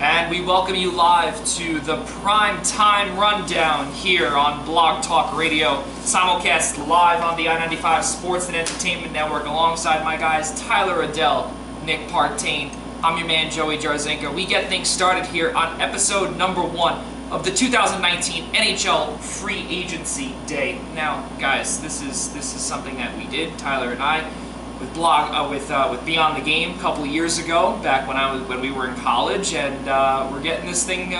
And we welcome you live to the Primetime Rundown here on Blog Talk Radio, simulcast live on the I-95 Sports and Entertainment Network alongside my guys Tyler Adelle, Nick Partain. I'm your man Joey Jarzynka. We get things started here on episode number 1 of the 2019 NHL Free Agency Day. Now, guys, this is something that we did, Tyler and I, with Beyond the Game a couple of years ago, back when we were in college, and we're getting this thing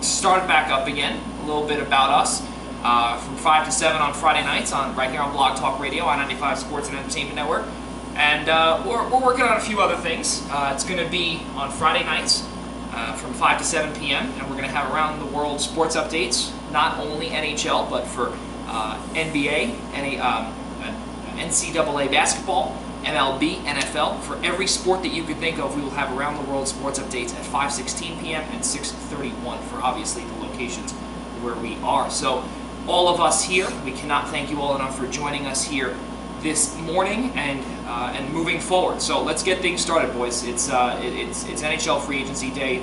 started back up again. A little bit about us from 5 to 7 on Friday nights right here on Blog Talk Radio, I-95 Sports and Entertainment Network, and we're working on a few other things. It's going to be on Friday nights from 5 to 7 p.m. and we're going to have around the world sports updates, not only NHL but for NBA, NCAA basketball, MLB, NFL. For every sport that you could think of, we will have around the world sports updates at 5:16 p.m. and 6:31 for obviously the locations where we are. So all of us here, we cannot thank you all enough for joining us here this morning and moving forward. So let's get things started, boys. It's NHL Free Agency Day.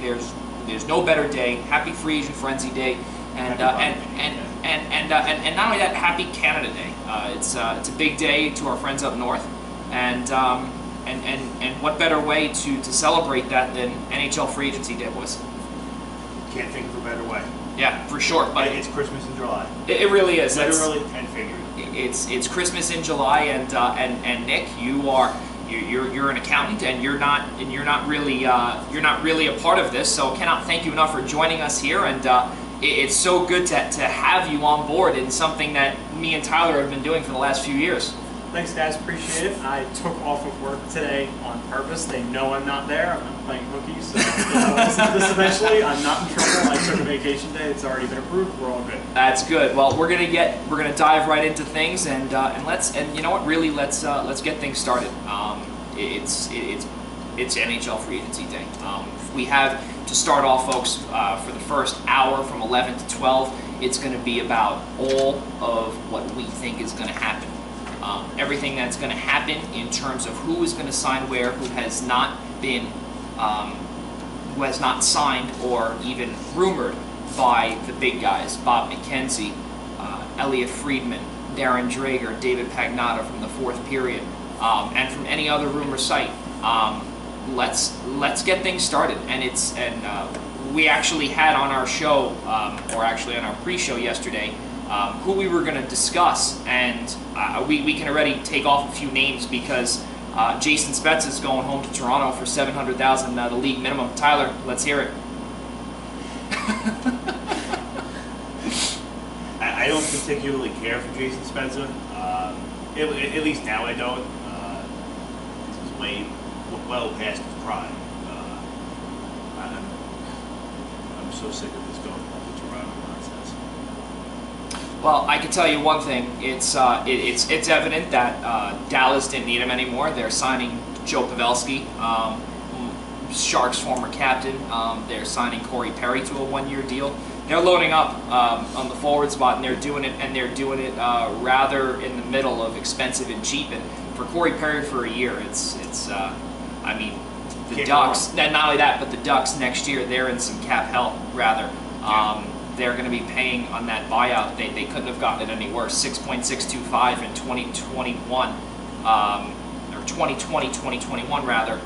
There's no better day. Happy Free Agent Frenzy Day, and not only that, Happy Canada Day. It's a big day to our friends up north, and what better way to celebrate that than NHL Free Agency Day, boys? Can't think of a better way. Yeah, for sure. But it's Christmas in July. It really is. Literally and figuratively. It's Christmas in July, and Nick, you're an accountant, and you're not really a part of this. So cannot thank you enough for joining us here, and it's so good to have you on board in something that me and Tyler have been doing for the last few years. Thanks, guys. Appreciate it. I took off of work today on purpose. They know I'm not there. I'm not playing hooky, so listen to this eventually. I'm not in trouble. I took a vacation day. It's already been approved. We're all good. That's good. Well, we're gonna dive right into things, and you know what? Really, let's get things started. It's NHL Free Agency Day. We have to start off, folks, for the first hour from 11 to 12. It's going to be about all of what we think is going to happen. Everything that's going to happen in terms of who is going to sign where, who has not signed or even rumored by the big guys, Bob McKenzie, Elliot Friedman, Darren Drager, David Pagnotta from the fourth period, and from any other rumor site. Let's get things started. And we actually had on our show, or actually on our pre-show yesterday, who we were going to discuss, and we can already take off a few names because Jason Spezza is going home to Toronto for $700,000, the league minimum. Tyler, let's hear it. I don't particularly care for Jason Spezza. At least now I don't. This was way well past his prime. I'm so sick of this going to Toronto nonsense. Well, I can tell you one thing. It's evident that Dallas didn't need him anymore. They're signing Joe Pavelski, Sharks' former captain. They're signing Corey Perry to a one-year deal. They're loading up on the forward spot, and they're doing it rather in the middle of expensive and cheap. And for Corey Perry for a year, I mean, the Ducks. And not only that, but the Ducks next year, they're in some cap hell. Rather, they're going to be paying on that buyout. They couldn't have gotten it any worse. 6.625 in 2021, or 2020, 2021 rather,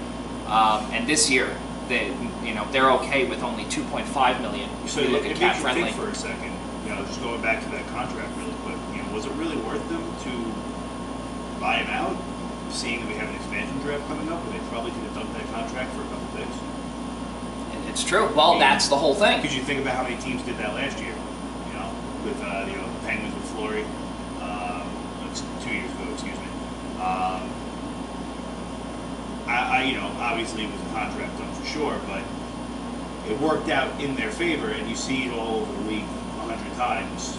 and this year they're okay with only 2.5 million. So you look at cap friendly. Think for a second, just going back to that contract really quick. Was it really worth them to buy him out, seeing that we have an expansion draft coming up, and they probably could have dumped that contract for a couple picks? It's true. Well, that's the whole thing. Because you think about how many teams did that last year, with the Penguins with Fleury, 2 years ago, excuse me. Obviously it was a contract done for sure, but it worked out in their favor, and you see it all over the league 100 times.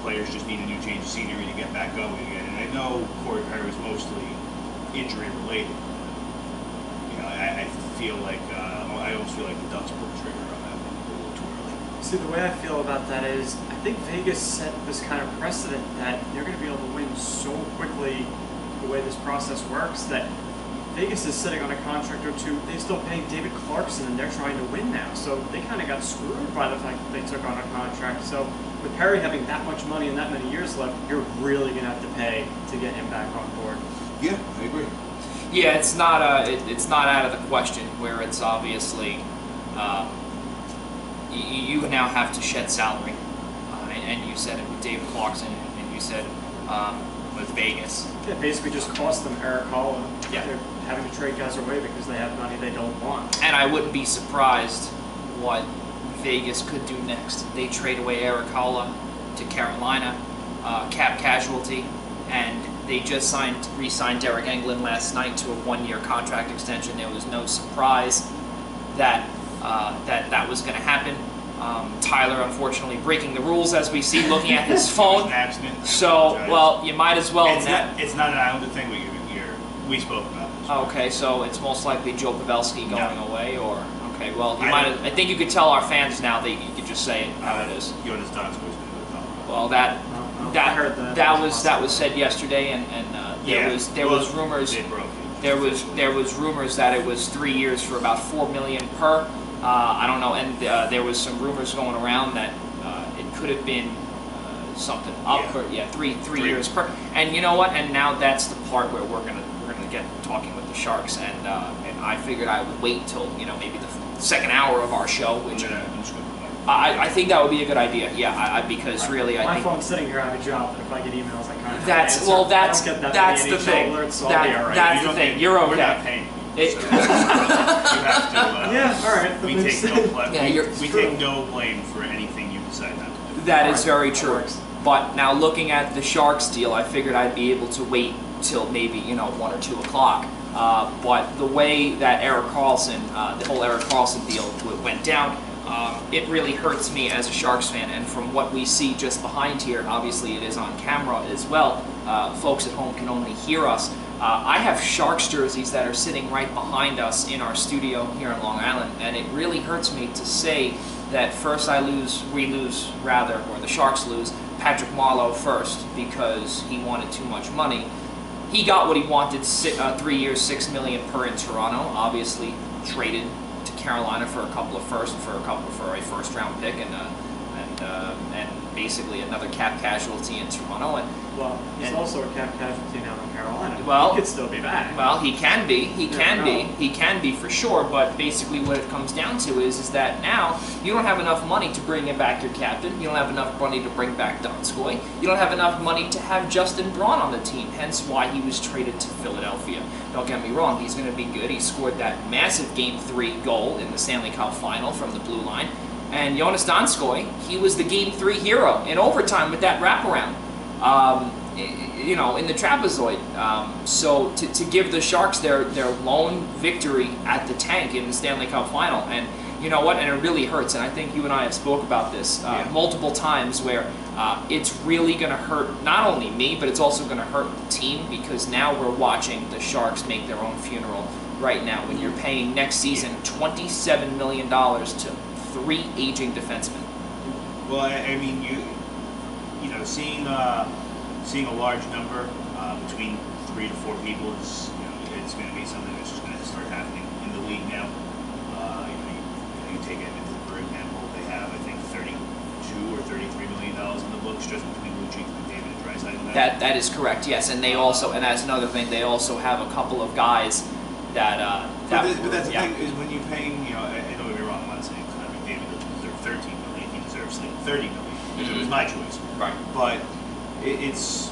Players just need a new change of scenery to get back going again. And I know Corey Perry was mostly injury related. I feel like I almost feel like the Ducks pulled the trigger on that one a little too early. See, the way I feel about that is, I think Vegas set this kind of precedent that they're going to be able to win so quickly the way this process works that Vegas is sitting on a contract or two. They're still paying David Clarkson, and they're trying to win now. So they kind of got screwed by the fact that they took on a contract. So with Perry having that much money and that many years left, you're really going to have to pay to get him back on board. Yeah, I agree. Yeah, it's not out of the question where it's obviously you now have to shed salary, and you said it with David Clarkson, and you said with Vegas. It basically just cost them Eric Hall. Yeah. They're having to trade guys away because they have money they don't want. And I wouldn't be surprised what Vegas could do next. They trade away Eric Holla to Carolina, cap casualty, and they just re-signed Derek Englund last night to a 1-year contract extension. There was no surprise that that was going to happen. Tyler, unfortunately, breaking the rules as we see, looking at his phone. An accident. So, well, you might as well. It's not an Islander thing, but we spoke about this. Okay, so it's most likely Joe Pavelski going away, or okay. Well, I think you could tell our fans now that you could just say it how it is. Jonas Donskoy's going to come. Well, that was said yesterday, and there was rumors. There was rumors that it was 3 years for about $4 million per. I don't know, and there was some rumors going around that it could have been something up for three years per. And you know what? And now that's the part where we're gonna get talking with the Sharks, and I figured I would wait till maybe the second hour of our show, which I think that would be a good idea. Yeah, because really I think my phone's sitting here. I have a job, but if I get emails, I kind of that's the thing. That's the thing. You're okay. We're not paying. So you have to. All right. We take no blame. We take no blame for anything you decide not to do. That is very true. But now looking at the Sharks deal, I figured I'd be able to wait till maybe 1 or 2 o'clock. But the way that the whole Erik Karlsson deal went down, it really hurts me as a Sharks fan. And from what we see just behind here, obviously it is on camera as well. Folks at home can only hear us. I have Sharks jerseys that are sitting right behind us in our studio here in Long Island, and it really hurts me to say that first we lose, or the Sharks lose, Patrick Marleau first because he wanted too much money. He got what he wanted, 3 years, $6 million per in Toronto. Obviously traded to Carolina for a first round pick and basically another cap casualty in Toronto. He's also a cap casualty now in Carolina. Well, he could still be back. Well, he can be. He can be for sure. But basically, what it comes down to is that now you don't have enough money to bring back your captain. You don't have enough money to bring back Donskoy. You don't have enough money to have Justin Braun on the team. Hence, why he was traded to Philadelphia. Don't get me wrong. He's going to be good. He scored that massive Game 3 goal in the Stanley Cup Final from the blue line. And Jonas Donskoy, he was the Game 3 hero in overtime with that wraparound. In the trapezoid. So to give the Sharks their lone victory at the tank in the Stanley Cup Final, and you know what? And it really hurts. And I think you and I have spoke about this multiple times, where it's really going to hurt not only me, but it's also going to hurt the team, because now we're watching the Sharks make their own funeral right now. When you're paying next season $27 million to 3 aging defensemen. Well, I mean, seeing a large number between 3 to 4 people is, it's going to be something that's just going to start happening in the league now. You take Edmonton, for example, they have, I think, $32 or $33 million in the books just between Lucic, McDavid, and Draisaitl. That is correct, yes. And they also, and that's another thing, they also have a couple of guys that. But that's the thing, is when you're paying, I don't get me wrong, I'm not saying McDavid doesn't deserve $13 million, he deserves like $30 million. If it was my choice. Right. But it's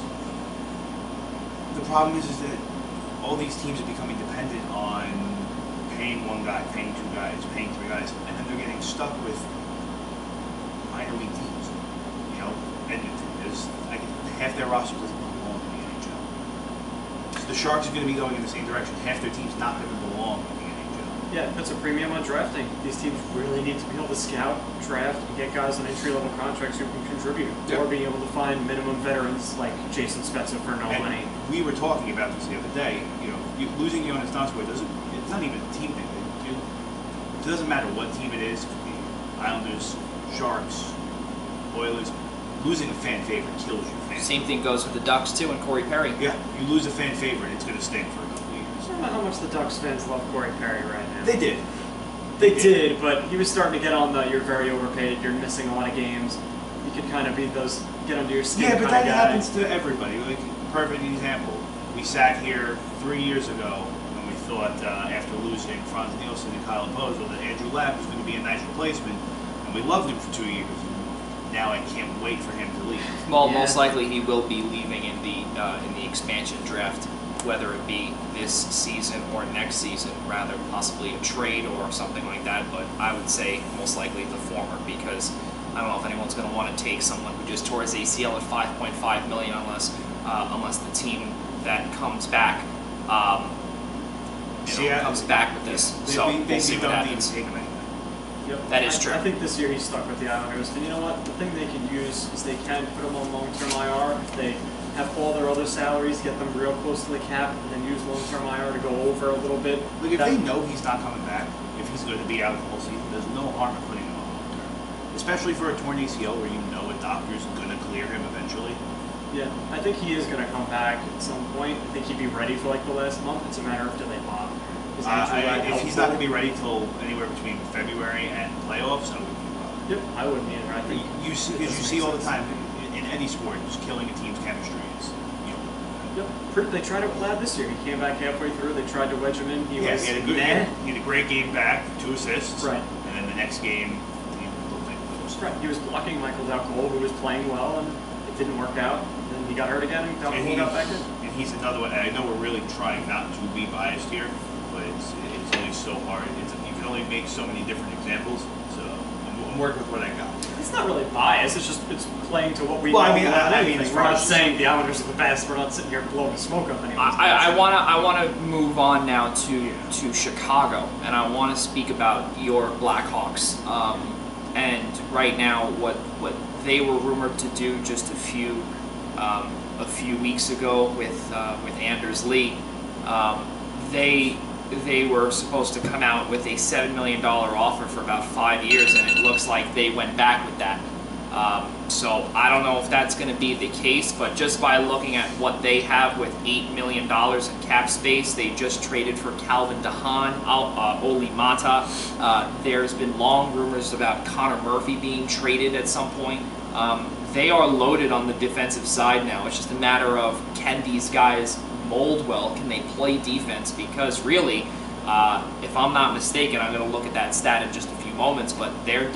the problem is that all these teams are becoming dependent on paying one guy, paying 2 guys, paying 3 guys, and then they're getting stuck with minor league teams. Edmonton is like half their roster doesn't belong in the NHL. So the Sharks are going to be going in the same direction. Half their team's not going to belong in the NHL. Yeah, it puts a premium on drafting. These teams really need to be able to scout, draft, and get guys on entry-level contracts who can contribute, or being able to find minimum veterans like Jason Spezza for no money. We were talking about this the other day. Losing Jonas Donskoy it's not even a team thing. It doesn't matter what team it is. It could be Islanders, Sharks, Oilers. Losing a fan favorite kills your fan. Same thing goes with the Ducks too, and Corey Perry. Yeah, you lose a fan favorite, it's going to stink for a couple of years. don't know how much the Ducks fans love Corey Perry right now. They did. They did, but he was starting to get on the you're very overpaid, you're missing a lot of games. You could kind of be those get under your skin Yeah, but kind that of guy. happens to everybody. Like, perfect example. We sat here 3 years ago and we thought after losing Franz Nielsen and Kyle Pozo that Andrew Lapp was going to be a nice replacement, and we loved him for 2 years. Now I can't wait for him to leave. Well, Yeah. most likely he will be leaving in the expansion draft, whether it be this season or next season, rather possibly a trade or something like that. But I would say most likely the former, because I don't know if anyone's going to want to take someone who just tore his ACL at $5.5 million unless the team that comes back comes back with this. So we'll see what happens. Yep. That is true. I think this year he's stuck with the Islanders. And you know what? The thing they can use is they can put him on long-term IR. If they have all their other salaries, get them real close to the cap, and then use long-term IR to go over a little bit. Look, if they know he's not coming back, if he's going to be out the whole season, there's no harm in putting him on long term. Especially for a torn ACL where you know a doctor's going to clear him eventually. Yeah, I think he is going to come back at some point. I think he'd be ready for like the last month. It's a matter of do they bother. If he's not going to be ready till anywhere between February and playoffs, I wouldn't be bothered. Yep, I wouldn't either. I think You see all the time in any sport, just killing a team's chemistry is. Yep. They tried it with Ladd this year. He came back halfway through. They tried to wedge him in. He He had a great game back, 2 assists. Right. And then the next game, Right. He was blocking Michael Dalcole, who was playing well, and it didn't work out. And then he got hurt again, and Dalcole got back in. And he's another one. And I know we're really trying not to be biased here, but it's only so hard. You can only make so many different examples. So I'm working with what I got. It's not really bias. It's playing to what we Well, know. I mean, we're not saying the Islanders are the best. We're not sitting here blowing smoke up anyone. I wanna move on now to Chicago, and I want to speak about your Blackhawks. And right now, what they were rumored to do just a few weeks ago with Anders Lee, they were supposed to come out with a $7 million offer for about 5 years, and it looks like they went back with that. So I don't know if that's going to be the case, but just by looking at what they have with $8 million in cap space, they just traded for Calvin DeHaan, Oli Mata. There's been long rumors about Connor Murphy being traded at some point. They are loaded on the defensive side now. It's just a matter of, can these guys mold well? Can they play defense? Because really, if I'm not mistaken, I'm going to look at that stat in just a few moments, but their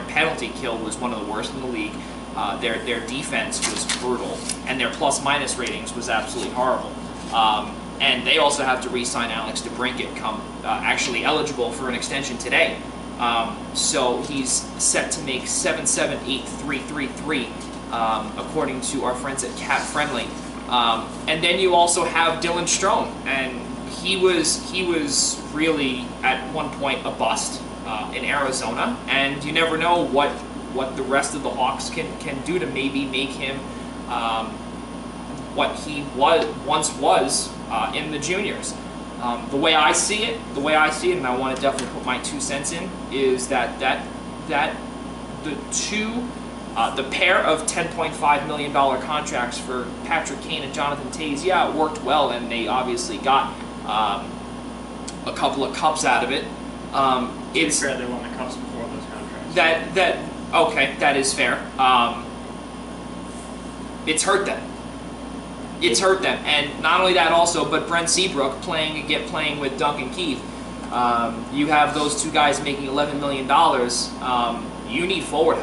penalty kill was one of the worst in the league. Their defense was brutal, and their plus-minus ratings was absolutely horrible. And they also have to re-sign Alex DeBrincat, actually eligible for an extension today. So he's set to make $7.78 according to our friends at Cap Friendly. And then you also have Dylan Strome, and he was really at one point a bust in Arizona, and you never know what the rest of the Hawks can do to maybe make him what he once was in the juniors. The way I see it, and I want to definitely put my 2 cents in, is that the pair of $10.5 million contracts for Patrick Kane and Jonathan Toews, yeah, it worked well, and they obviously got a couple of cups out of it. It's fair they won the cups before those contracts. Okay, that is fair. It's hurt them. And not only that, also, but Brent Seabrook playing with Duncan Keith. You have those 2 guys making $11 million. You need forward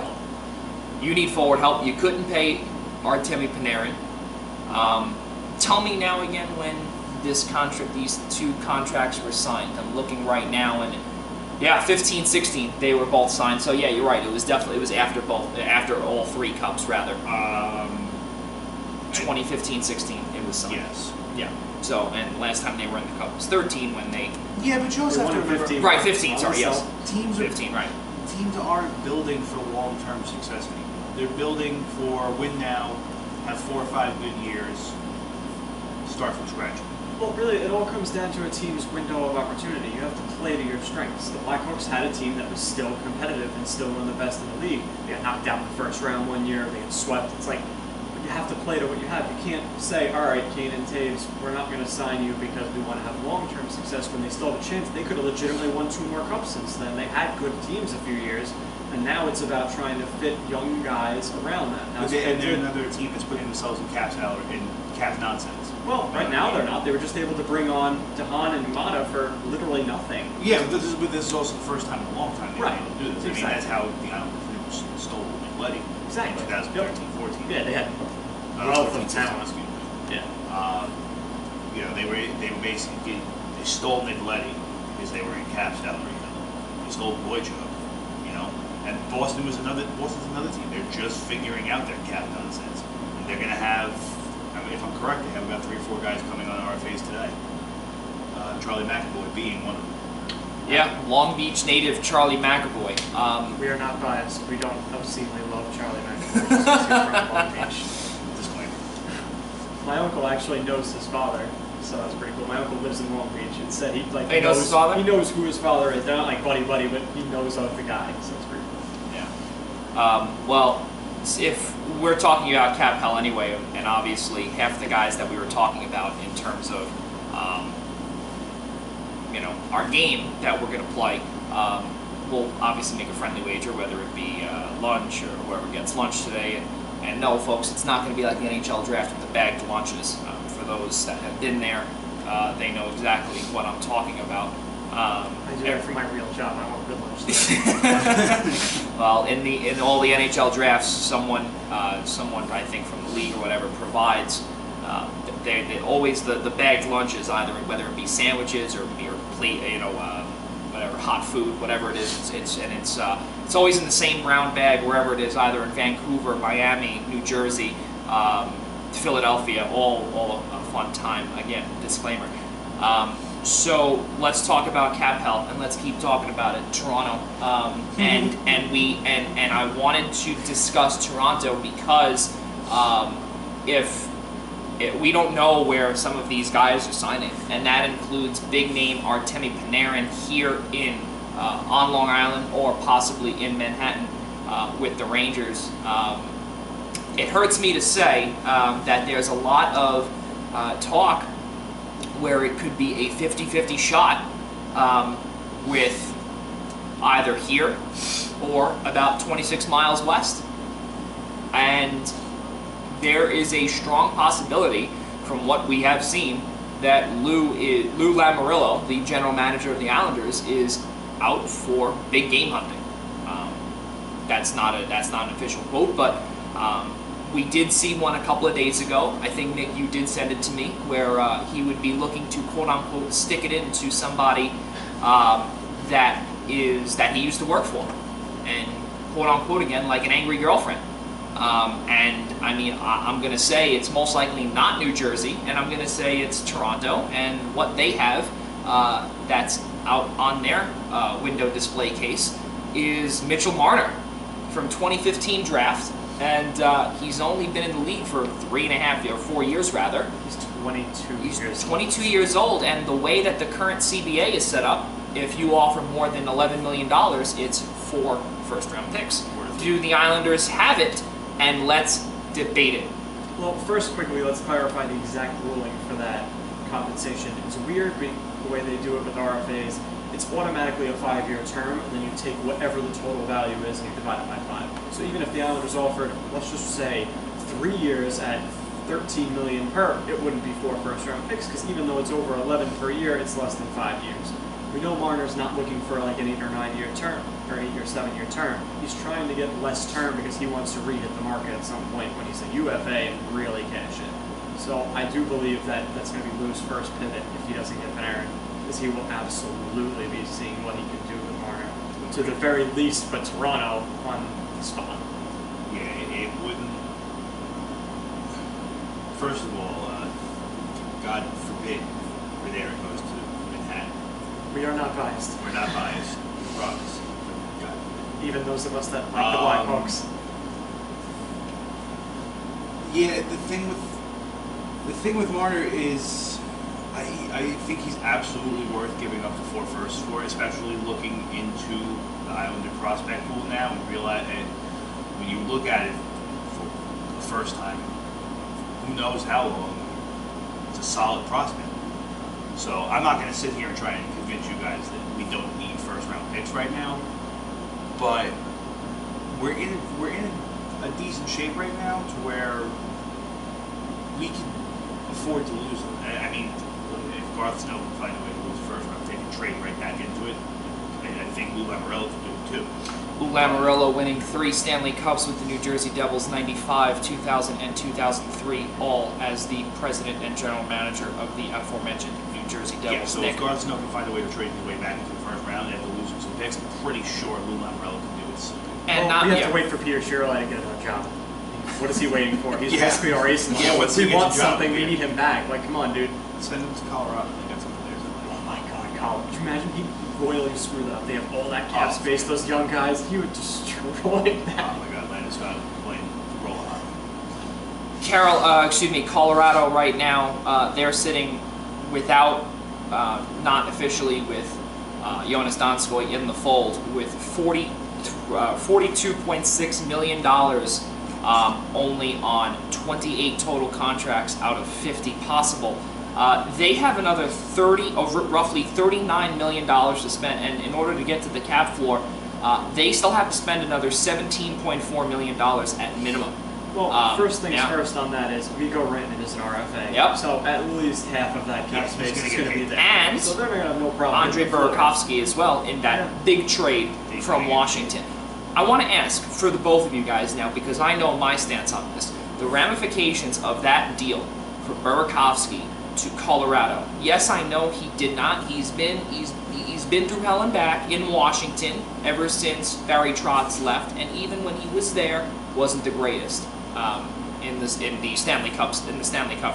help. You couldn't pay Artemi Panarin. Tell me now again when these 2 contracts were signed. I'm looking right now, and yeah, 15-16 they were both signed. So yeah, you're right. It was after all 3 cups rather. 2015-16 it was signed. Yes. Yeah. So, and last time they were in the cup was 13 when they. Yeah, but you also have to remember. 15. Right, 15. Sorry, yes. Teams 15. Right. Teams aren't building for long-term success anymore. They're building for win now, have 4 or 5 good years, start from scratch. Well, really, it all comes down to a team's window of opportunity. You have to play to your strengths. The Blackhawks had a team that was still competitive and still one of the best in the league. They got knocked out in the first round one year. They got swept. It's like, you have to play to what you have. You can't say, all right, Kane and Taves, we're not going to sign you because we want to have long-term success when they still have a chance. They could have legitimately won 2 more cups since then. They had good teams a few years, and now it's about trying to fit young guys around that. And they're another team that's putting themselves in cap salary and cap nonsense. Well, right now they're not. They were just able to bring on DeHaan and Mata for literally nothing. Yeah, but this is also the first time in a long time they've been able to do this. Exactly. I mean, that's how the Islanders stole McLeady. Exactly. 2013-14. Yeah, they had Well, from talent. Excuse me. Yeah. You know, they were basically they stole Nicoletti because they were in cap salary. They stole Boychuk, you know, and Boston's another team. They're just figuring out their cap nonsense, and they're going to have. I mean, if I'm correct, they have about 3 or 4 guys coming on RFAs today. Charlie McAvoy being one of them. Yeah, Long Beach native Charlie McAvoy. We are not biased. We don't obscenely love Charlie McAvoy just because he's from Long Beach. Disclaimer. My uncle actually knows his father, so that's pretty cool. My uncle lives in Long Beach and said he He knows his father? He knows who his father is. They're not like buddy, but he knows of the guy, so it's pretty cool. Yeah. Well, if we're talking about cap hell anyway, and obviously half the guys that we were talking about in terms of, our game that we're going to play, we'll obviously make a friendly wager, whether it be lunch or whoever gets lunch today. And no, folks, it's not going to be like the NHL draft with the bagged lunches. For those that have been there, they know exactly what I'm talking about. I do that for my real job. I want good lunch. Well, in all the NHL drafts, someone I think from the league or whatever provides. They always the bagged lunches, either whether it be sandwiches or plate, whatever hot food, whatever it is. It's always in the same brown bag wherever it is, either in Vancouver, Miami, New Jersey, Philadelphia. All a fun time. Again, disclaimer. So let's talk about cap hell, and let's keep talking about it. Toronto, and I wanted to discuss Toronto because we don't know where some of these guys are signing, and that includes big name Artemi Panarin here on Long Island or possibly in Manhattan with the Rangers. It hurts me to say that there's a lot of talk where it could be a 50-50 shot with either here or about 26 miles west. And there is a strong possibility, from what we have seen, that Lou Lamoriello, the general manager of the Islanders, is out for big game hunting. That's not an official quote, but we did see one a couple of days ago. I think, Nick, you did send it to me, where he would be looking to quote-unquote stick it into somebody that he used to work for, and quote-unquote again like an angry girlfriend. And I mean, I'm going to say it's most likely not New Jersey, and I'm going to say it's Toronto, and what they have that's out on their window display case is Mitchell Marner from 2015 draft. And he's only been in the league for 3.5 or 4 years, rather. He's 22 years old. He's 22 years old, and the way that the current CBA is set up, if you offer more than $11 million, it's 4 first-round picks. Do the Islanders have it? And let's debate it. Well, first, quickly, let's clarify the exact ruling for that compensation. It's weird the way they do it with RFAs. It's automatically a 5-year term, and then you take whatever the total value is and you divide it by 5. So even if the Islanders offered, let's just say, 3 years at $13 million per, it wouldn't be 4 first-round picks, because even though it's over 11 per year, it's less than 5 years. We know Marner's not looking for like an 8 or 9 year term, or 8 or 7 year term. He's trying to get less term because he wants to re-hit the market at some point when he's a UFA and really cash in. So I do believe that that's going to be Lou's first pivot if he doesn't get Panarin, because he will absolutely be seeing what he can do with Marner. To the very least, put Toronto on the spot. Yeah, it wouldn't. First of all, God forbid, Panarin goes to Manhattan. We are not biased. We're not biased. We promise. God. Even those of us that like the Blackhawks. Yeah, the thing with Marner is, I think he's absolutely worth giving up to 4 firsts for, especially looking into the Islander prospect pool now and realize, and when you look at it for the first time, who knows how long, it's a solid prospect. So I'm not going to sit here and try and convince you guys that we don't need first-round picks right now, but we're in a decent shape right now to where we can afford to lose them. I mean, if Garth Snow can find a way to lose first-round pick and trade right back into it, I think Lou Lamoriello can do it too. Lou Lamoriello winning 3 Stanley Cups with the New Jersey Devils, 95, 2000, and 2003, all as the president and general manager of the aforementioned New Jersey Devils. Yeah, so if Garth Snow can find a way to trade his way back into the first round after losing some picks, I'm pretty sure Lou Lamoriello can do it. And we have to wait for Peter Shirley to get another job. What is he waiting for? He's basically our ace. Once we want something, we need him back. Like, come on, dude. Send him to Colorado. They got some players. Oh my God, Colorado! Could you imagine he royally screwed that up? They have all that cap space. Those young guys, he would destroy that. Oh my God, Landon Scott playing roll hockey. Colorado right now, they're sitting without, not officially with Jonas Donskoy in the fold with $42.6 million only on 28 total contracts out of 50 possible. They have another roughly $39 million to spend, and in order to get to the cap floor, they still have to spend another $17.4 million at minimum. Well, first things first on that is Mikko Rantanen is an RFA. Yep. So at least half of that cap space is going to be there. And so they're going to have no problem. Andre Burakovsky as well in that big trade from Washington. I want to ask for the both of you guys now, because I know my stance on this. The ramifications of that deal for Burakovsky to Colorado. Yes, I know he did not. He's been through hell and back in Washington ever since Barry Trotz left, and even when he was there, wasn't the greatest in the Stanley Cup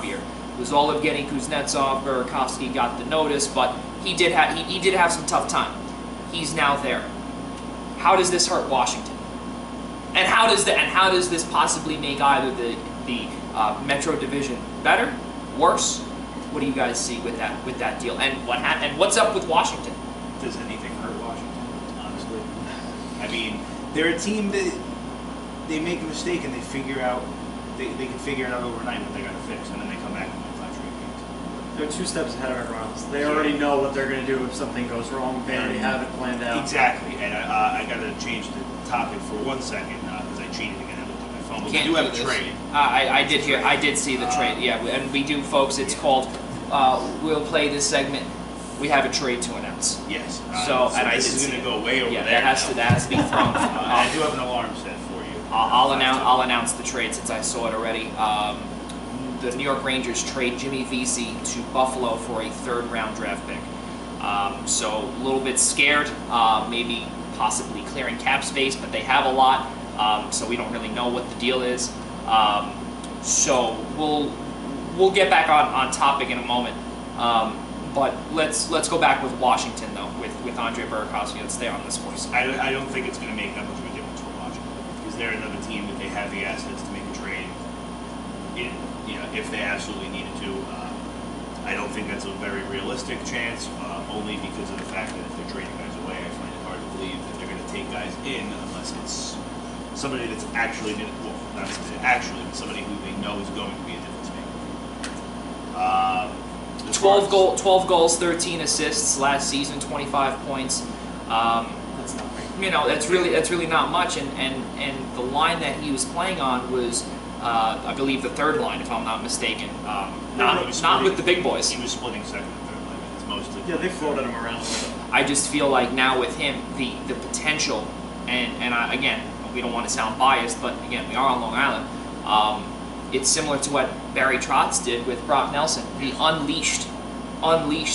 year. It was all of getting Kuznetsov. Burakovsky got the notice, but he did have some tough time. He's now there. How does this hurt Washington? And how does this possibly make either the Metro Division better, worse? What do you guys see with that deal? And what's up with Washington? Does anything hurt Washington? Honestly, I mean, they're a team that they make a mistake and they figure out they can figure it out overnight what they got to fix, and then they come back and win 5 straight games. They're 2 steps ahead of everyone else. They already know what they're going to do if something goes wrong. They already have it planned out. Exactly. And I got to change the topic for 1 second because I cheated again. I looked at my phone. But we do have a trade. I did see the trade. Yeah, and we do, folks. It's called. We'll play this segment. We have a trade to announce. Yes. So this is going to go way over there. That has to be thrown. I do have an alarm set for you. I'll announce the trade since I saw it already. The New York Rangers trade Jimmy Vesey to Buffalo for a 3rd-round draft pick. So a little bit scared, maybe possibly clearing cap space, but they have a lot, so we don't really know what the deal is. So we'll get back on topic in a moment. But let's go back with Washington though, with Andre Burakovsky. Let's stay on this course. I don't think it's going to make that much of a difference for Washington because they're another team that they have the assets to make a trade if they absolutely needed to. I don't think that's a very realistic chance, only because of the fact that if they're trading guys away, I find it hard to believe that they're going to take guys in unless it's somebody that's actually not actually, but somebody who they know is going to be a difference maker. 12 goals, 13 assists last season, 25 points. That's nothing. That's really not much. And the line that he was playing on was, I believe, the 3rd line, if I'm not mistaken. Not with the big boys. He was splitting 2nd and 3rd line. It's mostly. Yeah, they floated him around a little bit. I just feel like now with him, the potential, and again, we don't want to sound biased, but again, we are on Long Island. It's similar to what Barry Trotz did with Brock Nelson. He unleashed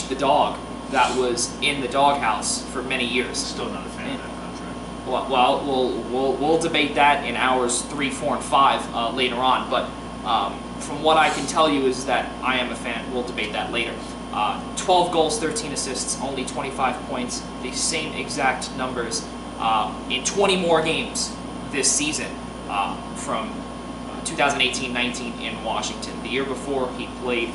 the dog that was in the doghouse for many years. Still not a fan of that contract. Well, we'll debate that in hours 3, 4, and 5 later on. But from what I can tell you is that I am a fan. We'll debate that later. 12 goals, 13 assists, only 25 points. The same exact numbers in 20 more games this season from 2018-19 in Washington. The year before, he played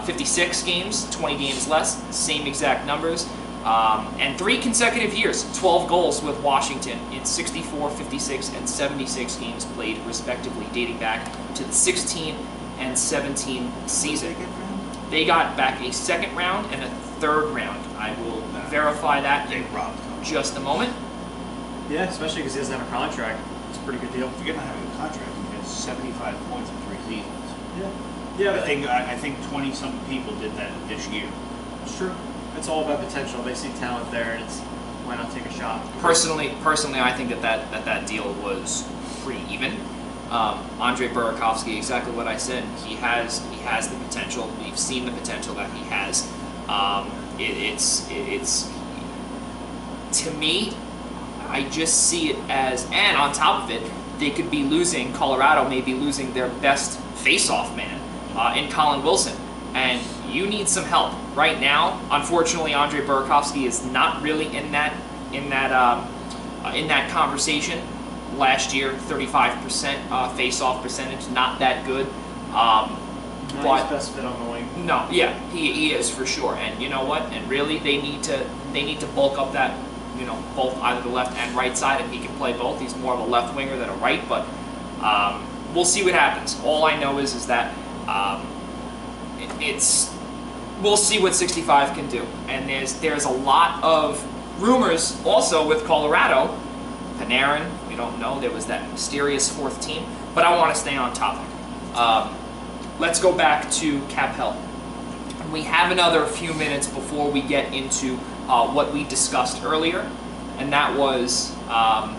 56 games, 20 games less, same exact numbers. And 3 consecutive years, 12 goals with Washington in 64, 56, and 76 games played, respectively, dating back to the 16 2017 season. What did they get for him? They got back a second round and a third round. I will verify that They in robbed him. just a moment. Yeah, especially because he doesn't have a contract. It's a pretty good deal. Forget not having a contract. He has 75 points in 3 seasons. Yeah. Yeah, I think 20-something people did that this year. it's true. It's all about potential. They see talent there, and it's why not take a shot? Personally, I think that deal was pretty even. Andre Burakovsky, exactly what I said. He has the potential. We've seen the potential that he has. It's to me, I just see it as, and on top of it, they could be losing. Colorado may be losing their best face-off man in Colin Wilson, and you need some help right now. Unfortunately, Andre Burakovsky is not really in that conversation. Last year, 35% face-off percentage, not that good. Not But his best fit on the wing. no, yeah, he is for sure. And you know what? And really, they need to bulk up that, both either the left and right side, and he can play both. He's more of a left winger than a right, but we'll see what happens. All I know is that we'll see what 65 can do. And there's a lot of rumors also with Colorado. Panarin, we don't know. There was that mysterious fourth team, but I want to stay on topic. Let's go back to Cap Hill. We have another few minutes before we get into what we discussed earlier, and that was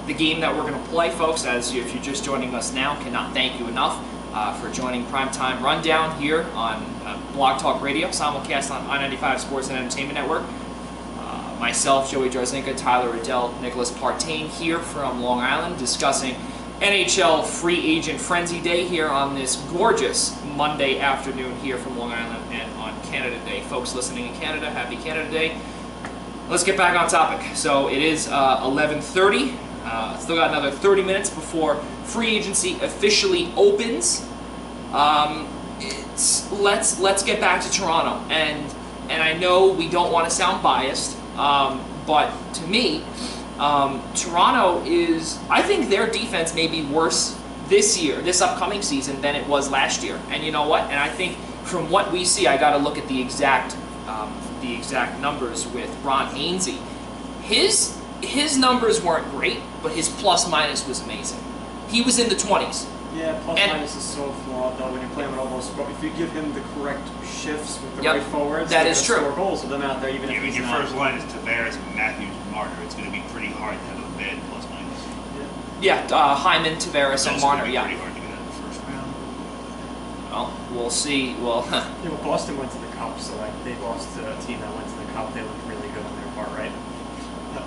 the game that we're going to play, folks. If you're just joining us now, cannot thank you enough for joining Primetime Rundown here on Blog Talk Radio, simulcast on I-95 Sports and Entertainment Network. Myself, Joey Jarzynka, Tyler Adelle, Nicholas Partain here from Long Island, discussing NHL Free Agent Frenzy Day here on this gorgeous Monday afternoon here from Long Island and on Canada Day. Folks listening in Canada, happy Canada Day. Let's get back on topic. So it is 11:30. Still got another 30 minutes before free agency officially opens. Let's get back to Toronto, and I know we don't want to sound biased, but to me, Toronto is, I think their defense may be worse this upcoming season, than it was last year. And you know what? And I think from what we see, I got to look at the exact numbers with Ron Hainsey. His numbers weren't great, but his plus minus was amazing. He was in the 20s. Yeah, plus minus is so flawed though when you're playing with all those. If you give him the correct shifts with the right forwards, that is true. Score goals with them out there, even if he's your not. first line is Tavares, Matthews, and Marner. It's going to be pretty hard to have a bad plus minus. Yeah, Hyman, Tavares, and Marner. It's Yeah. pretty hard to get out of the first round. Well, we'll see. Well, Yeah, but Boston went to the Cup, so they lost to a team that went to the Cup. They looked really good on their part, right?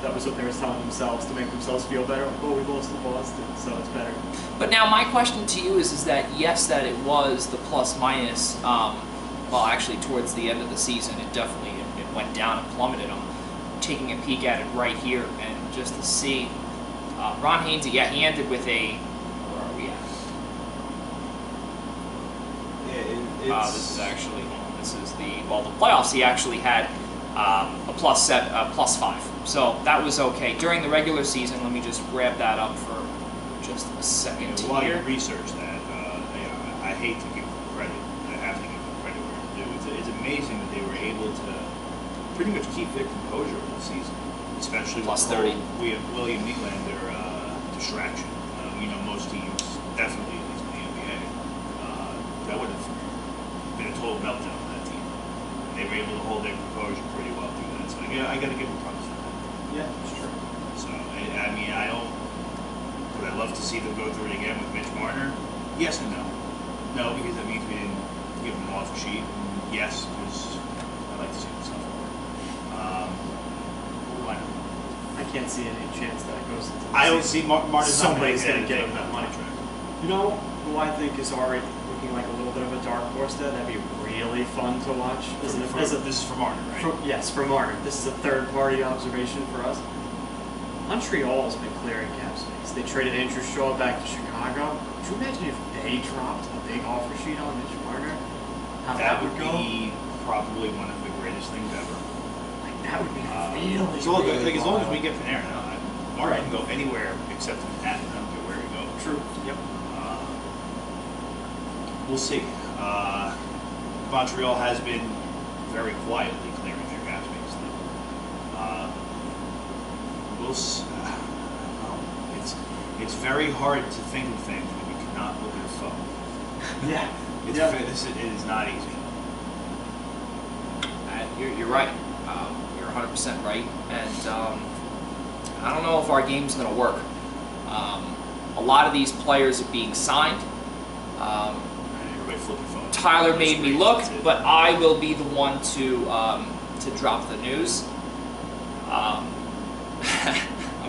That was what they were telling themselves to make themselves feel better. Oh, we lost to Boston, so it's better. but now my question to you is that yes, that it was the plus minus. Well, actually, towards the end of the season, it definitely it went down and plummeted. I'm taking a peek at it right here, and just to see Ron Hainsey. Yeah, he ended with a. Where are we at? Yeah, This is actually the playoffs. He actually had a plus 5. So that was okay. During the regular season, let me just grab that up for just a second while you here. research that, I hate to give them credit. I have to give them credit where it's due. It's amazing that they were able to pretty much keep their composure all season, especially Plus with the 30. We have William Nylander distraction. Most teams, definitely at least in the NBA, that would have been a total meltdown for that team. They were able to hold their composure pretty well through that. So I got to give them props for that. Yeah, it's true. So, I don't. Would I love to see them go through it again with Mitch Marner? Yes and no. No, because that means we didn't give them an off sheet. Yes, because I like to see myself work. Why not? I can't see any chance that it goes into the I don't season. see Marner's Somebody's going to get take that that money. contract. You know who I think is already looking like a little bit of a dark horse there? That'd be really fun to watch. Isn't it? This is for Marner, right? Yes, for Marner. This is a third-party observation for us. Montreal's been clearing cap space. They traded Andrew Shaw back to Chicago. Could you imagine if they dropped a big offer sheet on Mitch Marner? How That would would go? be probably one of the greatest things ever. Like, that would be really, as long as wild. we get Panarin, Marner can go anywhere except for Manhattan. I don't care where he goes. True. Yep. We'll see. Montreal has been very quietly clearing their cap space. It's very hard to think of things when you cannot look at a phone. Yeah. It is not easy. You're right. You're 100% right. And I don't know if our game's going to work. A lot of these players are being signed. Everybody flipping phones. Tyler made me look, but I will be the one to drop the news. I'm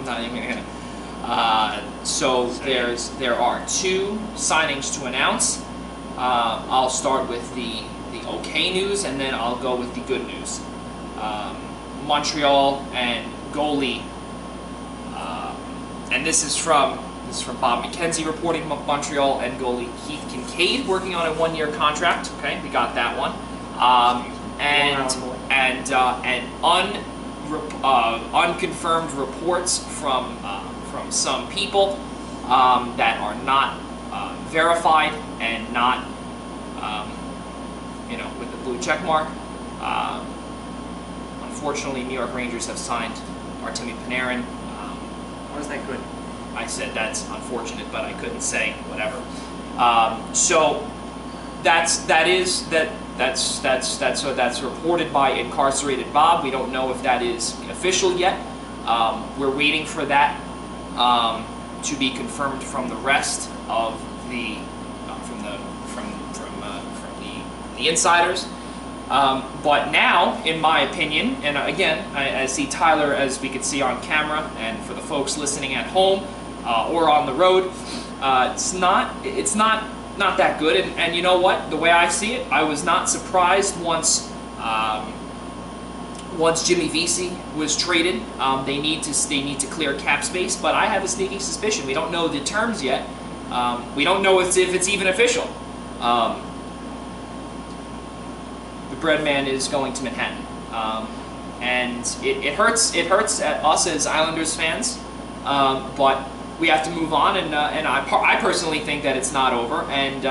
not even gonna. So there are 2 signings to announce. I'll start with the okay news, and then I'll go with the good news. Montreal and goalie, and this is from Bob McKenzie reporting Montreal and goalie Keith Kincaid working on a 1-year contract. Okay, we got that one. Unconfirmed reports from some people that are not verified and not with the blue check mark. Unfortunately, New York Rangers have signed Artemi Panarin. Why is that good? I said that's unfortunate, but I couldn't say whatever. So that's reported by Incarcerated Bob. We don't know if that is official yet. We're waiting for that to be confirmed from the rest of the from the insiders. But now, in my opinion, and again, I see Tyler, as we can see on camera, and for the folks listening at home or on the road, it's not that good. And you know what? The way I see it, I was not surprised once Jimmy Vesey was traded. They need to clear cap space, but I have a sneaky suspicion. We don't know the terms yet. We don't know if it's even official. The bread man is going to Manhattan, and it hurts. It hurts at us as Islanders fans, but we have to move on. And I personally think that it's not over. And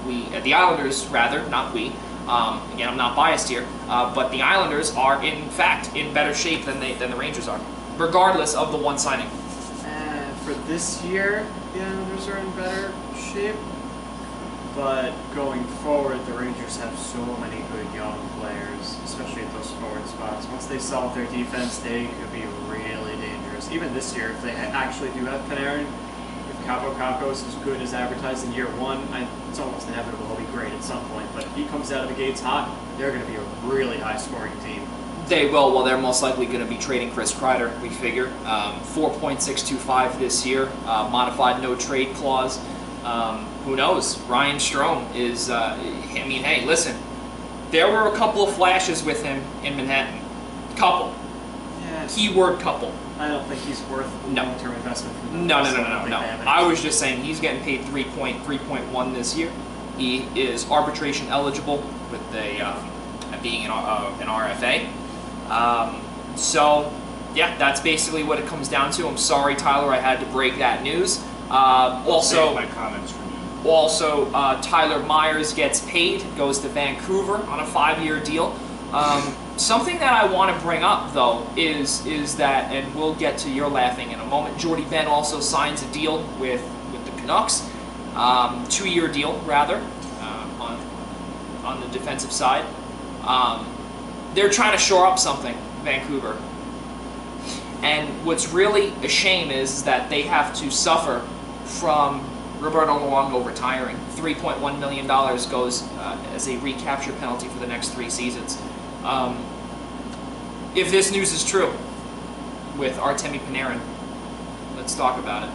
we, the Islanders, rather, not we. Again, I'm not biased here, but the Islanders are in fact in better shape than the Rangers are, regardless of the one signing. For this year, the Islanders are in better shape. But going forward, the Rangers have so many good young players, especially at those forward spots. Once they solve their defense, they could be really dangerous. Even this year, if they actually do have Panarin, if Capo is as good as advertised in year 1, it's almost inevitable he'll be great at some point. But if he comes out of the gates hot, they're going to be a really high-scoring team. They will. Well, they're most likely going to be trading Chris Kreider, we figure. 4.625 this year, modified no-trade clause. Who knows? Ryan Strome is, hey, listen, there were a couple of flashes with him in Manhattan. Couple. Yeah. Keyword couple. I don't think he's worth a long-term investment for them. No. I was just saying he's getting paid 3.1 this year. He is arbitration eligible with being an RFA. So, yeah, that's basically what it comes down to. I'm sorry, Tyler, I had to break that news. Also, my comments from you. Also, Tyler Myers gets paid, goes to Vancouver on a 5-year deal. Something that I want to bring up, though, is that, and we'll get to your laughing in a moment, Jordy Ben also signs a deal with the Canucks, 2-year deal, rather, on the defensive side. They're trying to shore up something, Vancouver. And what's really a shame is that they have to suffer from Roberto Luongo retiring. $3.1 million goes as a recapture penalty for the next 3 seasons. If this news is true with Artemi Panarin, let's talk about it.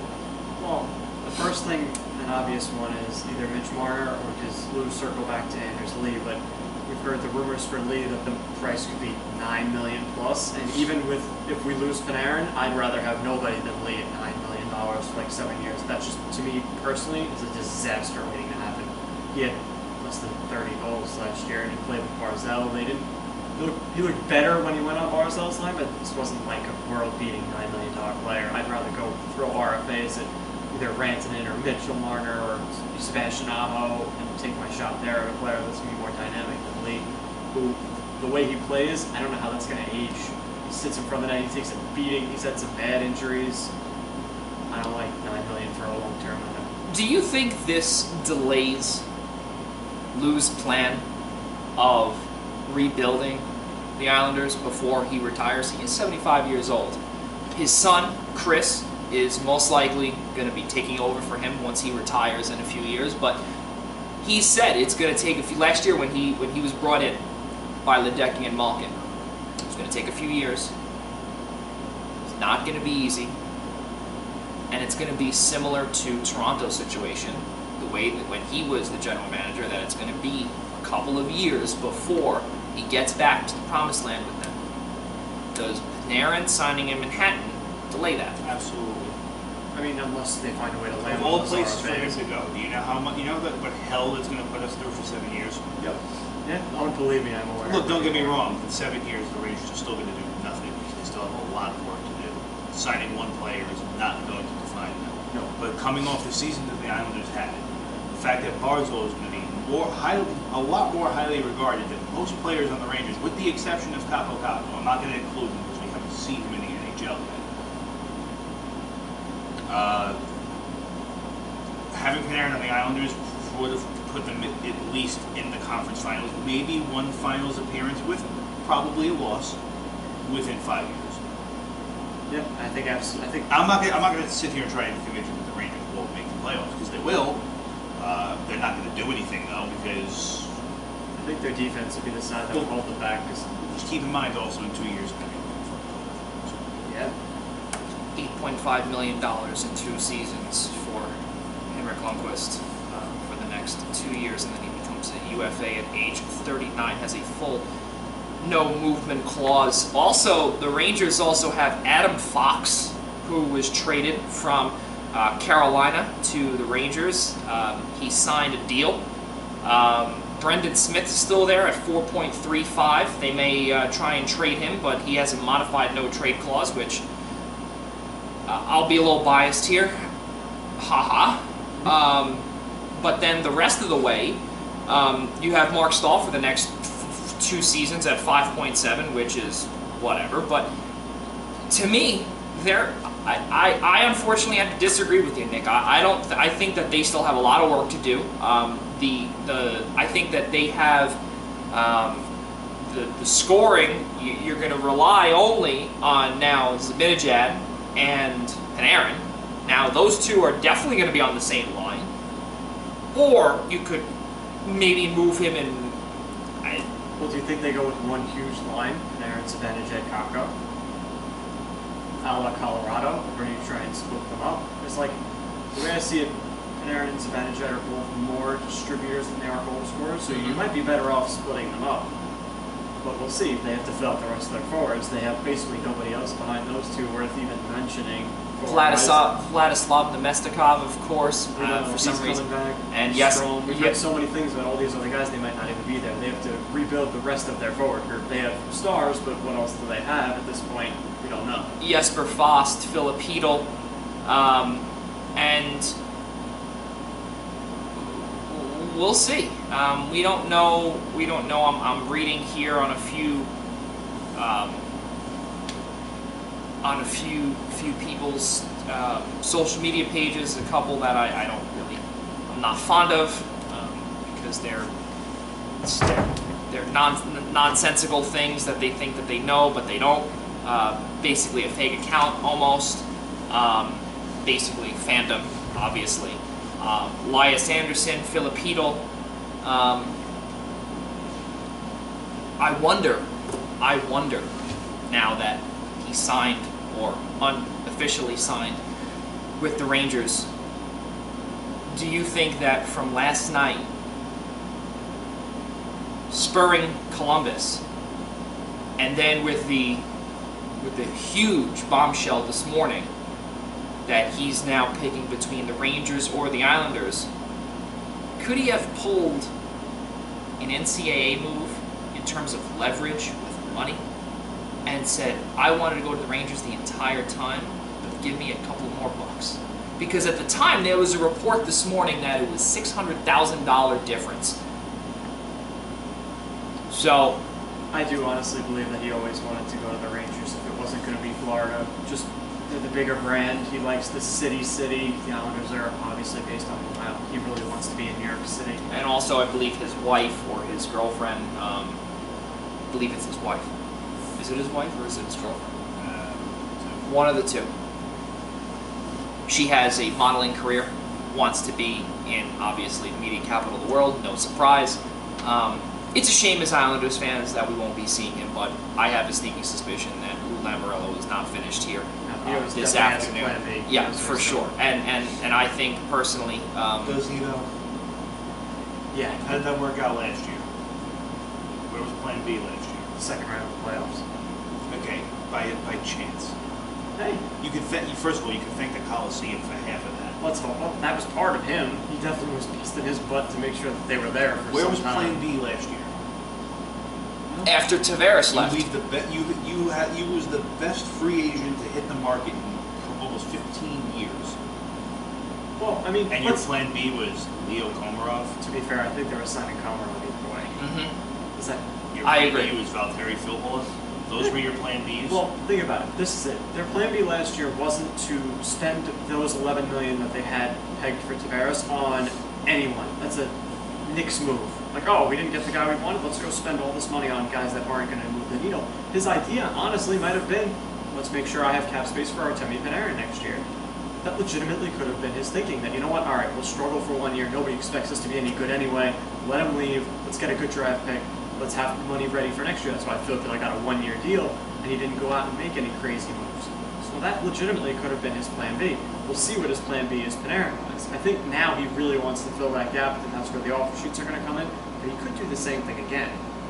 Well, the first thing, an obvious one, is either Mitch Marner or does Lou circle back to Anders Lee, but we've heard the rumors for Lee that the price could be $9 million plus, and even if we lose Panarin, I'd rather have nobody than Lee at $9 million for like 7 years. That's just, to me personally, is a disaster waiting to happen. He had less than 30 goals last year, and he played with Barzal. He looked better when he went on Barzal's line, but this wasn't like a world-beating $9 million player. I'd rather go throw RFAs at either Rantanen or Mitchell Marner or Sebastian Aho and take my shot there at a player that's going to be more dynamic than Lee, who, the way he plays, I don't know how that's going to age. He sits in front of the net, he takes a beating, he's had some bad injuries. I don't like $9 million for a long term on him. Do you think this delays Lou's plan of rebuilding the Islanders before he retires? He is 75 years old. His son, Chris, is most likely going to be taking over for him once he retires in a few years. But he said it's going to take a few. Last year, when he was brought in by Ledecky and Malkin, it's going to take a few years. It's not going to be easy, and it's going to be similar to Toronto's situation, the way that when he was the general manager, that it's going to be a couple of years before he gets back to the promised land with them. Does Panarin signing in Manhattan delay that? Absolutely. I mean, unless they find a way to land Of all those places for him RFAs. to go, do you know how much? You know what hell it's going to put us through for 7 years? Yep. Yeah, oh, believe me, I'm aware. Look, don't get me wrong. In 7 years, the Rangers are still going to do nothing because they still have a lot of work to do. Signing one player is not going to define them. No. But coming off the season that the Islanders had, the fact that Barzal is going to be a lot more highly regarded than most players on the Rangers, with the exception of Capo Capo. I'm not going to include him because we haven't seen him in the NHL yet. Having Panarin on the Islanders would have put them at least in the conference finals, maybe one finals appearance with probably a loss within 5 years. Yeah, I think absolutely. I'm not going to sit here and try and convince you that the Rangers won't make the playoffs because they will. They're not going to do anything though because I think their defense will be the side that will hold them back. just keep in mind also in 2 years. Yeah. $8.5 million in 2 seasons for Henrik Lundqvist for the next 2 years, and then he becomes a UFA at age 39, has a full no movement clause. Also, the Rangers also have Adam Fox, who was traded from Carolina to the Rangers. He signed a deal. Brendan Smith is still there at 4.35. They may try and trade him, but he has a modified no trade clause, which I'll be a little biased here. Haha. But then the rest of the way, you have Mark Stahl for the next 2 seasons at 5.7, which is whatever. But to me, I unfortunately have to disagree with you, Nick. I think that they still have a lot of work to do. I think that they have the scoring. You're going to rely only on now Zibanejad and Panarin. Now those two are definitely going to be on the same line, or you could maybe move him in. Well, do you think they go with one huge line, Panarin, Zibanejad, Kakko, a la Colorado, or do you try and split them up? It's like the way I see it, Panarin and Zibanejad are both more distributors than they are goal scorers, so you might be better off splitting them up. But we'll see. They have to fill out the rest of their forwards. They have basically nobody else behind those two worth even mentioning. Vladislav Nemestikov, of course, for some reason. Back. And yes, Strong. We've heard so many things about all these other guys. They might not even be there. They have to rebuild the rest of their forward group. They have stars, but what else do they have at this point? We don't know. Jesper Fast, Filipino, and we'll see. We don't know. I'm reading here on a few few people's social media pages, a couple that I'm not fond of because they're nonsensical things that they think that they know, but they don't. Basically a fake account almost. Basically fandom, obviously. Elias Anderson, Filipino. I wonder now that he signed or unofficially signed with the Rangers, do you think that from last night, spurring Columbus, and then with the huge bombshell this morning that he's now picking between the Rangers or the Islanders, could he have pulled an NCAA move in terms of leverage with money and said, I wanted to go to the Rangers the entire time, but give me a couple more bucks? Because at the time, there was a report this morning that it was $600,000 difference. So, I do honestly believe that he always wanted to go to the Rangers if it wasn't going to be Florida. Just the bigger brand. He likes the city. The Islanders are obviously based on Ohio. He really wants to be in New York City. and also I believe his wife or his girlfriend, I believe it's his wife. Is it his wife or is it his girlfriend? One of the two. She has a modeling career, wants to be in, obviously, the media capital of the world, no surprise. It's a shame as Islanders fans that we won't be seeing him, but I have a sneaking suspicion that Lou Lamoriello is not finished here this afternoon. Yeah, for sure. And I think personally... Does he though? Yeah. How did that work out last year? Where was Plan B last year? Second round of the playoffs. Okay, by chance. Hey. You can first of all, you can thank the Coliseum for half of that. Let's hope. Well, that was part of him. He definitely was busting his butt to make sure that they were there for Where some was time. Plan B last year? After Tavares left. You was the best free agent to hit the market in almost 15 years. Well, I mean, And your Plan B was Leo Komarov. To be fair, I think they were signing Komarov either way. Mm-hmm. Is that? Your I Plan agree. B was Valtteri Filppula. Those were your Plan Bs. Well, think about it. This is it. Their Plan B last year wasn't to spend those $11 million that they had pegged for Tavares on anyone. That's a Knicks move. Like, oh, we didn't get the guy we wanted. Let's go spend all this money on guys that aren't going to move the needle. His idea, honestly, might have been, let's make sure I have cap space for Artemi Panarin next year. That legitimately could have been his thinking. That, you know what? All right, we'll struggle for 1 year. Nobody expects us to be any good anyway. Let him leave. Let's get a good draft pick. Let's have money ready for next year. That's why Phil got a 1 year deal, and he didn't go out and make any crazy moves. So that legitimately could have been his Plan B. We'll see what his Plan B is Panarin-wise. I think now he really wants to fill that gap, and that's where the offer sheets are going to come in. But he could do the same thing again.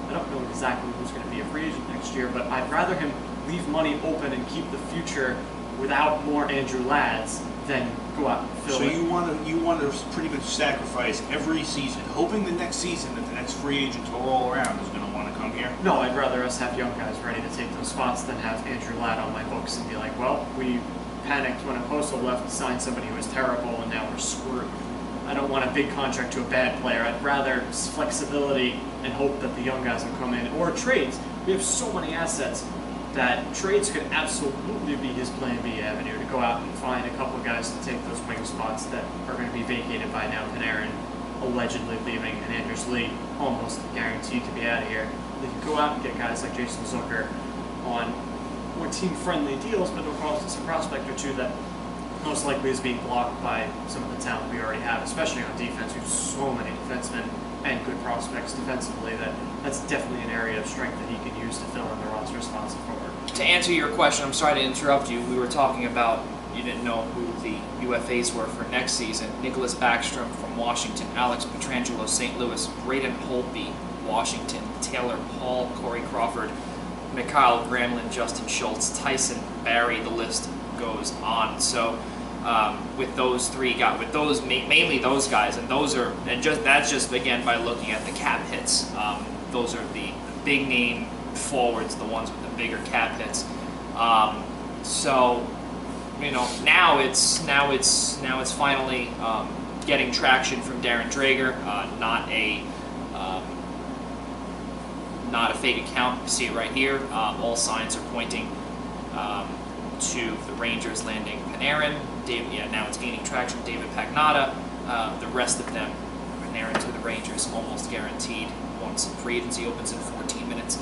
I don't know exactly who's going to be a free agent next year, but I'd rather him leave money open and keep the future without more Andrew Ladds than go out and fill So it. you want to pretty much sacrifice every season, hoping the next season that the next free agent to roll around is going to want to come here? No, I'd rather us have young guys ready to take those spots than have Andrew Ladd on my books and be like, well, we panicked when Oposo left and signed somebody who was terrible and now we're screwed. I don't want a big contract to a bad player. I'd rather flexibility and hope that the young guys will come in. Or trades. We have so many assets that trades could absolutely be his Plan B avenue to go out and find a couple of guys to take those wing spots that are going to be vacated by now. Panarin allegedly leaving and Anders Lee almost guaranteed to be out of here. They could go out and get guys like Jason Zucker on more team-friendly deals, but they'll cost us a prospect or two that most likely is being blocked by some of the talent we already have, especially on defense. We have so many defensemen and good prospects defensively that's definitely an area of strength that he can use to fill in the roster spots forward. To answer your question, I'm sorry to interrupt you. We were talking about, you didn't know who the UFAs were for next season. Nicholas Backstrom from Washington, Alex Pietrangelo, St. Louis, Braden Holtby, Washington, Taylor Hall, Corey Crawford, Mikhail Gramlin, Justin Schultz, Tyson Barrie, the list goes on. So with those three guys, with those mainly those guys, and that's just again by looking at the cap hits. Those are the big name forwards, the ones with the bigger cap hits. So you know now it's finally getting traction from Darren Dreger. Not a fake account. You see it right here. All signs are pointing to the Rangers landing Panarin. Now it's gaining traction. David Pagnotta. The rest of them, Panarin to the Rangers, almost guaranteed once free agency opens in 14 minutes.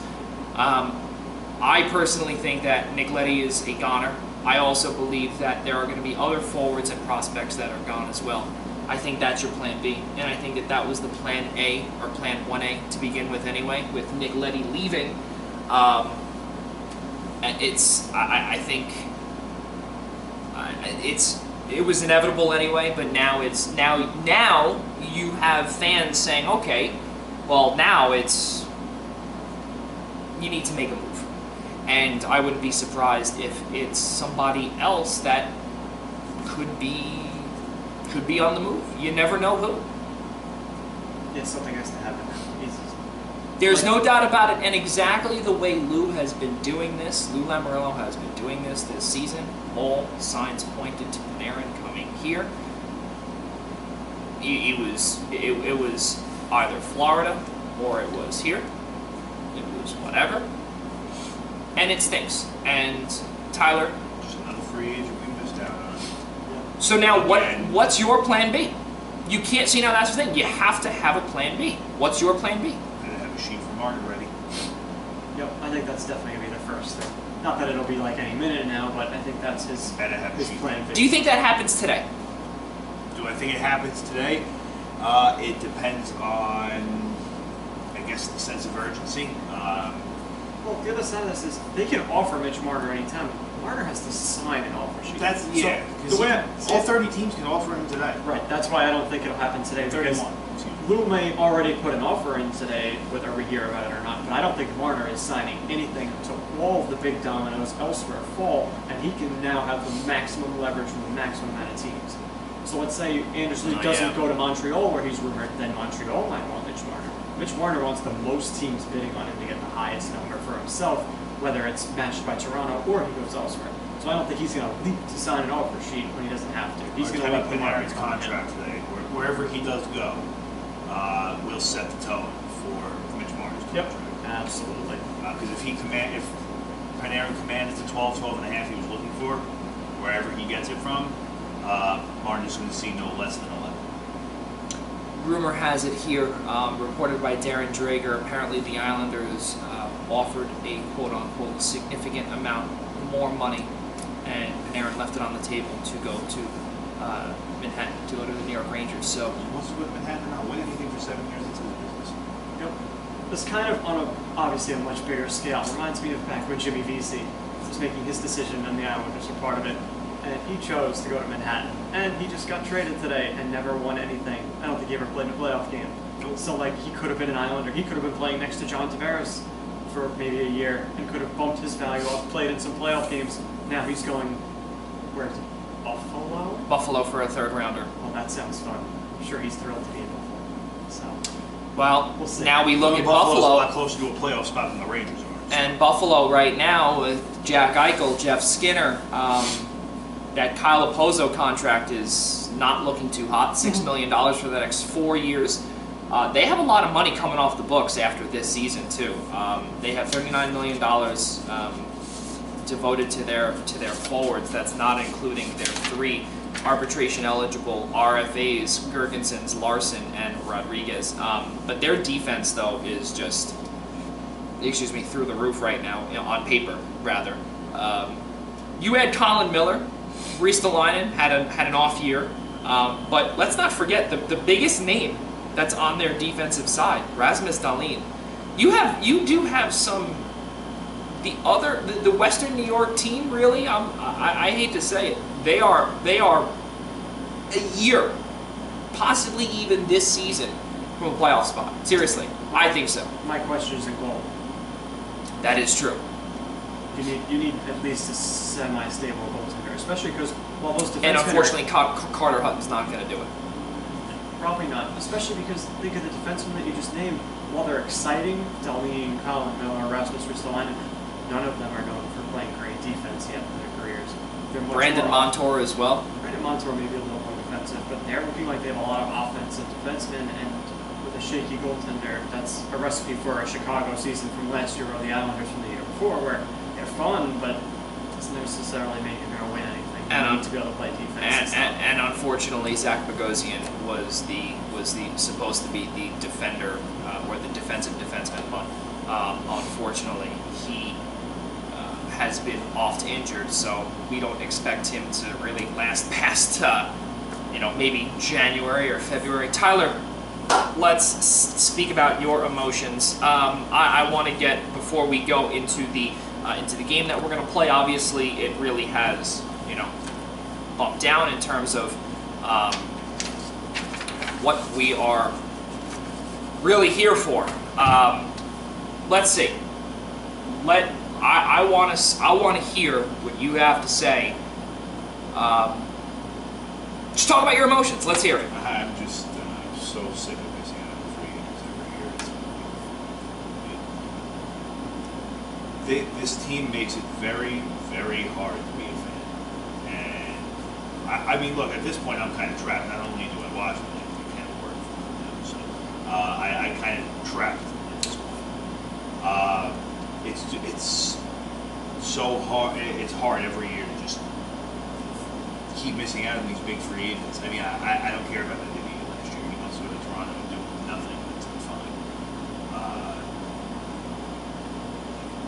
I personally think that Nick Leddy is a goner. I also believe that there are going to be other forwards and prospects that are gone as well. I think that's your Plan B, and I think that was the Plan A, or Plan 1A to begin with anyway, with Nick Leddy leaving. I think it was inevitable anyway, but now you have fans saying, okay, well now you need to make a move. And I wouldn't be surprised if it's somebody else that could be on the move. You never know who. Yeah, something has to happen. There's no doubt about it, and exactly the way Lou Lamoriello has been doing this season, all signs pointed to Panarin coming here. It was either Florida or it was here. It was whatever. And it stinks. And Tyler, Just another free agent we missed out on. so now what's your plan B? You can't see, now that's the thing. You have to have a plan B. What's your plan B? Gotta have a sheet for Martin ready. Yep, I think that's definitely going to be the first thing. Not that it'll be like any minute now, but I think that's his plan B. Do you think that happens today? Do I think it happens today? It depends on, I guess, the sense of urgency. Well, the other side of this is they can offer Mitch Marner anytime. Marner has to sign an offer sheet. That's, So, yeah. the way All 30 teams can offer him today. right, that's why I don't think it'll happen today. Because 31. Excuse me. Lou may already put an offer in today, whether we hear about it or not, but I don't think Marner is signing anything until all of the big dominoes elsewhere fall, and he can now have the maximum leverage from the maximum amount of teams. So let's say Anders Lee doesn't go to Montreal, where he's rumored, then Montreal might want Mitch Marner. Mitch Marner wants the most teams bidding on him to get the highest number for himself, whether it's matched by Toronto or he goes elsewhere. So I don't think he's going to leap to sign an offer sheet when he doesn't have to. He's going to let Panarin's contract today. Wherever he does go, will set the tone for Mitch Marner's contract. Yep, absolutely. Because if Panarin commanded the 12 and a half he was looking for, wherever he gets it from, Marner's going to see no less than 11. Rumor has it here, reported by Darren Drager, apparently the Islanders offered a quote-unquote significant amount more money, and Panarin left it on the table to go to Manhattan, to go to the New York Rangers. So He wants to go to Manhattan or not win anything for 7 years into the business. Yep. It's kind of on obviously a much bigger scale. It reminds me of back when Jimmy Vesey was making his decision and the Islanders were part of it. And he chose to go to Manhattan. And he just got traded today and never won anything. I don't think he ever played a playoff game. So, like, he could have been an Islander. He could have been playing next to John Tavares for maybe a year and could have bumped his value up, played in some playoff games. Now he's going, where is it? Buffalo? Buffalo for a third rounder. Well, that sounds fun. I'm sure he's thrilled to be in Buffalo. So, Well, we'll see. now we look at Buffalo's a Buffalo. lot closer to a playoff spot than the Rangers are. And Buffalo right now with Jack Eichel, Jeff Skinner, that Kyle Opozo contract is not looking too hot. $6 million for the next 4 years. They have a lot of money coming off the books after this season too. They have $39 million devoted to their forwards. That's not including their 3 arbitration-eligible RFAs: Gergensons, Larson, and Rodriguez. But their defense, though, is just, through the roof right now, on paper, rather. You had Colin Miller. Ristolainen had an off year. But let's not forget the biggest name that's on their defensive side, Rasmus Dahlin. You do have some, the Western New York team, really, I hate to say it, they are a year, possibly even this season, from a playoff spot. Seriously, I think so. My question is in goal. That is true. You need at least a semi-stable goaltender, especially because while those defensemen... And unfortunately, Carter Hutton's not going to do it. Probably not, especially because think of the defensemen that you just named. While they're exciting, Dahlin, Colin Miller, Rasmus Ristolainen, none of them are known for playing great defense yet in their careers. They're much Brandon more Montour as well. Brandon Montour may be a little more defensive, but they're looking like they have a lot of offensive defensemen, and with a shaky goaltender, that's a recipe for a Chicago season from last year or the Islanders from the year before, where they're fun, but it doesn't necessarily mean you're going to win anything. You need to be able to play defense. And unfortunately, Zach Bogosian was supposed to be the defender or the defensive defenseman, but unfortunately he has been oft injured, so we don't expect him to really last past maybe January or February. Tyler, let's speak about your emotions. I want to get, before we go into the game that we're going to play. Obviously, it really has bumped down in terms of what we are really here for. Let's see. I want to hear what you have to say. Just talk about your emotions. Let's hear it. I'm just so sick of missing out on free agents every year. This team makes it very, very hard to be a fan. I mean, look, at this point, I'm kind of trapped. Not only do I watch, but I can't work for them. So I kind of trapped at this point. It's so hard. It's hard every year to just keep missing out on these big free agents. I mean, I don't care about that idiot last year. He wants to go to Toronto and do nothing. That's fine.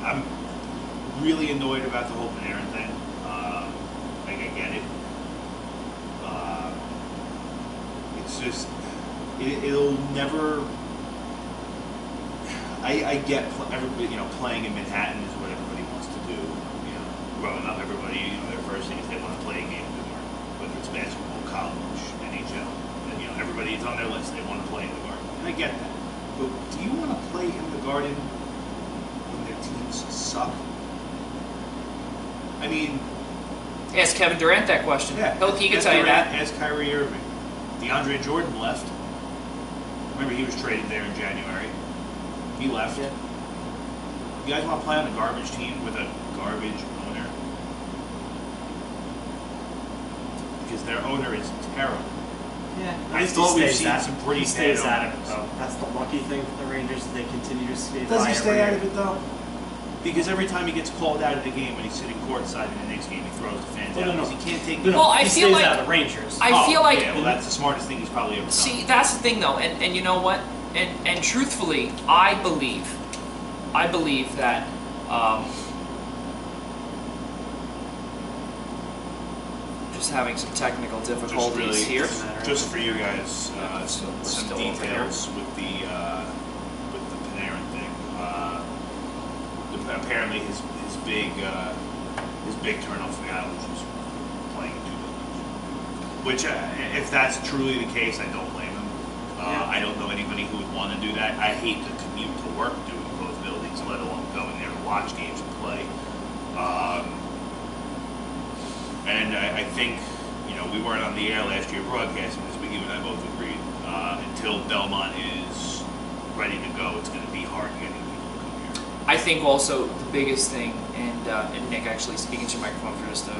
I'm really annoyed about the whole Partain thing. Like, I get it. It's just, it'll never. I get everybody, playing in Manhattan is what everybody wants to do. Growing up, everybody, their first thing is they want to play a game in the Garden, whether it's basketball, college, NHL. And, everybody is on their list. They want to play in the Garden, and I get that. But do you want to play in the Garden when their teams suck? I mean, ask Kevin Durant that question. Yeah, He can tell you that. Ask Kyrie Irving. DeAndre Jordan left. Remember, he was traded there in January. He left. Yeah. You guys want to play on a garbage team with a garbage owner? Because their owner is terrible. Yeah, I thought we've seen some pretty stays bad out of it, owners. though. That's the lucky thing for the Rangers. They continue to stay. Does he stay out of it though? Because every time he gets called out of the game when he's sitting courtside in the next game, he throws the fans out because he can't take the. Well, I he feel stays like out of the Rangers. I feel like yeah, well, that's the smartest thing he's probably ever done. See, that's the thing though, and you know what? And truthfully, I believe that just having some technical difficulties here. Just for you guys, some still details with the Panarin thing. Apparently, his big turnoff for the Islanders was playing in two buildings. Which, if that's truly the case, I don't blame him. I don't know anybody who would want to do that. I hate to commute to work doing both buildings, let alone going there to watch games and play. And I think, we weren't on the air last year broadcasting this, but you and I both agreed, until Belmont is ready to go, it's going to be hard getting people to come here. I think also the biggest thing, and Nick, actually speaking to your microphone for just a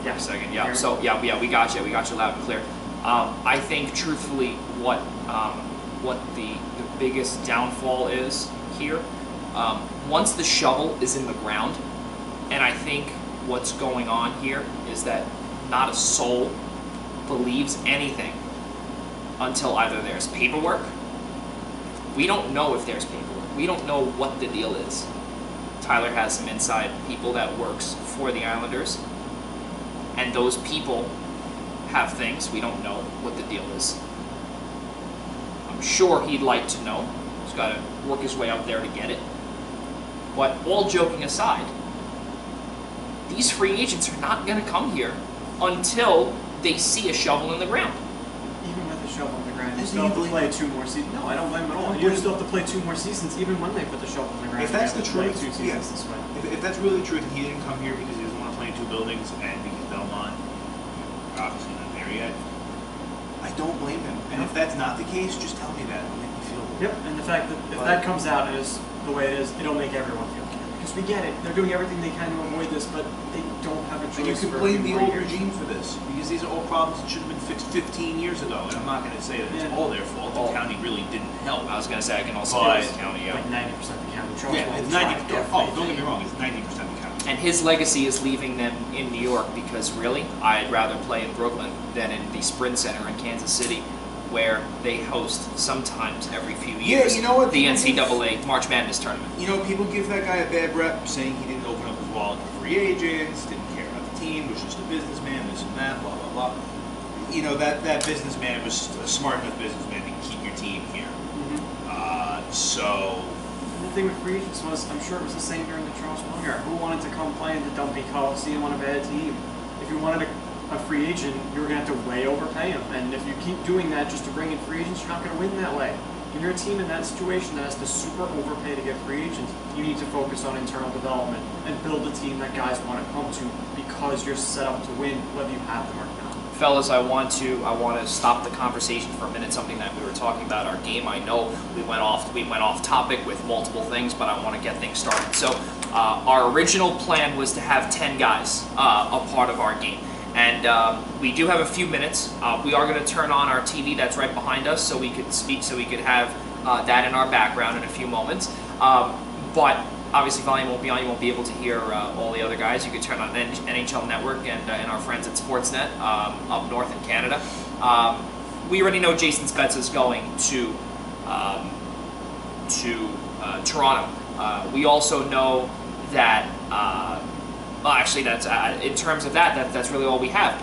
quick second. Yeah. So we got you loud and clear. I think truthfully, what the biggest downfall is here, once the shovel is in the ground, and I think what's going on here is that not a soul believes anything until either there's paperwork. We don't know if there's paperwork. We don't know what the deal is. Tyler has some inside people that works for the Islanders, and those people have things. We don't know what the deal is. I'm sure he'd like to know. He's got to work his way up there to get it. But all joking aside, these free agents are not going to come here until they see a shovel in the ground. Even with a shovel in the ground, you still have to play 2 more seasons. No, I don't blame him at all. You still have to play 2 more seasons, even when they put the shovel in the ground. If that's the truth, 2 seasons this way. If that's really the truth, he didn't come here because he doesn't want to play in 2 buildings and because Belmont obviously not there yet. I don't blame him. And if that's not the case, just tell me that. It'll make me feel good. Yep, and the fact that if that comes out as the way it is, it'll make everyone feel good. Because we get it. They're doing everything they can to avoid this, but they don't have a choice. And you can blame the old regime for this, because these are all problems that should have been fixed 15 years ago. And I'm not going to say that it's all their fault. The county really didn't help. I was going to say I can also But- say the county. Like 90% of the county. Charles Yeah, Wall it's tried 90. Oh, don't get me wrong. It's 90% of the county. And his legacy is leaving them in New York because really, I'd rather play in Brooklyn than in the Sprint Center in Kansas City, where they host sometimes every few years you know what, the people NCAA March Madness tournament. People give that guy a bad rep, saying he didn't open up his wallet for free agents, didn't care about the team, was just a businessman, this and that, blah, blah, blah. That businessman was a smart enough businessman to keep your team here. So... And the thing with free agents was, I'm sure it was the same during the Charles Wall era. Who wanted to come play in the Dumpy Coliseum on a bad team? If you wanted a free agent, you were going to have to way overpay him. And if you keep doing that just to bring in free agents, you're not going to win that way. When you're a team in that situation that has to super overpay to get free agents, you need to focus on internal development and build a team that guys want to come to because you're set up to win, whether you have them or not. Fellas, I want to stop the conversation for a minute. Something that we were talking about our game. I know we went off topic with multiple things, but I want to get things started. So our original plan was to have 10 guys a part of our game. And we do have a few minutes. We are going to turn on our TV that's right behind us so we could speak, so we could have that in our background in a few moments. But obviously volume won't be on. You won't be able to hear all the other guys. You could turn on NHL Network and our friends at Sportsnet up north in Canada. We already know Jason Spezza is going to Toronto. We also know that, well, actually, that's in terms of that's really all we have.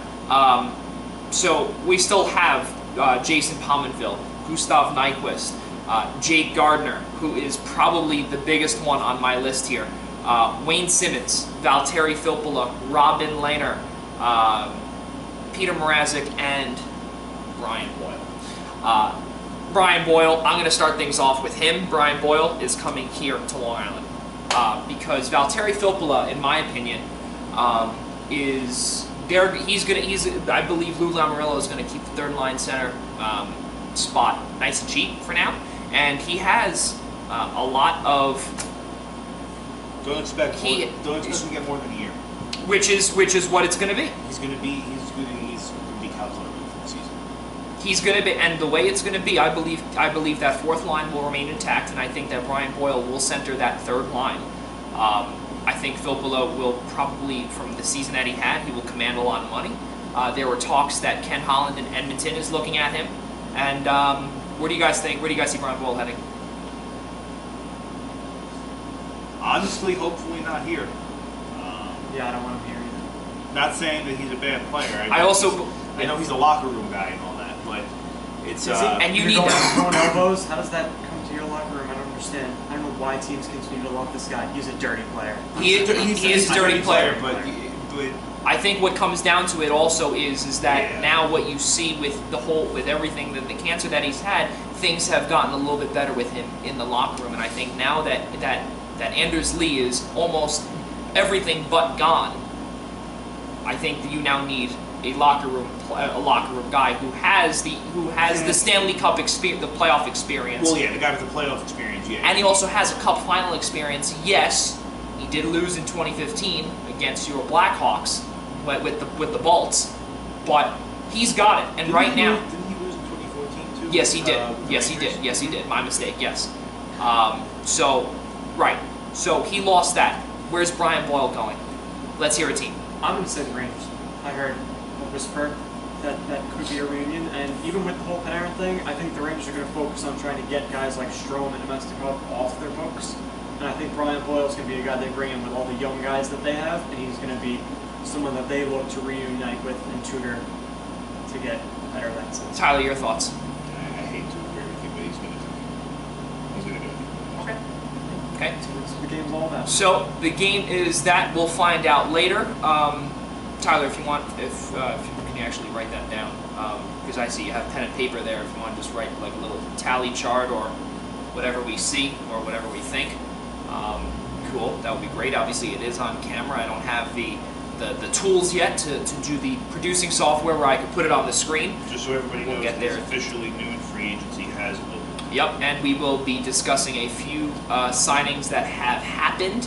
So we still have Jason Pominville, Gustav Nyquist, Jake Gardner, who is probably the biggest one on my list here, Wayne Simmons, Valtteri Filppula, Robin Lehner, Peter Mrazek, and Brian Boyle. Brian Boyle, I'm going to start things off with him. Brian Boyle is coming here to Long Island because Valtteri Filppula, in my opinion, is there. I believe Lou Lamoriello is going to keep the third line center spot nice and cheap for now, and he has a lot of. Don't expect him to get more than a year. Which is what it's going to be. He's going to be calculated for the season. He's going to be, and the way it's going to be, I believe that fourth line will remain intact, and I think that Brian Boyle will center that third line. I think Filppula will probably, from the season that he had, he will command a lot of money. There were talks that Ken Holland in Edmonton is looking at him, and where do you guys think? Where do you guys see Brian Boyle heading? Honestly, hopefully not here. Yeah, I don't want him here either. Not saying that he's a bad player. I know he's a locker room guy and all that, but it's and you need throwing elbows. How does that come to your locker room? I don't understand. I don't know why teams continue to love this guy. He's a dirty player. He is a dirty player, but I think what comes down to it also is that now what you see with everything, the cancer that he's had, things have gotten a little bit better with him in the locker room, and I think now that Anders Lee is almost everything but gone, I think that you now need a locker room guy who has the Stanley Cup experience, the playoff experience. Well, yeah, the guy with the playoff experience, yeah. And he also has a Cup final experience. Yes, he did lose in 2015 against your Blackhawks with the Bolts, but he's got it. And right now, didn't he lose in 2014 too? Yes, he did. Yes, he did. My mistake. Yes. So he lost that. Where's Brian Boyle going? Let's hear a team. I'm going to say the Rangers. I heard a whisper that could be a reunion, and even with the whole Partain thing, I think the Rangers are going to focus on trying to get guys like Strome and Domestikov off their books. And I think Brian Boyle is going to be a guy they bring in with all the young guys that they have, and he's going to be someone that they look to reunite with and tutor to get better that sense. Tyler, your thoughts? I hate to agree with you, but he's going to do it. Okay. Okay. That's what the game's all about. So the game is that. We'll find out later. Tyler, if you want, if can you actually write that down? Because I see you have pen and paper there. If you want to just write like a little tally chart or whatever we see or whatever we think. Cool. That would be great. Obviously, it is on camera. I don't have the tools yet to do the producing software where I could put it on the screen. Just so everybody knows, get there. It's officially new and free agency has opened. Yep, and we will be discussing a few signings that have happened,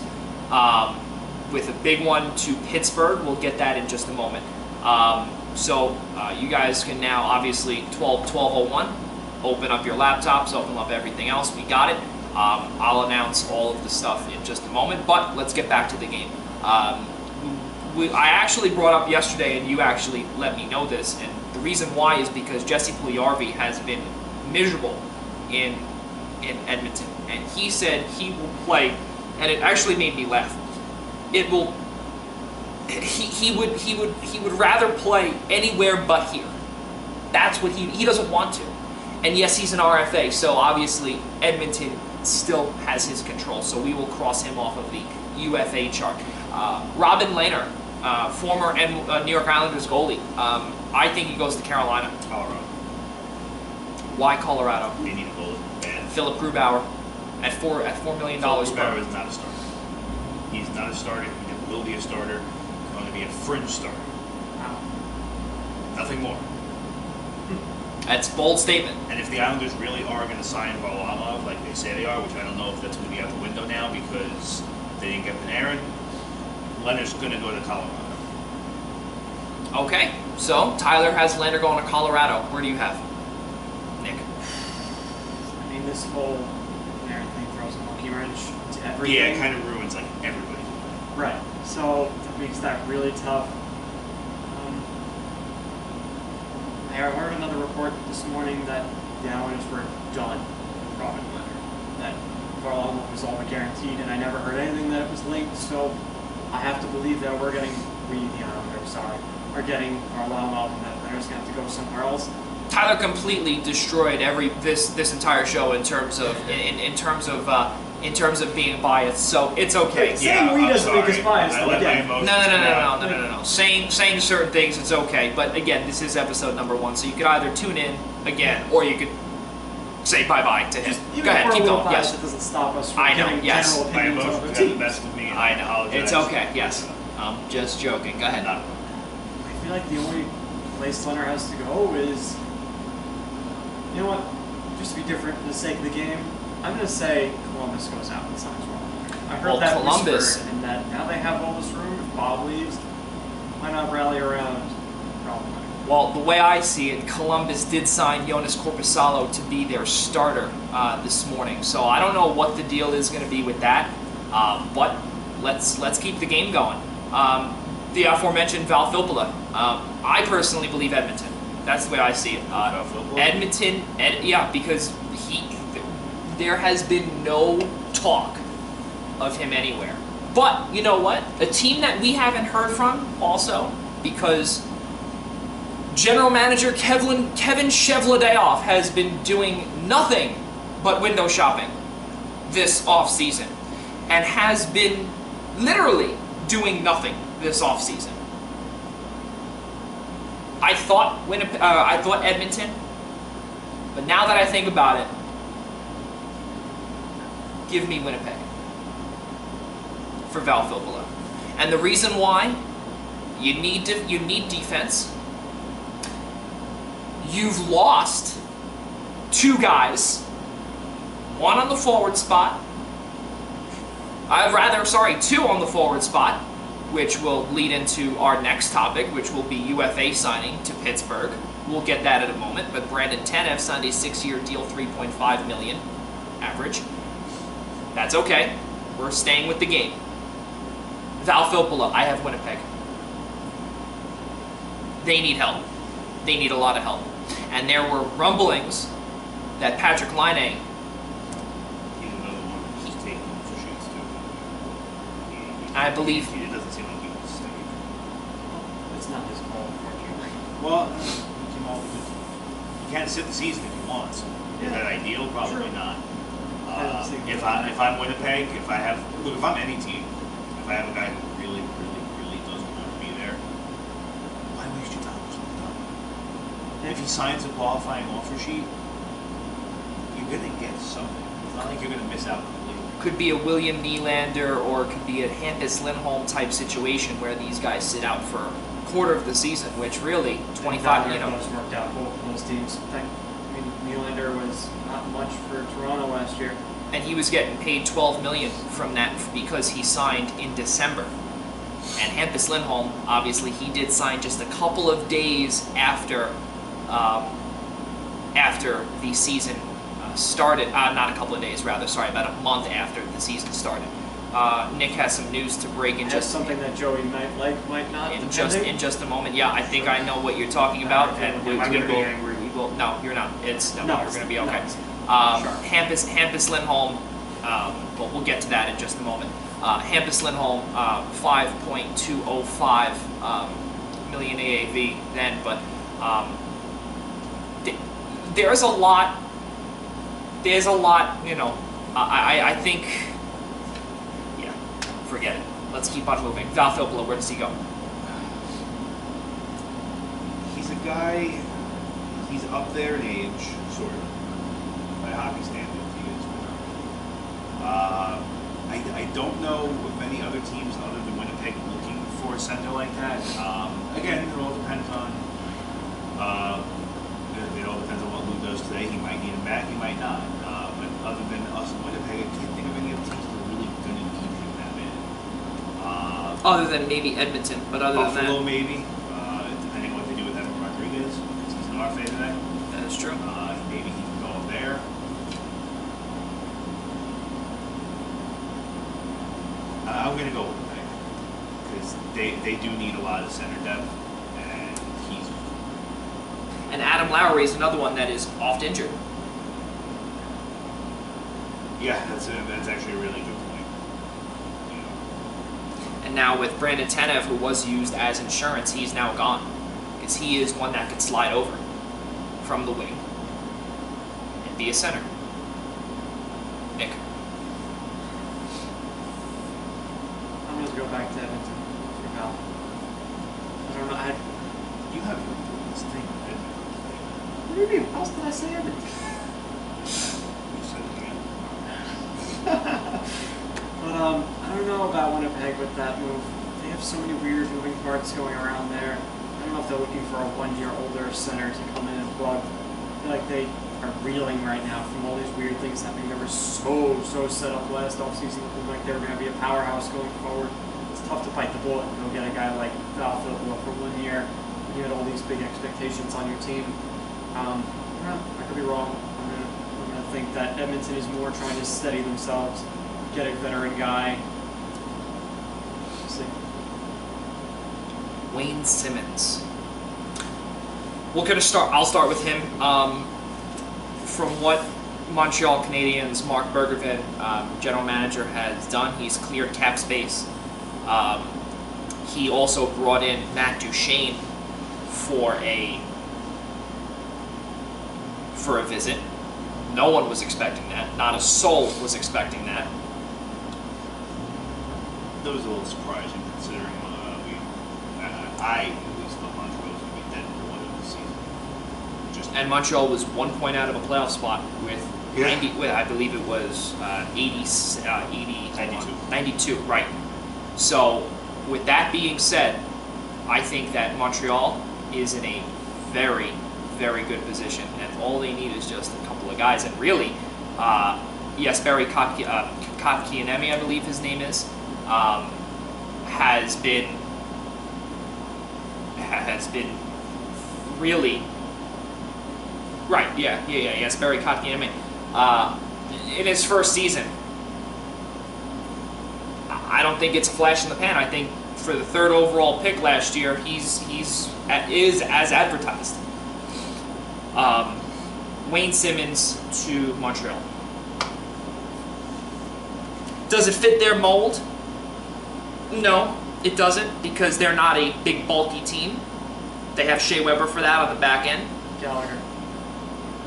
with a big one to Pittsburgh. We'll get that in just a moment. So you guys can now, obviously, 12:01, open up your laptops, open up everything else. We got it. I'll announce all of the stuff in just a moment, but let's get back to the game. I actually brought up yesterday, and you actually let me know this, and the reason why is because Jesse Puljujarvi has been miserable in Edmonton, and he said he will play, and it actually made me laugh. It will. He would rather play anywhere but here. That's what he doesn't want to. And yes, he's an RFA, so obviously Edmonton still has his control. So we will cross him off of the UFA chart. Robin Lehner, former New York Islanders goalie. I think he goes to Carolina. Colorado. Why Colorado? They need a goalie. Bad. Philip Grubauer at $4 million. Grubauer is not a starter. He's not a starter. He will be a starter. He's going to be a fringe starter. Wow. Nothing more. That's a bold statement. And if the Islanders really are going to sign Varlamov like they say they are, which I don't know if that's going to be out the window now because they didn't get Panarin, Leonard's going to go to Colorado. Okay, so Tyler has Lander going to Colorado. Where do you have Nick? I mean, this whole Lander thing throws a monkey wrench to everything. Yeah, it kind of ruins like everybody. Right. So that makes that really tough. I heard another report this morning that the Islanders were done with Robin Leonard. That Varlamov was all guaranteed, and I never heard anything that it was linked. So I have to believe that the Islanders, are getting Varlamov, and that Leonard's going to have to go somewhere else. Tyler completely destroyed this entire show in terms of in terms of being biased. So it's okay. Saying we doesn't make us biased. No. Saying certain things, it's okay. But again, this is episode number 1, so you could either tune in again or you could say bye-bye to him. Go ahead, keep going. Yes. It doesn't stop us from getting general My opinions emotions of the got the team. best of me. And I know. apologize. It's okay. Yes. I'm just joking. Go ahead. I feel like the only place Leonard has to go is, you know what, just to be different for the sake of the game, I'm going to say Columbus goes out and signs Leonard. I heard that Columbus, whisper, and that now they have all this room. If Bob leaves, why not rally around Robin Leonard? Well, the way I see it, Columbus did sign Jonas Korpisalo to be their starter this morning. So I don't know what the deal is going to be with that, but let's keep the game going. The aforementioned Val Filppula. I personally believe Edmonton. That's the way I see it. Edmonton, because there has been no talk of him anywhere. But you know what? A team that we haven't heard from also, because General Manager Kevin Shevladeoff has been doing nothing but window shopping this offseason, and has been literally doing nothing this offseason. I thought Edmonton, but now that I think about it, give me Winnipeg for Val Filppula. And the reason why, you need defense. You've lost 2 guys, one on the forward spot. 2 on the forward spot, which will lead into our next topic, which will be UFA signing to Pittsburgh. We'll get that in a moment, but Brandon Tanev signed a 6-year deal, $3.5 million average. That's okay. We're staying with the game. Val Filppula, I have Winnipeg. They need help. They need a lot of help. And there were rumblings that Patrick Laine, He's another one who's just taking for shoots too. I believe, It doesn't seem like he wants to stay. It's not his fault, unfortunately. Well, you can't sit the season if he wants. Is that ideal? Probably not. If I'm Winnipeg, if I'm any team, if I have a guy who really doesn't want to be there, why waste your time with something dumb? If he signs a qualifying offer sheet, you're gonna get something. It's not like you're gonna miss out completely. could be a William Nylander or it could be a Hampus Lindholm type situation where these guys sit out for a quarter of the season, which really 25, you know. Those worked out both of those teams. I mean, Nylander was not much for Toronto last year. And he was getting paid $12 million from that because he signed in December. And Hampus Lindholm, obviously, he did sign just a couple of days after the season started. Not a couple of days, rather. Sorry, about a month after the season started. Nick has some news to break in just something that Joey might like, might not. in just a moment. Yeah, I think I know what you're talking about, and we will. No, you're not. You're going to be okay. Hampus Lindholm, well, we'll get to that in just a moment. Hampus Lindholm, 5.205 million AAV then, but there's a lot, you know, I think, yeah, forget it. Let's keep on moving. Val Filppula, where does he go? He's a guy, he's up there in age, sort of, by hockey standards. He is. I don't know of any other teams other than Winnipeg looking for a center like that. Again, it all depends on what Lou does today. He might need him back, he might not. But other than us in Winnipeg, I can't think of any other teams that are really going to need him that bad. Other than maybe Edmonton, but other Buffalo, than that, maybe. they do need a lot of center depth, and he's. And Adam Lowry is another one that is oft injured. Yeah, that's actually a really good point. You know. And now with Brandon Tanev, who was used as insurance, he's now gone. Because he is one that could slide over from the wing and be a center. Nick. I'm going to go back to Edmonton for Val. I don't know. You have this thing. What do you mean? How else did I say Edmonton? You said it again. But I don't know about Winnipeg with that move. They have so many weird moving parts going around there. I don't know if they're looking for a 1 year older center to come in and plug. I feel like they are reeling right now from all these weird things happening. They were so set up last offseason, looking like they were going to be a powerhouse going forward. It's tough to bite the bullet and go get a guy like Val Filippo for 1 year. You had all these big expectations on your team. I could be wrong. I'm gonna think that Edmonton is more trying to steady themselves, get a veteran guy. We'll see. Wayne Simmons. I'll start with him. From what Montreal Canadiens' Marc Bergevin, general manager, has done, he's cleared cap space. He also brought in Matt Duchene for a visit. No one was expecting that. Not a soul was expecting that. That was a little surprising considering I at least thought Montreal was going to be dead for one of the season. And Montreal was 1 point out of a playoff spot with 90. With, I believe it was 92. Right. So, with that being said, I think that Montreal is in a very, very good position, and all they need is just a couple of guys. And really, Jesperi Kotkaniemi, I believe his name is, has been really right. Jesperi Kotkaniemi in his first season. I don't think it's a flash in the pan. I think for the 3rd overall pick last year, is as advertised. Wayne Simmons to Montreal. Does it fit their mold? No, it doesn't, because they're not a big, bulky team. They have Shea Weber for that on the back end. Gallagher.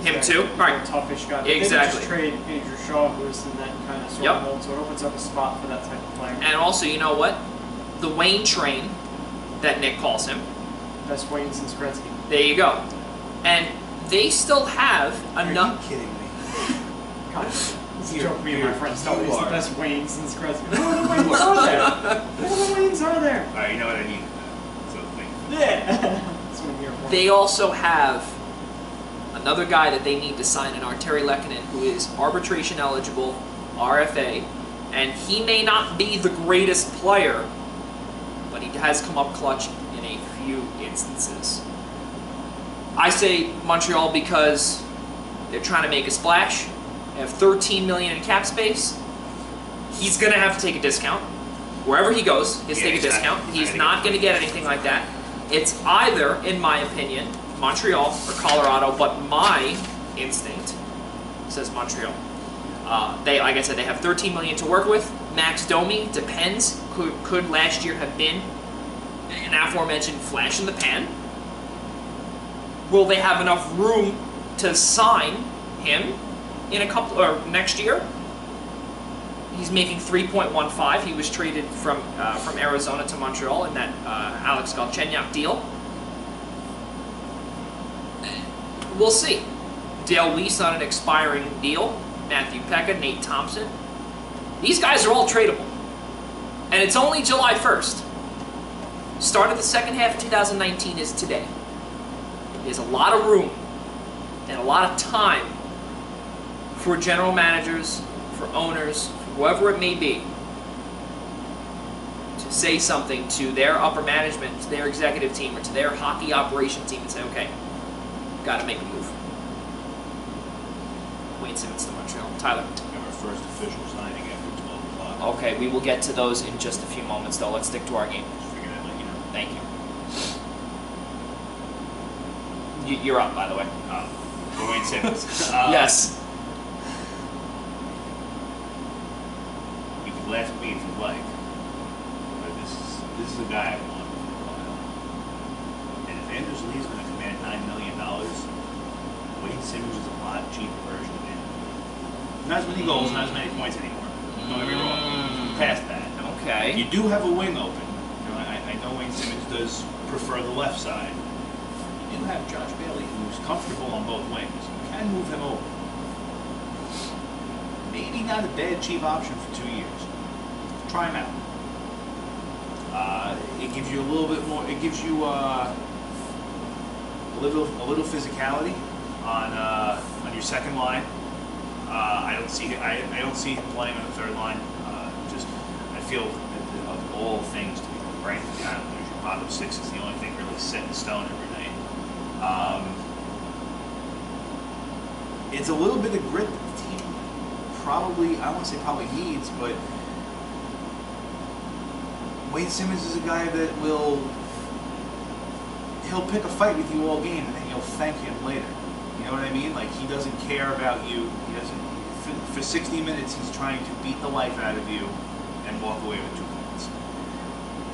Him too? Right. Toughish guy. Exactly. They just trade Andrew Shaw, who is in that kind of sort of mold, so it opens up a spot for that type of player. And also, you know what? The Wayne train, that Nick calls him. Best Wayne since Gretzky. There you go. And they still have enough. Are you kidding me? It's a joke me and my friends tell me. He's the best Wayne since Gretzky. No, What Waynes are there? What Waynes are there? All right, you know what I need? So thank you. Yeah. That's what I'm here for. They also have another guy that they need to sign, an Arturi Lehkonen, who is arbitration eligible, RFA, and he may not be the greatest player, but he has come up clutch in a few instances. I say Montreal because they're trying to make a splash. They have $13 million in cap space. He's going to have to take a discount. Wherever he goes, he has to take a discount. He's not going to get anything like that. It's either, in my opinion, Montreal or Colorado, but my instinct says Montreal. They, like I said, they have $13 million to work with. Max Domi depends. Could last year have been an aforementioned flash in the pan? Will they have enough room to sign him in a couple or next year? He's making $3.15. He was traded from Arizona to Montreal in that Alex Galchenyuk deal. We'll see. Dale Weiss on an expiring deal. Matthew Pekka, Nate Thompson. These guys are all tradable. And it's only July 1st. Start of the second half of 2019 is today. There's a lot of room and a lot of time for general managers, for owners, whoever it may be, to say something to their upper management, to their executive team, or to their hockey operation team and say, okay, got to make a move. Wayne Simmons to Montreal. Tyler. Our first official signing after 12 o'clock. Okay, we will get to those in just a few moments, though. Let's stick to our game. Just figured I Thank you. You're up, by the way. For Wayne Simmons. Yes. You can laugh at me if you like, but this is a guy I want for a while. And if Anders Lee's going to command $9 million, Wayne Simmons is a lot cheaper version of him. Not as many goals, not as many points anymore. Don't get me wrong. Past that. Okay. You do have a wing open. I know Wayne Simmons does prefer the left side. You do have Josh Bailey, who's comfortable on both wings. You can move him over. Maybe not a bad cheap option for 2 years. Try him out. It gives you a little bit more. It gives you a little physicality on your second line. I don't see him playing on the third line. I feel that of all things to be right for the Islanders, your bottom six is the only thing really set in stone every night. It's a little bit of grit that the team probably, I don't want to say probably needs, but Wayne Simmons is a guy that he'll pick a fight with you all game and then you'll thank him later. You know what I mean? Like, he doesn't care about you. He doesn't. For 60 minutes, he's trying to beat the life out of you and walk away with 2 points.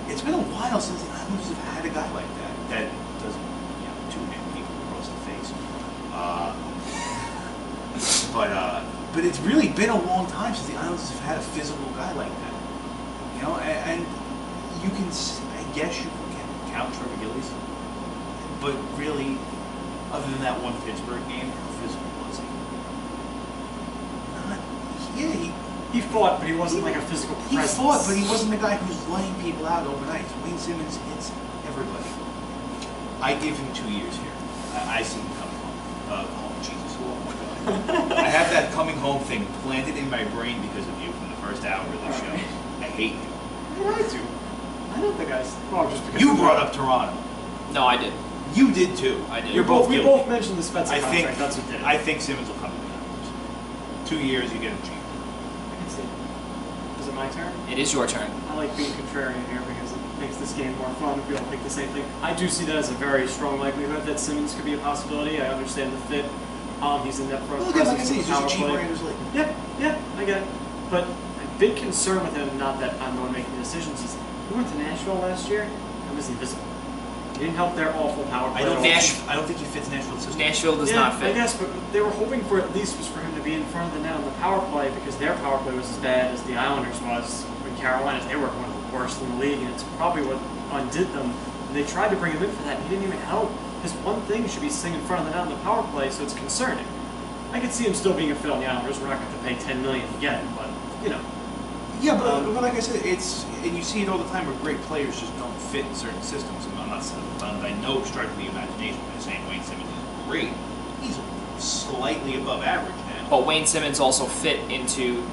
It's been a while since the Islanders have had a guy like that doesn't, two-hand people across the face. But it's really been a long time since the Islanders have had a physical guy like that. And you can, I guess you can count Trevor Gillies, but really, other than that one Pittsburgh game, how physical was he? He fought, but he wasn't like a physical presence. He fought, but he wasn't the guy who's laying people out overnight. Wayne Simmons hits everybody. I give him 2 years here. I see him coming home. Jesus, oh my God. I have that coming home thing planted in my brain because of you from the first hour of the show. I hate you. I do. I don't think just because you brought up Toronto. No, I did. You did too. I did. We both mentioned the Spencer contract. That's what did it. I think Simmons will come to the Islanders. 2 years, you get him cheap. I can see. Is it my turn? It is your turn. I like being contrarian here because it makes this game more fun if we all think the same thing. I do see that as a very strong likelihood that Simmons could be a possibility. I understand the fit. He's in that front Well, like I presence said, in he's the just power a cheap play. Rangers league. Yeah, I get it. But a big concern with him, not that I'm the one making the decisions, is he went to Nashville last year and was invisible. He didn't help their awful power play. I don't think he fits Nashville's system. Nashville does not fit. I guess, but they were hoping for at least was for him to be in front of the net on the power play because their power play was as bad as the Islanders was in Carolina. They were one of the worst in the league, and it's probably what undid them. And they tried to bring him in for that, and he didn't even help. His one thing should be staying in front of the net on the power play, so it's concerning. I could see him still being a fit on the Islanders. We're not going to pay $10 million to get him, but Yeah, but like I said, and you see it all the time where great players just don't fit in certain systems. And I'm not saying I know striking the imagination by saying Wayne Simmons is great. He's slightly above average now. But Wayne Simmons also fit into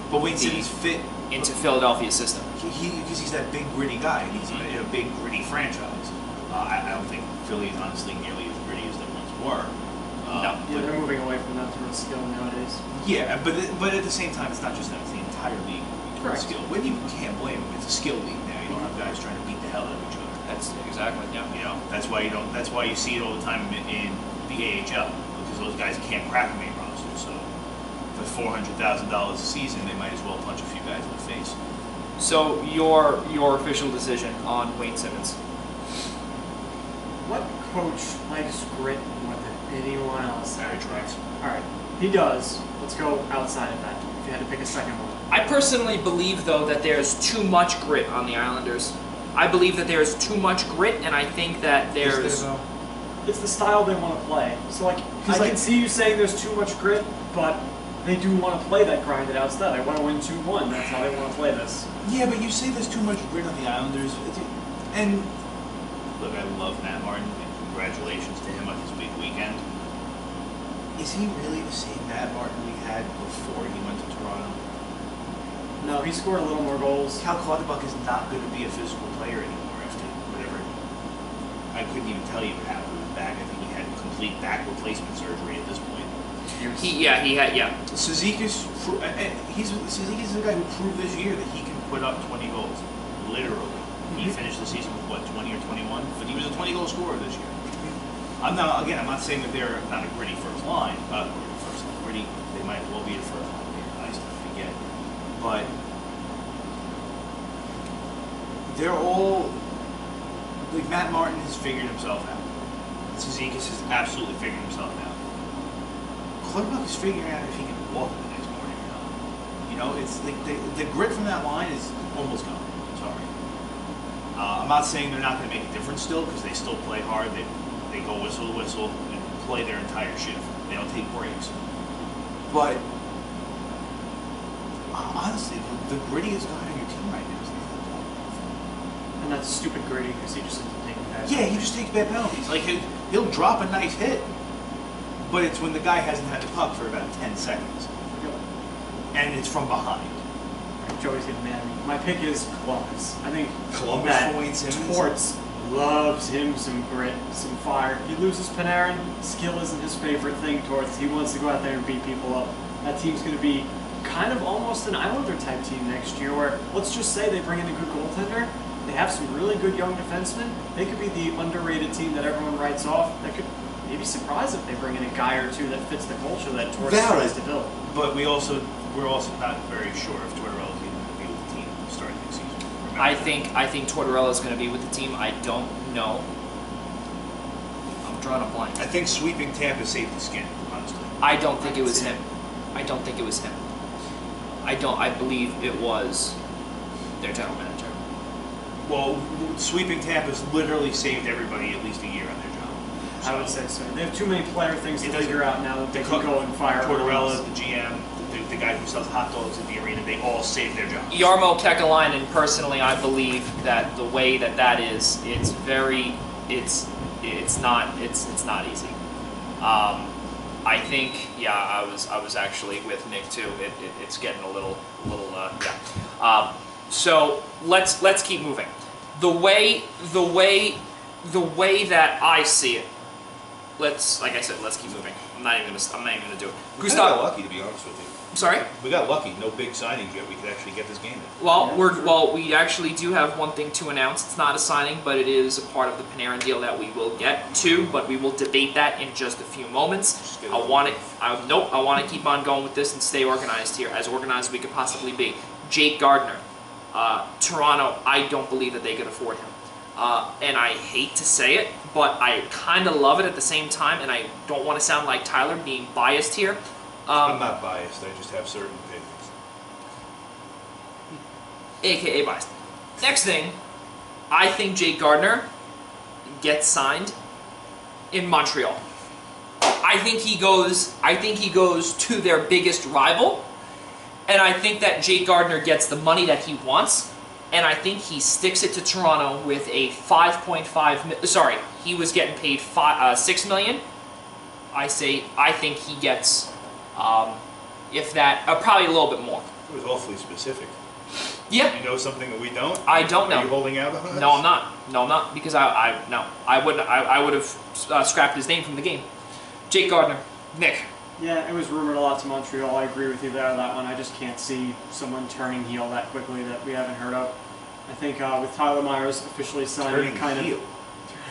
into Philadelphia's system. Because he's that big gritty guy. He's in a big gritty franchise. I don't think Philly is honestly nearly as gritty as they once were. No. Yeah, they're moving away from that sort of skill nowadays. Yeah, but at the same time, it's not just that; it's the entire league. Correct. Skill. When you can't blame them, it's a skill league now. You don't have guys trying to beat the hell out of each other. That's exactly, yeah. That's why you don't. That's why you see it all the time in the AHL because those guys can't crack a main roster. So for $400,000 a season, they might as well punch a few guys in the face. So your official decision on Wayne Simmons? What coach likes grit more than anyone else? Barry Trotz. All right, he does. Let's go outside of that. If you had to pick a second one. I personally believe, though, that there's too much grit on the Islanders. I believe that there's too much grit, and I think that there's... It's the style they want to play. So, I can see you saying there's too much grit, but they do want to play that grinded out style. They want to win 2-1. That's how they want to play this. Yeah, but you say there's too much grit on the Islanders, and look, I love Matt Martin, and congratulations to him on his big weekend. Is he really the same Matt Martin we had before he went to Toronto? No, he scored a little more goals. Cal Clutterbuck is not going to be a physical player anymore after whatever. I couldn't even tell you what happened with his back. I think he had complete back replacement surgery at this point. He had. Cizikas is the guy who proved this year that he can put up 20 goals. Literally. He finished the season with, what, 20 or 21? But he was a 20-goal scorer this year. I'm not saying that they're not a gritty first line. Gritty, they might well be the first line. They're nice enough to get. But they're all, like, Matt Martin has figured himself out. Cizikas has absolutely figured himself out. Clutterbuck is figuring out if he can walk the next morning or not. You know, it's like the grit from that line is almost gone. Sorry. I'm not saying they're not going to make a difference still, because they still play hard. They go whistle to whistle and play their entire shift. They don't take breaks. But honestly, the grittiest guy on your team right now is Nathan Paul. And that's stupid gritty because he just isn't taking bad. Yeah, he just takes bad penalties. Like he'll drop a nice hit, but it's when the guy hasn't had the puck for about 10 seconds, and it's from behind. Joey's getting mad at me. My pick is Columbus. I think Columbus points him. Torts loves him some grit, some fire. He loses Panarin. Skill isn't his favorite thing. Torts. He wants to go out there and beat people up. That team's going to be kind of almost an Islander type team next year, where let's just say they bring in a good goaltender. They have some really good young defensemen. They could be the underrated team that everyone writes off. That could maybe surprise if they bring in a guy or two that fits the culture that Torts tries to build. But we're also not very sure if Tortorella's even going to be with the team starting next season. Remember I think Tortorella's going to be with the team. I don't know. I'm drawing a blank. I think sweeping Tampa saved the skin, honestly. I don't think it was him. I don't think it was him. I believe it was their general manager. Well, sweeping Tampa's literally saved everybody at least a year on their job. So, I would say so. They have too many player things to figure out now that they can go and fire. Tortorella, the GM, the guy who sells hot dogs at the arena, they all saved their jobs. Jarmo Kekalainen, personally, I believe that the way that is, it's not easy. I think, yeah, I was actually with Nick too. It's getting a little, yeah. So let's keep moving. The way that I see it. Like I said, let's keep moving. I'm not even gonna do it. We got lucky, to be honest with you. Sorry? We got lucky. No big signings yet. We could actually get this game in. Well, we actually do have one thing to announce. It's not a signing, but it is a part of the Panarin deal that we will get to. But we will debate that in just a few moments. I want to keep on going with this and stay organized here, as organized as we could possibly be. Jake Gardiner, Toronto. I don't believe that they could afford him. And I hate to say it, but I kind of love it at the same time, and I don't want to sound like Tyler being biased here. I'm not biased. I just have certain opinions. AKA biased. Next thing, I think Jake Gardiner gets signed in Montreal. I think he goes to their biggest rival, and I think that Jake Gardiner gets the money that he wants. And I think he sticks it to Toronto with a 5.5. Sorry, he was getting paid $6 million. I think he gets, if that, probably a little bit more. It was awfully specific. Yeah. You know something that we don't? I don't know. Are you holding out on us? No, I'm not. No, I'm not, because I would have scrapped his name from the game. Jake Gardiner, Nick. Yeah, it was rumored a lot to Montreal. I agree with you there on that one. I just can't see someone turning heel that quickly that we haven't heard of. I think with Tyler Myers officially signing, kind heel.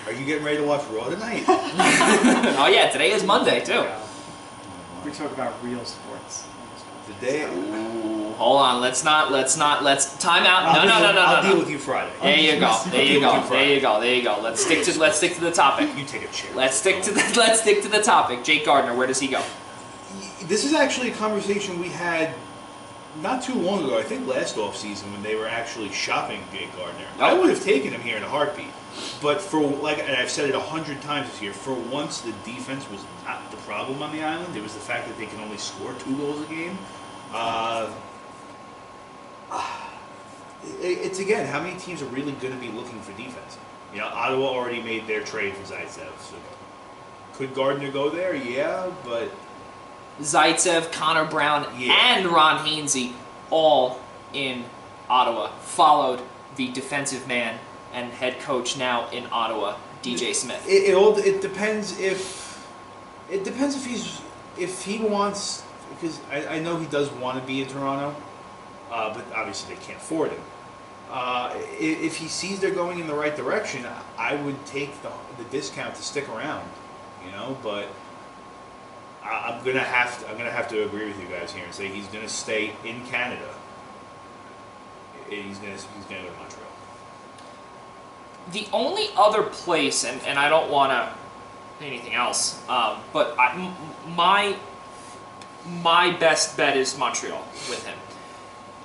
Are you getting ready to watch Raw tonight? Oh yeah, today is Monday too. We talk about real sports. Today. Ooh, hold on. Let's time out. No. I'll deal with you Friday. There you go. Let's stick to the topic. You take a chair. Let's stick to the topic. Jake Gardiner, where does he go? This is actually a conversation we had not too long ago, I think last offseason, when they were actually shopping Jake Gardiner. I would have taken him here in a heartbeat. But and I've said it 100 times this year, for once the defense was not the problem on the island. It was the fact that they can only score 2 goals a game. It's again, how many teams are really going to be looking for defense? You know, Ottawa already made their trade for Zaitsev. So could Gardiner go there? Yeah, but Zaitsev, Connor Brown, and Ron Hainsey all in Ottawa, followed the defensive man and head coach now in Ottawa, DJ Smith. It depends if he wants, because I know he does want to be in Toronto, but obviously they can't afford him. If he sees they're going in the right direction, I would take the discount to stick around, But I'm gonna have to agree with you guys here and say he's gonna stay in Canada. He's gonna go to Montreal. The only other place, and I don't want to say anything else, but my best bet is Montreal with him.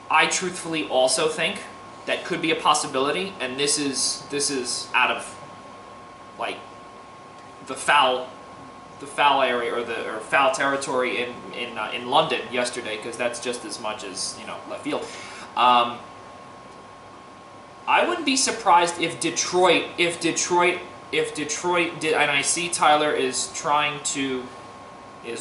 I truthfully also think that could be a possibility, and this is out of like the foul area or foul territory in London yesterday, because that's just as much as left field. I wouldn't be surprised if Detroit did, and I see Tyler is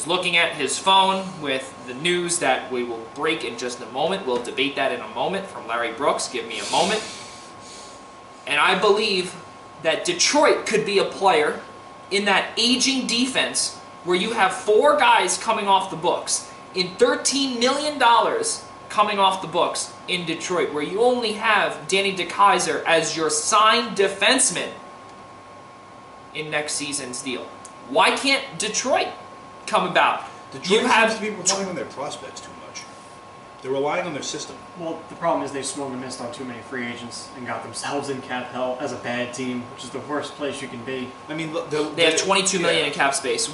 looking at his phone with the news that we will break in just a moment. We'll debate that in a moment from Larry Brooks. Give me a moment. And I believe that Detroit could be a player in that aging defense where you have 4 guys coming off the books in $13 million coming off the books in Detroit, where you only have Danny DeKeyser as your signed defenseman in next season's deal. Why can't Detroit come about? Detroit seems to be relying on their prospects too much. They're relying on their system. Well, the problem is they swung and missed on too many free agents and got themselves in cap hell as a bad team, which is the worst place you can be. I mean, they have $22 million in cap space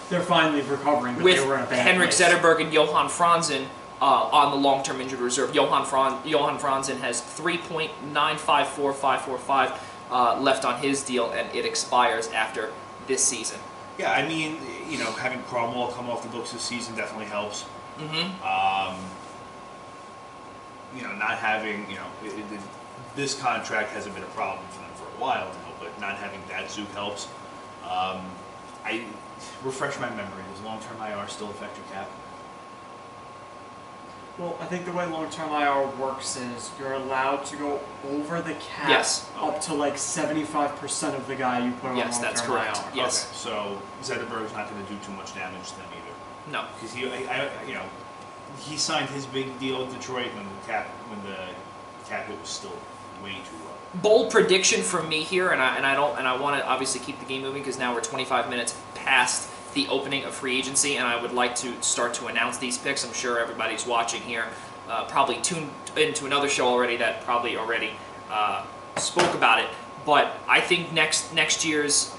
they're finally recovering, but they were in a bad Henrik place. Zetterberg and Johan Franzen on the long-term injured reserve. Johan Franzen has 3.954545 left on his deal, and it expires after this season. Yeah, I mean, having Cromwell come off the books this season definitely helps. Mm-hmm. Not having, this contract hasn't been a problem for them for a while now, but not having Datsuk helps. I refresh my memory. Does long-term IR still affect your cap? Well, I think the way long-term IR works is you're allowed to go over the cap up to like 75% of the guy you put on long-term IR. Yes, that's correct. Yes. Okay, so Zetterberg's not going to do too much damage to them either. No, because he signed his big deal with Detroit when the cap hit was still way too low. Bold prediction from me here, and I want to obviously keep the game moving because now we're 25 minutes past the opening of free agency, and I would like to start to announce these picks. I'm sure everybody's watching here, probably tuned into another show already that probably already spoke about it. But I think next year's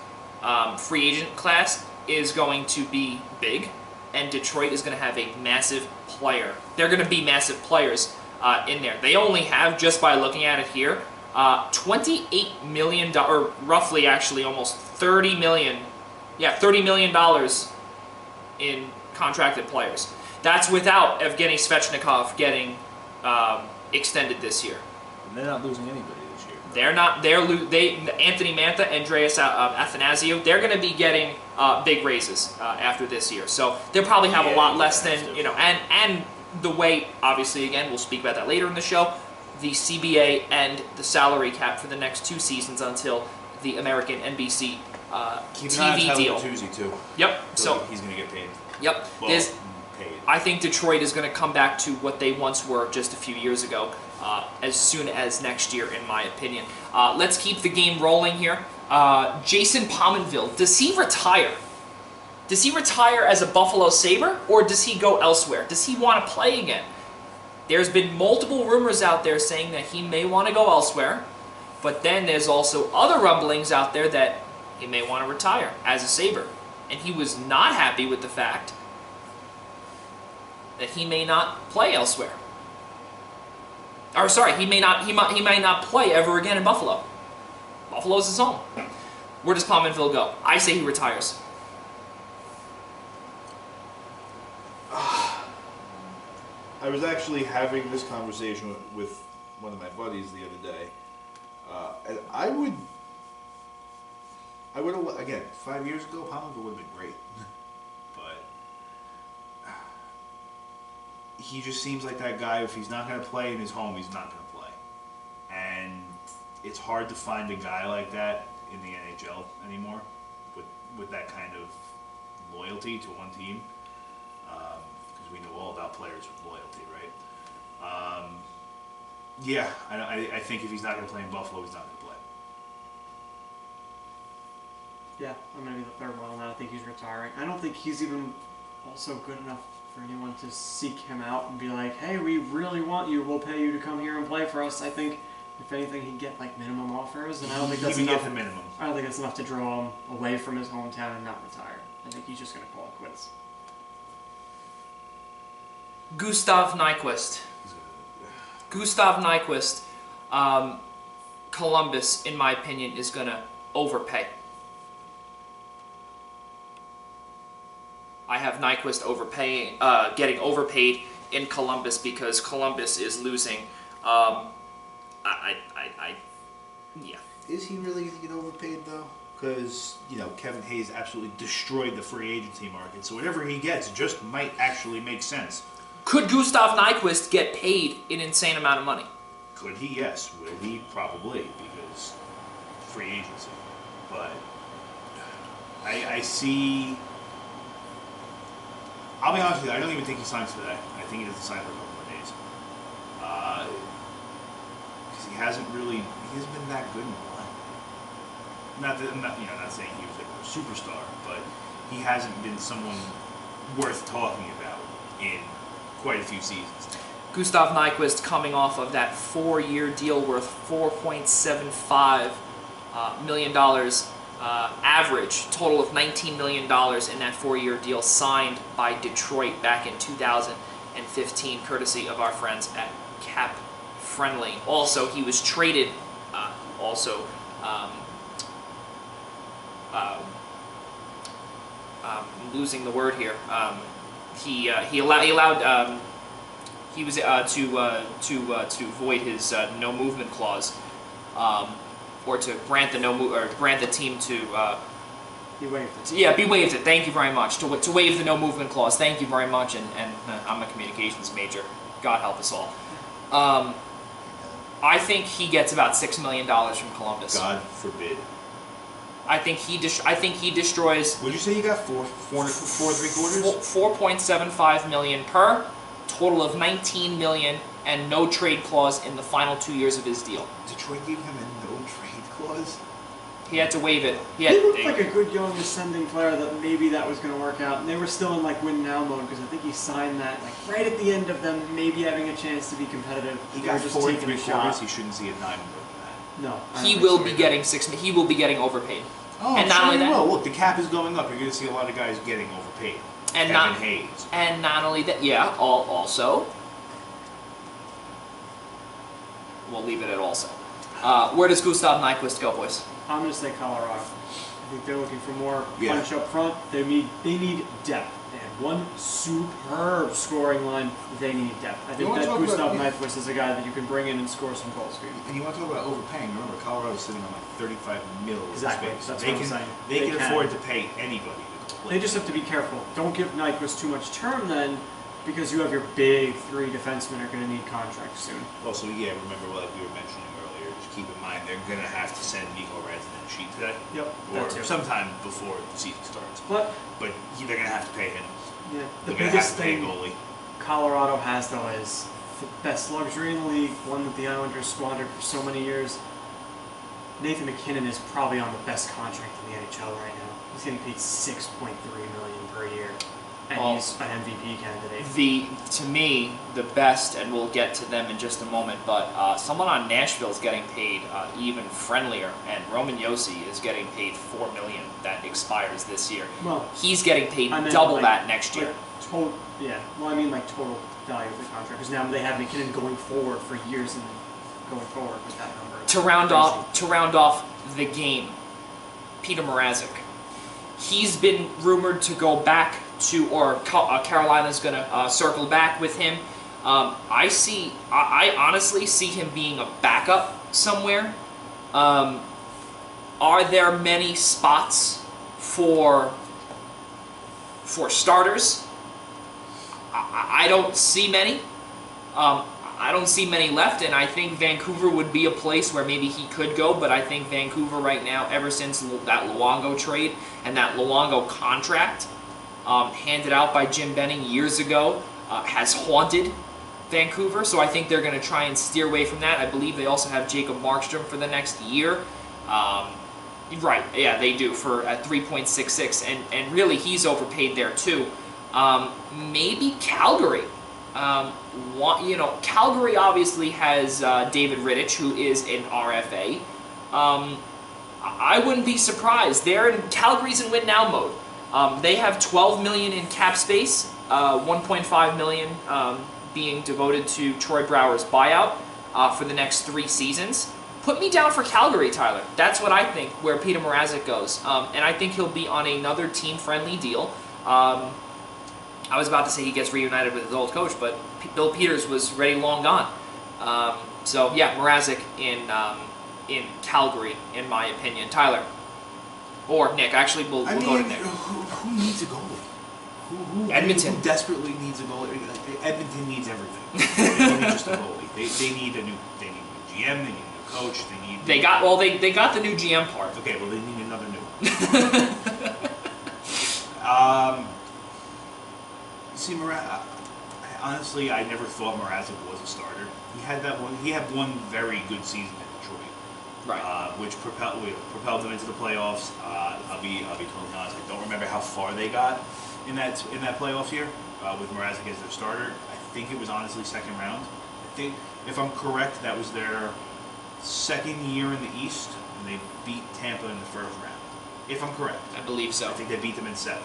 free agent class is going to be big, and Detroit is going to have a massive player. They're going to be massive players in there. They only have, just by looking at it here, $28 million, or roughly actually almost $30 million. Yeah, $30 million in contracted players. That's without Evgeny Svechnikov getting extended this year. And they're not losing anybody this year. They're not. Anthony Mantha, Andreas Athanasiou. They're going to be getting big raises after this year. So they'll probably have a lot less than And the way, obviously, again, we'll speak about that later in the show. The CBA and the salary cap for the next 2 seasons until the American NBC. Keep an eye on TV Tyler deal. Bertuzzi too. Yep. So he's going to get paid. Yep. Well, paid. I think Detroit is going to come back to what they once were just a few years ago, as soon as next year, in my opinion. Let's keep the game rolling here. Jason Pominville, does he retire? Does he retire as a Buffalo Sabre, or does he go elsewhere? Does he want to play again? There's been multiple rumors out there saying that he may want to go elsewhere, but then there's also other rumblings out there that he may want to retire as a Sabre. And he was not happy with the fact that he may not play elsewhere. Or sorry, he may not play ever again in Buffalo. Buffalo's his home. Where does Pominville go? I say he retires. I was actually having this conversation with one of my buddies the other day, and I would have, again, 5 years ago, Pominville would have been great, but he just seems like that guy. If he's not going to play in his home, he's not going to play, and it's hard to find a guy like that in the NHL anymore, with that kind of loyalty to one team. We know all about players with loyalty, right? Yeah, I think if he's not going to play in Buffalo, he's not going to play. Yeah, I'm going to be the third one on that. I think he's retiring. I don't think he's even also good enough for anyone to seek him out and be like, hey, we really want you. We'll pay you to come here and play for us. I think, if anything, he'd get like minimum offers, and I don't think that's enough. The minimum. I don't think that's enough to draw him away from his hometown and not retire. I think he's just going to call it quits. Gustav Nyquist. Columbus, in my opinion, is going to overpay. I have Nyquist getting overpaid in Columbus because Columbus is losing. Yeah. Is he really going to get overpaid though? Because Kevin Hayes absolutely destroyed the free agency market, so whatever he gets just might actually make sense. Could Gustav Nyquist get paid an insane amount of money? Could he? Yes. Will he? Probably, because free agency. But I see. I'll be honest with you. I don't even think he signs today. I think he doesn't sign for a couple of days. Because he hasn't been that good in a while. Not saying he was like a superstar, but he hasn't been someone worth talking about in quite a few seasons. Gustav Nyquist coming off of that 4-year deal worth $4.75 million average, total of $19 million in that 4-year deal signed by Detroit back in 2015, courtesy of our friends at Cap Friendly. Also, he was traded, losing the word here. He was to void his no movement clause, or to grant the team to. He waived it. Yeah, be waived it. Thank you very much. To waive the no movement clause. Thank you very much. And I'm a communications major. God help us all. I think he gets about $6 million from Columbus. God forbid. I think he destroys. Would you say you got four and three quarters? $4.75 million per, total of $19 million, and no trade clause in the final 2 years of his deal. Detroit gave him a no trade clause. He had to waive it. He looked like a good young ascending player that maybe that was going to work out. And they were still in like win now mode because I think he signed that like right at the end of them maybe having a chance to be competitive. He got just 4 and 3 quarters. He shouldn't see a dime more than that. No, he will be getting He will be getting overpaid. Oh, and not only that, look, the cap is going up. You're going to see a lot of guys getting overpaid. And Kevin Hayes. And not only that, yeah. Also, we'll leave it at also. Where does Gustav Nyquist go, boys? I'm going to say Colorado. I think they're looking for more punch up front. They need depth. And one superb scoring line. They need depth. I think that Gustav Nyquist is a guy that you can bring in and score some goals for you. And you want to talk about overpaying? Remember, Colorado's sitting on like $35 million. Exactly. Space. That's what I'm saying. They can afford to pay anybody. They just have to be careful. Don't give Nyquist too much term then, because you have your big 3 defensemen are going to need contracts soon. Also, yeah, remember what we were mentioning earlier. Just keep in mind they're going to have to send Nico Rantanen a sheet today. Yep. Or sometime before the season starts. But they're going to have to pay him. Yeah. They're going to have to pay a goalie. Colorado has though is the best luxury in the league, one that the Islanders squandered for so many years. Nathan MacKinnon is probably on the best contract in the NHL right now. He's getting paid $6.3 million per year, and he's an MVP candidate. To me, the best, and we'll get to them in just a moment, but someone on Nashville is getting paid even friendlier, and Roman Josi is getting paid $4 million that expires this year. Well, he's getting paid double that next year. Total value of the contract, because now they have McKinnon going forward for years and going forward with that number. To round off the game, Peter Mrazek. He's been rumored to go back to, or Carolina's going to circle back with him. I honestly see him being a backup somewhere. Are there many spots for starters? I don't see many. I don't see many left, and I think Vancouver would be a place where maybe he could go, but I think Vancouver right now, ever since that Luongo trade and that Luongo contract handed out by Jim Benning years ago, has haunted Vancouver, so I think they're going to try and steer away from that. I believe they also have Jacob Markstrom for the next year. Right, yeah, they do for at 3.66, and really he's overpaid there too. Maybe Calgary. Calgary obviously has David Rittich, who is an RFA. I wouldn't be surprised. Calgary's in win now mode. They have $12 million in cap space, $1.5 million being devoted to Troy Brouwer's buyout for the next 3 seasons. Put me down for Calgary, Tyler. That's what I think, where Peter Mrazek goes. And I think he'll be on another team-friendly deal. I was about to say he gets reunited with his old coach, but Bill Peters was already long gone. So, yeah, Mrazek in Calgary, in my opinion. Tyler. Or Nick. Actually, we'll go to Nick. Who needs a goalie? Edmonton. Who desperately needs a goalie? Edmonton needs everything. They don't need just a goalie. They need a new GM. They need a new coach. They got the new GM part. Okay, well they need another new one. See, honestly, I never thought Mrazek was a starter. He had one very good season in Detroit, right? Which propelled them into the playoffs. I'll be totally honest. I don't remember how far they got in that playoffs year with Mrazek as their starter. I think it was honestly second round. I think, if I'm correct, that was their second year in the East, and they beat Tampa in the first round. If I'm correct, I believe so. I think they beat them in 7.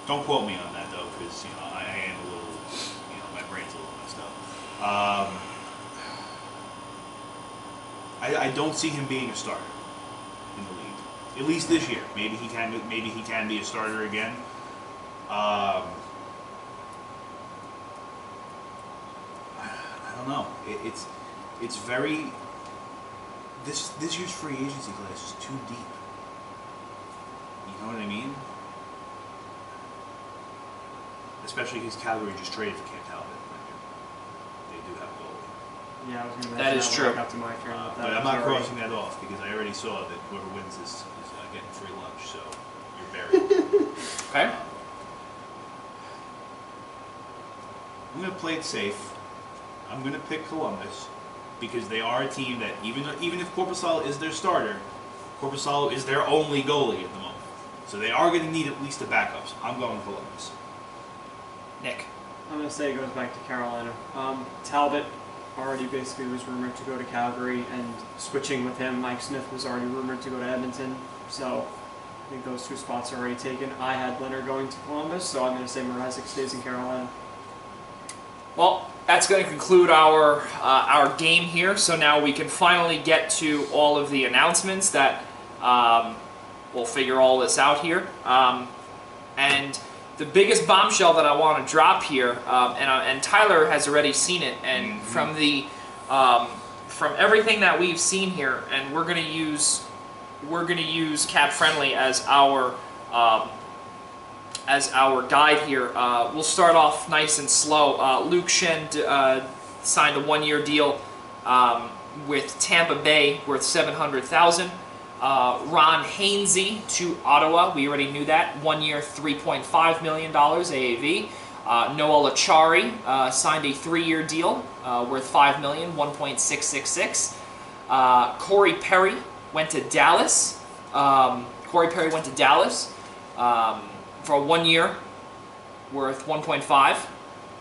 Don't quote me on that though, because I am a little, my brain's a little messed up. I don't see him being a starter in the league, at least this year. Maybe he can be a starter again. I don't know. It's very. This year's free agency class is too deep. You know what I mean? Especially because Calgary just traded for Cam Talbot. They do have a goalie. Yeah, I was going to that is true. Got to my turn, but I'm not crossing that off because I already saw that whoever wins this is getting free lunch. So you're buried. Okay. I'm going to play it safe. I'm going to pick Columbus because they are a team that even if Korpisalo is their starter, Korpisalo is their only goalie at the moment. So they are going to need at least the backups. I'm going Columbus. Nick. I'm going to say it goes back to Carolina. Talbot already basically was rumored to go to Calgary, and switching with him, Mike Smith was already rumored to go to Edmonton. So I think those 2 spots are already taken. I had Leonard going to Columbus, so I'm going to say Mrazek stays in Carolina. Well, that's going to conclude our game here. So now we can finally get to all of the announcements that we'll figure all this out here. And the biggest bombshell that I want to drop here, and Tyler has already seen it, and from everything that we've seen here, and we're going to use Cap Friendly as our guide here. We'll start off nice and slow. Luke Shen signed a 1-year deal with Tampa Bay worth $700,000. Ron Hainsey to Ottawa. We already knew that. 1 year, $3.5 million AAV. Noah Lachari signed a 3-year deal worth $5 million, 1.666. Corey Perry went to Dallas. For a 1 year worth 1.5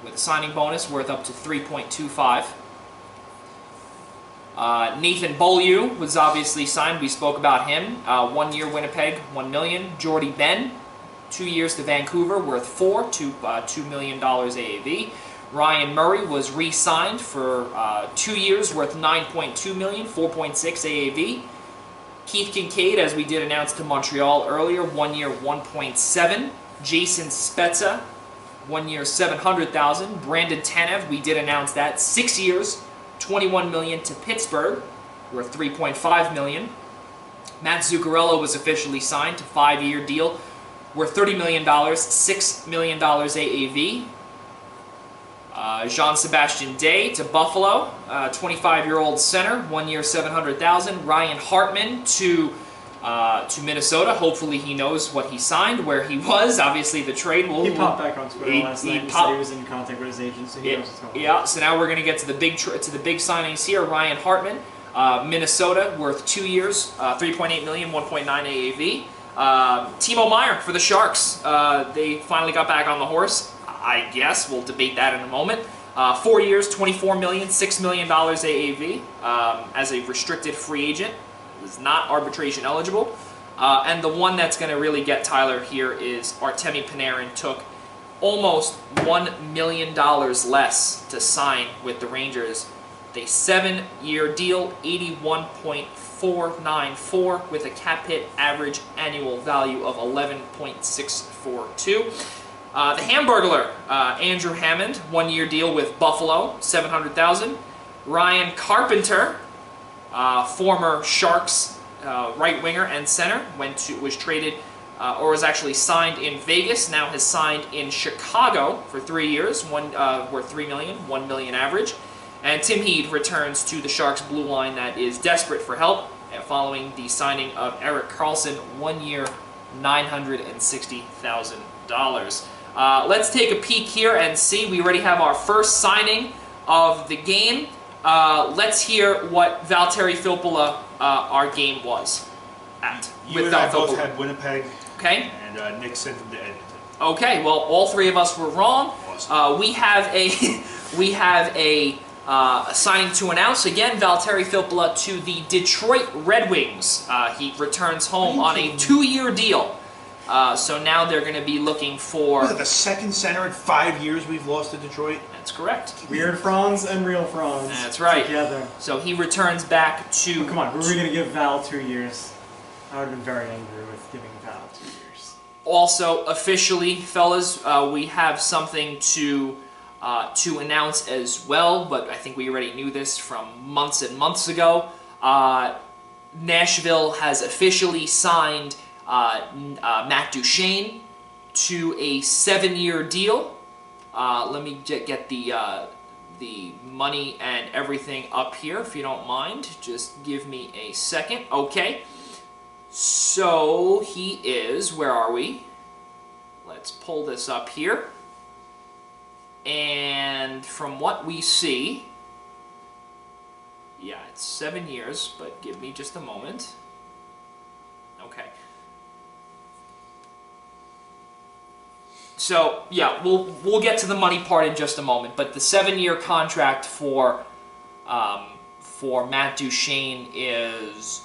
with a signing bonus worth up to 3.25. Nathan Beaulieu was obviously signed. We spoke about him. 1 year Winnipeg, $1 million. Jordy Ben, 2 years to Vancouver, worth $2 million AAV. Ryan Murray was re-signed for 2 years, worth $9.2 million, 4.6 AAV. Keith Kincaid, as we did announce to Montreal earlier, 1 year, 1.7. Jason Spezza, 1 year, $700,000. Brandon Tanev, we did announce that, 6 years. $21 million to Pittsburgh, worth $3.5 million. Matt Zuccarello was officially signed to a 5-year deal worth $30 million, $6 million AAV. Jean-Sebastien Day to Buffalo, 25-year-old center, 1 year $700,000. Ryan Hartman to to Minnesota. Hopefully he knows what he signed, where he was. Obviously the trade will... He popped back on Twitter last night and said he was in contact with his agent, so he knows what's going on. Yeah, so now we're going to get to the big signings here. Ryan Hartman, Minnesota, worth 2 years, $3.8 million, 1.9 AAV. Timo Meier for the Sharks. They finally got back on the horse, I guess. We'll debate that in a moment. 4 years, $24 million, $6 million AAV as a restricted free agent. Was not arbitration eligible. And the one that's going to really get Tyler here is Artemi Panarin. Took almost $1 million less to sign with the Rangers. A 7-year deal, $81.494 with a cap hit average annual value of $11.642. The Hamburglar, Andrew Hammond, 1-year deal with Buffalo, $700,000. Ryan Carpenter, former Sharks right winger and center, was traded or was actually signed in Vegas. Now has signed in Chicago for 3 years, worth $3 million, $1 million average. And Tim Heed returns to the Sharks blue line that is desperate for help following the signing of Erik Karlsson, 1 year, $960,000. Let's take a peek here and see. We already have our first signing of the game. Let's hear what Valtteri Filppula, our game was at. You and I both had Winnipeg. Okay. And Nick sent them to Edmonton. Okay. Well, all three of us were wrong. Awesome. We have a signing to announce. Again, Valtteri Filppula to the Detroit Red Wings. He returns home on a 2-year deal. So now they're going to be looking for... Was it the second center in 5 years we've lost to Detroit? That's correct. Weird Franz and real Franz. That's right. Together. So he returns back to... Oh, come on, who are we going to give Val 2 years? I would have been very angry with giving Val 2 years. Also, officially, fellas, we have something to announce as well, but I think we already knew this from months and months ago. Nashville has officially signed Matt Duchene to a 7-year deal. Let me get the money and everything up here, if you don't mind. Just give me a second. Okay. So he is, where are we? Let's pull this up here. And from what we see, yeah, it's 7 years, but give me just a moment. Okay. So, yeah, we'll get to the money part in just a moment, but the 7-year contract for Matt Duchene is,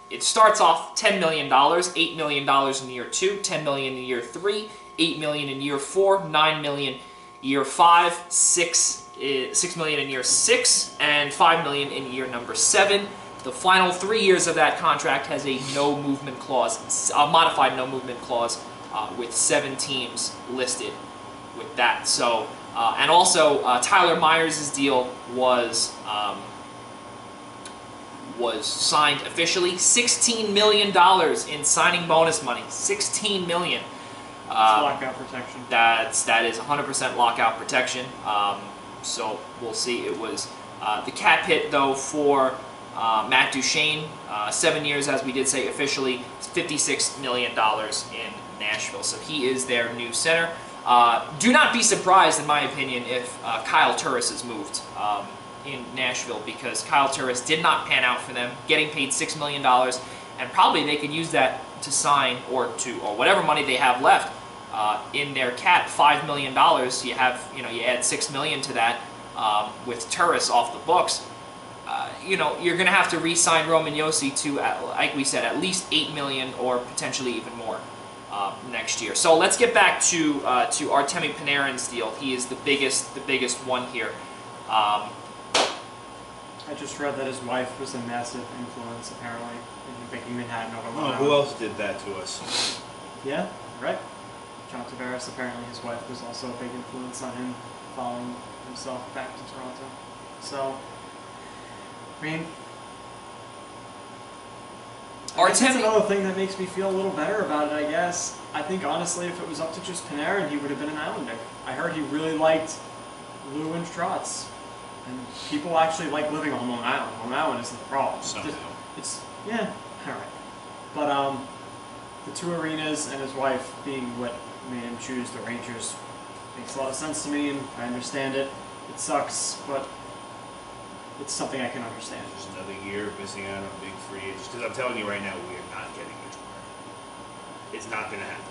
it starts off $10 million, $8 million in year 2, $10 million in year 3, $8 million in year 4, $9 million year 5, $6 million in year 6, and $5 million in year number 7. The final 3 years of that contract has a no movement clause, a modified no movement clause, with 7 teams listed with that. So, and also Tyler Myers' deal was signed officially. $16 million in signing bonus money. $16 million. Lockout protection. That is 100% lockout protection. So we'll see. It was the cap hit though for Matt Duchene, 7 years, as we did say officially, it's $56 million in Nashville. So he is their new center. Do not be surprised, in my opinion, if Kyle Turris is moved in Nashville, because Kyle Turris did not pan out for them, getting paid $6 million, and probably they could use that to sign or whatever money they have left in their cap, $5 million. You have, you add $6 million to that with Turris off the books. You're going to have to re-sign Roman Josi to, like we said, at least $8 million or potentially even more next year. So let's get back to Artemi Panarin's deal. He is the biggest one here. I just read that his wife was a massive influence, apparently, in making Manhattan over Long Island. Who else did that to us? Yeah, right. John Tavares, apparently his wife was also a big influence on him following himself back to Toronto. So, I mean, that's another thing that makes me feel a little better about it, I guess. I think, honestly, if it was up to just Panarin, he would have been an Islander. I heard he really liked Lou and Trotz. And people actually like living on Long Island. Long Island isn't the problem. Some yeah, all right. But the two arenas and his wife being what made him choose the Rangers makes a lot of sense to me, and I understand it. It sucks, but it's something I can understand. Just another year of missing out on big free agents. Because I'm telling you right now, we are not getting Mitch Marner. It's not going to happen.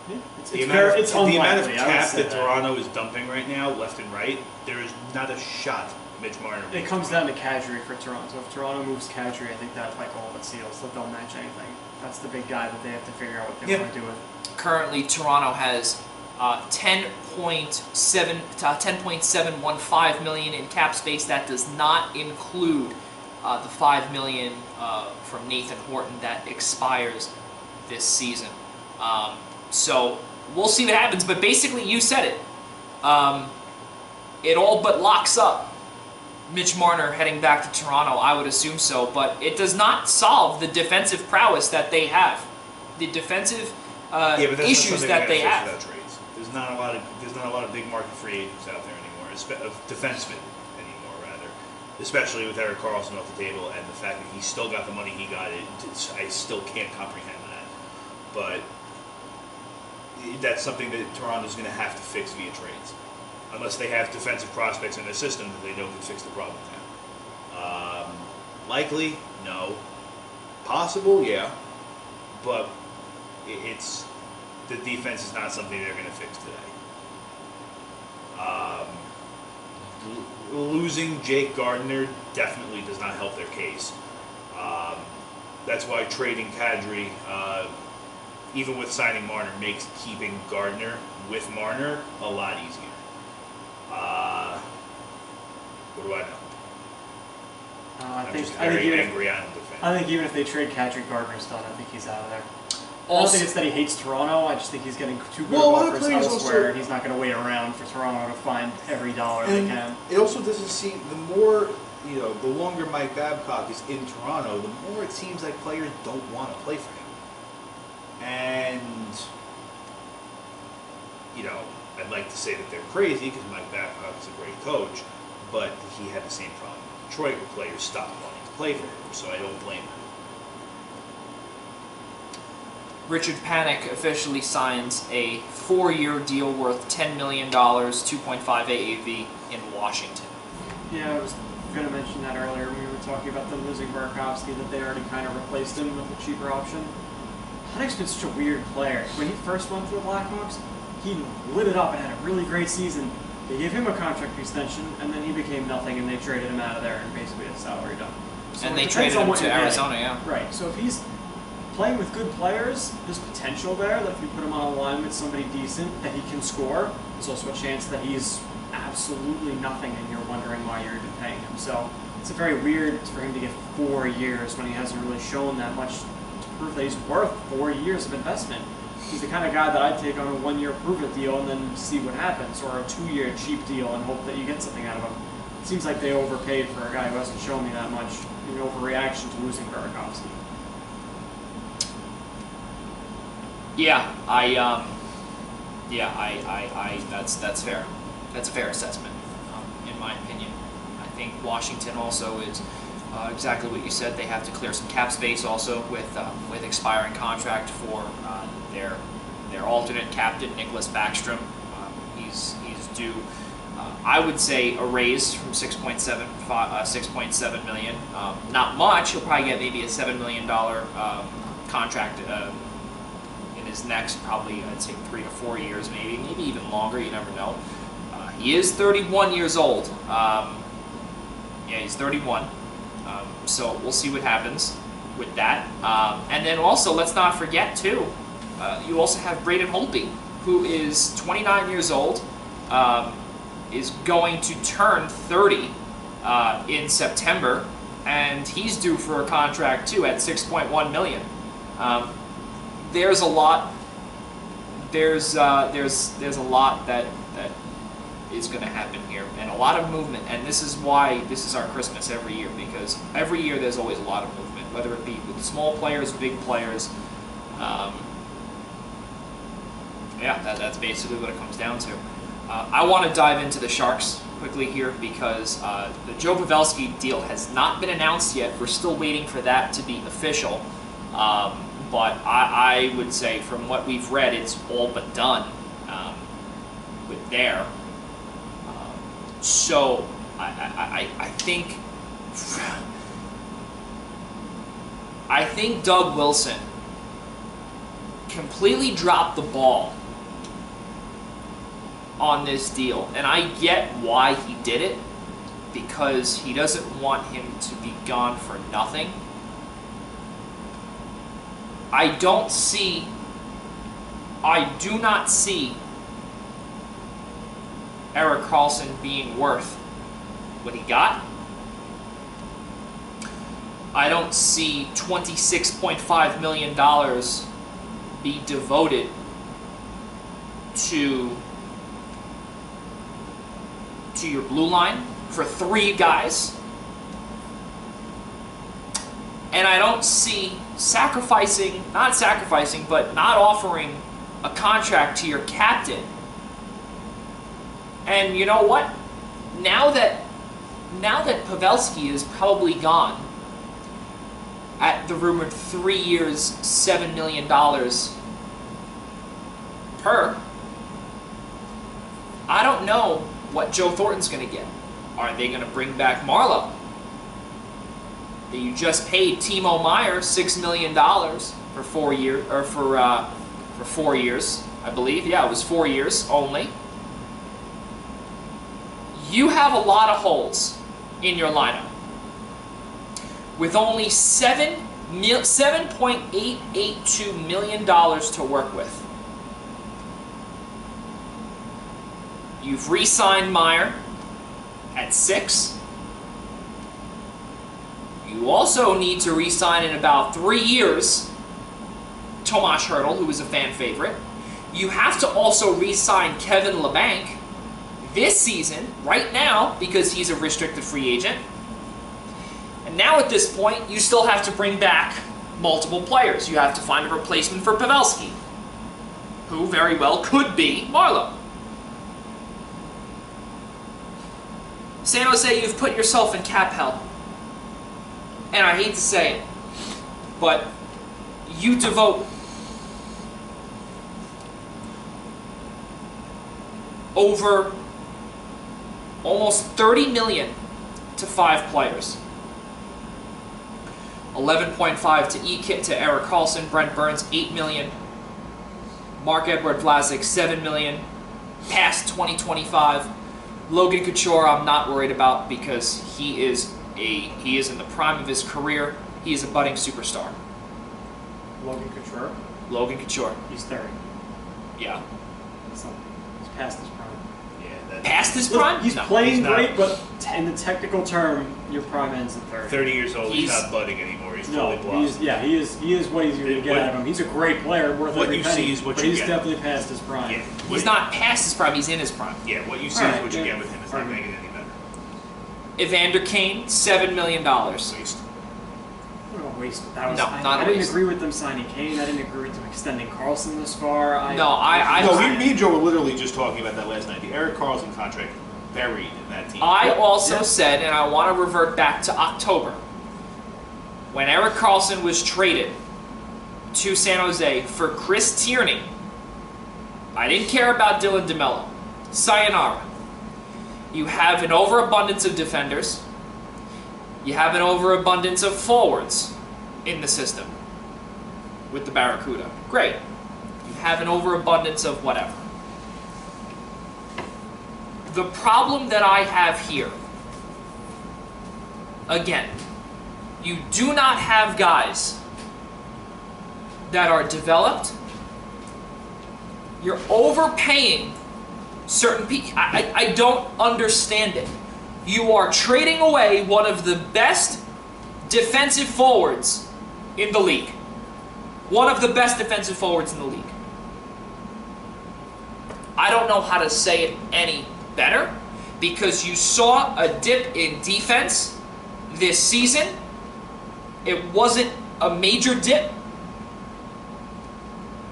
Yeah, the amount of unlikely, cap that Toronto is dumping right now, left and right, there is not a shot Mitch Marner. It comes down to Kadri for Toronto. If Toronto moves Kadri, I think that like all but seals that they'll match anything. That's the big guy that they have to figure out what they want to do with. Currently, Toronto has 10.715 million in cap space. That does not include the $5 million from Nathan Horton that expires this season. So we'll see what happens. But basically, you said it. It all but locks up Mitch Marner heading back to Toronto. I would assume so, but it does not solve the defensive prowess that they have. The defensive issues that they have. There's not a lot of big market free agents out there anymore, defensemen anymore rather, especially with Erik Karlsson off the table and the fact that he still got the money he got. I still can't comprehend that, but that's something that Toronto's going to have to fix via trades, unless they have defensive prospects in their system that they know can fix the problem now. Likely, no. Possible, yeah, but it's. The defense is not something they're going to fix today. Losing Jake Gardiner definitely does not help their case. That's why trading Kadri, even with signing Marner, makes keeping Gardiner with Marner a lot easier. What do I know? I'm just very angry on the defense. I think even if they trade Kadri, Gardner's done. I think he's out of there. I don't think it's that he hates Toronto. I just think he's getting too good offers elsewhere, and he's not going to wait around for Toronto to find every dollar they can. It also doesn't seem, the more, the longer Mike Babcock is in Toronto, the more it seems like players don't want to play for him. And, I'd like to say that they're crazy because Mike Babcock is a great coach, but he had the same problem in Detroit where players stopped wanting to play for him, so I don't blame him. Richard Panik officially signs a 4-year deal worth $10 million, 2.5 AAV in Washington. Yeah, I was going to mention that earlier when we were talking about them losing Burakovsky, that they already kind of replaced him with a cheaper option. Panik's been such a weird player. When he first went to the Blackhawks, he lit it up and had a really great season. They gave him a contract extension, and then he became nothing, and they traded him out of there and basically had salary done. So and they traded him to Arizona, yeah. Right, so if he's playing with good players, there's potential there that if you put him on a line with somebody decent that he can score. There's also a chance that he's absolutely nothing and you're wondering why you're even paying him. So it's very weird for him to get 4 years when he hasn't really shown that much to prove that he's worth 4 years of investment. He's the kind of guy that I'd take on a 1-year prove-it deal and then see what happens, or a 2-year cheap deal and hope that you get something out of him. It seems like they overpaid for a guy who hasn't shown me that much, an overreaction to losing Burakovsky. Yeah, that's fair. That's a fair assessment, in my opinion. I think Washington also is exactly what you said. They have to clear some cap space also with expiring contract for their alternate captain Nicholas Backstrom. He's due, I would say, a raise from 6.7 million. Not much. He'll probably get maybe a $7 million contract. His next, probably, I'd say 3 to 4 years, maybe even longer, you never know. He is 31 years old. Yeah, he's 31. So we'll see what happens with that. And then also, let's not forget, too, you also have Braden Holtby, who is 29 years old, is going to turn 30 in September, and he's due for a contract, too, at $6.1 million. There's a lot. There's a lot that is going to happen here, and a lot of movement. And this is why this is our Christmas every year, because every year there's always a lot of movement, whether it be with small players, big players. Yeah, that's basically what it comes down to. I want to dive into the Sharks quickly here because the Joe Pavelski deal has not been announced yet. We're still waiting for that to be official. but I would say from what we've read, it's all but done with there. So I think Doug Wilson completely dropped the ball on this deal, and I get why he did it, because he doesn't want him to be gone for nothing. I do not see Erik Karlsson being worth what he got. I don't see $26.5 million be devoted to your blue line for 3 guys. And I don't see not offering a contract to your captain. And you know what? Now that Pavelski is probably gone at the rumored 3 years, $7 million per, I don't know what Joe Thornton's going to get. Are they going to bring back Marleau? You just paid Timo Meier $6 million for 4 years, or for 4 years, I believe. Yeah, it was 4 years only. You have a lot of holes in your lineup with only $7.882 million to work with. You've re-signed Meier at 6. You also need to re-sign in about 3 years Tomas Hertl, who is a fan favorite. You have to also re-sign Kevin Labanc this season, right now, because he's a restricted free agent. And now at this point, you still have to bring back multiple players. You have to find a replacement for Pavelski, who very well could be Marleau. San Jose, you've put yourself in cap hell. And I hate to say it, but you devote over almost $30 million to 5 players. 11.5 to Erik Karlsson, Brent Burns $8 million, Marc-Edouard Vlasic $7 million, past 2025. Logan Couture I'm not worried about because he is in the prime of his career. He is a budding superstar. Logan Couture? Logan Couture. He's 30. Yeah. He's past his prime. Yeah, past his prime? He's No. playing He's not. great, but in the technical term, your prime ends at 30. 30 years old, he's not budding anymore. He's No, fully blossomed. he is what he's going to get out of him. He's a great player, worth What every you penny, see is what but you he's get. definitely past his prime. Yeah, He's not past his prime, he's in his prime. Yeah, what you see Alright, is what you yeah. get with him. It's not making it any better. Evander Kane, $7 million. Waste. Waste. No, I not a didn't waste. agree with them signing Kane. I didn't agree with them extending Karlsson this far. Me and Joe were literally just talking about that last night. The Erik Karlsson contract buried in that team. I also said, and I want to revert back to October, when Erik Karlsson was traded to San Jose for Chris Tierney. I didn't care about Dylan DeMello. Sayonara. You have an overabundance of defenders. You have an overabundance of forwards in the system with the Barracuda. Great. You have an overabundance of whatever. The problem that I have here, again, you do not have guys that are developed. You're overpaying certain people. I don't understand it. You are trading away one of the best defensive forwards in the league. One of the best defensive forwards in the league. I don't know how to say it any better, because you saw a dip in defense this season. It wasn't a major dip.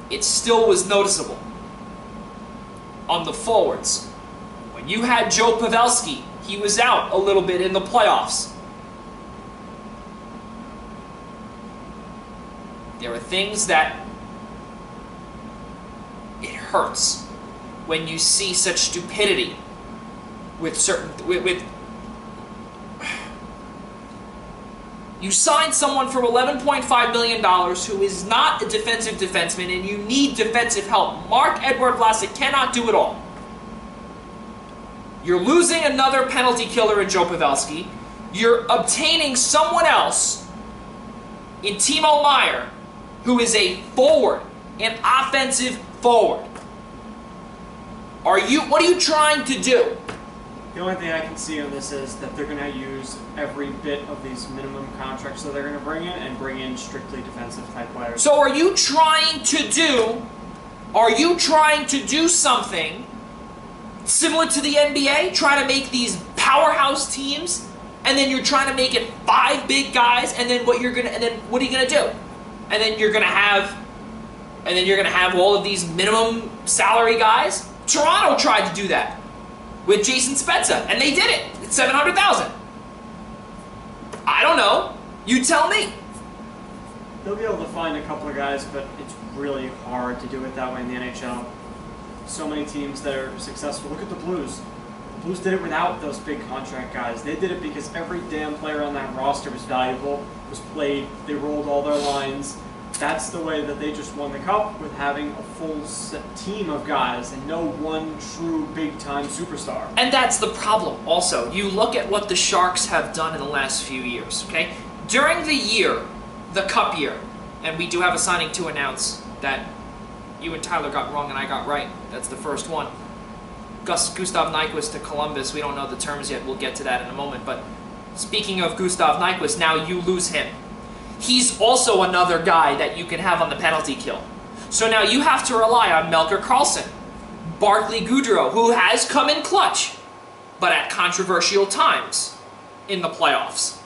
It still was noticeable on the forwards. When you had Joe Pavelski, he was out a little bit in the playoffs. There are things that it hurts when you see such stupidity with certain you signed someone for $11.5 million who is not a defensive defenseman, and you need defensive help. Marc-Edouard Vlasic cannot do it all. You're losing another penalty killer in Joe Pavelski. You're obtaining someone else in Timo Meier, who is a forward, an offensive forward. What are you trying to do? The only thing I can see on this is that they're going to use every bit of these minimum contracts that they're going to bring in strictly defensive type players. So are you trying to do something similar to the NBA? Try to make these powerhouse teams, and then you're trying to make it 5 big guys, and then what are you going to do? And then you're going to have all of these minimum salary guys? Toronto tried to do that with Jason Spezza, and they did it. It's $700,000. I don't know. You tell me. They'll be able to find a couple of guys, but it's really hard to do it that way in the NHL. So many teams that are successful. Look at the Blues. The Blues did it without those big contract guys. They did it because every damn player on that roster was valuable, was played, they rolled all their lines. That's the way that they just won the Cup, with having a full team of guys and no one true big-time superstar. And that's the problem also. You look at what the Sharks have done in the last few years, okay? During the year, the Cup year, and we do have a signing to announce that you and Tyler got wrong and I got right. That's the first one. Gustav Nyquist to Columbus. We don't know the terms yet. We'll get to that in a moment. But speaking of Gustav Nyquist, now you lose him. He's also another guy that you can have on the penalty kill. So now you have to rely on Melker Karlsson, Barclay Goodrow, who has come in clutch, but at controversial times in the playoffs.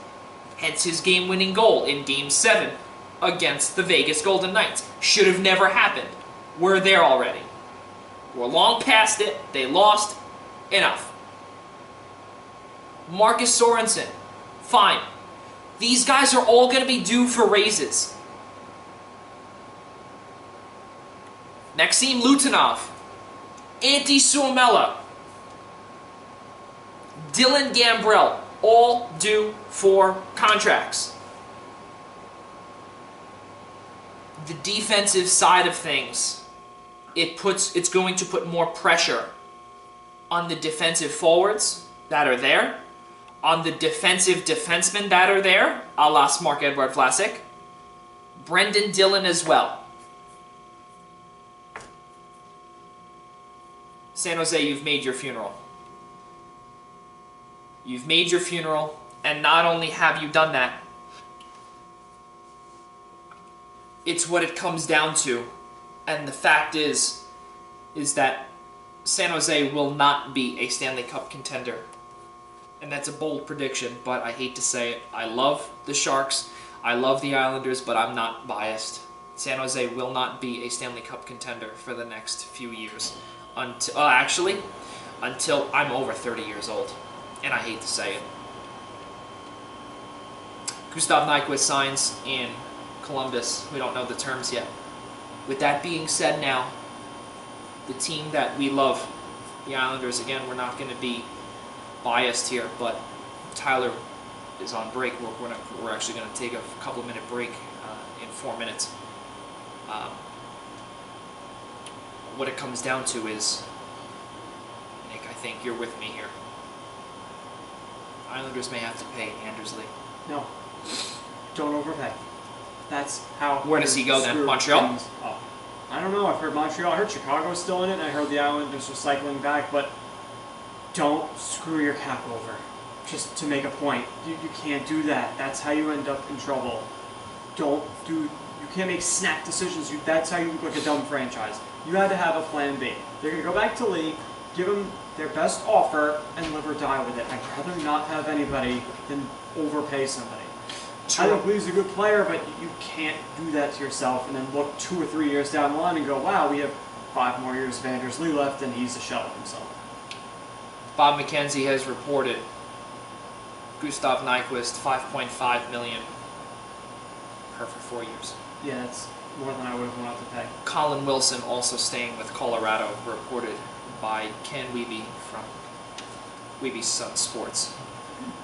Hence his game-winning goal in Game 7 against the Vegas Golden Knights. Should have never happened. We're there already. We're long past it. They lost. Enough. Marcus Sorensen. Fine. These guys are all going to be due for raises. Maxim Lutinov, Antti Suomela, Dylan Gambrell, all due for contracts. The defensive side of things, it's going to put more pressure on the defensive forwards that are there, on the defensive defensemen that are there, a la Marc-Edouard Vlasic, Brendan Dillon as well. San Jose, you've made your funeral. You've made your funeral, and not only have you done that, it's what it comes down to. And the fact is that San Jose will not be a Stanley Cup contender. And that's a bold prediction, but I hate to say it. I love the Sharks. I love the Islanders, but I'm not biased. San Jose will not be a Stanley Cup contender for the next few years. Until I'm over 30 years old. And I hate to say it. Gustav Nyquist signs in Columbus. We don't know the terms yet. With that being said now, the team that we love, the Islanders, again, we're not going to be biased here, but Tyler is on break. We're actually going to take a couple-minute break in 4 minutes. What it comes down to is, Nick, I think you're with me here. Islanders may have to pay Anders Lee. No, don't overpay. That's how. Where does he go then? Montreal? Oh, I don't know. I've heard Montreal. I heard Chicago's still in it, and I heard the Islanders are cycling back, but don't screw your cap over just to make a point. You can't do that. That's how you end up in trouble. You can't make snap decisions. That's how you look like a dumb franchise. You had to have a plan B. They're going to go back to Lee, give them their best offer, and live or die with it. I'd rather not have anybody than overpay somebody. True. I think Lee's a good player, but you can't do that to yourself and then look 2 or 3 years down the line and go, wow, we have 5 more years of Anders Lee left, and he's a shell of himself. Bob McKenzie has reported Gustav Nyquist, $5.5 million for 4 years. Yeah, that's more than I would have wanted to pay. Colin Wilson also staying with Colorado, reported by Ken Wiebe from Wiebe Sun Sports.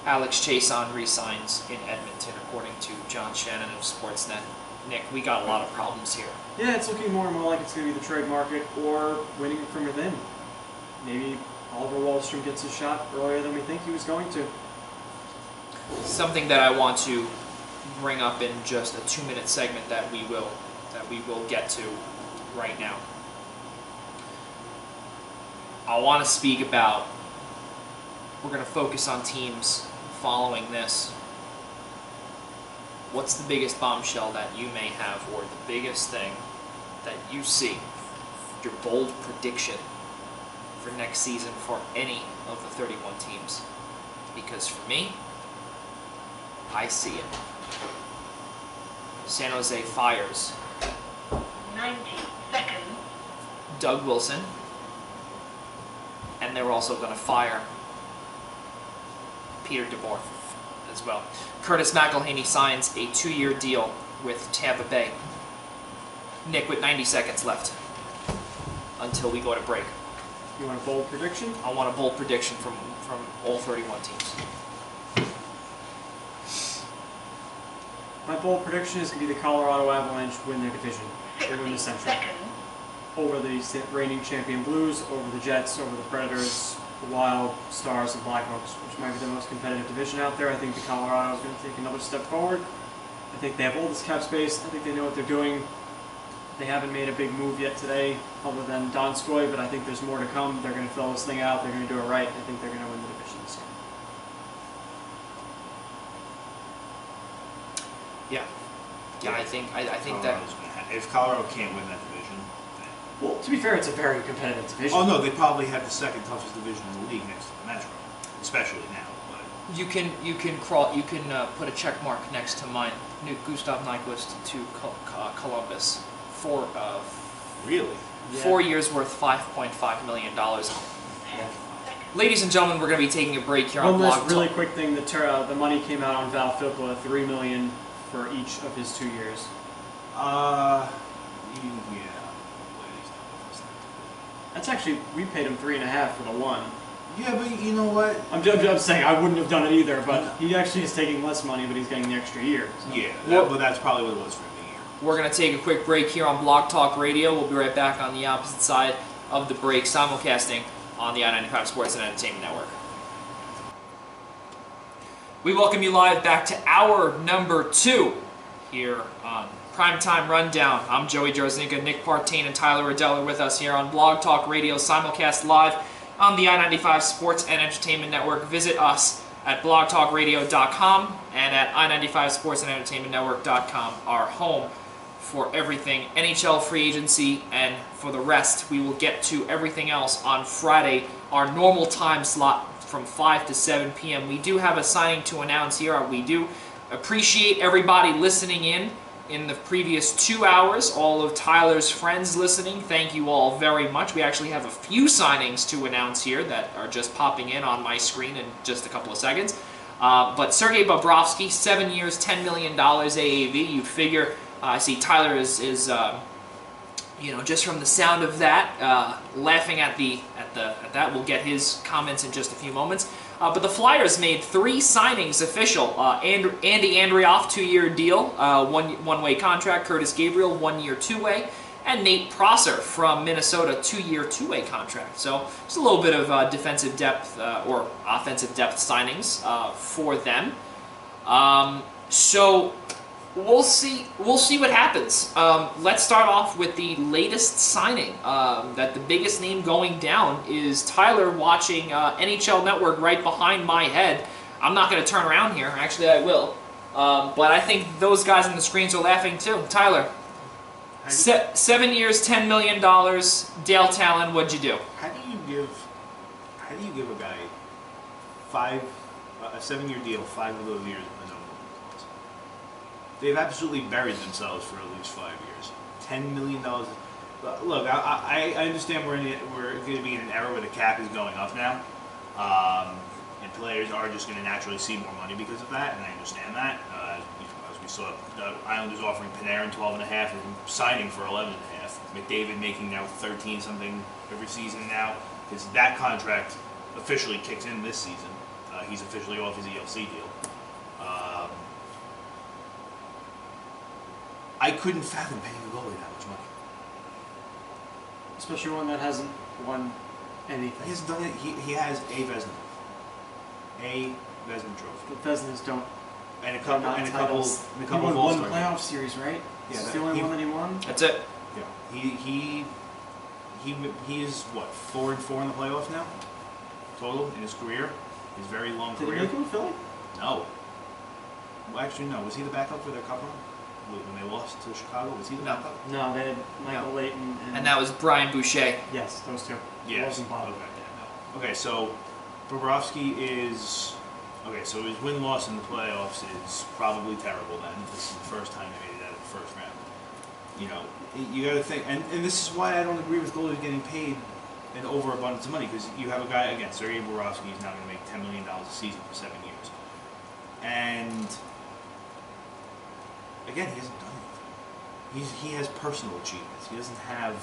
Alex Chason resigns in Edmonton, according to John Shannon of Sportsnet. Nick, we got a lot of problems here. Yeah, it's looking more and more like it's going to be the trade market or winning from within. Maybe Oliver Wahlstrom gets his shot earlier than we think he was going to. Something that I want to bring up in just a 2-minute segment that we will get to right now. I want to speak about, we're going to focus on teams following this. What's the biggest bombshell that you may have, or the biggest thing that you see, your bold prediction for next season for any of the 31 teams? Because for me, I see it. San Jose fires 90 seconds. Doug Wilson, and they're also going to fire Peter DeBoer as well. Curtis McElhaney signs a 2-year deal with Tampa Bay. Nick, with 90 seconds left until we go to break. You want a bold prediction? I want a bold prediction from all 31 teams. My bold prediction is going to be the Colorado Avalanche win their division. They win the 60 Central. seconds. Over the reigning champion Blues, over the Jets, over the Predators, the Wild, Stars, and Blackhawks, which might be the most competitive division out there. I think the Colorado is going to take another step forward. I think they have all this cap space. I think they know what they're doing. They haven't made a big move yet today, other than Donskoy, but I think there's more to come. They're going to fill this thing out. They're going to do it right. I think they're going to win the division this year. Yeah, I think that. If Colorado can't win that division, then... Well, to be fair, it's a very competitive division. Oh no, they probably have the second toughest division in the league next to the Metro, especially now. But You can put a check mark next to mine. Gustav Nyquist to Columbus for really, 4 years worth $5.5 million. Ladies and gentlemen, we're going to be taking a break here on One Blog last really Talk. quick thing: the money came out on Val Filppula, $3 million for each of his 2 years. yeah. That's actually, we paid him $3.5 for the one. Yeah, but you know what? I'm saying I wouldn't have done it either, but he actually is taking less money, but he's getting the extra year. So. Yeah, but that's probably what it was for the year. We're going to take a quick break here on Blog Talk Radio. We'll be right back on the opposite side of the break, simulcasting on the I-95 Sports and Entertainment Network. We welcome you live back to hour number 2 here on Primetime Rundown. I'm Joey Jarzynka, Nick Partain, and Tyler Adelle are with us here on Blog Talk Radio, simulcast live on the I-95 Sports and Entertainment Network. Visit us at blogtalkradio.com and at i95sportsandentertainmentnetwork.com, our home for everything NHL Free Agency, and for the rest, we will get to everything else on Friday, our normal time slot from 5 to 7 p.m. We do have a signing to announce here. We do appreciate everybody listening in the previous 2 hours, all of Tyler's friends listening. Thank you all very much. We actually have a few signings to announce here that are just popping in on my screen in just a couple of seconds. But Sergei Bobrovsky, 7 years, $10 million AAV. You figure, I see Tyler is just from the sound of that, laughing at that. We'll get his comments in just a few moments. But the Flyers made 3 signings official. Andy Andrioff, 2-year deal, one-way contract. Curtis Gabriel, 1-year, 2-way. And Nate Prosser from Minnesota, 2-year, 2-way contract. So just a little bit of defensive depth or offensive depth signings for them. So we'll see what happens. Let's start off with the latest signing. That the biggest name going down is Tyler watching NHL Network right behind my head. I'm not going to turn around here. Actually, I will. But I think those guys on the screens are laughing too. Tyler, 7 years, $10 million. Dale Talon, what'd you do? How do you give a guy a 7-year deal, 5 of those years with a number 1 clause? They've absolutely buried themselves for at least 5 years. $10 million. Look, I understand we're going to be in an era where the cap is going up now, and players are just going to naturally see more money because of that, and I understand that. As You saw the Islanders offering Panarin 12.5 and signing for 11.5. McDavid making now 13 something every season now, because that contract officially kicks in this season. He's officially off his ELC deal. I couldn't fathom paying a goalie that much money. Especially one that hasn't won anything. He hasn't done it. He has a Vezina. A Vezina trophy. The Vezinas don't. And a couple He of won one All-Star playoff games. series, right? Yeah, It's the only one that he won. That's it. Yeah. He is what, 4-4 in the playoffs now? Total in his career. His very long Did he career. make it with Philly? No. Well, actually, no. Was he the backup for their cup run? When they lost to Chicago? Was he the backup? No, they had Michael No. Leighton And that was Brian Boucher. yes, those two. It Yes. wasn't Bob. Okay. Okay, so Bobrovsky is... Okay, so his win-loss in the playoffs is probably terrible then. This is the first time they made it out of the first round. You know, you got to think... And this is why I don't agree with goalies getting paid an overabundance of money, because you have a guy, again, Sergei Bobrovsky is now going to make $10 million a season for 7 years. And... Again, he hasn't done anything. He has personal achievements. He doesn't have...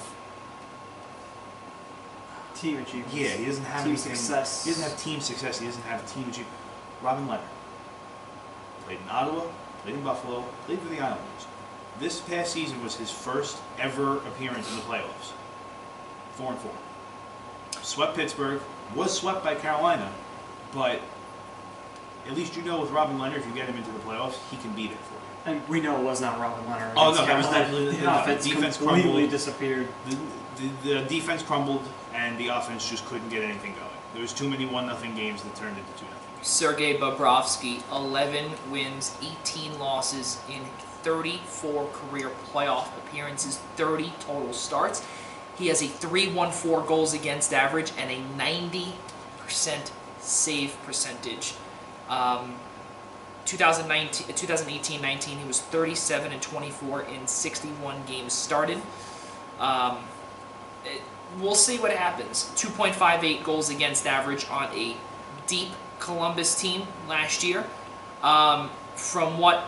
Team achievements. Yeah, he doesn't have team anything. success. He doesn't have team success. He doesn't have team achievement. Robin Leonard played in Ottawa, played in Buffalo, played for the Islanders. This past season was his first ever appearance in the playoffs. 4-4. Swept Pittsburgh, was swept by Carolina, but at least you know with Robin Leonard, if you get him into the playoffs, he can be there for you. And we know it was not Robin Leonard. Oh, against no, that was Carolina. definitely the no, offense defense completely crumbled. disappeared. The defense crumbled, and the offense just couldn't get anything going. There was too many 1-0 games that turned into 2-0 games. Sergei Bobrovsky, 11 wins, 18 losses in 34 career playoff appearances, 30 total starts. He has a 3.14 goals against average and a 90% save percentage. 2018-19, he was 37-24 in 61 games started. We'll see what happens. 2.58 goals against average on a deep Columbus team last year. From what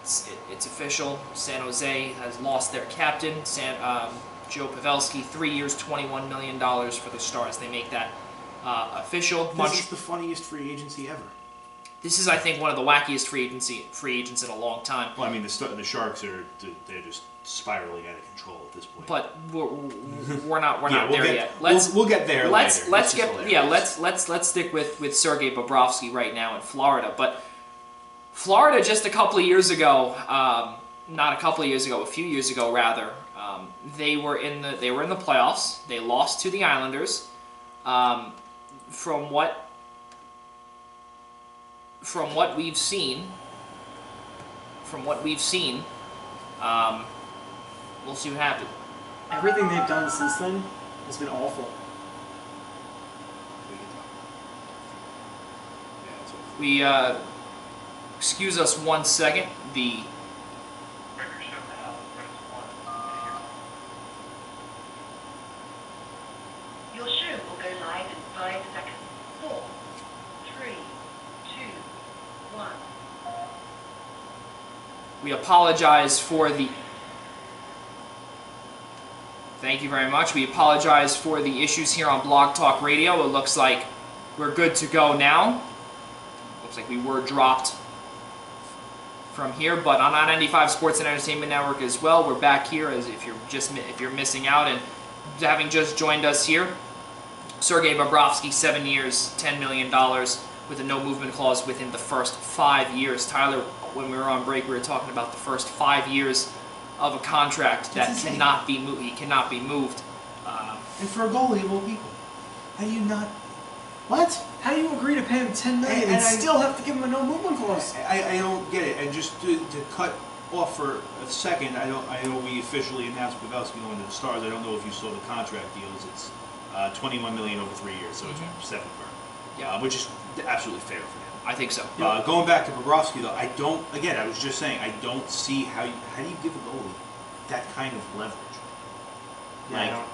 it's official, San Jose has lost their captain, Joe Pavelski, 3 years, $21 million for the Stars. They make that official. This is the funniest free agency ever. This is, I think, one of the wackiest free agents in a long time. Well, I mean, the Sharks they're just spiraling out of control at this point. But we're not Yeah, there get, yet. We'll get there later. Let's stick with Sergei Bobrovsky right now in Florida. But Florida just a couple of years ago, not a couple of years ago, a few years ago rather, they were in the playoffs. They lost to the Islanders. From what we've seen, we'll see what happens. Everything they've done since then has been awful. We excuse us 1 second. Your show will go live in 5 seconds. 4, 3, 2, 1. We apologize for the... Thank you very much. We apologize for the issues here on Blog Talk Radio. It looks like we're good to go now. Looks like we were dropped from here, but on I-95 Sports and Entertainment Network as well. We're back here as if you're missing out and having just joined us here. Sergei Bobrovsky, 7 years, $10 million with a no movement clause within the first 5 years. Tyler, when we were on break, we were talking about the first 5 years of a contract that cannot be moved. He cannot be moved. And for a goalie of all people, how do you not? What? How do you agree to pay him $10 million and still have to give him a no movement clause? I don't get it. And just to cut off for a second, I know we officially announced Pavelski going to the Stars. I don't know if you saw the contract deals. It's $21 million over 3 years, so it's 7 for him. Yeah, which is absolutely fair for him. I think so. Going back to Bobrovsky, though, I was just saying, I don't see how do you give a goalie that kind of leverage? Yeah,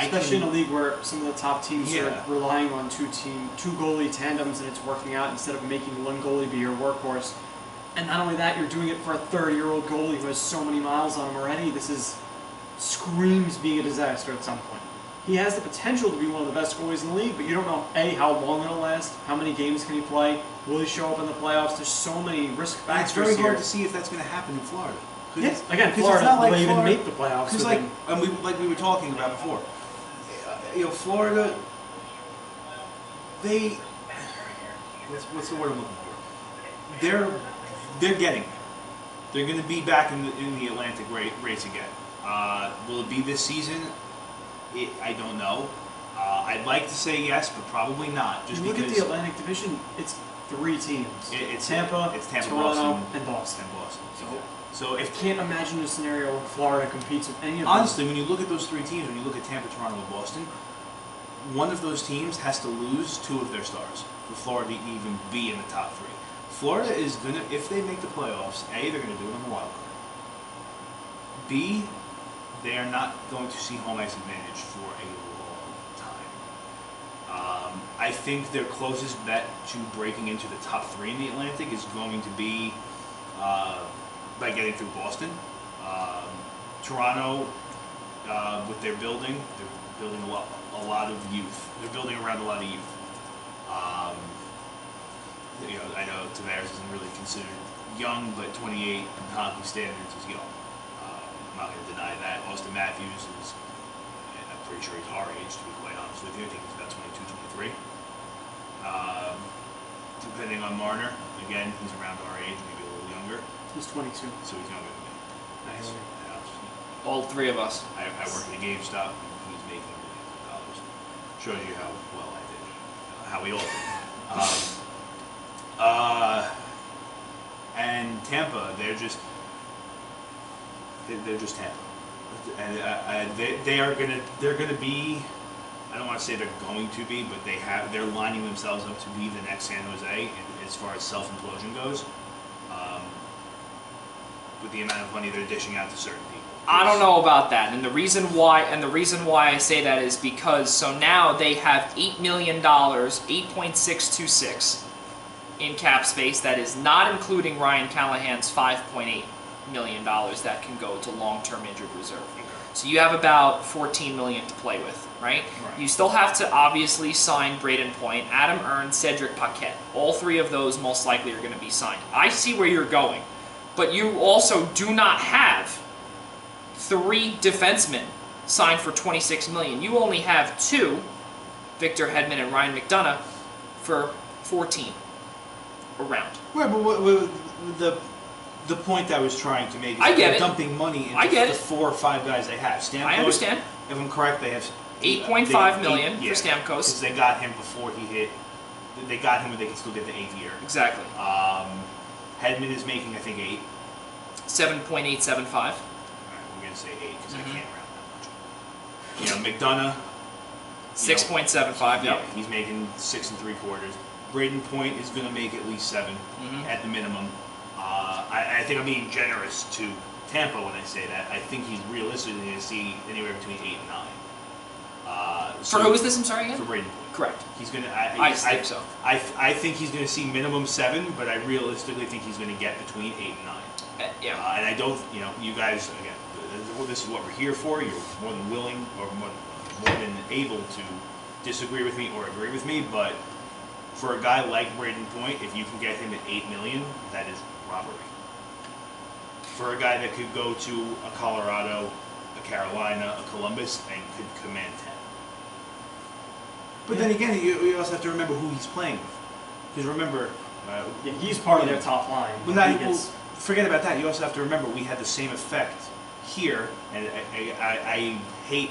especially in a league where some of the top teams are relying on two goalie tandems and it's working out instead of making one goalie be your workhorse. And not only that, you're doing it for a 30-year-old goalie who has so many miles on him already. This screams being a disaster at some point. He has the potential to be one of the best goalies in the league, but you don't know, A, how long it'll last, how many games can he play, will he show up in the playoffs? There's so many risk factors It's very here. hard to see if that's going to happen in Florida. Yes, again, Florida will even make the playoffs. Because like we were talking about before, Florida, they, what's the word I'm looking for? They're getting there. They're going to be back in the Atlantic race again. Will it be this season? I don't know. I'd like to say yes, but probably not. Just look because at the Atlantic Division, it's 3 teams. It's Tampa, Toronto, and Boston. So if can't imagine a scenario where Florida competes with any of them. Honestly, when you look at those 3 teams, when you look at Tampa, Toronto, and Boston, one of those teams has to lose 2 of their stars for Florida to even be in the top 3. Florida is gonna, if they make the playoffs, A, they're gonna do it on the wild card. B, they are not going to see home ice advantage for a long time. I think their closest bet to breaking into the top 3 in the Atlantic is going to be by getting through Boston. Toronto, with their building, they're building a lot of youth. They're building around a lot of youth. I know Tavares isn't really considered young, but 28 in hockey standards is young. I'm not going to deny that. Austin Matthews is, I'm pretty sure he's our age, to be quite honest with you. I think he's about 22, 23. Depending on Marner, again, he's around our age, maybe a little younger. He's 22. So he's younger than me. Nice. All 3 of us. I work at a GameStop, and he's making $1 million. Shows you how well I did, how we all did. And Tampa, they're just Tampa, and they're gonna be. I don't want to say they're going to be, but they're lining themselves up to be the next San Jose as far as self-implosion goes. With the amount of money they're dishing out to certain people. I don't know about that, and the reason why I say that is because now they have $8 million, 8.626 in cap space. That is not including Ryan Callahan's $5.8 million that can go to long-term injured reserve. So you have about $14 million to play with, right? You still have to obviously sign Braden Point, Adam Ern, Cedric Paquette. All 3 of those most likely are going to be signed. I see where you're going, but you also do not have 3 defensemen signed for $26 million. You only have 2, Victor Hedman and Ryan McDonough, for 14 around. Right, but the point I was trying to make is they're dumping money into the 4 or 5 guys they have. Stamkos, I understand. If I'm correct, they have $8.5 million for Stamkos. Because they got him before he hit. They got him when they can still get the 8th year. Exactly. Hedman is making, I think, 8. 7.875. All right, we're gonna say 8 because I can't round that much. McDonough. 6.75. Yeah, he's making 6 3/4. Braden Point is going to make at least 7 at the minimum. I think I'm being generous to Tampa when I say that. I think he's realistically going to see anywhere between 8 and 9. For who is this? I'm sorry again. For Braden Point. Correct. He's going to. I think so. I think he's going to see minimum 7, but I realistically think he's going to get between 8 and 9. Yeah. And I don't. You guys again. This is what we're here for. You're more than willing or more than able to disagree with me or agree with me, but for a guy like Braden Point, if you can get him at $8 million, that is robbery. For a guy that could go to a Colorado, a Carolina, a Columbus, and could command 10. But then again, you also have to remember who he's playing with. Because remember... he's part of their top line. Forget about that. You also have to remember we had the same effect here, and I hate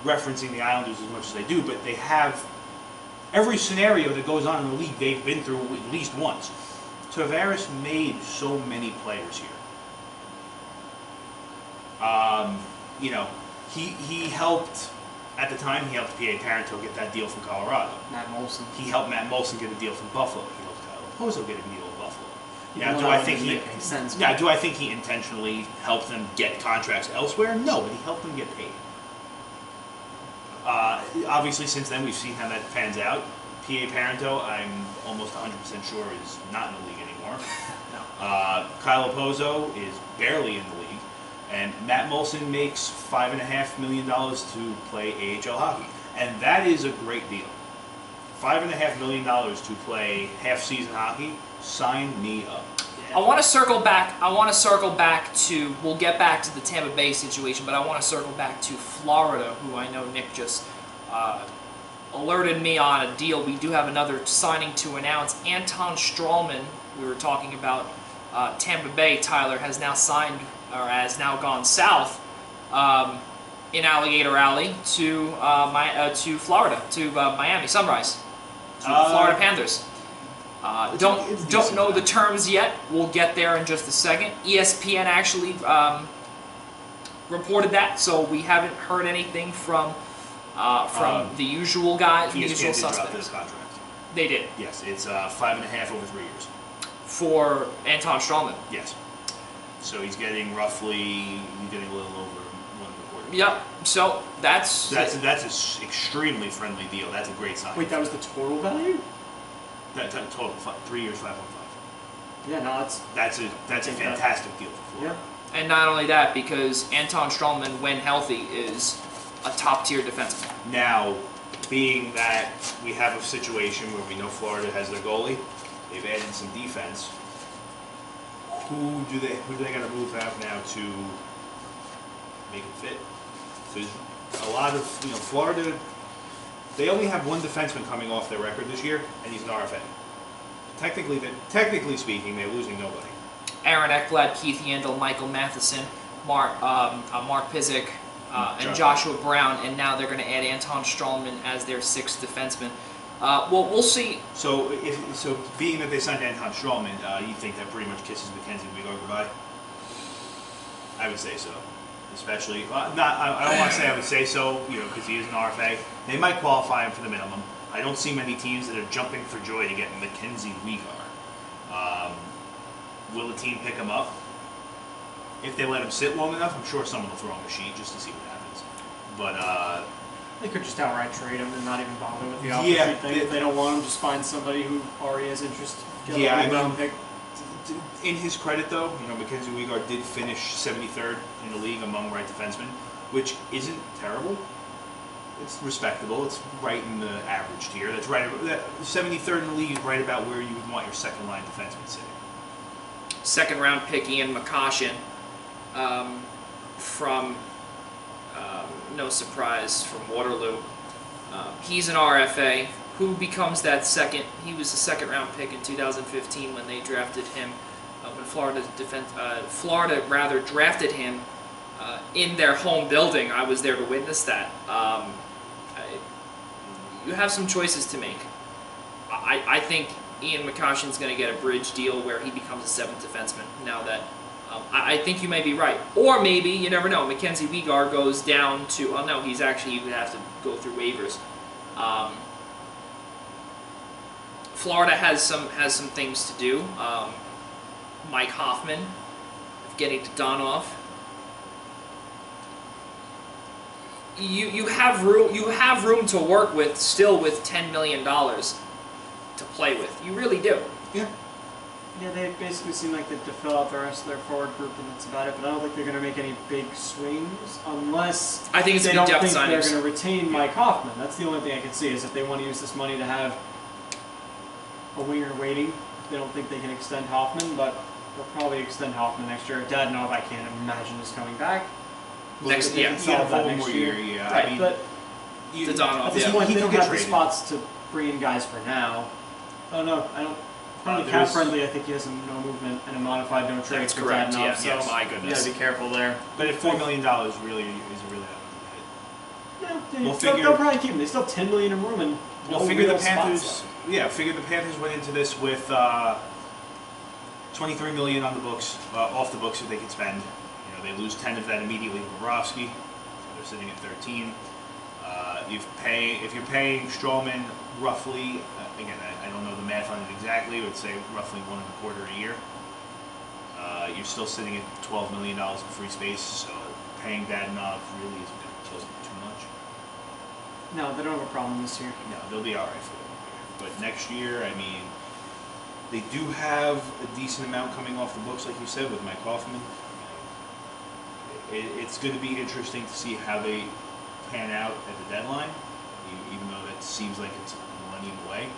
referencing the Islanders as much as I do, but they have... Every scenario that goes on in the league, they've been through at least once. Tavares made so many players here. He helped, at the time, he helped P.A. Parento get that deal from Colorado. Matt Molson. He helped Matt Molson get a deal from Buffalo. He helped Kyle Pozo get a deal with Buffalo. Now, do I think he intentionally helped them get contracts elsewhere? No, but he helped them get paid. Obviously, since then, we've seen how that pans out. P.A. Parento, I'm almost 100% sure is not in the league anymore. No. Kyle Opozo is barely in the league. And Matt Molson makes $5.5 million to play AHL hockey. And that is a great deal. $5.5 million to play half-season hockey, sign me up. I want to circle back to, we'll get back to the Tampa Bay situation, but I want to circle back to Florida, who I know Nick just alerted me on a deal. We do have another signing to announce. Anton Strawman, we were talking about Tampa Bay. Tyler has now signed, or has now gone south in Alligator Alley to Florida, to Miami Sunrise, to the Florida Panthers. Don't know the terms yet. We'll get there in just a second. ESPN actually reported that, so we haven't heard anything from the usual guys, the ESPN usual did drop suspects. this contract. They did. Yes, it's 5.5 over 3 years. For Anton Strawman. Yes. So he's getting a little over 1.25. Yep. So that's an extremely friendly deal. That's a great sign. Wait, that was the total value? That total 3 years, 5.5. Yeah, no, That's a fantastic deal for Florida. yeah. and not only that, because Anton Strawman, when healthy, is a top-tier defenseman. Now, being that we have a situation where we know Florida has their goalie, they've added some defense. Who do they got to move out now to make it fit? Because a lot of Florida, they only have one defenseman coming off their record this year, and he's an RFA. Technically speaking, they're losing nobody. Aaron Ekblad, Keith Yandel, Michael Matheson, Mark Pizik, and Joshua Brown, and now they're going to add Anton Strawman as their sixth defenseman. Well, we'll see. So being that they signed Anton Strawman, you think that pretty much kisses Mackenzie Weegar goodbye? I would say so. Especially, I don't want to say I would say so, because he is an RFA. They might qualify him for the minimum. I don't see many teams that are jumping for joy to get Mackenzie Weegar. Will the team pick him up? If they let him sit long enough, I'm sure someone will throw him a sheet just to see what happens. But They could just outright trade him and not even bother with the offer Yeah, sheet thing. If they don't want him, just find somebody who already has interest. Get Yeah, a I round mean- pick. in his credit, though, Mackenzie Weegar did finish 73rd in the league among right defensemen, which isn't terrible. It's respectable. It's right in the average tier. That's right. 73rd in the league is right about where you would want your second line defenseman sitting. Second round pick Ian McCoshen from, no surprise, from Waterloo. He's an RFA. Who becomes that second? He was a second round pick in 2015 when they drafted him. When Florida drafted him in their home building. I was there to witness that. You have some choices to make. I think Ian McCoshen's going to get a bridge deal where he becomes a seventh defenseman. Now that I think you may be right, or maybe you never know. Mackenzie Weegar goes down to. Oh no, he would have to go through waivers. Florida has some things to do. Mike Hoffman, getting to Donoff. You have room to work with still with $10 million to play with. You really do. Yeah. Yeah, they basically seem like they have to fill out the rest of their forward group, and that's about it. But I don't think they're going to make any big swings unless I think it's they gonna don't be think depth they're signings. going to retain Mike Hoffman. That's the only thing I can see is if they want to use this money to have a winger waiting. They don't think they can extend Hoffman, but they'll probably extend Hoffman next year. Dadonov, I can't imagine is coming back. Next, They can yeah. solve that one next more year. year, yeah. Right, I mean, but The Donoff, at this yeah. point, He they could don't get have the traded. spots to bring in guys for now. Oh no, I don't. Probably cap there's- friendly. I think he has a no movement and a modified no trade That's for correct, Dadonov. yeah. So Yes. My you goodness. gotta be careful there. But if $4 million really is a really Yeah, We'll they'll figure- probably keep him. They still have $10 million in room and Well, no figure the real spots Panthers. left. Yeah, figure the Panthers went into this with $23 million on the books, off the books that they could spend. They lose 10 of that immediately with Bobrovsky, so they're sitting at 13. If you're paying Stroman roughly, again, I don't know the math on it exactly, I would say roughly $1.25 a year. You're still sitting at $12 million in free space, so paying Dadonov really isn't going to kill too much. No, they don't have a problem this year. No, they'll be all right for them. But next year, I mean, they do have a decent amount coming off the books, like you said, with Mike Hoffman. It's going to be interesting to see how they pan out at the deadline, even though that seems like it's a millennium away.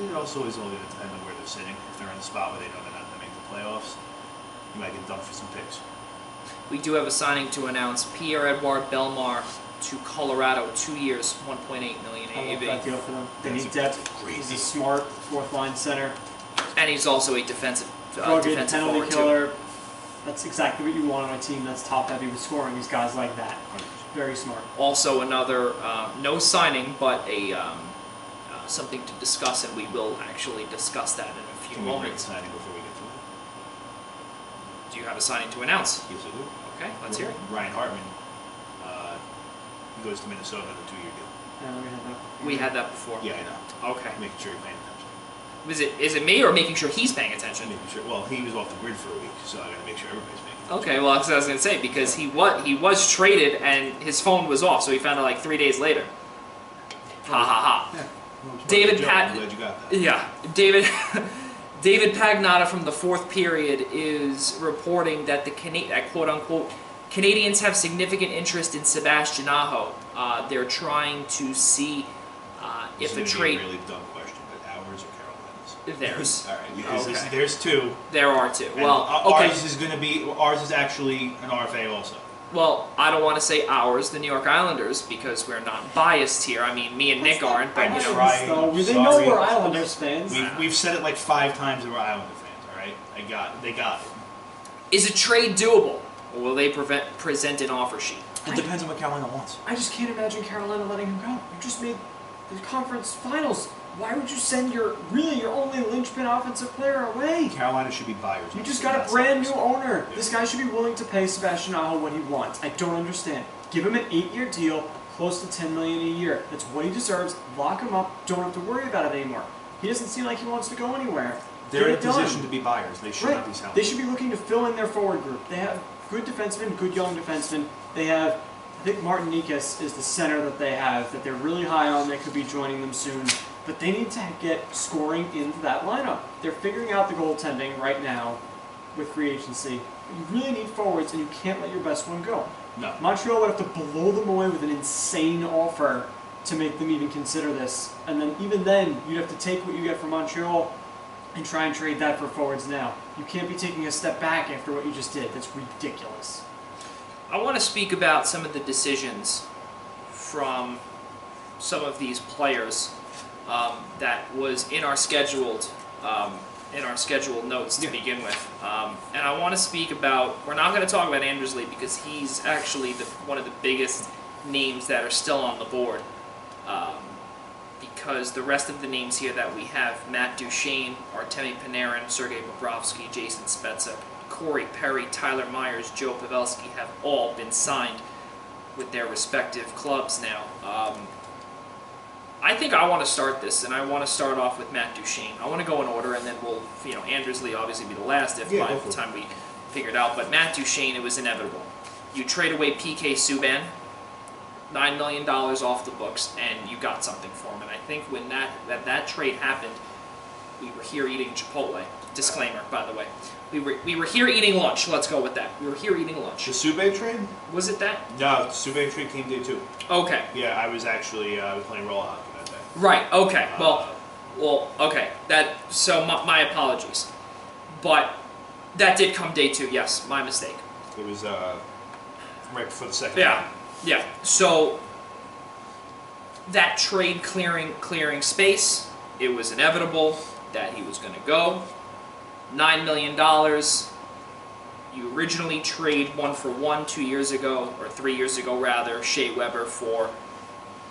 It also is all going to depend on where they're sitting. If they're in the spot where they know they're not going to make the playoffs, you might get dumped for some picks. We do have a signing to announce. Pierre-Edouard Bellemare to Colorado, 2 years, $1.8 million I love AAV. that deal for them. They That's need a depth. great He's a deal. smart fourth-line center. And he's also a defensive Rugged, defensive penalty forward, too. killer. That's exactly what you want on a team that's top-heavy with scoring, is guys like that. Very smart. Also another, no signing, but a something to discuss, and we will actually discuss that in a few Can we make a moments. signing before we get to it? Do you have a signing to announce? Yes, I do. Okay, let's hear it. Ryan Hartman goes to Minnesota on a 2-year deal. Yeah, we had that. We had that before. Yeah, I know. Okay. Making sure you're paying attention. Is it me or making sure he's paying attention? Making sure. Well, he was off the grid for a week, so I got to make sure everybody's paying attention. Okay, well that's what I was gonna say, because he was traded and his phone was off, so he found out like 3 days later. Ha ha ha. Yeah. Well, David Joe, Pat- I'm glad you got that. Yeah, David Pagnotta from the fourth period is reporting that the quote unquote Canadians have significant interest in Sebastian Aho. They're trying to see if a This is trade. gonna be a really dumb question, but ours or Carolina's? There's. All right, because Okay. there's two. There are two. And Well, okay. Ours is actually an RFA also. Well, I don't want to say ours, the New York Islanders, because we're not biased here. I mean, me and Nick aren't, but you know. Right. They know Sorry. we're Islanders fans. We've said it like 5 times that we're Islander fans. All right, they got it. Is a trade doable, or will they present an offer sheet? It depends on what Carolina wants. I just can't imagine Carolina letting him go. You just made the conference finals. Why would you send your only linchpin offensive player away? Carolina should be buyers. You just got a brand new owner. This guy should be willing to pay Sebastian Aho what he wants. I don't understand. Give him an 8-year deal, close to $10 million a year. That's what he deserves. Lock him up. Don't have to worry about it anymore. He doesn't seem like he wants to go anywhere. They're in a Get it done. position to be buyers. They should not be selling. They should be looking to fill in their forward group. They have good defensemen, good young defensemen. They have, I think Martin Nikas is the center that they have, that they're really high on, that could be joining them soon. But they need to get scoring into that lineup. They're figuring out the goaltending right now with free agency. You really need forwards, and you can't let your best one go. No. Montreal would have to blow them away with an insane offer to make them even consider this. And then even then, you'd have to take what you get from Montreal and try and trade that for forwards now. You can't be taking a step back after what you just did. That's ridiculous. I want to speak about some of the decisions from some of these players that was in our scheduled notes to begin with, and I want to speak about. We're not going to talk about Anders Lee because he's actually one of the biggest names that are still on the board. Because the rest of the names here that we have, Matt Duchene, Artemi Panarin, Sergei Bobrovsky, Jason Spezza, Corey Perry, Tyler Myers, Joe Pavelski have all been signed with their respective clubs now. I think I want to start this, and I want to start off with Matt Duchene. I want to go in order, and then we'll, Anders Lee obviously be the last if by the time we figure it out. But Matt Duchene, it was inevitable. You trade away PK Subban, $9 million off the books, and you got something for him. And I think when that trade happened, we were here eating Chipotle. Disclaimer, by the way. We were here eating lunch. Let's go with that. We were here eating lunch. The Subban trade? Was it that? No, the Subban trade came day 2. Okay. Yeah, I was actually playing roller hockey that day. Right. Okay. Well. Okay. So my apologies, but that did come day 2. Yes, my mistake. It was right before the second. Yeah. Yeah. So that trade clearing space, it was inevitable that he was going to go. $9 million. You originally trade 1-for-1 2 years ago, or 3 years ago rather, Shea Weber for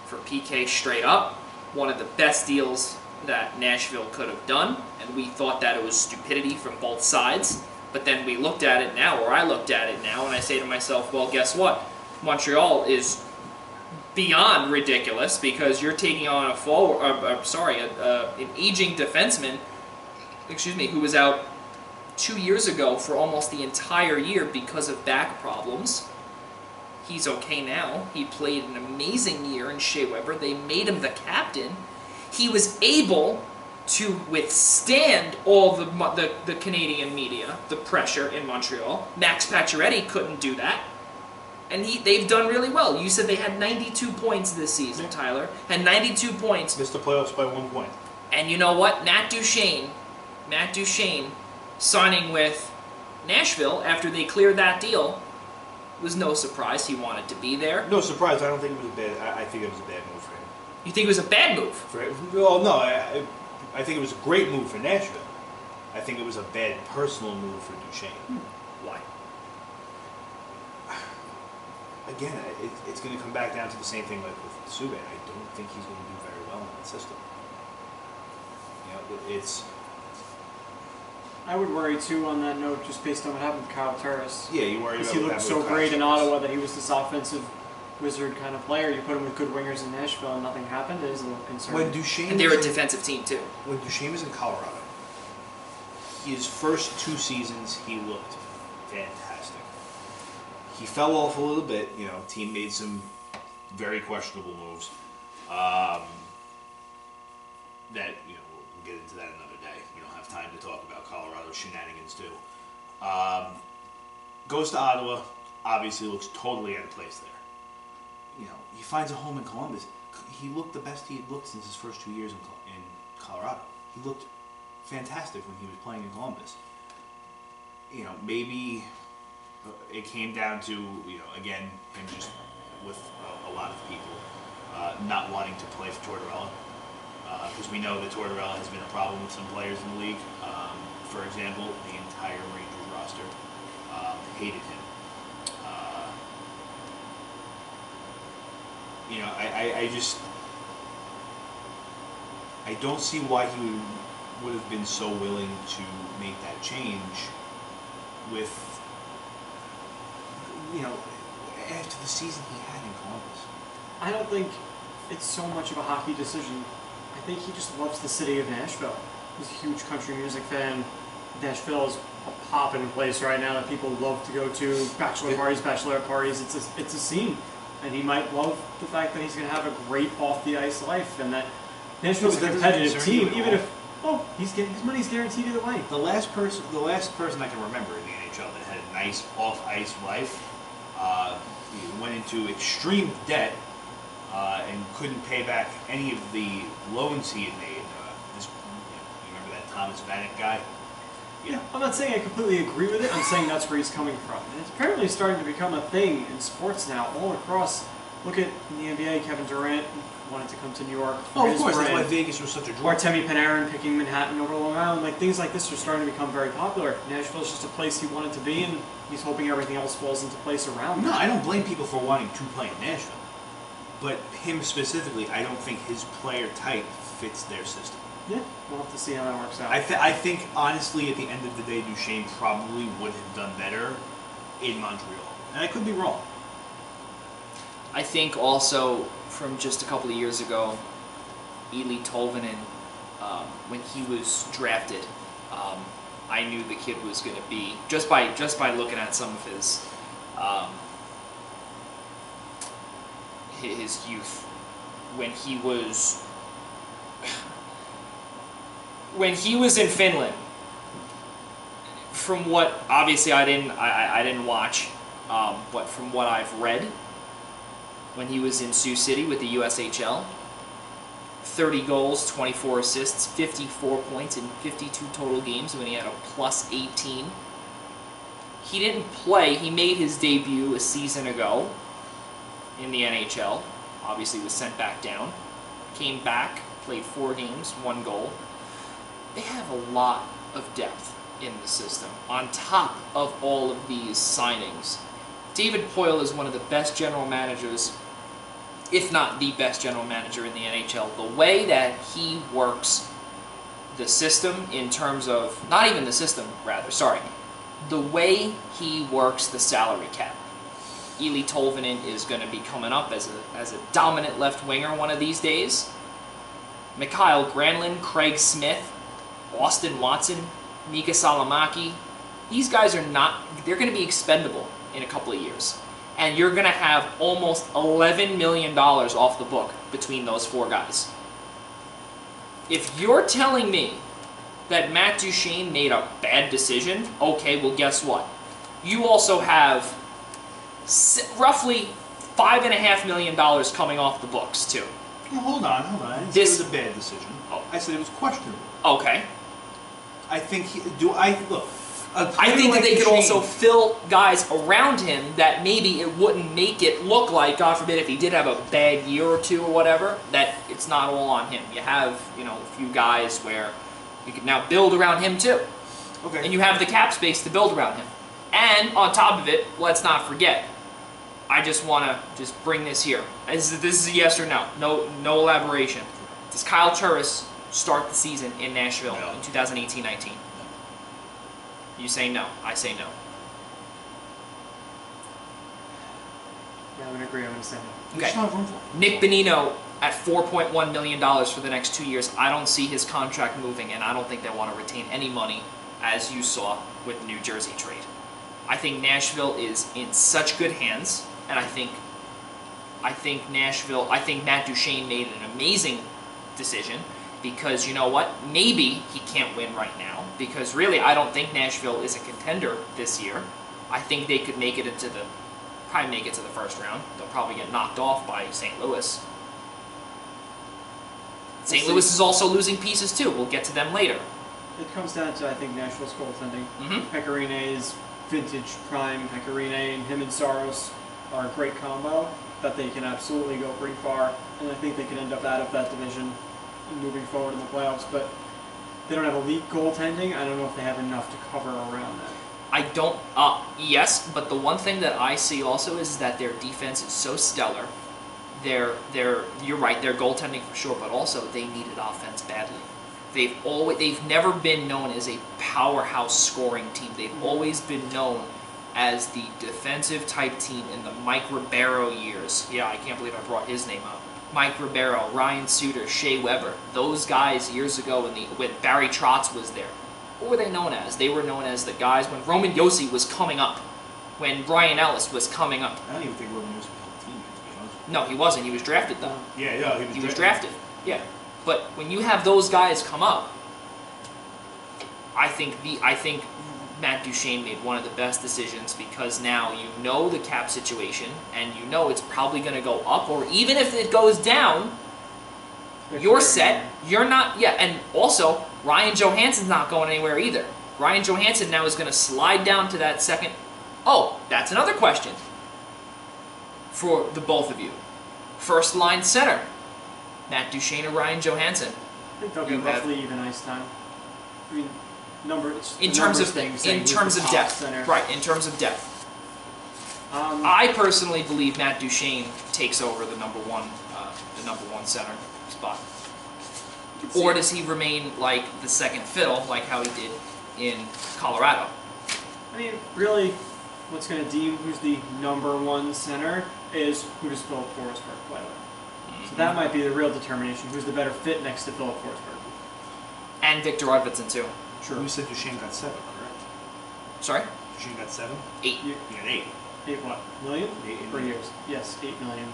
PK straight up. One of the best deals that Nashville could have done, and we thought that it was stupidity from both sides. But then we looked at it now, or I looked at it now, and I say to myself, well, guess what? Montreal is beyond ridiculous because you're taking on an aging defenseman, who was out 2 years ago for almost the entire year because of back problems. He's okay now. He played an amazing year in Shea Weber. They made him the captain. He was able to withstand all the Canadian media, the pressure in Montreal. Max Pacioretty couldn't do that. And they've done really well. You said they had 92 points this season, Tyler. Had 92 points. Missed the playoffs by 1 point. And you know what? Matt Duchene signing with Nashville after they cleared that deal was no surprise. He wanted to be there. No surprise. I don't think it was a bad. I think it was a bad move for him. You think it was a bad move? Well, no. I think it was a great move for Nashville. I think it was a bad personal move for Duchene. Why? Again, it's going to come back down to the same thing like with Subban. I don't think he's going to do very well in that system. You know, it's. I would worry too on that note, just based on what happened with Kyle Turris. Yeah, you worry about. Because he looked so great in Ottawa that he was this offensive wizard kind of player. You put him with good wingers in Nashville and nothing happened. It is a little concerning. When Duchene And they're a defensive team too. When Duchene was in Colorado, his first 2 seasons he looked fantastic. He fell off a little bit. You know, team made some very questionable moves. That we'll get into that another day. We don't have time to talk about Colorado shenanigans too. Goes to Ottawa. Obviously, looks totally out of place there. You know, he finds a home in Columbus. He looked the best he had looked since his first 2 years in Colorado. He looked fantastic when he was playing in Columbus. You know, maybe it came down to, again, him just with a lot of people not wanting to play for Tortorella. Because we know that Tortorella has been a problem with some players in the league. For example, the entire Rangers roster hated him. I don't see why he would have been so willing to make that change with, after the season he had in Columbus. I don't think it's so much of a hockey decision. I think he just loves the city of Nashville. He's a huge country music fan. Nashville is a poppin' place right now that people love to go to. Bachelor parties, bachelorette parties. It's a scene. And he might love the fact that he's going to have a great off-the-ice life and that Nashville's a competitive team, even if his money's guaranteed either way. The last person I can remember in the NHL that had a nice off-ice life he went into extreme debt and couldn't pay back any of the loans he had made. You remember that Thomas Vanek guy? Yeah, I'm not saying I completely agree with it. I'm saying that's where he's coming from. And it's apparently starting to become a thing in sports now, all across. Look at in the NBA, Kevin Durant wanted to come to New York. Oh, of course, that's why Vegas was such a draw. Artemi Panarin picking Manhattan over Long Island. Like, things like this are starting to become very popular. Nashville's just a place he wanted to be, and he's hoping everything else falls into place around No, that. I don't blame people for wanting to play in Nashville. But him specifically, I don't think his player type fits their system. Yeah, we'll have to see how that works out. I think, honestly, at the end of the day, Duchene probably would have done better in Montreal. And I could be wrong. I think also from just a couple of years ago, Eeli Tolvanen, when he was drafted, I knew the kid was going to be, just by looking at some of his youth, when he was in Finland, from what obviously I didn't watch, but from what I've read, when he was in Sioux City with the USHL, 30 goals, 24 assists, 54 points in 52 total games when he had a plus 18. He didn't play. He made his debut a season ago in the NHL. Obviously was sent back down. Came back, played 4 games, 1 goal. They have a lot of depth in the system on top of all of these signings. David Poile is one of the best general managers, if not the best general manager in the NHL. The way that he works the system in terms of, not even the system, rather, sorry, the way he works the salary cap. Eeli Tolvanen is going to be coming up as a dominant left winger one of these days. Mikhail Granlund, Craig Smith, Austin Watson, Mika Salamaki, these guys are not, they're going to be expendable in a couple of years. And you're going to have almost $11 million off the book between those 4 guys. if you're telling me that Matt Duchene made a bad decision, okay, well, guess what? You also have roughly $5.5 million coming off the books, too. Well, hold on. I didn't say it was a bad decision. Oh. I said it was questionable. Okay. I think I think that they could also fill guys around him that maybe it wouldn't make it look like, God forbid, if he did have a bad year or two or whatever, that it's not all on him. You have, a few guys where you can now build around him too. Okay. And you have the cap space to build around him. And on top of it, let's not forget, I just want to bring this here. This is a yes or no. No elaboration. Does Kyle Turris start the season in Nashville in 2018-19? You say no. I say no. Yeah, I'm going to agree. I'm going to say no. Okay. There's not room for it. Nick Bonino at $4.1 million for the next 2 years. I don't see his contract moving, and I don't think they want to retain any money, as you saw with the New Jersey trade. I think Nashville is in such good hands, and I think Matt Duchene made an amazing decision, because you know what? Maybe he can't win right now, because really I don't think Nashville is a contender this year. I think they could probably make it to the first round. They'll probably get knocked off by St. Louis. St. Louis is also losing pieces too. We'll get to them later. It comes down to, I think, Nashville's goaltending. Mm-hmm. Pecorine is vintage prime Pecorine, and him and Saros are a great combo that they can absolutely go pretty far, and I think they can end up out of that division moving forward in the playoffs, but they don't have elite goaltending. I don't know if they have enough to cover around that. I don't, yes, but the one thing that I see also is that their defense is so stellar. You're right, they're goaltending for sure, but also they needed offense badly. They've never been known as a powerhouse scoring team. They've always been known as the defensive type team in the Mike Ribeiro years. Yeah, I can't believe I brought his name up. Mike Ribeiro, Ryan Suter, Shea Weber. Those guys years ago when Barry Trotz was there. What were they known as? They were known as the guys when Roman Josi was coming up. When Brian Ellis was coming up. I don't even think Roman Josi was on the team, to be honest. No, he wasn't. He was drafted though. Yeah, He was drafted. Yeah. But when you have those guys come up, I think Matt Duchene made one of the best decisions, because now you know the cap situation and you know it's probably going to go up, or even if it goes down, you're set. You're not, and also Ryan Johansson's not going anywhere either. Ryan Johansson now is going to slide down to that second. Oh, that's another question for the both of you. First line center, Matt Duchene or Ryan Johansson? I think they'll get roughly even ice time. I mean, in terms of depth, center. right? In terms of depth, I personally believe Matt Duchene takes over the number one center spot, or does he remain like the second fiddle, like how he did in Colorado? I mean, really, what's going to deem who's the number one center is who does Philip Forsberg play with. Mm-hmm. So that might be the real determination. Who's the better fit next to Philip Forsberg? And Victor Arvidsson too. Sure. You said Duchene got 7, correct? Sorry? Duchene got 7? 8. You got 8. 8 what? Million? 8 per years. Yes, 8 million.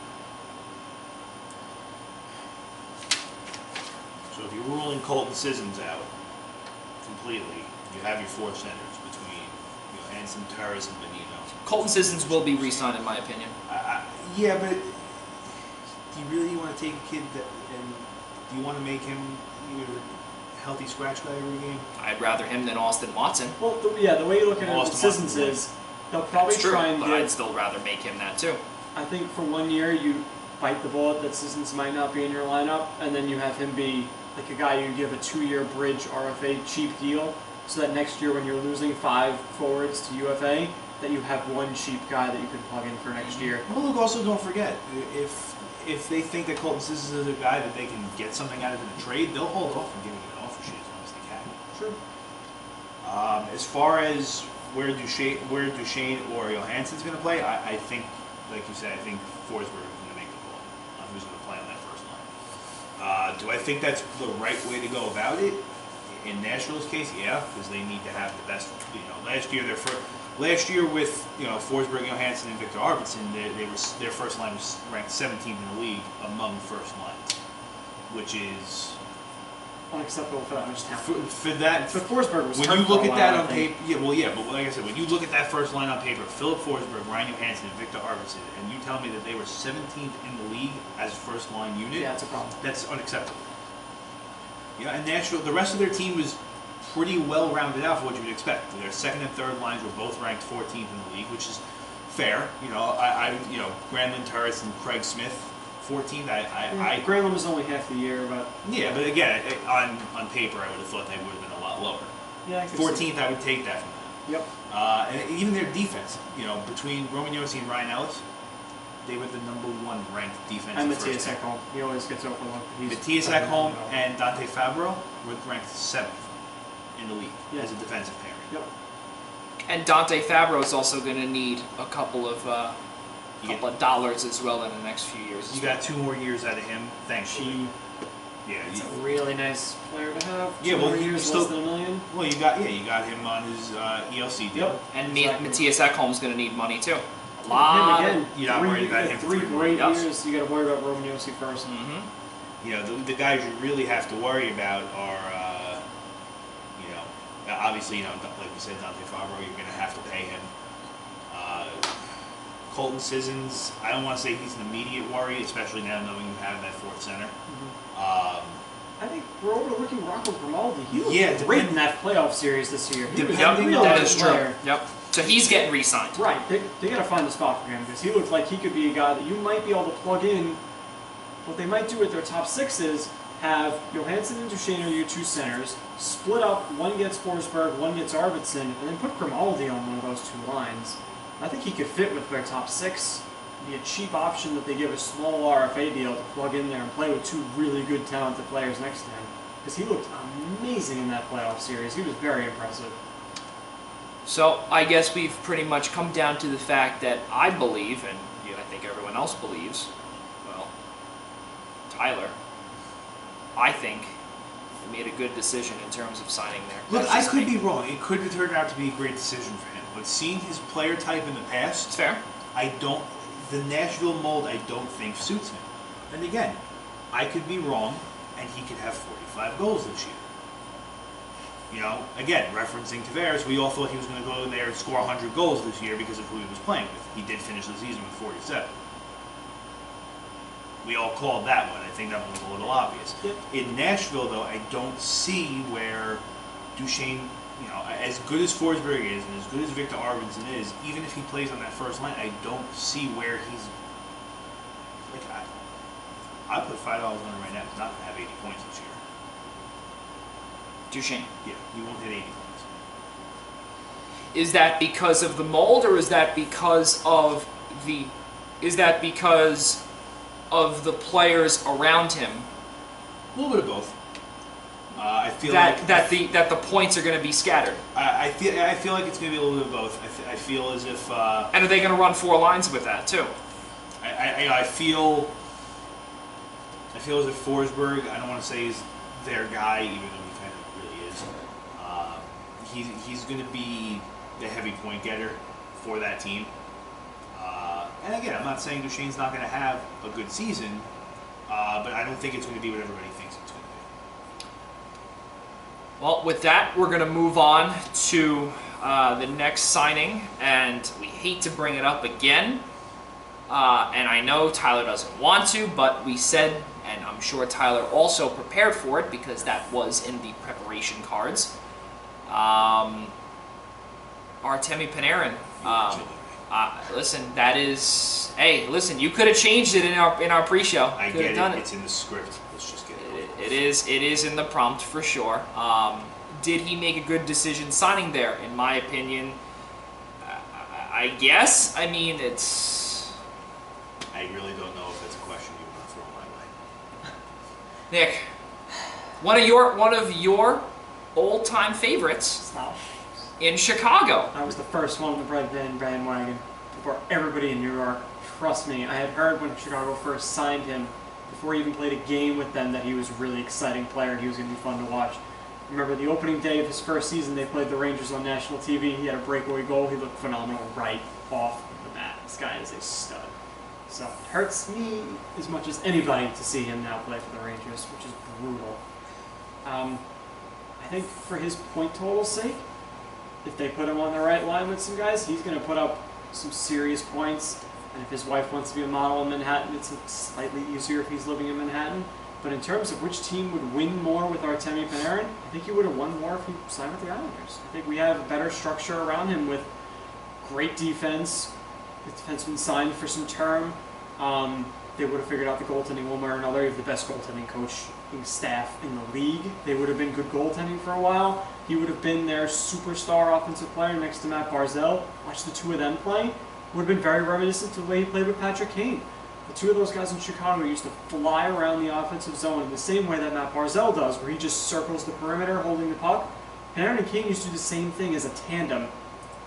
So if you're ruling Colton Sissons out completely, you have your 4 centers between Hansen, Turris, and Bonino. Colton Sissons will be re-signed, in my opinion. Yeah, but do you really want to take a kid and do you want to make him your healthy scratch guy every game? I'd rather him than Austin Watson. Well, the way you look at it with Sissons is they'll probably try and but get. I'd still rather make him that too. I think for 1 year you bite the bullet that Sissons might not be in your lineup, and then you have him be like a guy you give a 2-year bridge RFA cheap deal, so that next year when you're losing 5 forwards to UFA, that you have one cheap guy that you can plug in for next year. Well, look, also don't forget, if they think that Colton Sissons is a guy that they can get something out of in a trade, they'll hold off from giving him an offer sheet as long as they can. Sure. As far as where Duchene or Johansson's going to play, I think, like you said, I think Forsberg is going to make the call on who's going to play on that first line. Do I think that's the right way to go about it? In Nashville's case, yeah, because they need to have the best. Last year with Forsberg, Johansson, and Victor Arvidsson, their first line was ranked 17th in the league among first lines, which is unacceptable for that much talent. For that, But Forsberg was when hurt you for a look at while, that I on think. paper, but like I said, when you look at that first line on paper, Philip Forsberg, Ryan Johansson, and Victor Arvidsson, and you tell me that they were 17th in the league as a first line unit, Yeah, it's a problem. that's unacceptable. Yeah, and Nashville, the rest of their team was pretty well rounded out for what you would expect. Their second and third lines were both ranked 14th in the league, which is fair. Granlund, Turris, and Craig Smith, 14th. Granlund was only half the year, but Yeah, but again, on paper, I would have thought they would have been a lot lower. yeah, I could 14th, I would take that from them. Yep. And even their defense, between Roman Josi and Ryan Ellis, they were the #1 ranked defensive And first Matthias team. Ekholm. He always gets overlooked. Matthias Ekholm and Dante Fabro were ranked 7th in the league as a defensive pairing. Yep. And Dante Fabro is also going to need a couple of dollars as well in the next few years. You got 2 more years out of him, thankfully. Yeah, It's a really nice player to have. Yeah, 2 well, more he years, still- less than $1 million. well, you got him on his ELC deal. Yep. And Exactly. Matthias Ekholm's going to need money too. A Him lot. again, you're not worried about him for three 3 more great years. years. You got to worry about Roman Josi first. Mm-hmm. The guys you really have to worry about are, obviously, like we said, Dante Fabro, you're going to have to pay him. Colton Sissons, I don't want to say he's an immediate worry, especially now knowing you have that 4th center. I think we're overlooking Rocco Grimaldi. He looked Yeah, great in that playoff series this year. He was a Depending real on- That good is true. player. Yep. So he's getting re-signed. Right, they got to find a spot for him because he looked like he could be a guy that you might be able to plug in. What they might do with their top 6 is have Johansson and Duchesne are your 2 centers, split up, one gets Forsberg, one gets Arvidsson, and then put Grimaldi on one of those 2 lines. I think he could fit with their top 6. Be a cheap option that they give a small RFA deal to plug in there and play with 2 really good, talented players next to him. Because he looked amazing in that playoff series. He was very impressive. So I guess we've pretty much come down to the fact that I believe, and I think everyone else believes, well, Tyler, I think they made a good decision in terms of signing there. Look, I could be wrong. It could have turned out to be a great decision for him. But seeing his player type in the past, It's fair. the Nashville mold, I don't think suits him. And again, I could be wrong, and he could have 45 goals this year. Again, referencing Tavares, we all thought he was going to go in there and score 100 goals this year because of who he was playing with. He did finish the season with 47. We all called that one. I think that one was a little obvious. Yep. In Nashville, though, I don't see where Duchesne, as good as Forsberg is and as good as Victor Arvidsson is, even if he plays on that first line, I don't see where he's. I put $5 on him right now. He's not going to have 80 points this year. Duchesne. Yeah, he won't hit 80 points. Is that because of the mold, or is that because of the? Is that because of the players around him? A little bit of both. I feel that the points are going to be scattered. I feel like it's going to be a little bit of both. I feel as if. And are they going to run 4 lines with that too? I feel as if Forsberg, I don't want to say he's their guy, even though he kind of really is. He's going to be the heavy point getter for that team. And again, I'm not saying Duchesne's not going to have a good season, but I don't think it's going to be what everybody thinks it's going to be. Well, with that, we're going to move on to the next signing, and we hate to bring it up again. And I know Tyler doesn't want to, but we said, and I'm sure Tyler also prepared for it because that was in the preparation cards. Artemi Panarin. Listen, that is. Hey, listen, you could have changed it in our pre-show. I Could have get done it. It's in the script. Let's just get it. It is in the prompt for sure. Did he make a good decision signing there? In my opinion, I guess. I mean, it's. I really don't know if that's a question you want to throw my way. Nick, one of your old-time favorites Stop. in Chicago. I was the first one to ride the bandwagon before everybody in New York. Trust me, I had heard when Chicago first signed him, before he even played a game with them, that he was a really exciting player and he was going to be fun to watch. Remember the opening day of his first season, they played the Rangers on national TV. He had a breakaway goal. He looked phenomenal right off the bat. This guy is a stud. So it hurts me as much as anybody to see him now play for the Rangers, which is brutal. I think for his point total's sake, if they put him on the right line with some guys, he's going to put up some serious points. And if his wife wants to be a model in Manhattan, it's slightly easier if he's living in Manhattan. But in terms of which team would win more with Artemi Panarin, I think he would have won more if he signed with the Islanders. I think we have a better structure around him with great defense. The defenseman signed for some term. They would have figured out the goaltending one way or another. You have the best goaltending coaching staff in the league. They would have been good goaltending for a while. He would have been their superstar offensive player next to Matt Barzal. Watch the two of them play. Would have been very reminiscent to the way he played with Patrick Kane. The two of those guys in Chicago used to fly around the offensive zone in the same way that Matt Barzal does, where he just circles the perimeter holding the puck. Panarin and Kane used to do the same thing as a tandem,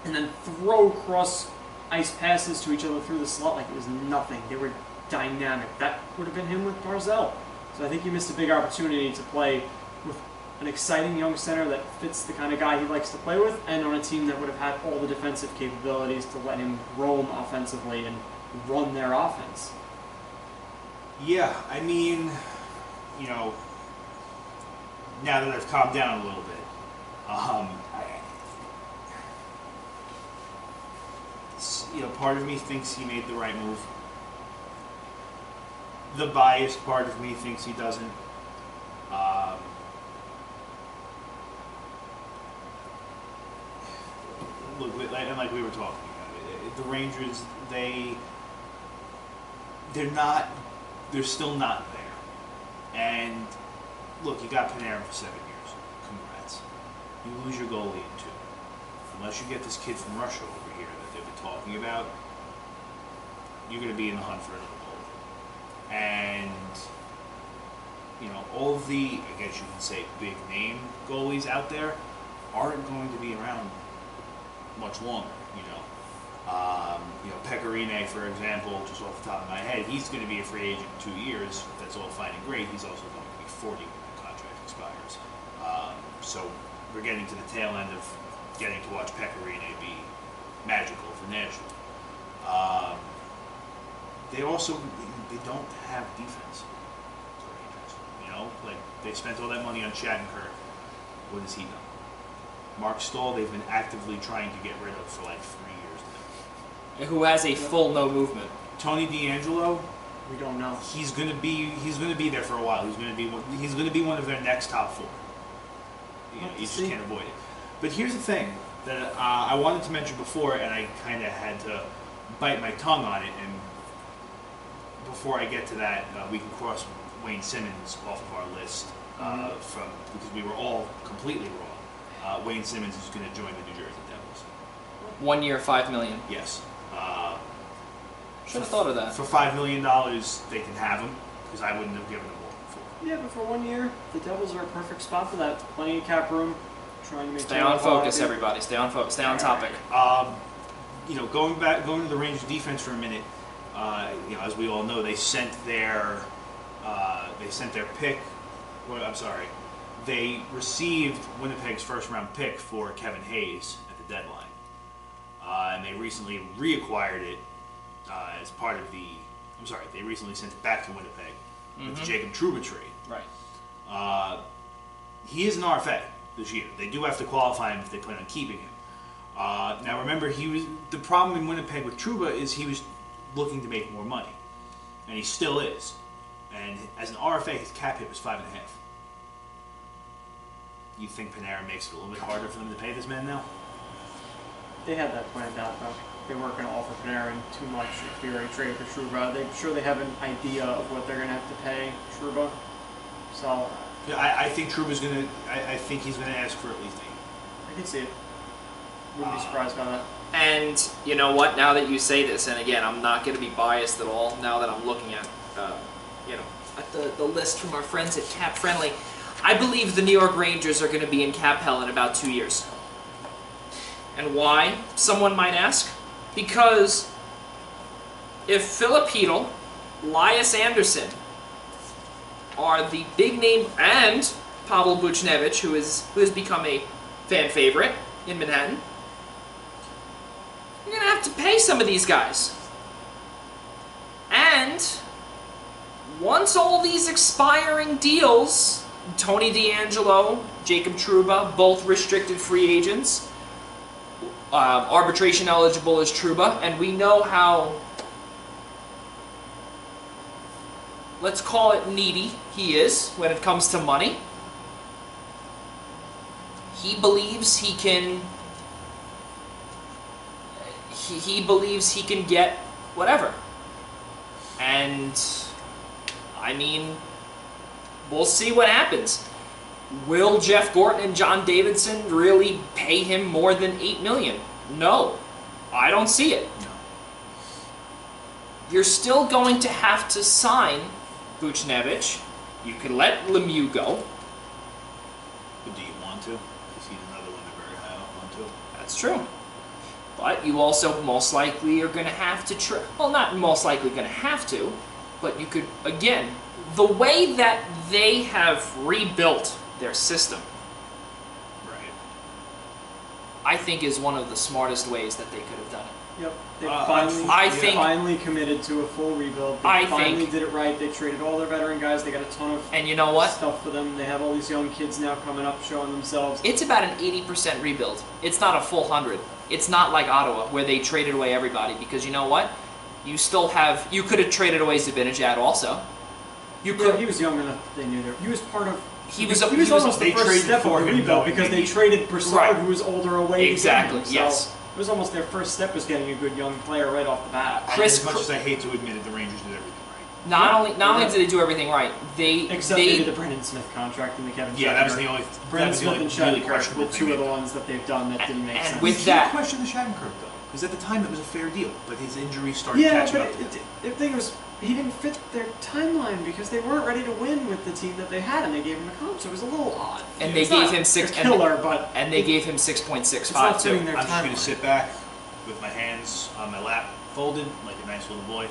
and then throw cross-ice passes to each other through the slot like it was nothing. They were dynamic. That would have been him with Barzal. So I think he missed a big opportunity to play with an exciting young center that fits the kind of guy he likes to play with, and on a team that would have had all the defensive capabilities to let him roam offensively and run their offense. Yeah, I mean, you know, now that I've calmed down a little bit, part of me thinks he made the right move. The biased part of me thinks he doesn't. Look, and like we were talking about, the Rangers, they're still not there. And look, you got Panarin for 7 years. Congrats. You lose your goalie in 2. Unless you get this kid from Russia over here that they've been talking about, you're going to be in the hunt for another goalie. And, all of the, I guess you can say, big name goalies out there aren't going to be around much longer, Pecorine, for example, just off the top of my head, he's going to be a free agent in 2 years. That's all fine and great. He's also going to be 40 when the contract expires. So we're getting to the tail end of getting to watch Pecorine be magical for Nashville. They don't have defense. The Rangers, they spent all that money on Shattenkirk. What has he done? Mark Stahl, they've been actively trying to get rid of for 3 years now. Who has a full no movement? Tony DeAngelo, We don't know. he's going to be there for a while. He's going to be one of their next top 4. You just can't avoid it. But here's the thing that I wanted to mention before, and I kind of had to bite my tongue on it. And before I get to that, we can cross Wayne Simmons off of our list because we were all completely wrong. Wayne Simmons is going to join the New Jersey Devils. 1 year, $5 million. Yes. Should have thought of that. For $5 million, they can have him, because I wouldn't have given them more before. Yeah, but for 1 year, the Devils are a perfect spot for that. Plenty of cap room. Trying to make Stay on focus, everybody. Stay on focus. Stay on topic. Going to the Rangers defense for a minute. As we all know, they sent their pick. Well, I'm sorry. They received Winnipeg's first-round pick for Kevin Hayes at the deadline, and they recently reacquired it as part of the. I'm sorry, they recently sent it back to Winnipeg with the Jacob Trouba trade. Right. He is an RFA this year. They do have to qualify him if they plan on keeping him. Now, remember, the problem in Winnipeg with Trouba is he was looking to make more money, and he still is. And as an RFA, his cap hit was 5.5. You think Panarin makes it a little bit harder for them to pay this man now? They had that planned out, though. They weren't going to offer Panarin too much if they already traded for Trouba. They're sure they have an idea of what they're going to have to pay Trouba. So I think Trouba's going to. I think he's going to ask for at least 8. I can see it. Wouldn't be surprised by that. And you know what? Now that you say this, and again, I'm not going to be biased at all. Now that I'm looking at, at the list from our friends at Cap Friendly, I believe the New York Rangers are going to be in cap hell in about 2 years. And why? Someone might ask. Because if Philip Hedl, Elias Anderson are the big name, and Pavel Buchnevich, who has become a fan favorite in Manhattan, you're going to have to pay some of these guys. And once all these expiring deals Tony DeAngelo, Jacob Trouba, both restricted free agents. Arbitration eligible is Trouba, and we know how, let's call it needy, he is when it comes to money. He believes he can. He believes he can get whatever, and I mean, we'll see what happens. Will Jeff Gorton and John Davidson really pay him more than $8 million? No, I don't see it. No. You're still going to have to sign Buchnevich. You could let Lemieux go. But do you want to? Because he's another one they're very high up on too. That's true. But you also most likely are going to have to well, not most likely going to have to, but you could, again, the way that they have rebuilt their system, Right. I think is one of the smartest ways that they could have done it. Yep. They I think- finally committed to a full rebuild. They I finally think- did it right. They traded all their veteran guys. They got a ton of And you know what? stuff for them. They have all these young kids now coming up, showing themselves. It's about an 80% rebuild. It's not a full 100. It's not like Ottawa where they traded away everybody, because you know what? You still have, you could have traded away Zibanejad also. You Yeah, could. he was young enough. They knew that he was part of. He was almost the they first traded step of for the him rebuild knowing because they they needed- traded Broussard, Right. who was older away. Exactly, So yes. It was almost their first step was getting a good young player right off the bat. Chris As much as I hate to admit it, the Rangers did everything right. Not only did they do everything right, Except they did the Brendan Smith contract and the Kevin. Yeah, that was Shattenkirk. the only. Brendan that was the Smith only and really Shattenkirk questionable were thing two of they the did. ones that they've done that didn't make and sense. with You that- can't question the Shattenkirk though, because at the time it was a fair deal, but his injuries started Yeah, catching but up to him. the thing was, he didn't fit their timeline because they weren't ready to win with the team that they had, and they gave him a contract. So it was a little odd. And they It's gave not him six. a killer, but And they gave him it's 6.65 not fitting too. their I'm just going timeline. to sit back with my hands on my lap, folded like a nice little boy,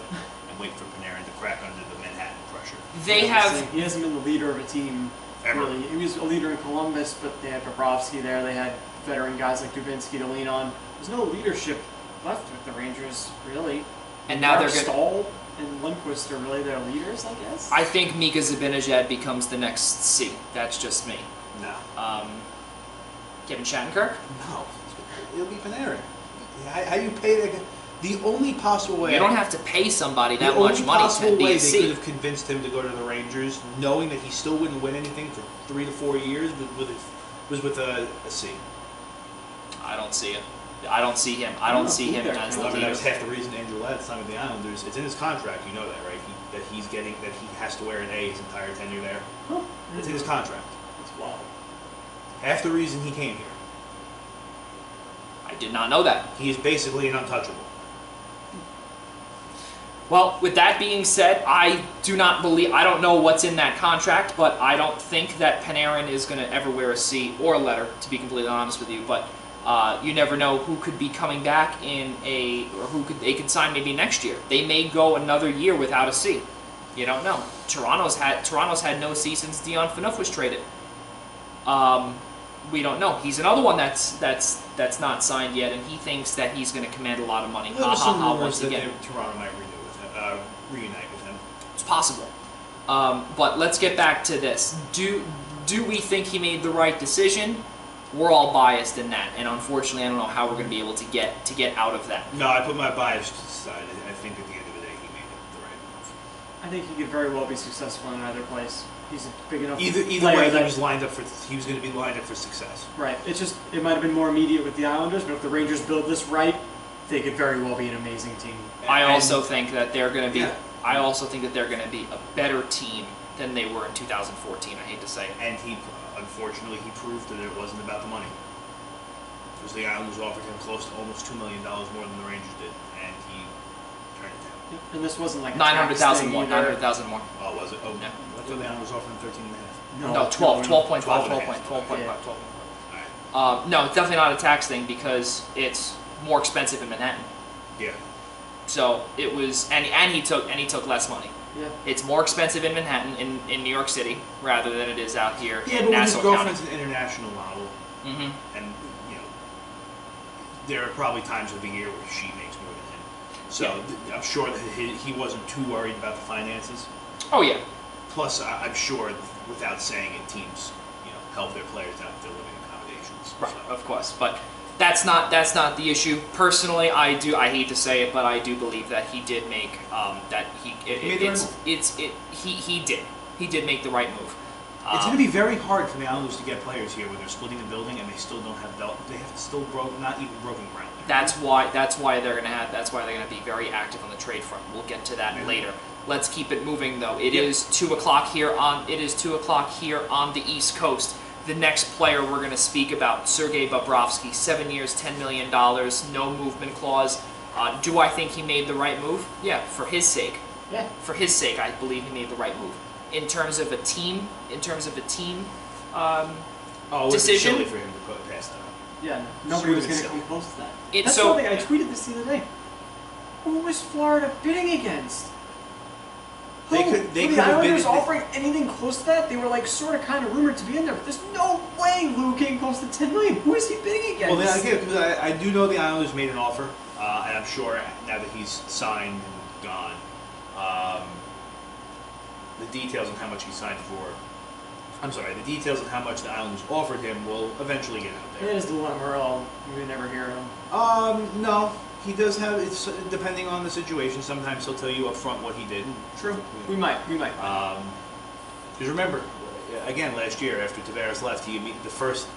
and wait for Panarin to crack under the Manhattan pressure. They have. He hasn't been the leader of a team. Ever. Really. He was a leader in Columbus, but they had Bobrovsky there. They had veteran guys like Dubinsky to lean on. There's no leadership left with the Rangers, really. And now they're Mark going. Stahl and Lundqvist are really their leaders, I guess. I think Mika Zibanejad becomes the next C. That's just me. No. Kevin Shattenkirk. No. It'll be Panarin. How you pay the only possible way. You don't have to pay somebody the that only much money possible to be way a they C. could have convinced him to go to the Rangers, knowing that he still wouldn't win anything for 3 to 4 years, was with a C. I don't see it. I don't see him. I don't see him as the I mean, that leader. was half the reason Andrew Ladd signed with the Islanders. It's in his contract, you know that, right? That he has to wear an A his entire tenure there. Huh. It's in his contract. That's wild. Half the reason he came here. I did not know that. He is basically an untouchable. Well, with that being said, I don't know what's in that contract, but I don't think that Panarin is going to ever wear a C or a letter, to be completely honest with you. But you never know who could be coming back they could sign maybe next year. They may go another year without a C. You don't know. Toronto's had no C since Dion Phaneuf was traded. We don't know. He's another one that's not signed yet, and he thinks that he's going to command a lot of money. There was some rumors Once that again. Toronto might reunite with him. It's possible. But let's get back to this. Do we think he made the right decision? We're all biased in that, and unfortunately, I don't know how we're going to be able to get out of that. No, I put my bias to the side. I think at the end of the day, he made the right move. I think he could very well be successful in either place. He's a big enough Either player way, that, he was going to be lined up for success. right. It might have been more immediate with the Islanders, but if the Rangers build this right, they could very well be an amazing team. I also think that they're going to be. Yeah. I also think that they're going to be a better team than they were in 2014. I hate to say it. And unfortunately, he proved that it wasn't about the money. Because the Islanders offered him close to almost $2 million more than the Rangers did, and he turned it down. And this wasn't like a 900,000 tax more. thing either. 900,000 more. Oh, was it? Oh, Yeah. I thought the Islanders offered him 13 and a half. No, 12, 12.5, 12.5. 12.5. Yeah. All right. No, it's definitely not a tax thing because it's more expensive in Manhattan. Yeah. So it was, and he took less money. Yeah. It's more expensive in Manhattan, in New York City, rather than it is out here Yeah, in but when his Nassau County. girlfriend's an international model, Mm-hmm. and there are probably times of the year where she makes more than him. So I'm sure that he wasn't too worried about the finances. Oh yeah, Plus, I'm sure, without saying it, teams help their players out with their living accommodations. Right, So. of course, but that's not the issue. Personally, I hate to say it, but I do believe that he did make he did make the right move. It's going to be very hard for the Islanders to get players here when they're splitting the building and they still don't have they have still not even broken ground there. That's why they're gonna be very active on the trade front. We'll get to that later. Let's keep it moving though. It is 2 o'clock here on the East Coast. The next player we're going to speak about, Sergei Bobrovsky, 7 years, $10 million, no movement clause. Do I think he made the right move? Yeah, for his sake. Yeah. For his sake, I believe he made the right move. In terms of a team decision. Silly for him to put past that. Yeah, nobody was going to come close to that. That's so, something I tweeted this the other day. Who was Florida bidding against? They Who? could the Islanders offering anything close to that? They were like sort of kind of rumored to be in there, but there's no way Lou came close to $10 million. Who is he bidding against? Well, because I do know the Islanders made an offer, and I'm sure now that he's signed and gone, the details on how much he signed for. I'm sorry, the details on how much the Islanders offered him will eventually get out there. It is the one Morel. You would never hear him. No. He does have, it's depending on the situation, sometimes he'll tell you up front what he did. True. We might. Because remember, again, last year after Tavares left, the first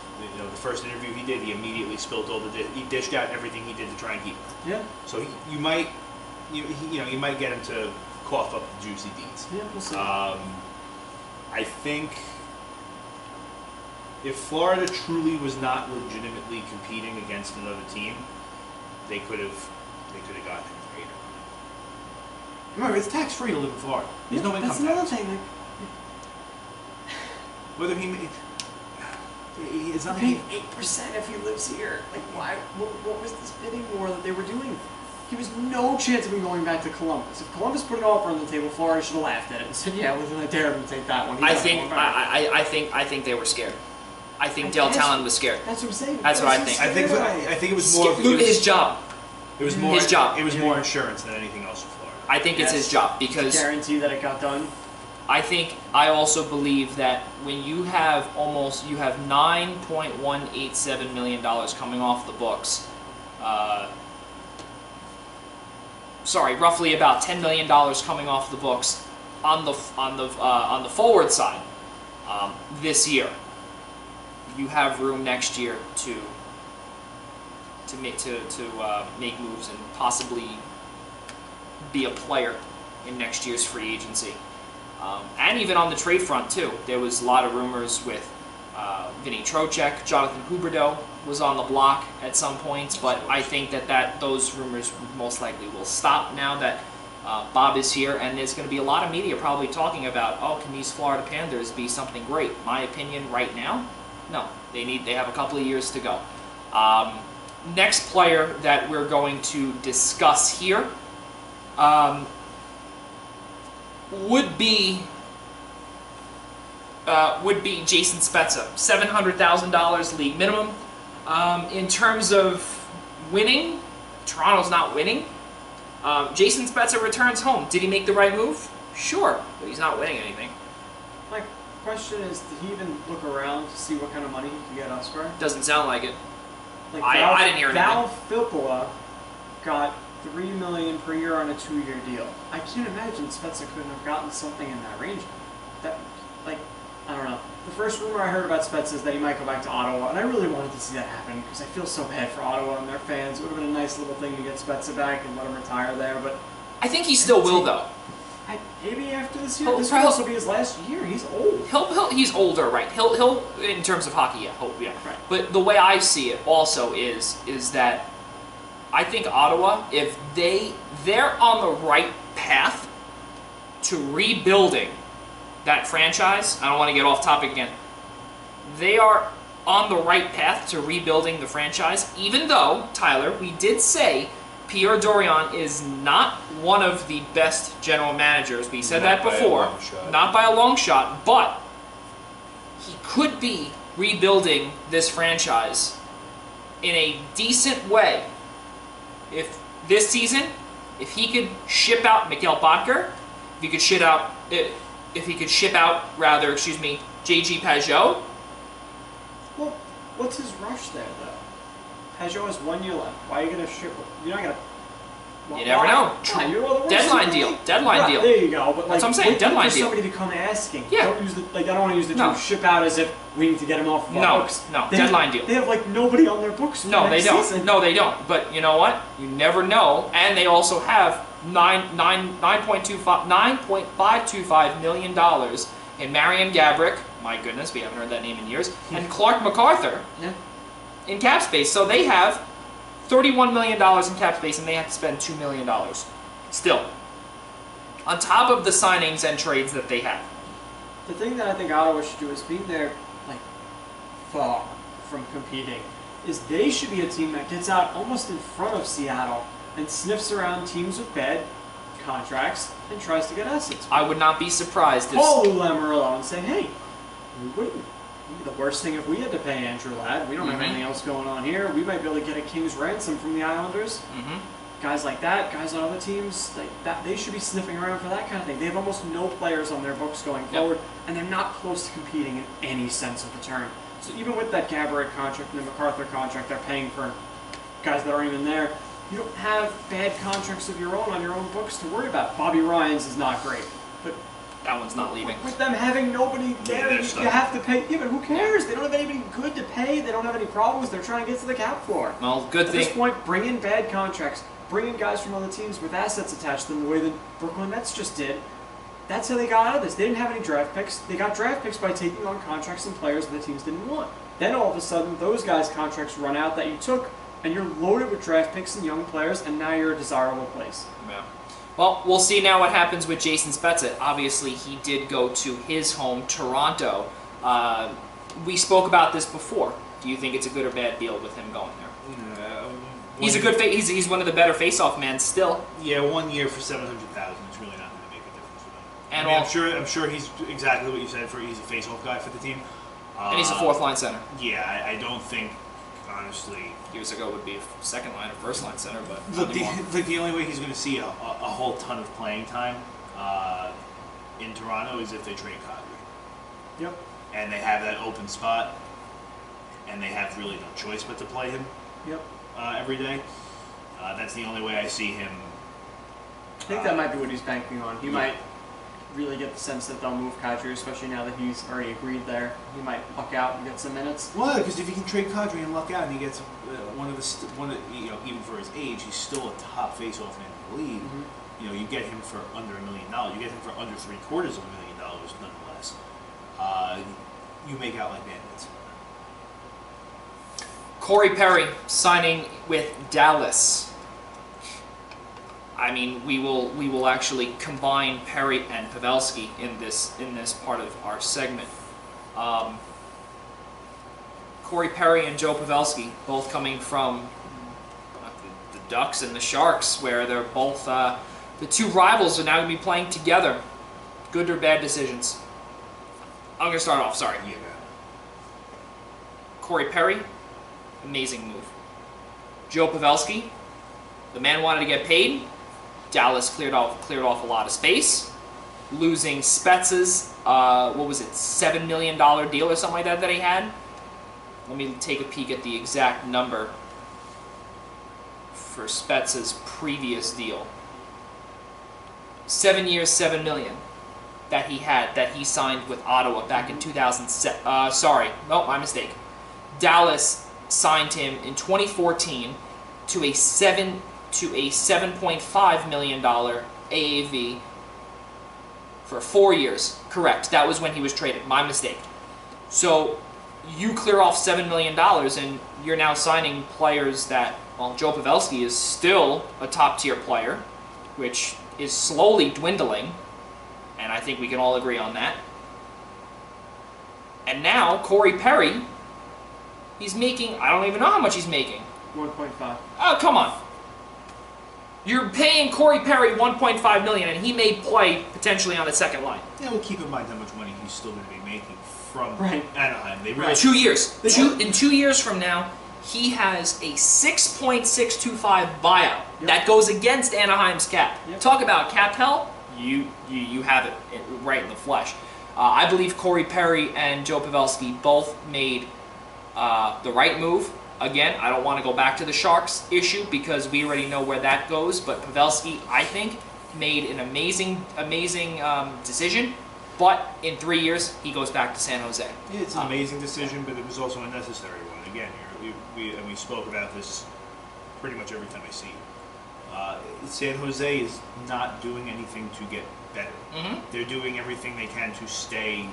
interview he did, he immediately spilled he dished out everything he did to try and keep him. Yeah. So you might get him to cough up the juicy deeds. Yeah, we'll see. I think if Florida truly was not legitimately competing against another team, they could have gotten him for $8 million. Remember, it's tax free to live in Florida. There's no income tax. That's another thing. Whether it's not paying 8% if he lives here. Like, why? What was this bidding war that they were doing? He was no chance of him going back to Columbus. If Columbus put an offer on the table, Florida should have laughed at it and said, "Yeah, wasn't I dare him to take that one." I think they were scared. I think Del Talon was scared. That's what I'm saying. That's what I think. I think it was more his job. It was more his job. It was more insurance than anything else for Florida. I think it's his job because guarantee that it got done. I also believe that when you have $9.187 million coming off the books, roughly about $10 million coming off the books on the forward side this year. You have room next year to make moves and possibly be a player in next year's free agency. And even on the trade front, too. There was a lot of rumors with Vinny Trocheck. Jonathan Huberdeau was on the block at some points, but I think that those rumors most likely will stop now that Bob is here, and there's going to be a lot of media probably talking about, can these Florida Panthers be something great? My opinion right now, no. They have a couple of years to go. Next player that we're going to discuss here would be Jason Spezza, $700,000 league minimum. In terms of winning, Toronto's not winning. Jason Spezza returns home. Did he make the right move? Sure, but he's not winning anything. My question is, did he even look around to see what kind of money he could get elsewhere? Doesn't sound like it. Like I didn't hear anything. Val Filppula got $3 million per year on a 2-year deal. I can't imagine Spezza couldn't have gotten something in that range. I don't know. The first rumor I heard about Spezza is that he might go back to Ottawa, and I really wanted to see that happen because I feel so bad for Ottawa and their fans. It would have been a nice little thing to get Spezza back and let him retire there, but I think he still will, though. Maybe after this year. This will also be his last year. He's old. He's older, right? He'll in terms of hockey, yeah. Right. But the way I see it also is that I think Ottawa, if they're on the right path to rebuilding that franchise. I don't want to get off topic again. They are on the right path to rebuilding the franchise, even though, Tyler, we did say Pierre Dorion is not one of the best general managers. We said that before. Not by a long shot, but he could be rebuilding this franchise in a decent way. If this season, if he could ship out Mikhail Boedker, if he could ship out ship out, rather, excuse me, J.G. Pageau. Well, what's his rush there, though? Pageau has 1 year left. Why are you going to ship? You're not going to. You never know. Deadline deal. Deadline deal. There you go. But that's what I'm saying. Deadline deal. Somebody to come asking. Yeah. Don't use I don't want to use the term ship out as if we need to get him off of our books. No. Deadline deal. They have like nobody on their books. No, they don't. Season. No, they don't. But you know what? You never know. And they also have $9.525 million in Marion Gaborik. My goodness, we haven't heard that name in years. And Clark MacArthur. Yeah. In cap space. So they have $31 million in cap space, and they have to spend $2 million. Still. On top of the signings and trades that they have. The thing that I think Ottawa should do is being there, like, far from competing, is they should be a team that gets out almost in front of Seattle and sniffs around teams with bad contracts and tries to get assets. I would not be surprised if... Call Lou Lamoriello and say, hey, we wouldn't. The worst thing if we had to pay Andrew Ladd. We don't have anything else going on here. We might be able to get a king's ransom from the Islanders. Guys like that, guys on other teams, like that, they should be sniffing around for that kind of thing. They have almost no players on their books going forward, and they're not close to competing in any sense of the term. So even with that Gaborik contract and the MacArthur contract, they're paying for guys that aren't even there. You don't have bad contracts of your own on your own books to worry about. Bobby Ryan's is not great, but that one's not leaving. With them having nobody there, you have to pay. Yeah, but who cares? They don't have anybody good to pay. They don't have any problems. They're trying to get to the cap floor. Well, good thing. At this point, bring in bad contracts. Bring in guys from other teams with assets attached to them the way the Brooklyn Nets just did. That's how they got out of this. They didn't have any draft picks. They got draft picks by taking on contracts and players that the teams didn't want. Then all of a sudden, those guys' contracts run out that you took, and you're loaded with draft picks and young players, and now you're a desirable place. Yeah. Well, we'll see now what happens with Jason Spezza. Obviously, he did go to his home, Toronto. We spoke about this before. Do you think it's a good or bad deal with him going there? He's a good. He's one of the better face-off men still. Yeah, 1 year for $700,000. It's really not going to make a difference for them. And I'm sure he's exactly what you said. He's a face-off guy for the team. And he's a fourth-line center. Yeah, I don't think, honestly. Years ago would be a second-line or first-line center, but the only way he's going to see a whole ton of playing time in Toronto is if they trade Kadri. Yep. And they have that open spot, and they have really no choice but to play him. Yep. Every day. That's the only way I see him. I think that might be what he's banking on. He might really get the sense that they'll move Kadri, especially now that he's already agreed there. He might luck out and get some minutes. Well, because if he can trade Kadri and luck out, and he gets even for his age, he's still a top face-off man in the league. You get him for under $1 million. You get him for under $750,000 nonetheless. You make out like bandits. Corey Perry signing with Dallas. I mean, we will actually combine Perry and Pavelski in this part of our segment. Corey Perry and Joe Pavelski, both coming from the Ducks and the Sharks, where they're both the two rivals are now going to be playing together. Good or bad decisions? I'm going to start off. Sorry. Yeah. Corey Perry. Amazing move. Joe Pavelski, the man wanted to get paid. Dallas cleared off a lot of space, losing Spezza's $7 million deal or something like that he had. Let me take a peek at the exact number for Spezza's previous deal. 7 years, $7 million that he signed with Ottawa back in 2007. My mistake. Dallas signed him in 2014 to a $7.5 million AAV for 4 years. Correct. That was when he was traded. My mistake. So you clear off $7 million, and you're now signing players that, well, Joe Pavelski is still a top-tier player, which is slowly dwindling, and I think we can all agree on that. And now Corey Perry. He's making, I don't even know how much he's making. 1.5. Oh, come on. You're paying Corey Perry $1.5 million, and he may play potentially on the second line. Yeah, well, keep in mind how much money he's still going to be making from Anaheim. They really 2 years. In 2 years from now, he has a 6.625 buyout. That goes against Anaheim's cap. Talk about cap hell. you have it right in the flesh. I believe Corey Perry and Joe Pavelski both made the right move. Again, I don't want to go back to the Sharks issue because we already know where that goes. But Pavelski, I think, made an amazing decision. But in 3 years, he goes back to San Jose. Yeah, it's an amazing decision, but it was also a necessary one. Again, we spoke about this pretty much every time I see you. San Jose is not doing anything to get better. Mm-hmm. They're doing everything they can to stay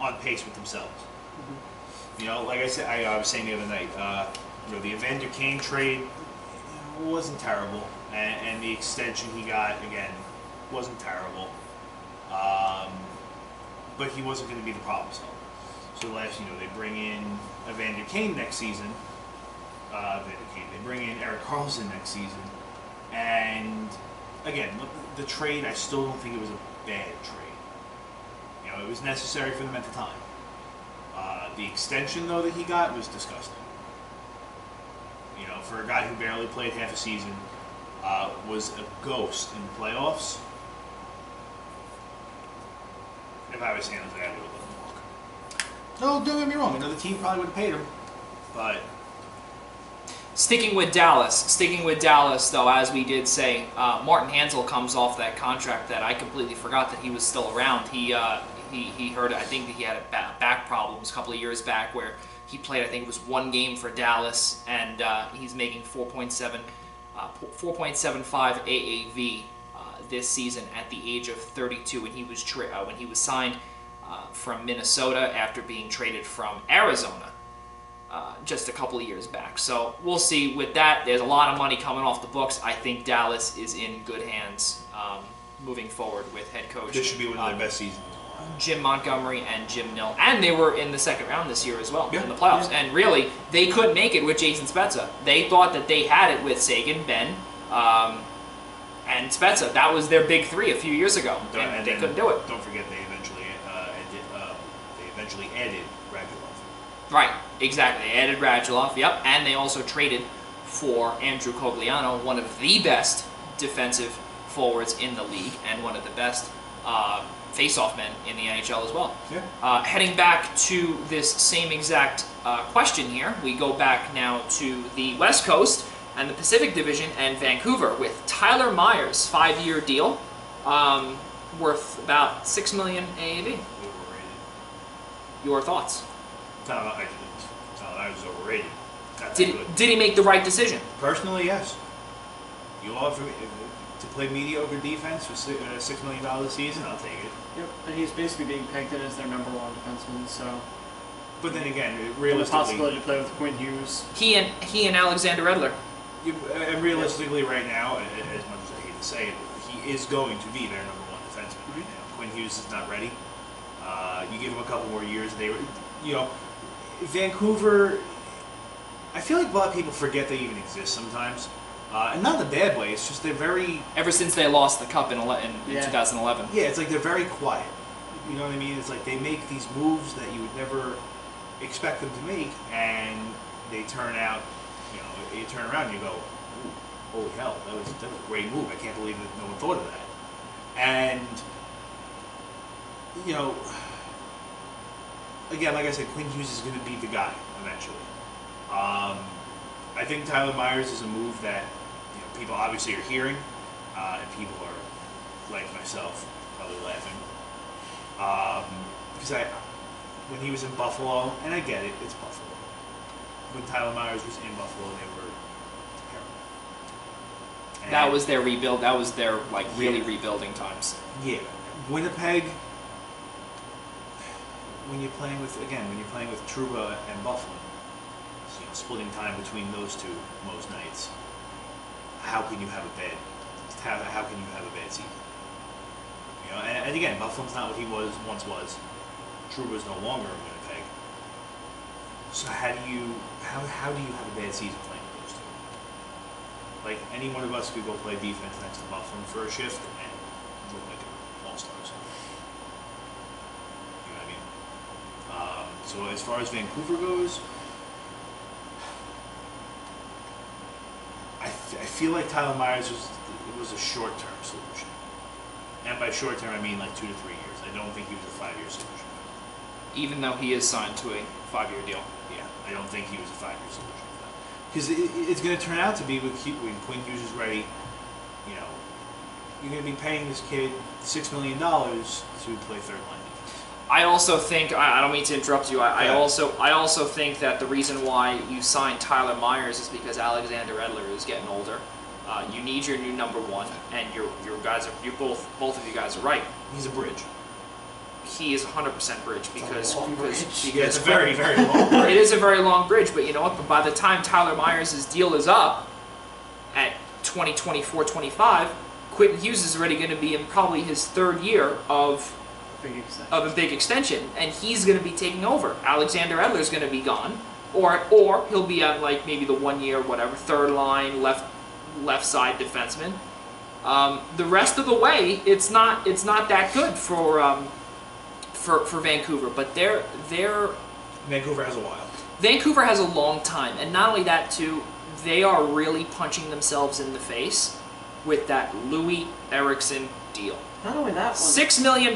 on pace with themselves. Mm-hmm. You know, like I said, I was saying the other night, the Evander Kane trade wasn't terrible, and the extension he got again wasn't terrible. But he wasn't going to be the problem solver. So they bring in Evander Kane next season. They bring in Erik Karlsson next season, and again, the trade, I still don't think it was a bad trade. It was necessary for them at the time. The extension, though, that he got was disgusting. For a guy who barely played half a season, was a ghost in the playoffs. If I was San Jose, I would have let him walk. No, don't get me wrong. Another team probably would have paid him, but. Sticking with Dallas, though, as we did say, Martin Hansel comes off that contract that I completely forgot that he was still around. He heard, I think that he had back problems a couple of years back where he played, I think it was one game for Dallas, and he's making 4.75 AAV this season at the age of 32, and he was when he was signed from Minnesota after being traded from Arizona. Just a couple of years back. So we'll see with that. There's a lot of money coming off the books. I think Dallas is in good hands moving forward with head coach. This should be one of their best seasons. Jim Montgomery and Jim Nill. And they were in the second round this year as well, yeah, in the playoffs. Yeah. And really, they couldn't make it with Jason Spezza. They thought that they had it with Sagan, Ben, and Spezza. That was their big three a few years ago, and they couldn't do it. Don't forget they eventually added Radulov. Right, exactly. They added Radulov, yep, and they also traded for Andrew Cogliano, one of the best defensive forwards in the league and one of the best face-off men in the NHL as well. Yeah. Heading back to this same exact question here, we go back now to the West Coast and the Pacific Division and Vancouver with Tyler Myers, 5-year deal, worth about $6 million AAV. Overrated. Your thoughts? Tyler Myers is overrated. Did he make the right decision? Personally, yes. You offer to play mediocre defense for $6 million a season, I'll take it. Yep, and he's basically being pegged in as their number one defenseman. So, but then again, the realistically, possibility to play with Quinn Hughes. He and Alexander Edler. And realistically, right now, as much as I hate to say it, he is going to be their number one defenseman right now. Quinn Hughes is not ready. You give him a couple more years, Vancouver. I feel like a lot of people forget they even exist sometimes, and not in a bad way. It's just they're very. Ever since they lost the cup in 2011. Yeah, it's like they're very quiet. You know what I mean? It's like they make these moves that you would never expect them to make, and they turn out. You turn around and you go, ooh, holy hell, that was a great move. I can't believe that no one thought of that. And, again, like I said, Quinn Hughes is going to be the guy eventually. I think Tyler Myers is a move that people obviously are hearing, and people are, like myself, probably laughing. Because when he was in Buffalo, and I get it, it's Buffalo. When Tyler Myers was in Buffalo, they were terrible. And that was their rebuild. That was their really rebuilding times. Yeah, Winnipeg. When you're playing with Trouba and Buffalo, splitting time between those two most nights, how can you have a bad season? And again, Buffalo's not what he once was. Trouba's no longer in Winnipeg. So how do you have a bad season playing with those two? Like any one of us could go play defense next to Buffalo for a shift and look like all-stars. You know what I mean? So as far as Vancouver goes, I feel like Tyler Myers was a short-term solution. And by short term, I mean like 2 to 3 years. I don't think he was a 5-year solution. Even though he is signed to a 5-year deal. Yeah, I don't think he was a 5-year solution for them. Because it's going to turn out to be when Quinn Hughes is ready, you know, you're going to be paying this kid $6 million to play third line. I also think, I don't mean to interrupt you, I also think that the reason why you signed Tyler Myers is because Alexander Edler is getting older. You need your new number one, and your guys are both of you guys are right. He's a bridge. He is 100% bridge because it's a very, very long bridge. It is a very long bridge, but you know what? But by the time Tyler Myers' deal is up at 2024-25, Quentin Hughes is already going to be in probably his 3rd year of a big extension, and he's going to be taking over. Alexander Edler is going to be gone, or he'll be on like maybe the 1 year, whatever, 3rd line left side defenseman. The rest of the way, it's not that good for Vancouver, but they're Vancouver has a while. Vancouver has a long time, and not only that too, they are really punching themselves in the face with that Louis Eriksson deal. Not only that one. $6 million,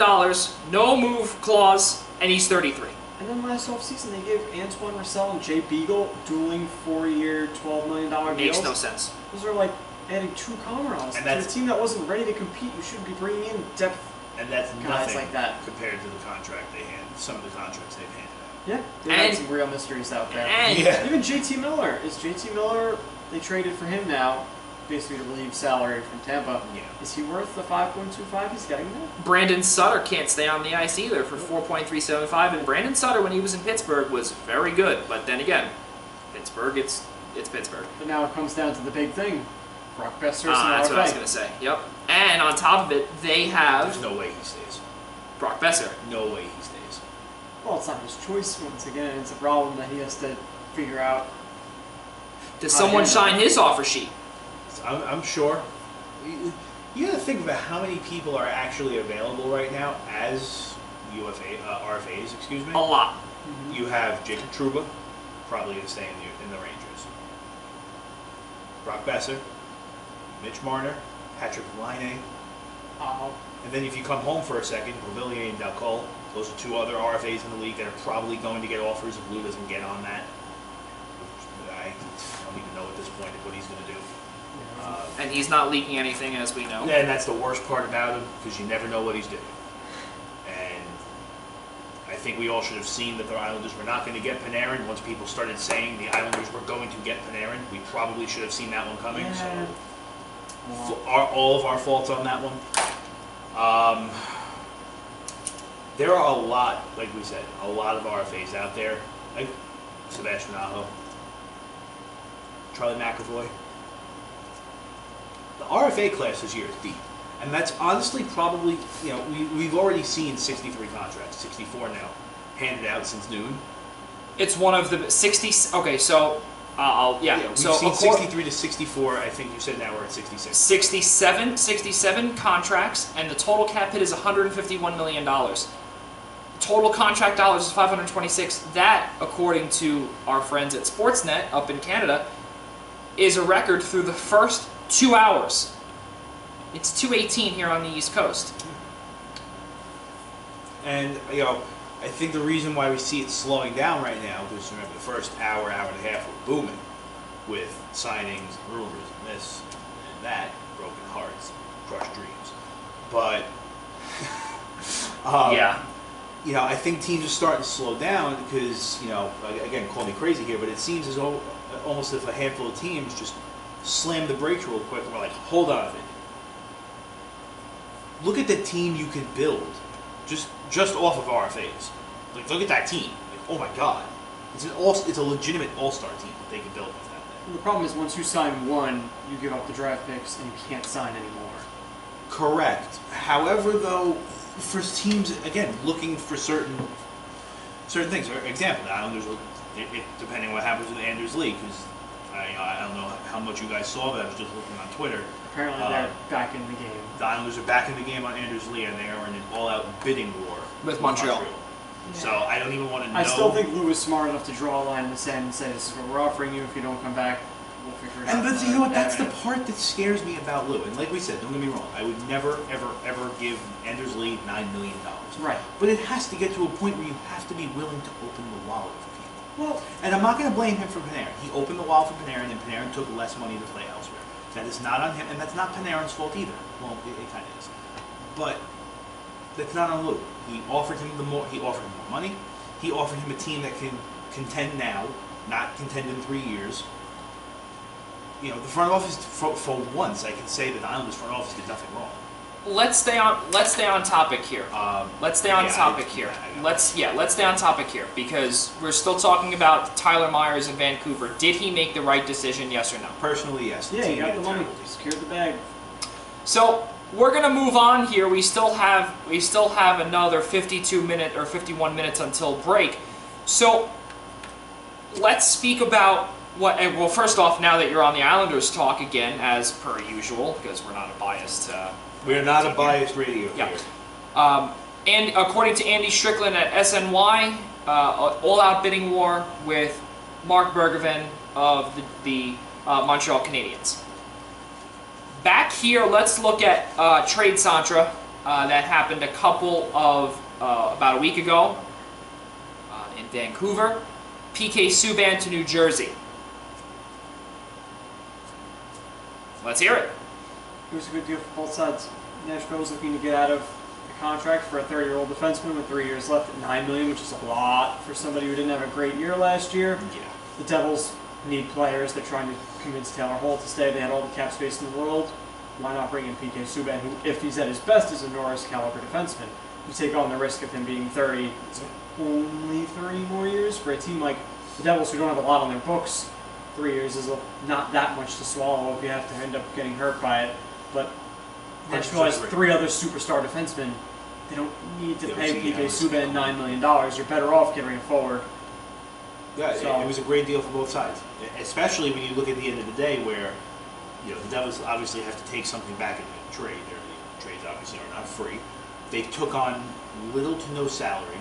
no move clause, and he's 33. And then last offseason, they gave Antoine Roussel and Jay Beagle dueling 4-year, $12 million deals. Makes no sense. Those are like adding 2 Comaros. And that's a team that wasn't ready to compete. You shouldn't be bringing in depth. And that's guys nothing like that compared to the contract they handed. Some of the contracts they've handed out. Yeah, they had some real mysteries out there. And even JT Miller. Is JT Miller? They traded for him now, basically to relieve salary from Tampa. Yeah. Is he worth the 5.25 he's getting there? Brandon Sutter can't stay on the ice either for 4.375, and Brandon Sutter, when he was in Pittsburgh, was very good. But then again, Pittsburgh, it's Pittsburgh. But now it comes down to the big thing. Brock Besser. That's what I was going to say. Yep. And on top of it, they have... There's no way he stays. Brock Besser. No way he stays. Well, it's not his choice once again. It's a problem that he has to figure out. Does someone sign his offer sheet? I'm sure. You got to think about how many people are actually available right now as RFAs, excuse me. A lot. Mm-hmm. You have Jacob Trouba, probably going to stay in the Rangers. Brock Besser, Mitch Marner, Patrick Laine. And then if you come home for a second, Beauvillier and Dalcol. Those are 2 other RFAs in the league that are probably going to get offers if Lou doesn't get on that. I don't even know at this point what he's going to do. And he's not leaking anything, as we know. And that's the worst part about him, because you never know what he's doing. And I think we all should have seen that the Islanders were not going to get Panarin. Once people started saying the Islanders were going to get Panarin, we probably should have seen that one coming. Yeah. So, all of our faults on that one. There are a lot, like we said, a lot of RFAs out there, like Sebastian Aho, Charlie McAvoy. The RFA class this year is deep, and that's honestly probably, you know, we've already seen 63 contracts, 64 now, handed out since noon. It's one of the 60. Okay, so We've seen 63 to 64. I think you said now we're at 66. 67 contracts, and the total cap hit is $151 million. Total contract dollars is 526. That, according to our friends at Sportsnet up in Canada, is a record through the first 2 hours. It's 2:18 here on the East Coast. And, you know, I think the reason why we see it slowing down right now, because remember the first hour and a half were booming with signings, rumors, and this and that, broken hearts, crushed dreams. But, you know, I think teams are starting to slow down because, you know, again, call me crazy here, but it seems as though almost if a handful of teams just slam the brakes real quick and we're like, hold on a minute. Look at the team you can build just off of RFAs. Like, look at that team. Like, oh my God. It's a legitimate all-star team that they can build with that thing. The problem is once you sign one, you give up the draft picks and you can't sign anymore. Correct. However, though, for teams, again, looking for certain things. For example, the Islanders, depending on what happens with Anders Lee, because I don't know how much you guys saw, but I was just looking on Twitter. Apparently they're back in the game. The Islanders are back in the game on Anders Lee, and they are in an all-out bidding war with Montreal. Yeah. So I don't even want to know. I still think Lou is smart enough to draw a line in the sand and say, this is what we're offering you if you don't come back. we'll figure it And out. but you know what? That's the part that scares me about Lou. And like we said, don't get me wrong. I would never, ever, ever give Anders Lee $9 million. Right. But it has to get to a point where you have to be willing to open the wallet for people. Well, And I'm not going to blame him for Panarin. He opened the wallet for Panarin, and Panarin took less money to play elsewhere. That is not on him, and that's not Panarin's fault either. Well, it kind of is. But that's not on Lou. He offered him more money. He offered him a team that can contend now, not contend in 3 years. You know, the front office, for once, I can say that the Islanders front office did nothing wrong. Let's stay on topic here. Let's stay on topic here. Let's stay on topic here because we're still talking about Tyler Myers in Vancouver. Did he make the right decision? Yes or no? Personally, yes. yeah, team he got made the a money. terrible He decision. secured the bag. So we're gonna move on here. We still have another 52 or 51 minutes until break. So let's speak about what. Well, first off, now that you're on the Islanders talk again, as per usual, because we're not a biased. We're not a biased radio Yeah. here. And according to Andy Strickland at SNY, all-out bidding war with Mark Bergevin of the Montreal Canadiens. Back here, let's look at trade Santra that happened about a week ago in Vancouver. PK Subban to New Jersey. Let's hear it. It was a good deal for both sides. Nashville was looking to get out of the contract for a 30-year-old defenseman with 3 years left at $9 million, which is a lot for somebody who didn't have a great year last year. Yeah. The Devils need players. They're trying to convince Taylor Hall to stay. They had all the cap space in the world. Why not bring in PK Subban, who, if he's at his best, is a Norris caliber defenseman? You take on the risk of him being 30. It's only 3 more years for a team like the Devils, who don't have a lot on their books. 3 years is not that much to swallow if you have to end up getting hurt by it. But Nashville has 3 other superstar defensemen. They don't need to pay PK Subban $9 million. You're better off getting a forward. Yeah, So- it was a great deal for both sides, especially when you look at the end of the day where, you know, the Devils obviously have to take something back in the trade. Their trades obviously are not free. They took on little to no salary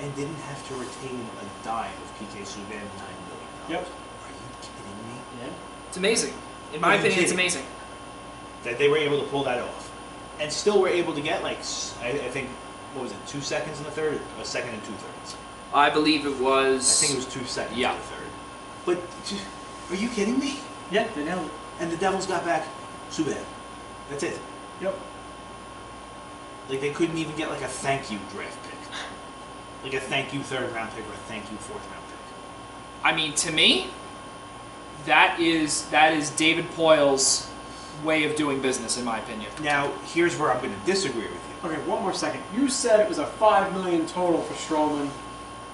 and didn't have to retain a dime of PK Subban $9 million. Yep. Are you kidding me? Yeah. It's amazing. In my opinion, it's amazing. That they were able to pull that off, and still were able to get I think, what was it, 2 seconds in the third, a second and 2/3. I believe it was. I think it was 2 seconds Yeah. in the third. But are you kidding me? Yeah, they nailed it. And the Devils got back Subban. That's it. Yep. Like they couldn't even get like a thank you draft pick, like a thank you 3rd round pick or a thank you 4th round pick. I mean, to me, that is David Poyle's way of doing business, in my opinion. Now here's where I'm going to disagree with you. Okay, one more second. You said it was a $5 million total for Stroman.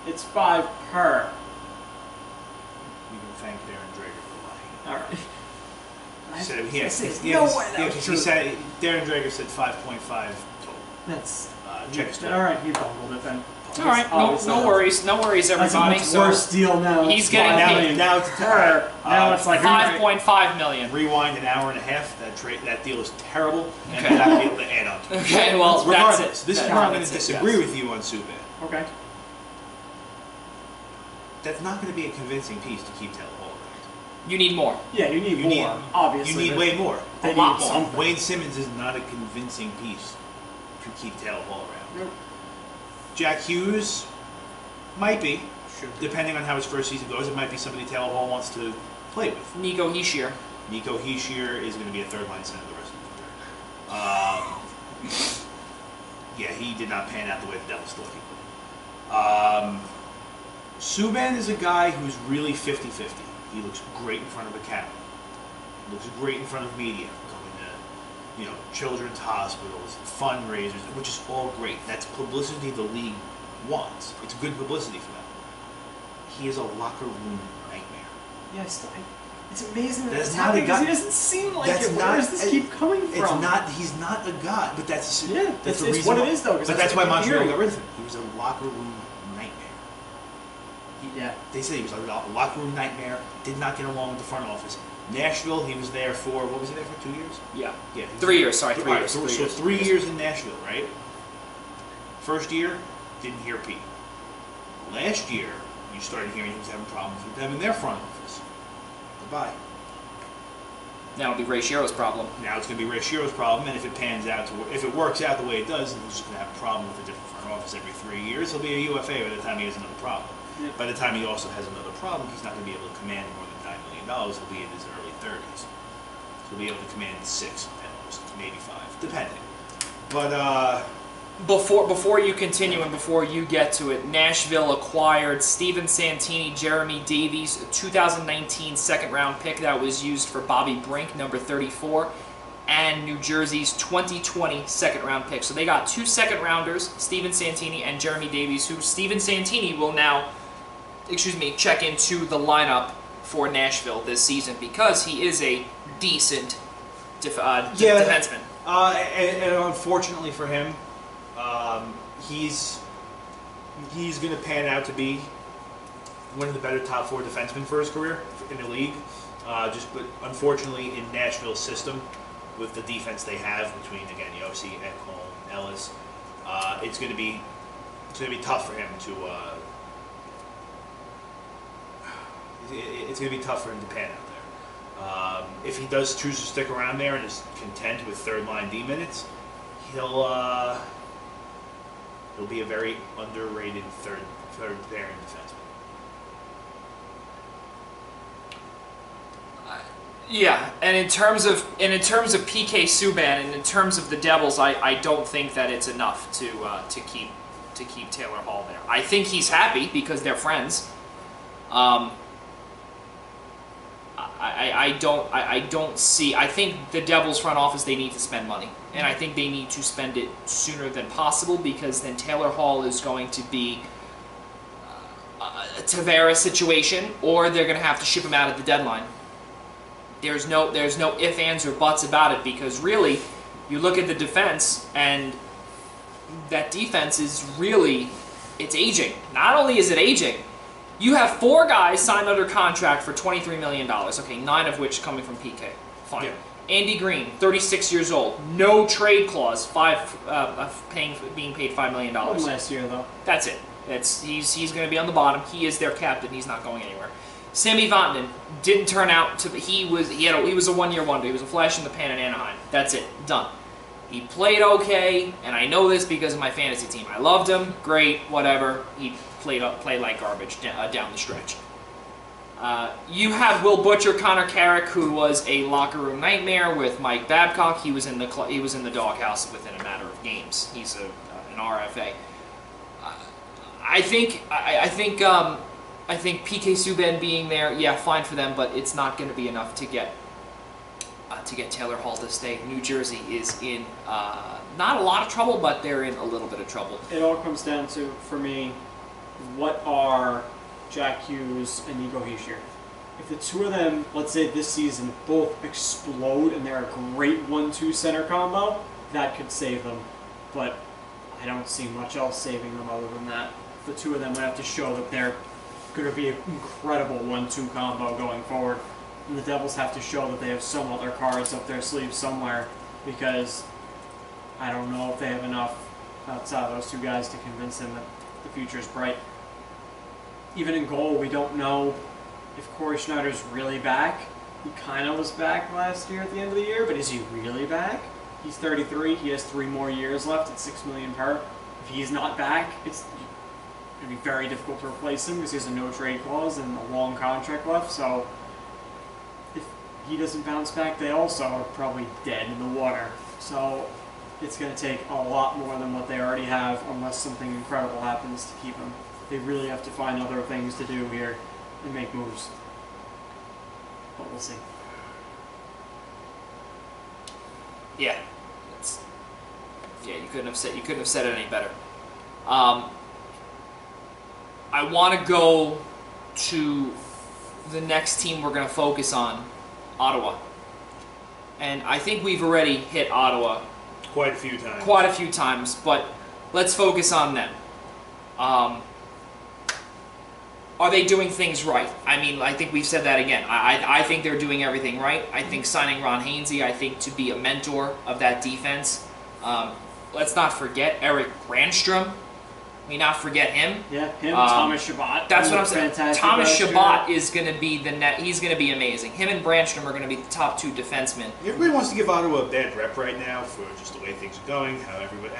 It's 5 per. You can thank Darren Drager for lying. All right. He said, There's no way that was he true. said Darren Drager said 5.5 total. That's Check his all right. He bungled it then. All right, no worries, That's a everybody. much worse deal now. he's It's getting $5 paid. million Now it's per. Now it's like $5.5 million. Rewind an hour and a half. That deal is terrible, and Okay. you're not be able to add on to it. Okay, well, that's Regardless, it. this is That- where I'm going that's to it, disagree yes. with you on Subban. Okay. That's not going to be a convincing piece to keep Taylor Hall around. You need more. Yeah, you need You more. need- Obviously, You need way more. They a lot need more. something. Wayne Simmons is not a convincing piece to keep Taylor Hall around. Nope. Jack Hughes might be, Should. depending on how his first season goes. It might be somebody Taylor Hall wants to play with. Nico Hischier. Nico Hischier is going to be a 3rd-line center the rest of the year. Yeah, he did not pan out the way the Devils thought he would. Subban is a guy who's really 50-50. He looks great in front of a camera. Looks great in front of media. Going to, children's hospitals, fundraisers, which is all great. That's publicity the league wants. It's good publicity for them. He is a locker room nightmare. Yes, it's amazing that That's that's not happening a because guy- he doesn't seem like that's it. Where not- does this keep coming It's from? not. He's not a guy, but that's Yeah, that's the it's reason. what it is, though, 'cause But that's that's why what you keep Montreal hearing. got rid of him. He was a locker room nightmare. Yeah. They said he was a locker room nightmare. Did not get along with the front office. Nashville, he was there for what was he there for 2 years? Yeah. Yeah, he was 3 there- years, sorry, 3 All right, years. So 3 years. 3 years in Nashville, right? First year, didn't hear Pete. Last year, you started hearing he was having problems with them in their front office. buy. Now it'll be Ray Shero's problem. Now it's going to be Ray Shero's problem, and if it works out the way it does, and he's just going to have a problem with a different front office every 3 years, he'll be a UFA by the time he has another problem. Yep. By the time he also has another problem, he's not going to be able to command more than $9 million. He'll be in his early 30s. So he'll be able to command 6 at most, maybe 5, depending. But Before you continue and before you get to it, Nashville acquired Steven Santini, Jeremy Davies, a 2019 second-round pick that was used for Bobby Brink, number 34, and New Jersey's 2020 second-round pick. So they got 2 second-rounders, Steven Santini and Jeremy Davies, who Steven Santini will now, check into the lineup for Nashville this season because he is a decent defenseman. And unfortunately for him, he's going to pan out to be one of the better top 4 defensemen for his career in the league. But unfortunately, in Nashville's system, with the defense they have between again Yossi, Ekholm, Ellis, it's going to be tough for him to. It's going to be tough for him to pan out there. If he does choose to stick around there and is content with third-line D minutes, he'll be a very underrated third pairing defenseman. Yeah, and in terms of PK Subban and in terms of the Devils, I don't think that it's enough to keep Taylor Hall there. I think he's happy because they're friends. I don't see. I think the Devils front office, they need to spend money, and I think they need to spend it sooner than possible because then Taylor Hall is going to be a Tavares situation, or they're going to have to ship him out at the deadline. There's no ifs, ands, or buts about it because really, you look at the defense and that defense is really, it's aging. Not only is it aging, you have 4 guys signed under contract for $23 million. Okay, 9 of which coming from PK. Fine. Yeah. Andy Green, 36 years old, no trade clause, being paid $5 million. Last year though. That's it. He's going to be on the bottom. He is their captain. He's not going anywhere. Sammy Vatanen didn't turn out to. He was a one-year wonder. He was a flash in the pan in Anaheim. That's it. Done. He played okay, and I know this because of my fantasy team. I loved him. Great, whatever. He played like garbage down the stretch. You have Will Butcher, Connor Carrick, who was a locker room nightmare with Mike Babcock. He was in the doghouse within a matter of games. He's an RFA. I think PK Subban being there, yeah, fine for them, but it's not going to be enough to get Taylor Hall to stay. New Jersey is in not a lot of trouble, but they're in a little bit of trouble. It all comes down to, for me, what are Jack Hughes and Nico Hischier? If the two of them, let's say this season, both explode and they're a great 1-2 center combo, that could save them. But I don't see much else saving them other than that. The two of them would have to show that they're going to be an incredible 1-2 combo going forward. And the Devils have to show that they have some other cards up their sleeve somewhere, because I don't know if they have enough outside of those two guys to convince them that the future is bright. Even in goal, we don't know if Corey Schneider's really back. He kind of was back last year at the end of the year, but is he really back? He's 33. He has 3 more years left at $6 million per. If he's not back, it's going to be very difficult to replace him because he has a no-trade clause and a long contract left. So if he doesn't bounce back, they also are probably dead in the water. So it's going to take a lot more than what they already have unless something incredible happens to keep him. They really have to find other things to do here and make moves. But we'll see. Yeah, you couldn't have said it any better. I want to go to the next team we're going to focus on, Ottawa. And I think we've already hit Ottawa Quite a few times, but let's focus on them. Are they doing things right? I mean, I think we've said that again. I think they're doing everything right. I think signing Ron Hainsey, I think, to be a mentor of that defense. Let's not forget Eric Brandstrom. we not forget him. Yeah, him, Thomas Chabot. That's what I'm saying. Thomas year. Chabot is going to be the net. He's going to be amazing. Him and Brandstrom are going to be the top 2 defensemen. Everybody wants to give Ottawa a bad rep right now for just the way things are going. How everybody,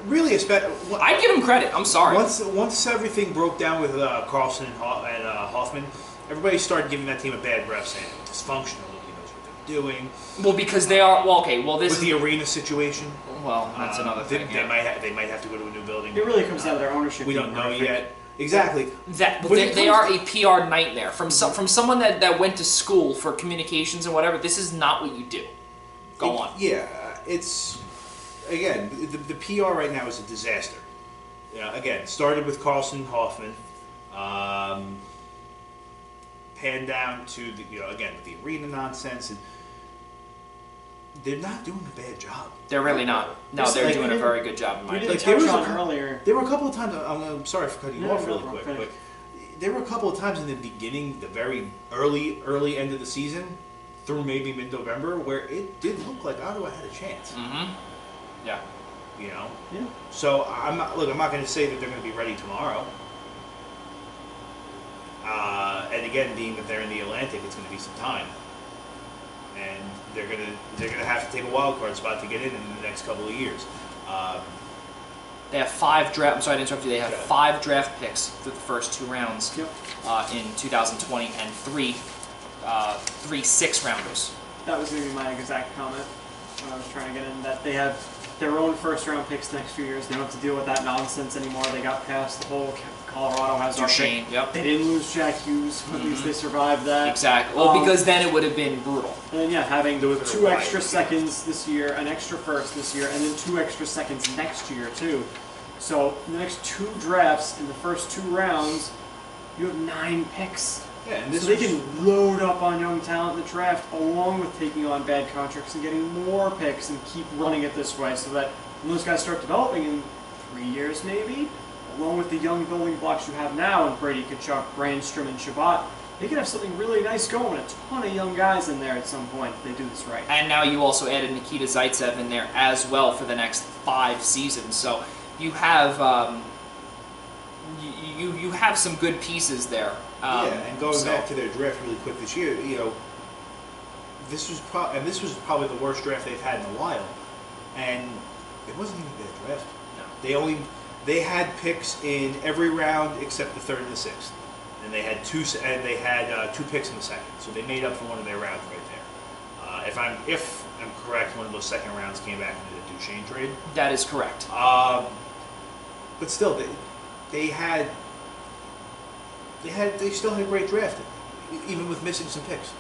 really, I'd give him credit. I'm sorry. Once everything broke down with Carlson and Hoffman, everybody started giving that team a bad rep, saying it was dysfunctional. Nobody knows what they're doing. Well, because they are. Well, okay. Well, this with the arena situation. Well, that's another thing. They might have to go to a new building. It really comes down to their ownership. We don't know yet. Exactly. They are a PR nightmare. From someone that went to school for communications and whatever, this is not what you do. Go on. Yeah, it's again the PR right now is a disaster. Again, started with Carlson, Hoffman, panned down to again with the arena nonsense, and they're not doing a bad job. They're really not. No, they're doing a very good job in my opinion. There were a couple of times. I'm sorry for cutting you off really quick, but there were a couple of times in the beginning, the very early end of the season, through maybe mid-November, where it did look like Ottawa had a chance. Mm-hmm. Yeah. Yeah. So I'm not going to say that they're going to be ready tomorrow. And again, being that they're in the Atlantic, it's going to be some time. And they're gonna have to take a wild card spot to get in the next couple of years. They have 5 draft. I'm sorry to interrupt you. They have 5 draft picks for the first 2 rounds in 2020, and 3 6-rounders. That was going to be my exact comment when I was trying to get in. That they have their own first-round picks next few years. They don't have to deal with that nonsense anymore. They got past the whole Colorado has our pick. Yep. They didn't lose Jack Hughes. At least they survived that. Exactly. Well, because then it would have been brutal. And having 2 extra seconds this year, an extra first this year, and then 2 extra seconds next year too. So in the next 2 drafts in the first 2 rounds, you have 9 picks. Yeah, and so they can load up on young talent in the draft, along with taking on bad contracts and getting more picks, and keep running it this way, so that when those guys start developing in 3 years maybe, along with the young building blocks you have now in Brady Tkachuk, Brandstrom, and Chabot, they could have something really nice going. A ton of young guys in there at some point if they do this right. And now you also added Nikita Zaitsev in there as well for the next 5 seasons. So you have you have some good pieces there. And going back to their draft really quick this year, this was probably the worst draft they've had in a while, and it wasn't even a bad draft. No. They had picks in every round except the 3rd and the 6th, and they had 2 picks in the 2nd, so they made up for one of their rounds right there. If I'm correct, one of those 2nd rounds came back into the Duchesne trade. That is correct. But still, they still had a great draft, even with missing some picks.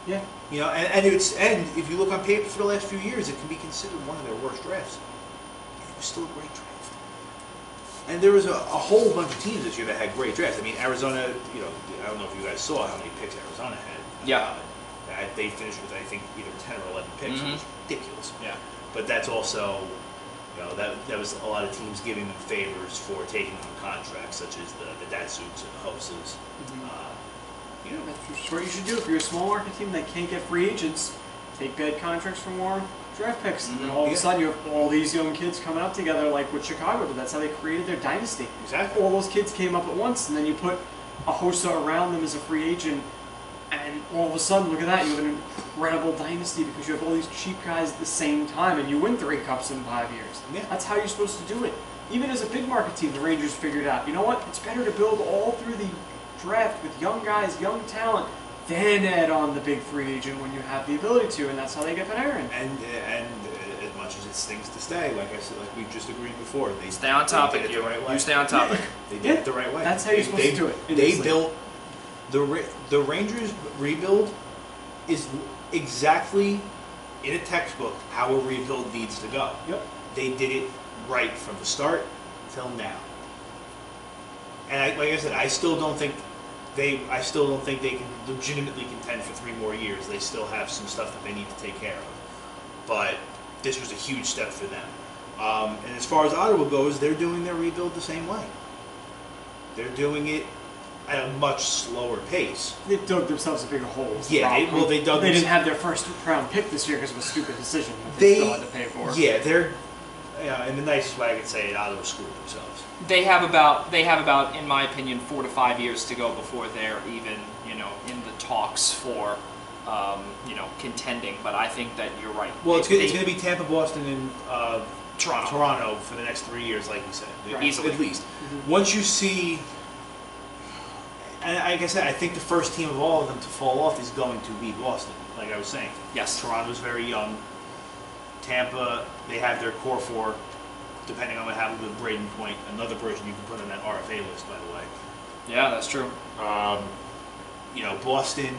Yeah. And if you look on paper for the last few years, it can be considered one of their worst drafts. It was still a great draft. And there was a whole bunch of teams this year that had great drafts. I mean, Arizona, I don't know if you guys saw how many picks Arizona had. Yeah. They finished with, I think, either 10 or 11 picks. Mm-hmm. It was ridiculous. Yeah. But that's also, that was a lot of teams giving them favors for taking on contracts, such as the Datsuks and the Hoses. Mm-hmm. That's what you should do. If you're a small market team that can't get free agents, take bad contracts for more draft picks. Mm-hmm. And all of a sudden you have all these young kids coming up together like what Chicago did. That's how they created their dynasty. Exactly. All those kids came up at once, and then you put a Hossa around them as a free agent, and all of a sudden, look at that, you have an incredible dynasty because you have all these cheap guys at the same time, and you win 3 cups in 5 years. Yeah. That's how you're supposed to do it. Even as a big market team, the Rangers figured out, you know what, it's better to build all through the draft with young guys, young talent, then add on the big free agent when you have the ability to, and that's how they get Panarin. And as much as it stings to stay, like I said, like we just agreed before, they stay on topic. They did it the right way. You stay on topic. They did it the right way. That's how you're supposed to do it. They built the Rangers rebuild is exactly in a textbook how a rebuild needs to go. Yep. They did it right from the start till now. And like I said, I still don't think they can legitimately contend for 3 more years. They still have some stuff that they need to take care of. But this was a huge step for them. And as far as Ottawa goes, they're doing their rebuild the same way. They're doing it at a much slower pace. They dug themselves a bigger hole. Yeah, they didn't have their first round pick this year because of a stupid decision that they still had to pay for. Yeah, in the nicest way I could say it, Ottawa screwed themselves. They have about, in my opinion, 4 to 5 years to go before they're even, in the talks for, contending. But I think that you're right. Well, it's going to be Tampa, Boston, and Toronto for the next 3 years, like you said, right. Easily. at least. Once you see, and like I said, I think the first team of all of them to fall off is going to be Boston. Like I was saying, yes, Toronto's very young. Tampa, they have their core four. Depending on what happens with Braden Point, another person you can put on that RFA list, by the way. Yeah, that's true. Boston,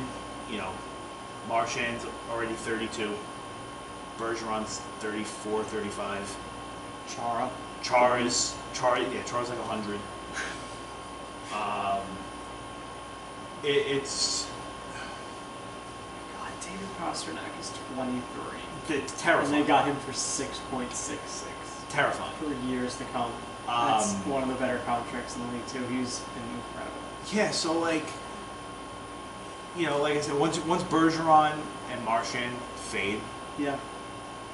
Marchand's already 32. Bergeron's 34, 35. Chara's like 100. It's... God, David Pastrnak is 23. It's terrifying. And they got him for 6.66. Terrifying. For years to come. That's one of the better contracts in the league, too. He's been incredible. Yeah, so, like I said, once Bergeron and Marchand fade. Yeah.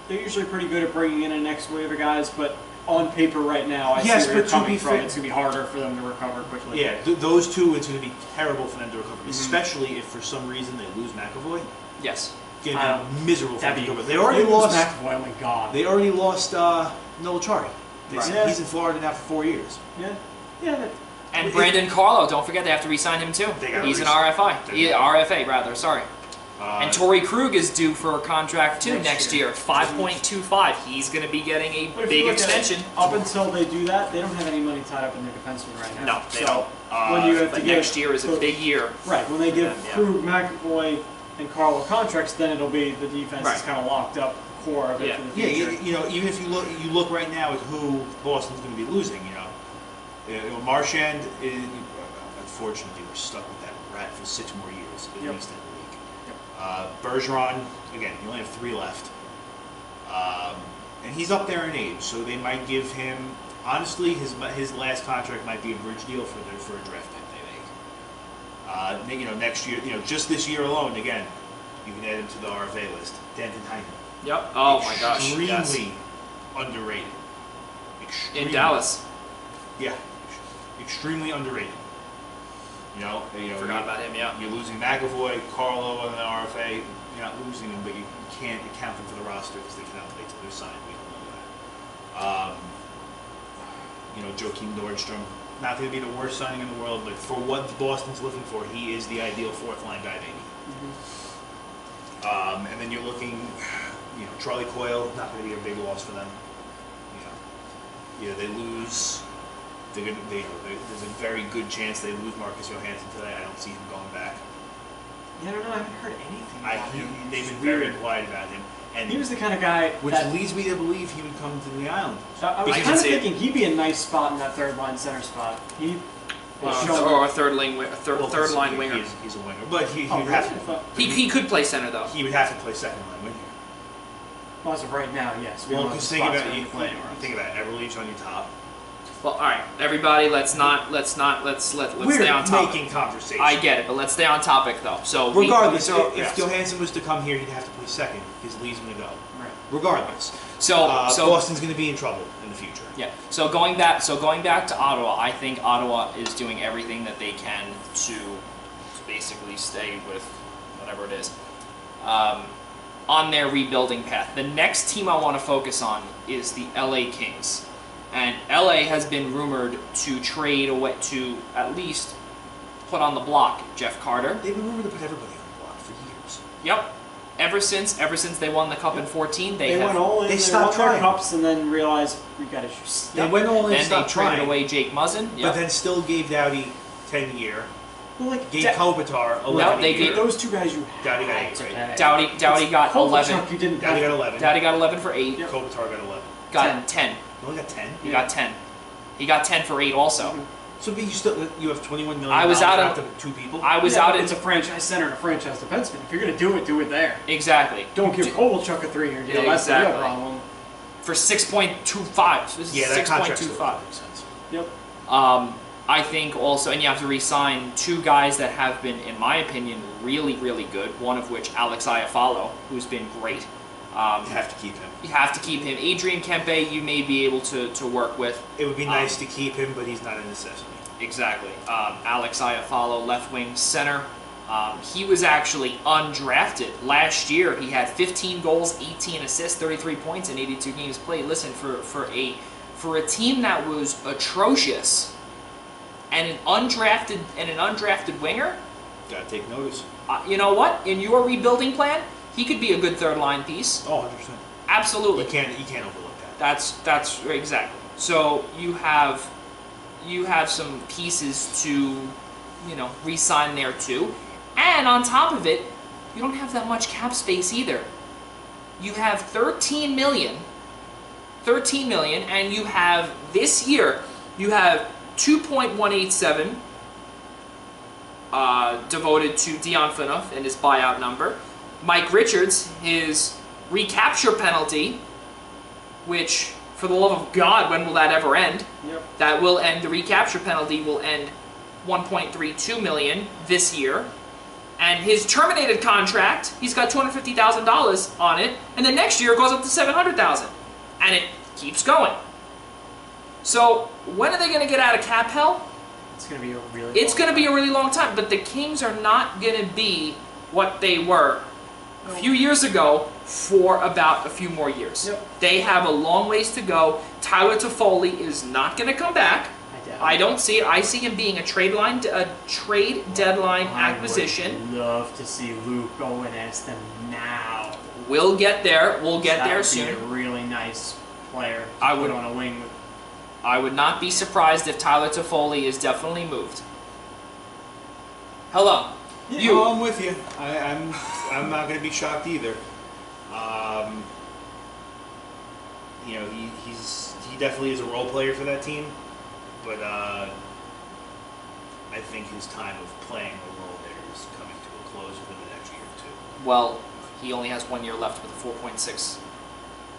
They're usually pretty good at bringing in a next wave of guys, but on paper right now, I see where you're coming from. It's going to be harder for them to recover quickly. Yeah, those two, it's going to be terrible for them to recover, especially if for some reason they lose McAvoy. Yes. It's going to be miserable for them to recover. They already lost McAvoy, oh my God. They already lost Noel Chari. Right. He's in Florida now for 4 years. Yeah. Yeah. And Brandon Carlo, don't forget they have to re-sign him too. He's an RFA rather. Sorry. And Torrey Krug is due for a contract too next year. 5.25. He's going to be getting a big extension. Up until they do that, they don't have any money tied up in their defensemen right now. No, they don't. When you have to next year is a big year. Right. When they give Krug, McAvoy, and Carlo contracts, then it'll be the defense is kind of locked up, core of it for the future. Yeah, even if you look right now at who Boston's going to be losing, Marchand is, unfortunately, we're stuck with that rat for 6 more years at least in the league. Bergeron, again, you only have 3 left, and he's up there in age, so they might give him. Honestly, his last contract might be a bridge deal for a draft pick they make. Next year, just this year alone, again, you can add him to the RFA list. Danton Heinen. Yep. Oh my gosh. Extremely underrated. In Dallas. Yeah. Extremely underrated. Forgot about him. Yeah. You're losing McAvoy, Carlo on the RFA. You're not losing them, but you can't account them for the roster because they cannot play till they're signed. We all know that. Joakim Nordstrom. Not going to be the worst signing in the world, but for what Boston's looking for, he is the ideal 4th line guy, baby. And then you're looking, Charlie Coyle, not going to be a big loss for them. They lose. There's a very good chance they lose Marcus Johansson today. I don't see him going back. Yeah, I don't know. I haven't heard anything about him. They've been very quiet about him. And he was the kind of guy which leads me to believe he would come to the Islanders. I was kind of thinking he'd be a nice spot in that 3rd line center spot. Or a third line winger. He's a winger, but he would have to. He could play center though. He would have to play 2nd line winger. Well, as of right now, yes. Well, because think about Everly's on your top. Well, all right, everybody. Let's stay on topic. We're making conversation. I get it, but let's stay on topic though. So regardless, if Johansson was to come here, he'd have to play 2nd because Lee's going to go. Right. Regardless, so Boston's going to be in trouble in the future. Yeah. So going back to Ottawa, I think Ottawa is doing everything that they can to basically stay with whatever it is on their rebuilding path. The next team I want to focus on is the LA Kings. And LA has been rumored to trade away, to at least put on the block Jeff Carter. They've been rumored to put everybody on the block for years. Yep. Ever since they won the Cup in 14, they went all in. They stopped trying cups and then realized we've got issues. They went all in. Then they traded away Jake Muzzin, but then still gave Doughty 10-year. Well, gave Kopitar 11. No, they gave those 2 guys you Doughty got 8, right? Doughty got 11. Doughty got 11. Doughty got 11 for 8. Yep. Kopitar got 11. Got 10. You only got 10? He got 10. He got 10 for 8 also. So but you have $21 million. I was out of 2 people. It's a franchise center and a franchise defenseman. If you're going to do it there. Exactly. Don't give Kovalchuk a 3-year deal. That's the real problem. For 6.25. This is that 6.25. Makes sense. Yep. I think also, and you have to re-sign 2 guys that have been, in my opinion, really, really good. One of which, Alex Iafallo, who's been great. You have to keep him. You have to keep him. Adrian Kempe, you may be able to work with. It would be nice to keep him, but he's not a necessity. Exactly. Alex Iafallo, left wing center. He was actually undrafted. Last year, he had 15 goals, 18 assists, 33 points in 82 games played. Listen, for a team that was atrocious and an undrafted winger, Gotta take notice. you know what? In your rebuilding plan, he could be a good third line piece. Oh, 100%. Absolutely. You can't overlook that. That's exactly. So you have some pieces to, re-sign there too. And on top of it, you don't have that much cap space either. You have 13 million, and you have this year, you have 2.187 devoted to Dion Phaneuf and his buyout number. Mike Richards, his recapture penalty, which, for the love of God, when will that ever end? Yep. That will end, the recapture penalty will end 1.32 million this year. And his terminated contract, he's got $250,000 on it, and then next year it goes up to $700,000, and it keeps going. So when are they going to get out of cap hell? It's going to be a really. It's going to be a really long time. But the Kings are not going to be what they were a few years ago for about a few more years. Yep. They have a long ways to go. Tyler Toffoli is not going to come back. I don't see it. I see him being a trade deadline acquisition. I would love to see Luke go and ask them now. We'll get there. We'll get there soon. That would be a really nice player to I would put on a wing with. I would not be surprised if Tyler Toffoli is definitely moved. Hello. Yeah, You. I'm with you. I'm not going to be shocked either. He definitely is a role player for that team, but I think his time of playing a role there is coming to a close within the next year or two. Well, he only has 1 year left with a $4.6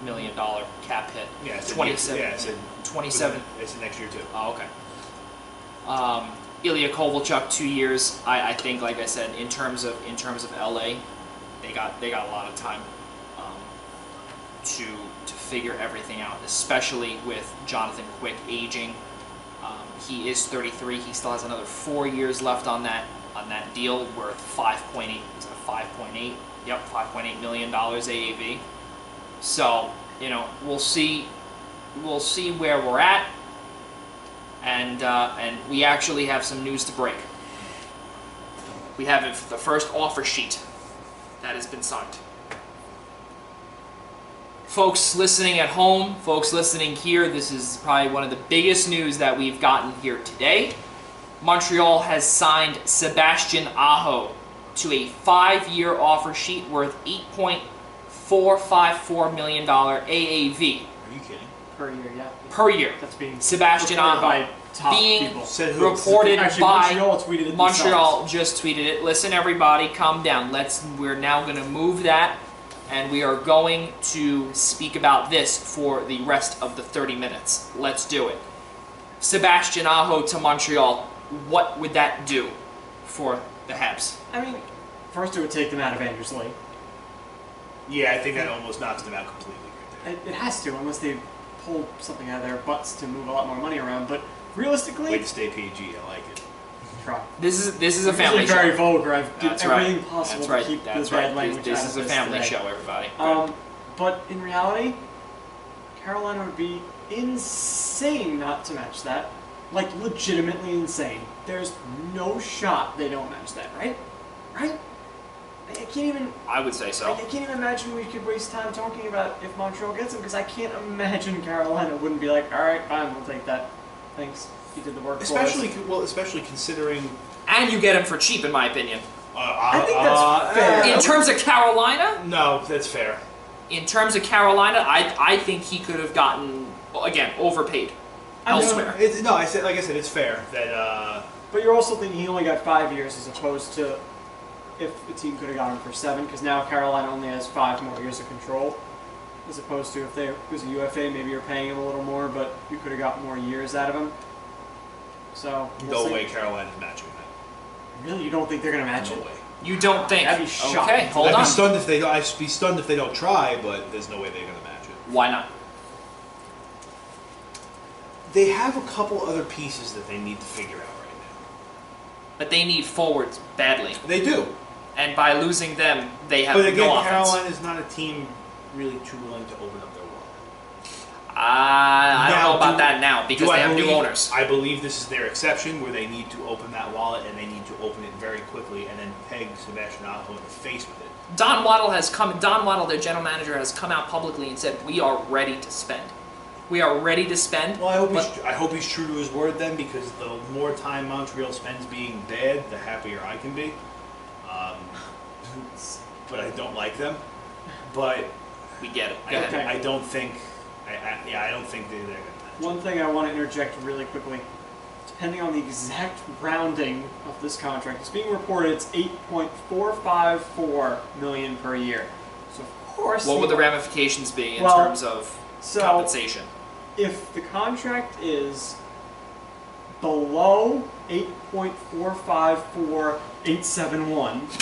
million cap hit. Yeah, it's 27. Yeah, it's 27. It's the next year too. Oh, okay. Ilya Kovalchuk, 2 years. I think, like I said, in terms of LA, they got a lot of time to figure everything out, especially with Jonathan Quick aging. He is 33. He still has another 4 years left on that deal, worth 5.8. Is it 5.8? Yep, $5.8 million AAV. So we'll see where we're at. And we actually have some news to break. We have the first offer sheet that has been signed. Folks listening at home, folks listening here, this is probably one of the biggest news that we've gotten here today. Montreal has signed Sebastian Aho to a 5-year offer sheet worth $8.454 million AAV. Are you kidding? Per year, yeah. Per year. That's being Sebastian reported Aho by top being people. Said who? reported Actually, by Montreal tweeted it Montreal themselves. just tweeted it. Listen, everybody, calm down. We're now going to move that, and we are going to speak about this for the rest of the 30 minutes. Let's do it. Sebastian Aho to Montreal. What would that do for the Habs? I mean, first it would take them out of Andrews Lee. Yeah, I think that almost knocks them out completely right there. It has to, unless they pull something out of their butts to move a lot more money around. But realistically, Way to stay PG. I like it. try. This is a I'm family usually very show. vulgar. I've did That's everything right. possible That's right. to keep That's the bad right. language This out is of a this family today. show, everybody. But in reality, Carolina would be insane not to match that. Like, legitimately insane. There's no shot they don't match that, right? Right? I can't even... I would say so. I can't even imagine we could waste time talking about if Montreal gets him, because I can't imagine Carolina wouldn't be like, all right, fine, we'll take that. Thanks. You did the work for us. Especially considering... And you get him for cheap, in my opinion. I think that's fair. In terms of Carolina, No, that's fair. I think he could have gotten, again, overpaid elsewhere. I said, it's fair that. But you're also thinking he only got 5 years as opposed to if the team could have got him for 7, because now Carolina only has 5 more years of control, as opposed to if they was a UFA, maybe you're paying him a little more, but you could have got more years out of him. So No way Carolina's matching that. Really, you don't think they're going to match No it? way. You don't think? That'd be shocking. Okay, hold I'd on. be stunned if they. I'd be stunned if they don't try, but there's no way they're going to match it. Why not? They have a couple other pieces that they need to figure out right now. But they need forwards badly. They do. And by losing them, they have But again, no offense. Carolina's not a team really too willing to open up their wallet. I don't Now, know about that now because they have new owners. I believe this is their exception where they need to open that wallet and they need to open it very quickly and then peg Sebastian Aho in the face with it. Don Waddle, their general manager, has come out publicly and said, we are ready to spend. We are ready to spend. Well, I hope he's true to his word then, because the more time Montreal spends being bad, the happier I can be. But I don't like them. But we get it. Go ahead. Okay. I don't think they're going to match. One thing I want to interject really quickly. Depending on the exact rounding of this contract, it's being reported it's $8.454 million per year. So of course, What would the ramifications be in terms of compensation? If the contract is below 8.454871,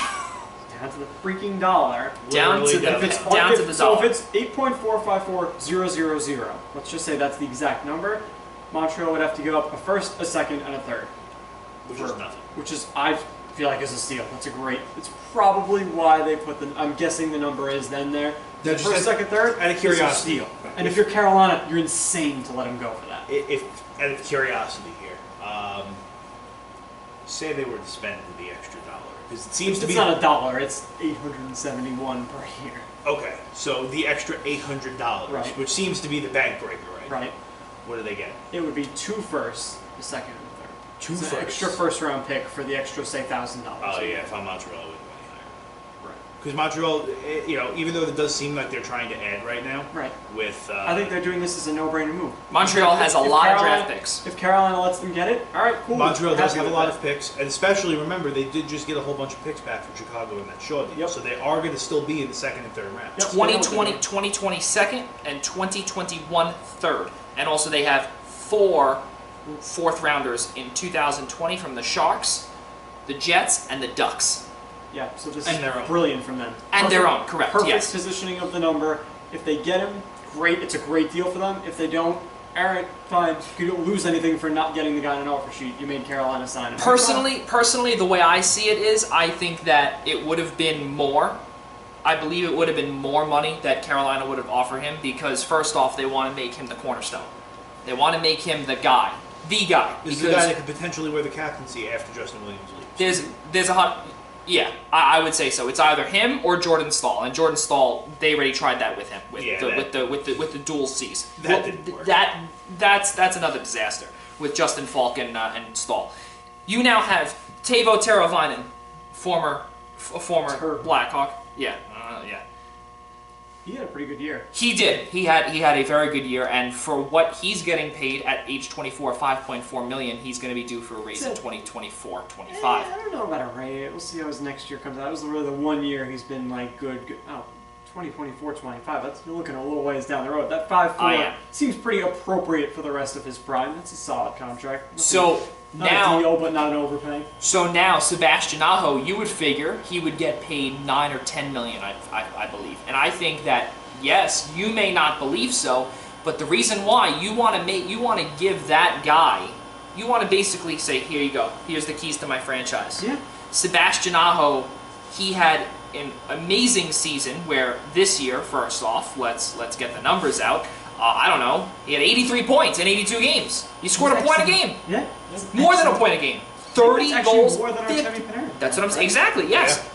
down to the freaking dollar. Down to the dollar. So if it's 8.454000, let's just say that's the exact number, Montreal would have to give up a first, a second, and a third. Which is nothing. Which is, I feel like, is a steal. That's a great. It's probably why they put the. I'm guessing the number is then there. Just First, second, third. Out of curiosity. Steal. And if you're Carolina, you're insane to let him go for that. If out of curiosity here, say they were to spend the extra dollar, because it seems to be. It's not a dollar. It's $871 per year. Okay, so the extra $800, Right. which seems to be the bank breaker, right? Right. What do they get? It would be 2 firsts, a second, and a third. Two It's an firsts. extra first round pick for the extra, say, $1,000. Oh yeah, if I'm Montreal, I wouldn't go any higher. Right. Because Montreal, even though it does seem like they're trying to add right now, Right. with I think they're doing this as a no-brainer move. Montreal has a If lot of Carolina- draft picks. If Carolina lets them get it, all right, cool. Montreal does Happy have a with lot that. of picks, and especially remember they did just get a whole bunch of picks back from Chicago in that Shaw deal, Yep. so they are going to still be in the second and third round. Yep. 2020 second and 2021 third. And also they have 4 fourth rounders in 2020 from the Sharks, the Jets, and the Ducks. Yeah, so this And is their own. brilliant from them. And their own, correct, Perfect yes. positioning of the number. If they get him, great. It's a great deal for them. If they don't, all right, fine. You don't lose anything for not getting the guy on an offer sheet. You made Carolina sign him. Personally, the way I see it is, I think that it would have been more. I believe it would have been more money that Carolina would have offered him because, first off, they want to make him the cornerstone. They want to make him the guy. The guy. This is the guy that could potentially wear the captaincy after Justin Williams leaves. There's a hot. Yeah, I would say so. It's either him or Jordan Staal, and Jordan Staal, they already tried that with him with the dual C's. That didn't work. That's another disaster with Justin Falk and Staal. You now have Teuvo Teravainen, former Blackhawk. Yeah. He had a pretty good year. He did. He had a very good year, and for what he's getting paid at age 24, $5.4 million, he's going to be due for a raise in 2024, 25. I don't know about a raise. We'll see how his next year comes out. That was really the 1 year he's been like good. Oh, 2024, 25. That's you're looking a little ways down the road. That 5.4 seems pretty appropriate for the rest of his prime. That's a solid contract. So not now, a deal, but not an overpay. So now, Sebastian Aho, you would figure he would get paid $9 or $10 million, I believe, and I think that yes, you may not believe so, but the reason why you want to give that guy, you want to basically say, here you go, here's the keys to my franchise. Yeah. Sebastian Aho, he had an amazing season where this year, first off, let's get the numbers out. I don't know. He had 83 points in 82 games. He scored a point a game. Yeah. More than a point a game. 30 That's goals. more than our 50. Artemi Panarin. That's what I'm saying. Exactly. Yes.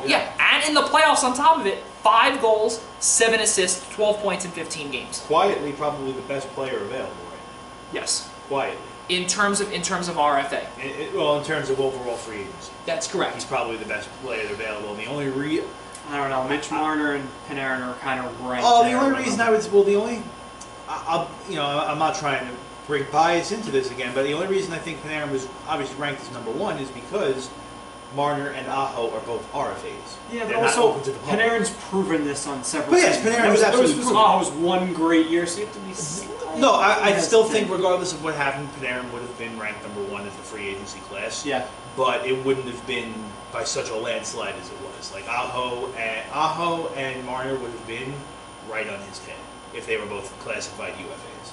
Yeah, And in the playoffs, on top of it, 5 goals, 7 assists, 12 points in 15 games. Quietly, probably the best player available right now. Yes. Quietly. In terms of RFA. Well, in terms of overall free agency. That's correct. He's probably the best player available. And the only I don't know. Mitch Marner and Panarin are kind of right. Oh, there the only with reason them. I would, well, the only, I'm not trying to bring bias into this again, but the only reason I think Panarin was obviously ranked as number 1 is because Marner and Aho are both RFAs. Yeah, but they're not also open to the public. Panarin's proven this on several. But yes, seasons. Panarin was absolutely It was proven. Aho's one great year, so you have to be. Slightly No, I still think, hesitant. regardless of what happened, Panarin would have been ranked number 1 in the free agency class. Yeah. But it wouldn't have been by such a landslide as it was. Like Aho and Marner would have been right on his tail if they were both classified UFAs.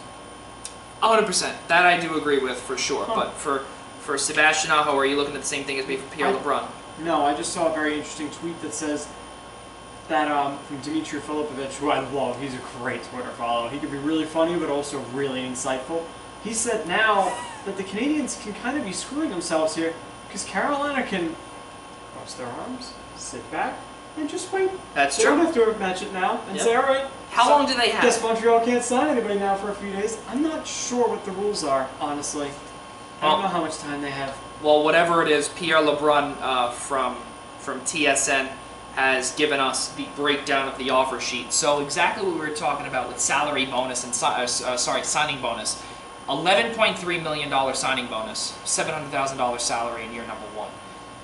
100%. That I do agree with for sure. Huh. But for Sebastian Aho, are you looking at the same thing as me for Pierre LeBrun? No, I just saw a very interesting tweet that says that from Dmitry Filipovich, who I love. He's a great Twitter follow. He can be really funny, but also really insightful. He said now that the Canadians can kind of be screwing themselves here because Carolina can cross their arms, sit back, and just wait. That's They true. don't have to match it now and Yep. say, all right. How long do they have? Guess Montreal can't sign anybody now for a few days. I'm not sure what the rules are, honestly. I don't know how much time they have. Well, whatever it is, Pierre LeBrun from TSN has given us the breakdown of the offer sheet. So exactly what we were talking about with salary bonus and signing bonus. $11.3 million signing bonus, $700,000 salary in year number 1.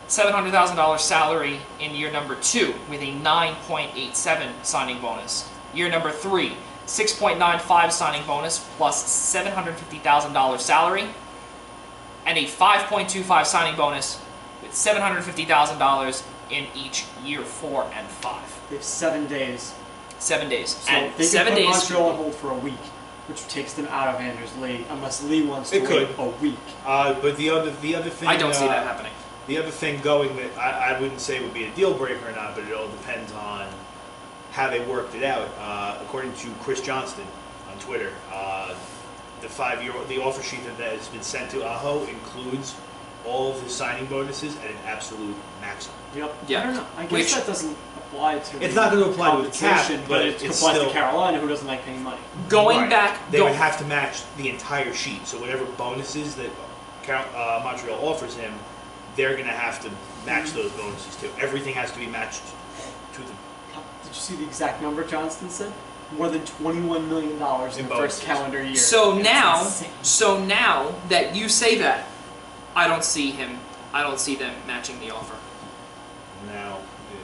$700,000 salary in year number 2 with a 9.87 signing bonus. Year number 3, 6.95 signing bonus plus $750,000 salary, and a 5.25 signing bonus with $750,000 in each year 4 and 5. They have 7 days. 7 days. So And they 7 can put days. Montreal on hold for a week, which takes them out of Anders Lee, unless Lee wants to It wait could. a week. But the other thing I don't see that happening. The other thing going that I wouldn't say would be a deal breaker or not, but it all depends on how they worked it out. According to Chris Johnston on Twitter, the offer sheet that has been sent to Aho includes all of his signing bonuses at an absolute maximum. Yep. Yeah. I don't know. I guess Which- that doesn't apply to. It's the not going to apply to the cap, compensation, but it it's applies still, to Carolina, who doesn't like paying money. Going Right. back, They would have to match the entire sheet. So whatever bonuses that Montreal offers him, they're going to have to match those bonuses too. Everything has to be matched to the Did you see the exact number Johnston said? More than $21 million in the bonuses. first calendar year. So It's now, insane. that you say that, I don't see them matching the offer. Now,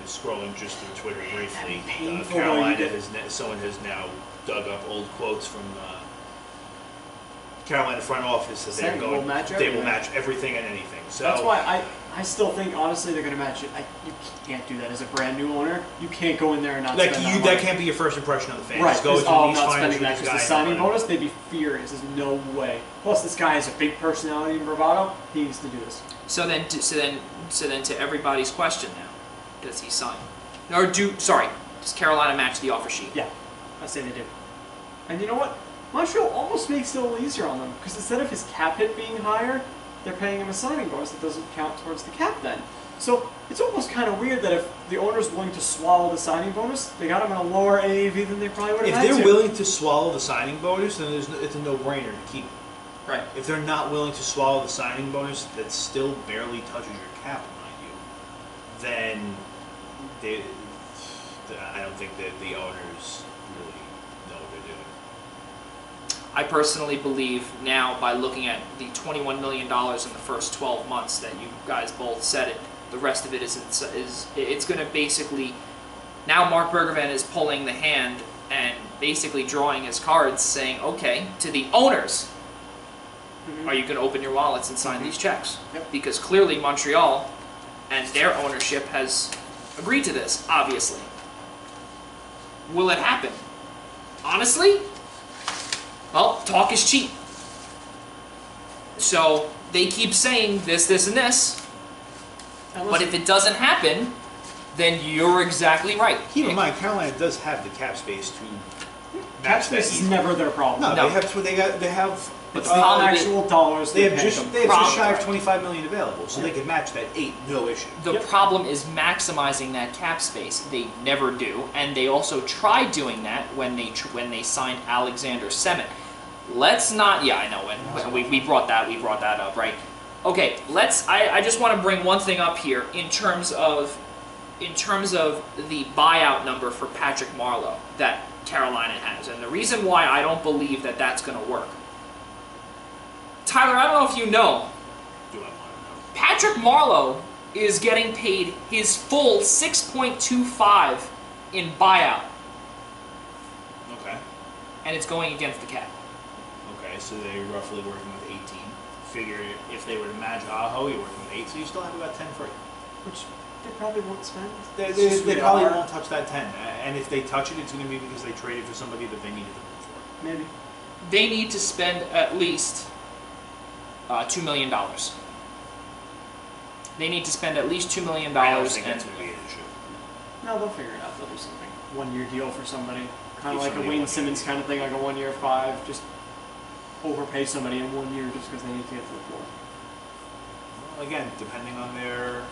scrolling just through Twitter briefly, painful Carolina way to- someone has now dug up old quotes from Carolina front office that Saying they're we'll going. match They everything. will match everything and anything. So That's why I still think, honestly, they're going to match it. You can't do that as a brand new owner. You can't go in there and not like spend you, that that money. can't be your first impression of the fans. Right, Just go because, to I'm these not finals spending that with because this the guy signing and whatever. bonus, they'd be furious. There's no way. Plus, this guy has a big personality and bravado. He needs to do this. So then to everybody's question now, does he sign? Or does Carolina match the offer sheet? Yeah, I say they do. And you know what? Montreal almost makes it a little easier on them because instead of his cap hit being higher, they're paying him a signing bonus that doesn't count towards the cap then. So it's almost kind of weird that if the owner's willing to swallow the signing bonus, they got him in a lower AAV than they probably would have If had they're to. willing to swallow the signing bonus, then it's a no-brainer to keep it. Right. If they're not willing to swallow the signing bonus that still barely touches your cap, mind you, then I don't think that the owners really know what they're doing. I personally believe now, by looking at the $21 million in the first 12 months that you guys both said it, the rest of it is it's going to basically, now Mark Bergevin is pulling the hand and basically drawing his cards saying, okay, to the owners, are you going to open your wallets and sign these checks? Yep. Because clearly Montreal and their ownership has agreed to this, obviously. Will it happen? Honestly? Well, talk is cheap. So they keep saying this, this, and this, but if it doesn't happen, then you're exactly right. Keep in mind, Carolina does have the cap space to cap match that. space is never their problem. No, No. they have. It's the the problem- actual dollars They have pay just them. they have just shy of Problem. $25 million available, so they can match that 8, no issue. The Yep. problem is maximizing that cap space. They never do, and they also tried doing that when they signed Alexander Semin. Let's not. Yeah, I know. When we brought that up, right? Okay, I just want to bring one thing up here in terms of the buyout number for Patrick Marleau that Carolina has, and the reason why I don't believe that that's going to work. Tyler, I don't know if you know, Do I want to know? Patrick Marleau is getting paid his full $6.25 in buyout, Okay. and it's going against the cap. Okay, so they're roughly working with 18. Figure if they were to match Aho, you're working with 8, so you still have about 10 free. Which they probably won't spend. They probably won't touch that 10. And if they touch it, it's going to be because they traded for somebody that they needed to move for. Maybe. They need to spend at least $2 million. They need to spend at least $2 million. I don't think that's going to be an issue. No, they'll figure it out. They'll do something. 1-year deal for somebody. Kind of Give like a somebody Wayne 1 Simmons year. kind of thing, like a 1-year 5. Just overpay somebody in 1 year just because they need to get to the floor. Well, again, depending on their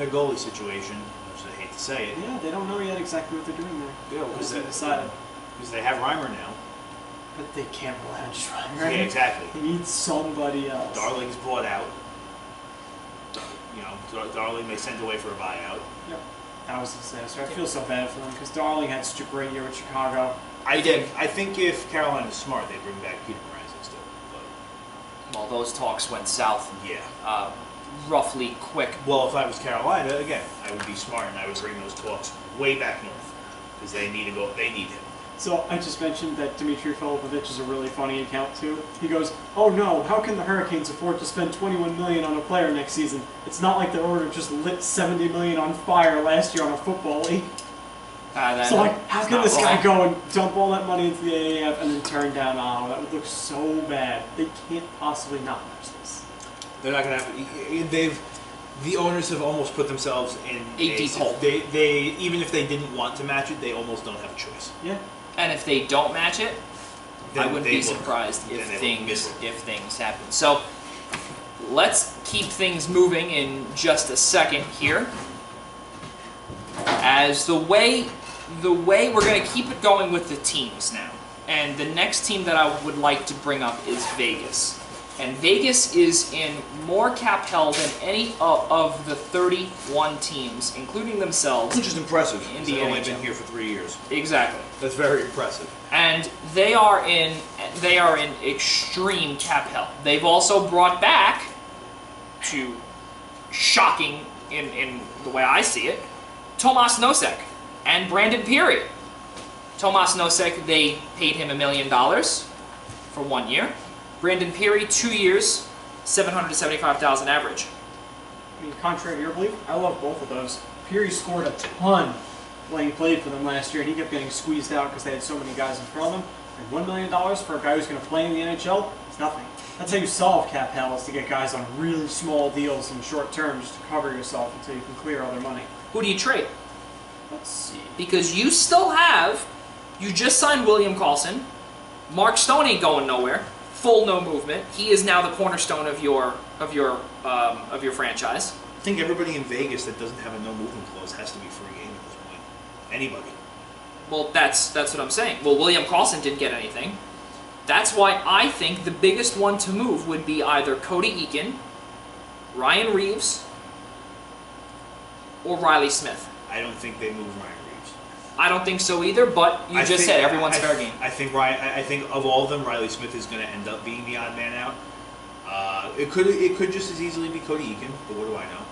goalie situation, which I hate to say it. Yeah, they don't know yet exactly what they're doing there. Yeah, Because they decided. Because they have Reimer now. But they can't rely on just Ryan. Yeah, exactly. They need somebody else. Darling's bought out. You know, Darling they sent away for a buyout. Yep. That was a disaster. I feel so bad for them because Darling had such a great year with Chicago. I think if Carolina's smart, they bring back Peter Mrazek still. But Well, those talks went south yeah. roughly quick. Well, if I was Carolina, again, I would be smart and I would bring those talks way back north because they need to go. They need him. So I just mentioned that Dmitry Filipovich is a really funny account too. He goes, "Oh no, how can the Hurricanes afford to spend $21 million on a player next season? It's not like their owner just lit $70 million on fire last year on a football league." So like, how can this guy go and dump all that money into the AAF and then turn down Aho? That would look so bad. They can't possibly not match this. They're not going to have. The owners have almost put themselves in A deep hole. They even if they didn't want to match it, they almost don't have a choice. Yeah. And if they don't match it, I wouldn't be surprised if things happen. So let's keep things moving in just a second here. As the way we're going to keep it going with the teams now. And the next team that I would like to bring up is Vegas. And Vegas is in more cap hell than any of the 31 teams, including themselves. Which is impressive. In the They've only NHL. been here for 3 years. Exactly. That's very impressive. And they are in extreme cap hell. They've also brought back, to shocking in the way I see it, Tomas Nosek and Brandon Peary. Tomas Nosek, they paid him $1 million for 1 year. Brandon Peary, 2 years, $775,000 average. I mean, contrary to your belief, I love both of those. Peary scored a ton when he played for them last year, and he kept getting squeezed out because they had so many guys in front of them. And $1 million for a guy who's going to play in the NHL is nothing. That's how you solve cap hell, is to get guys on really small deals in short term just to cover yourself until you can clear other money. Who do you trade? Let's see. Because you just signed William Karlsson. Mark Stone ain't going nowhere. Full no movement. He is now the cornerstone of your franchise. I think everybody in Vegas that doesn't have a no movement clause has to be free game at this point. Anybody. Well, that's what I'm saying. Well, William Karlsson didn't get anything. That's why I think the biggest one to move would be either Cody Eakin, Ryan Reeves, or Riley Smith. I don't think they move Ryan Reeves. I don't think so either, but you just said everyone's fair game. I think of all of them, Riley Smith is going to end up being the odd man out. It could just as easily be Cody Eakin, but what do I know?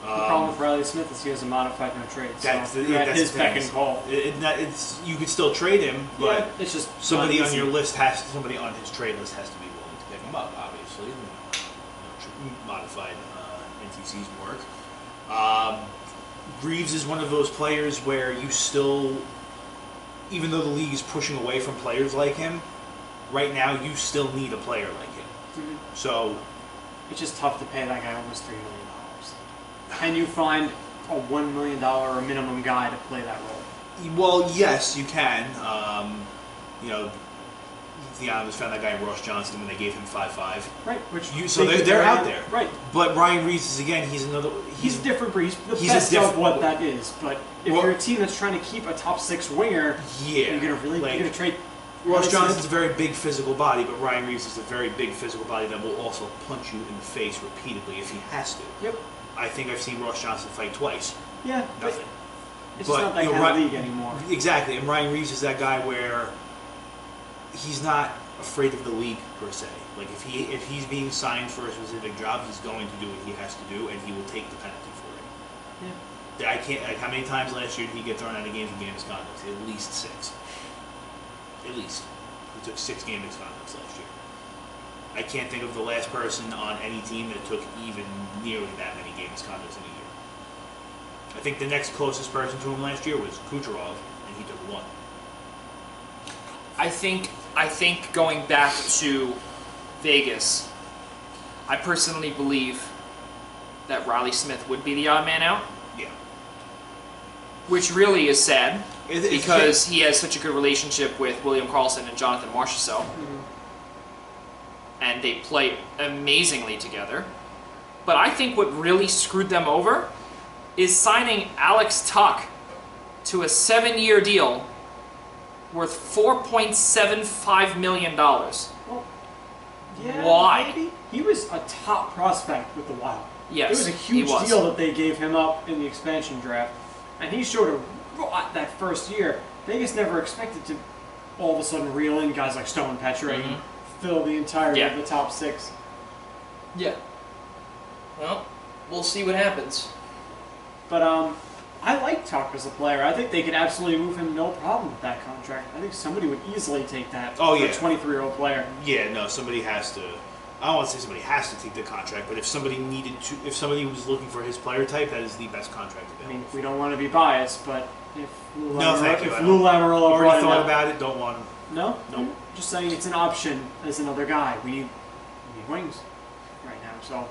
The problem with Riley Smith is he has a modified no trade. That's his beck and call. You could still trade him, but yeah, it's just somebody on your list somebody on his trade list has to be willing to pick him up. Obviously, modified NTCs work. Reeves is one of those players where you still, even though the league is pushing away from players like him, right now you still need a player like him. Mm-hmm. So it's just tough to pay that guy almost $3 million. Can you find a $1 million or minimum guy to play that role? Well, yes, you can. The Islanders found that guy Ross Johnston when they gave him 5.5. Right, so they're out there. Right. But Ryan Reeves is he's a different breed. He's the best of what that is. But if you're a team that's trying to keep a top 6 winger, you're gonna trade. Ross Johnston's a very big physical body, but Ryan Reeves is a very big physical body that will also punch you in the face repeatedly if he has to. Yep. I think I've seen Ross Johnston fight twice. Yeah. Nothing. It's just not that kind of league anymore. Exactly, and Ryan Reeves is that guy where he's not afraid of the league per se. Like if he's being signed for a specific job, he's going to do what he has to do, and he will take the penalty for it. Yeah. I can't. Like, how many times last year did he get thrown out of games for game misconduct? At least 6. At least he took 6 game misconducts last year. I can't think of the last person on any team that took even nearly that many game misconducts in a year. I think the next closest person to him last year was Kucherov, and he took 1. I think going back to Vegas, I personally believe that Riley Smith would be the odd man out. Yeah. Which really is sad It's because he has such a good relationship with William Karlsson and Jonathan Marchessault. Mm-hmm. And they play amazingly together. But I think what really screwed them over is signing Alex Tuch to a 7-year deal worth $4.75 million. Well, yeah, Why? Maybe. He was a top prospect with the Wild. Yes, it was a huge he was. deal that they gave him up in the expansion draft, and he showed a lot that first year. Vegas never expected to all of a sudden reel in guys like Stone Petrie and fill the entirety of the top 6. Yeah. Well, we'll see what happens. But I like Tuch as a player. I think they could absolutely move him no problem with that contract. I think somebody would easily take that Oh, for yeah. a 23-year-old player. Yeah, no, somebody has to. I don't want to say somebody has to take the contract, but if somebody if somebody was looking for his player type, that is the best contract I available. mean, we don't want to be biased, but if Lou No, thank you. I Lou don't- Lamoriello already brought him thought up- about it. Don't want him. No? Nope. Just saying it's an option as another guy. We need wings right now, so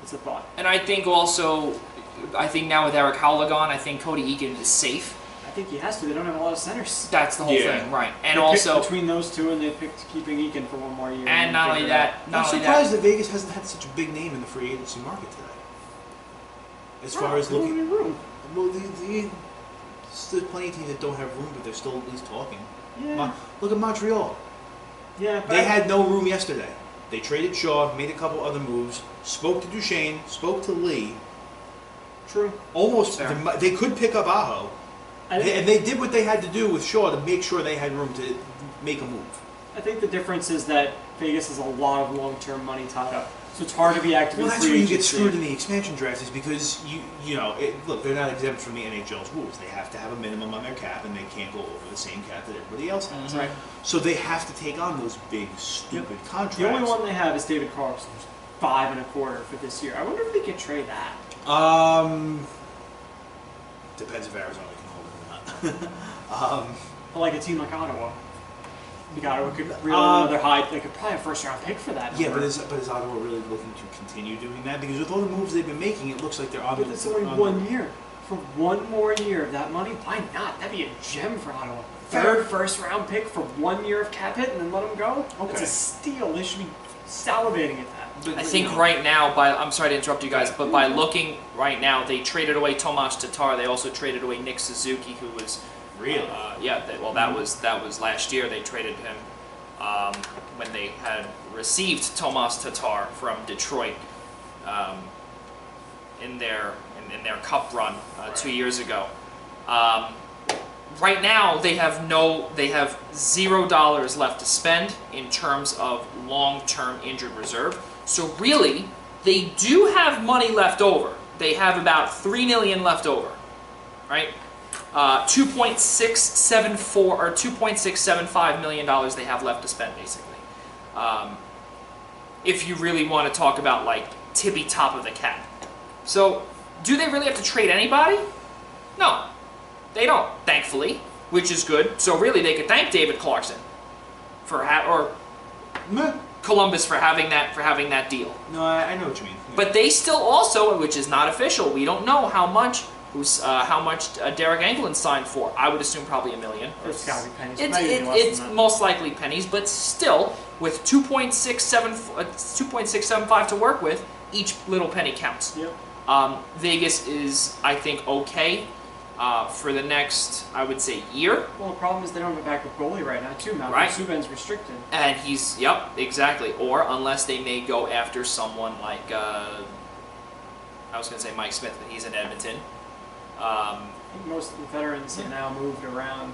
it's a thought. And I think also, now with Eric Howell gone, I think Cody Eakin is safe. I think he has to. They don't have a lot of centers. That's the whole Yeah. thing, right? And They picked also, between those two, and they picked keeping Eakin for one more year. and not only that, I'm surprised that Vegas hasn't had such a big name in the free agency market today. As far as looking, room. well, there's plenty of teams that don't have room, but they're still at least talking. Yeah. Look at Montreal. Yeah. But They had no room yesterday. They traded Shaw, made a couple other moves, spoke to Duchesne, spoke to Lee. True. Almost, Fair. they could pick up Aho. And they did what they had to do with Shaw to make sure they had room to make a move. I think the difference is that Vegas has a lot of long-term money tied up, so it's hard to be active Well, in that's free where you get agency. screwed in the expansion draft, is because look, they're not exempt from the NHL's rules. They have to have a minimum on their cap, and they can't go over the same cap that everybody else has. Right. So they have to take on those big, stupid contracts. The only one they have is David Carlson, who's $5.25 for this year. I wonder if they could trade that. Depends if Arizona can hold it or not. But like a team like Ottawa. You got could really another high. They could probably have a first-round pick for that. Yeah, number. but is Ottawa really looking to continue doing that? Because with all the moves they've been making, it looks like they're on But it's only 1 year. For one more year of that money, why not? That'd be a gem for Ottawa. Third first-round pick for 1 year of cap hit and then let them go? Okay. It's a steal. They should be salivating at that. But, I think right now, I'm sorry to interrupt you guys, but by looking right now, they traded away Tomas Tatar. They also traded away Nick Suzuki, who was Really? that was last year. They traded him when they had received Tomas Tatar from Detroit in their cup run 2 years ago. Right now, they have $0 left to spend in terms of long-term injured reserve. So really, they do have money left over. They have about $3 million left over, right? $2.674 or $2.675 million they have left to spend, basically. If you really want to talk about like tippy top of the cap. So, do they really have to trade anybody? No, they don't. Thankfully, which is good. So really, they could thank David Clarkson for Columbus for having that deal. No, I know what you mean. But they still also, which is not official, we don't know how much Derek Engelland signed for. I would assume probably $1 million. It's got to be pennies. It's most likely pennies, but still, with 2.675 to work with, each little penny counts. Yep. Vegas is, I think, okay for the next, I would say, year. Well, the problem is they don't have a backup goalie right now, too. Malcolm Right. Subban's restricted. And yep, exactly. Or unless they may go after someone like, I was going to say Mike Smith, but he's in Edmonton. I think most of the veterans have now moved around.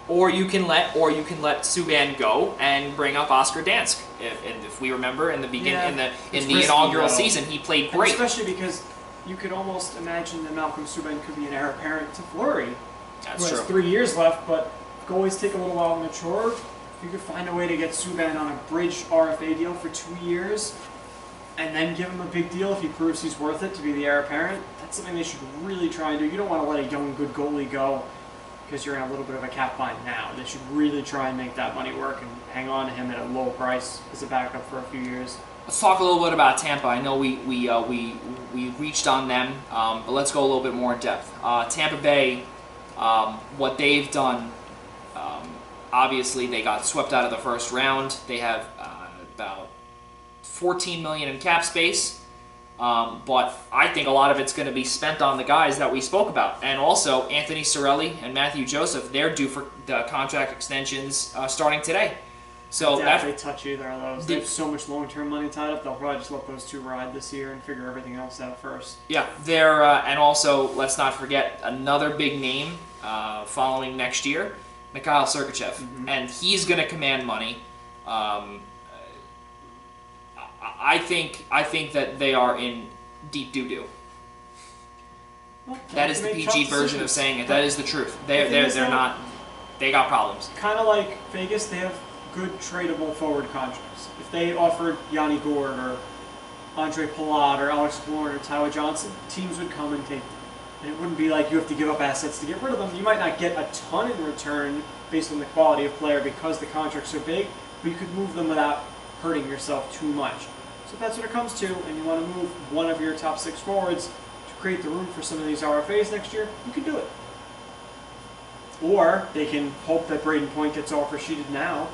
Or you can let Subban go and bring up Oscar Dansk. And if we remember in the beginning in the inaugural season, he played great. And especially because you could almost imagine that Malcolm Subban could be an heir apparent to Fleury, That's who true. has 3 years left. But goalies take a little while to mature. If you could find a way to get Subban on a bridge RFA deal for 2 years, and then give him a big deal if he proves he's worth it to be the heir apparent, that's something they should really try and do. You don't want to let a young, good goalie go because you're in a little bit of a cap bind now. They should really try and make that money work and hang on to him at a low price as a backup for a few years. Let's talk a little bit about Tampa. I know we reached on them, but let's go a little bit more in depth. Tampa Bay, what they've done, obviously they got swept out of the first round. They have about $14 million in cap space. But I think a lot of it's going to be spent on the guys that we spoke about. And also, Anthony Cirelli and Matthew Joseph, they're due for the contract extensions starting today. So if they touch either of those, they have so much long-term money tied up, they'll probably just let those two ride this year and figure everything else out first. Yeah, they're and also, let's not forget, another big name following next year, Mikhail Sergachev. Mm-hmm. And he's going to command money. I think that they are in deep doo-doo. Well, that is the PG version of saying it. That is the truth. They're not. They got problems. Kind of like Vegas, they have good tradable forward contracts. If they offered Yanni Gourde or Andre Palat or Alex Killorn or Tyler Johnson, teams would come and take them. And it wouldn't be like you have to give up assets to get rid of them. You might not get a ton in return based on the quality of player because the contracts are big, but you could move them without hurting yourself too much. So if that's what it comes to, and you want to move one of your top 6 forwards to create the room for some of these RFAs next year, you can do it. Or they can hope that Braden Point gets offer sheeted now,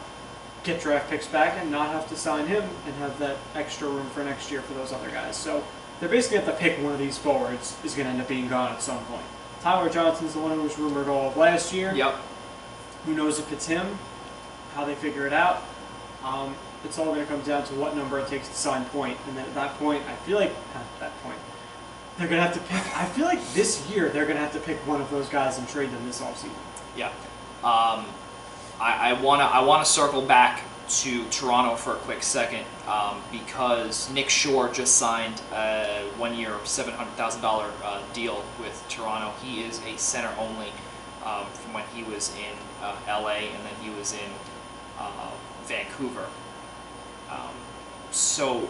get draft picks back, and not have to sign him, and have that extra room for next year for those other guys. So they're basically have to pick one of these forwards is going to end up being gone at some point. Tyler Johnson's the one who was rumored all of last year. Yep. Who knows if it's him, how they figure it out. It's all going to come down to what number it takes to sign Point. And then at that point, I feel like, they're going to have to pick, I feel like this year they're going to have to pick one of those guys and trade them this offseason. Yeah. I want to circle back to Toronto for a quick second because Nick Shore just signed a 1-year, $700,000 deal with Toronto. He is a center only from when he was in LA and then he was in Vancouver. So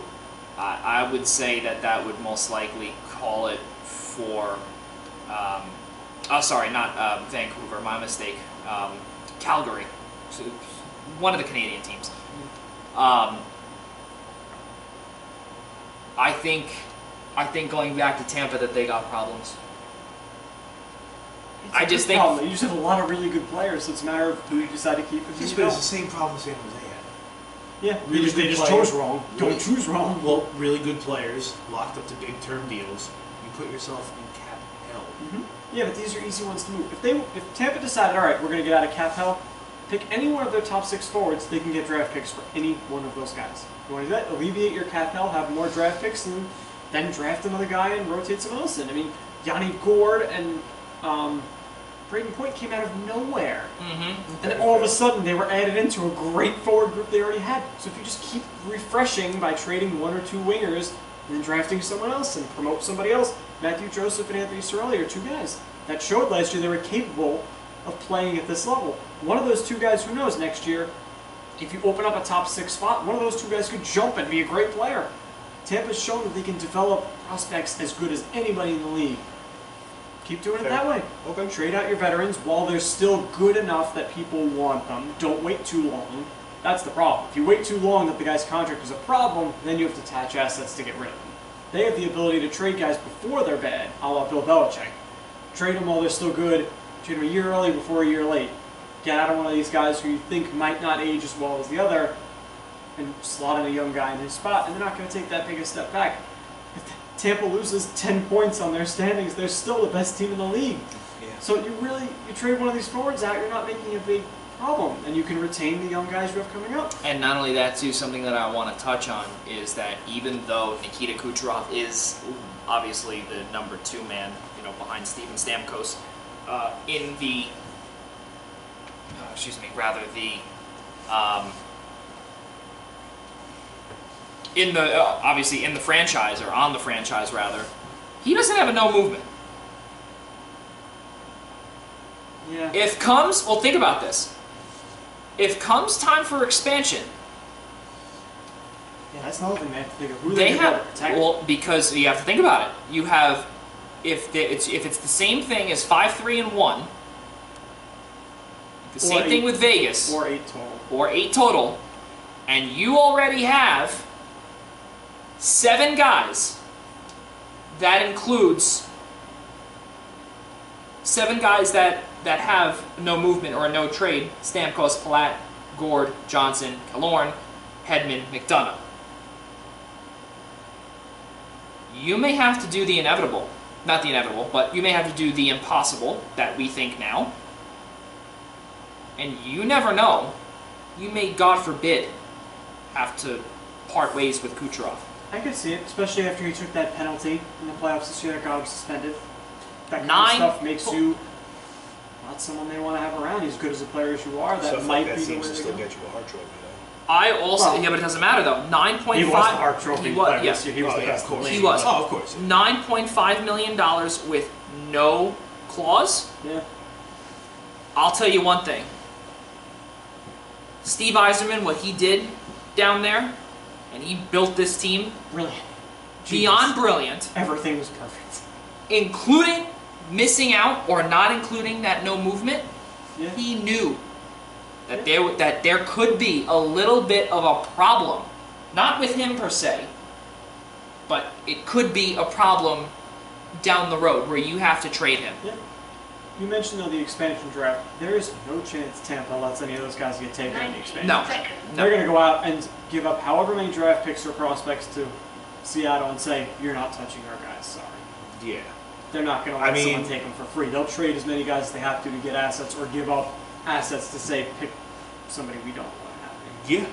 I would say that would most likely call it for, sorry, not Vancouver, my mistake, Calgary, so one of the Canadian teams. I think going back to Tampa that they got problems. I just think you just have a lot of really good players, so it's a matter of who you decide to keep and who you don't. It's the same problem San Jose had. Yeah, really they just chose wrong. Don't choose wrong. Well, really good players locked up to big term deals. You put yourself in cap hell. Mm-hmm. Yeah, but these are easy ones to move. If Tampa decided, all right, we're going to get out of cap hell, pick any one of their top 6 forwards, they can get draft picks for any one of those guys. You want to do that? Alleviate your cap hell, have more draft picks, and then draft another guy and rotate someone else in. I mean, Yanni Gourde and Braden Point came out of nowhere. Mm-hmm. And then all of a sudden they were added into a great forward group they already had. So if you just keep refreshing by trading 1 or 2 wingers and then drafting someone else and promote somebody else, Matthew Joseph and Anthony Cirelli are 2 guys that showed last year they were capable of playing at this level. One of those 2 guys, who knows, next year, if you open up a top 6 spot, one of those 2 guys could jump and be a great player. Tampa's shown that they can develop prospects as good as anybody in the league. Keep doing it that way. Okay. Trade out your veterans while they're still good enough that people want them. Don't wait too long. That's the problem. If you wait too long that the guy's contract is a problem, then you have to attach assets to get rid of them. They have the ability to trade guys before they're bad, a la Bill Belichick. Trade them while they're still good. Trade them a year early before a year late. Get out of one of these guys who you think might not age as well as the other and slot in a young guy in his spot, and they're not going to take that big a step back. Tampa loses 10 points on their standings, they're still the best team in the league. Yeah. So you trade one of these forwards out, you're not making a big problem, and you can retain the young guys you have coming up. And not only that, too, something that I want to touch on is that even though Nikita Kucherov is obviously the number 2 man, behind Steven Stamkos, in the obviously in the franchise, or on the franchise rather, he doesn't have a no movement. Yeah. Well, think about this. If comes time for expansion, Yeah, that's another thing they have to think of. Who they they have, protect. well, because you have to think about it. You have, if it's the same thing as 5-3-1, the same thing with Vegas, Or 8 total. or 8 total, and you already have 7 guys. That includes 7 guys that have no movement or no trade: Stamkos, Palat, Gord, Johnson, Killorn, Hedman, McDonough. You may have to do the inevitable. Not the inevitable, but you may have to do the impossible that we think now. And you never know. You may, God forbid, have to part ways with Kucherov. I could see it, especially after he took that penalty in the playoffs this year that got him suspended. That kind of stuff makes you not someone they want to have around. He's good as a player as you are. That Stuff might like that be the seems way to to still go. get you a Hart Trophy, though. I also, Well, yeah, but it doesn't matter though. 9.5. He was the Hart Trophy player this year. He was the best of course. in the He league. was. Oh, of course. $9.5 million with no clause. Yeah. I'll tell you one thing. Steve Yzerman, what he did down there, and he built this team Brilliant. beyond brilliant, Everything was perfect. including missing out or not including that no movement. Yeah. He knew that there could be a little bit of a problem, not with him per se, but it could be a problem down the road where you have to trade him. Yeah. You mentioned though the expansion draft. There is no chance Tampa lets any of those guys get taken in the expansion. No. They're going to go out and give up however many draft picks or prospects to Seattle and say, you're not touching our guys, sorry. Yeah. They're not going to let someone take them for free. They'll trade as many guys as they have to get assets, or give up assets to say, pick somebody we don't want to have. Yeah.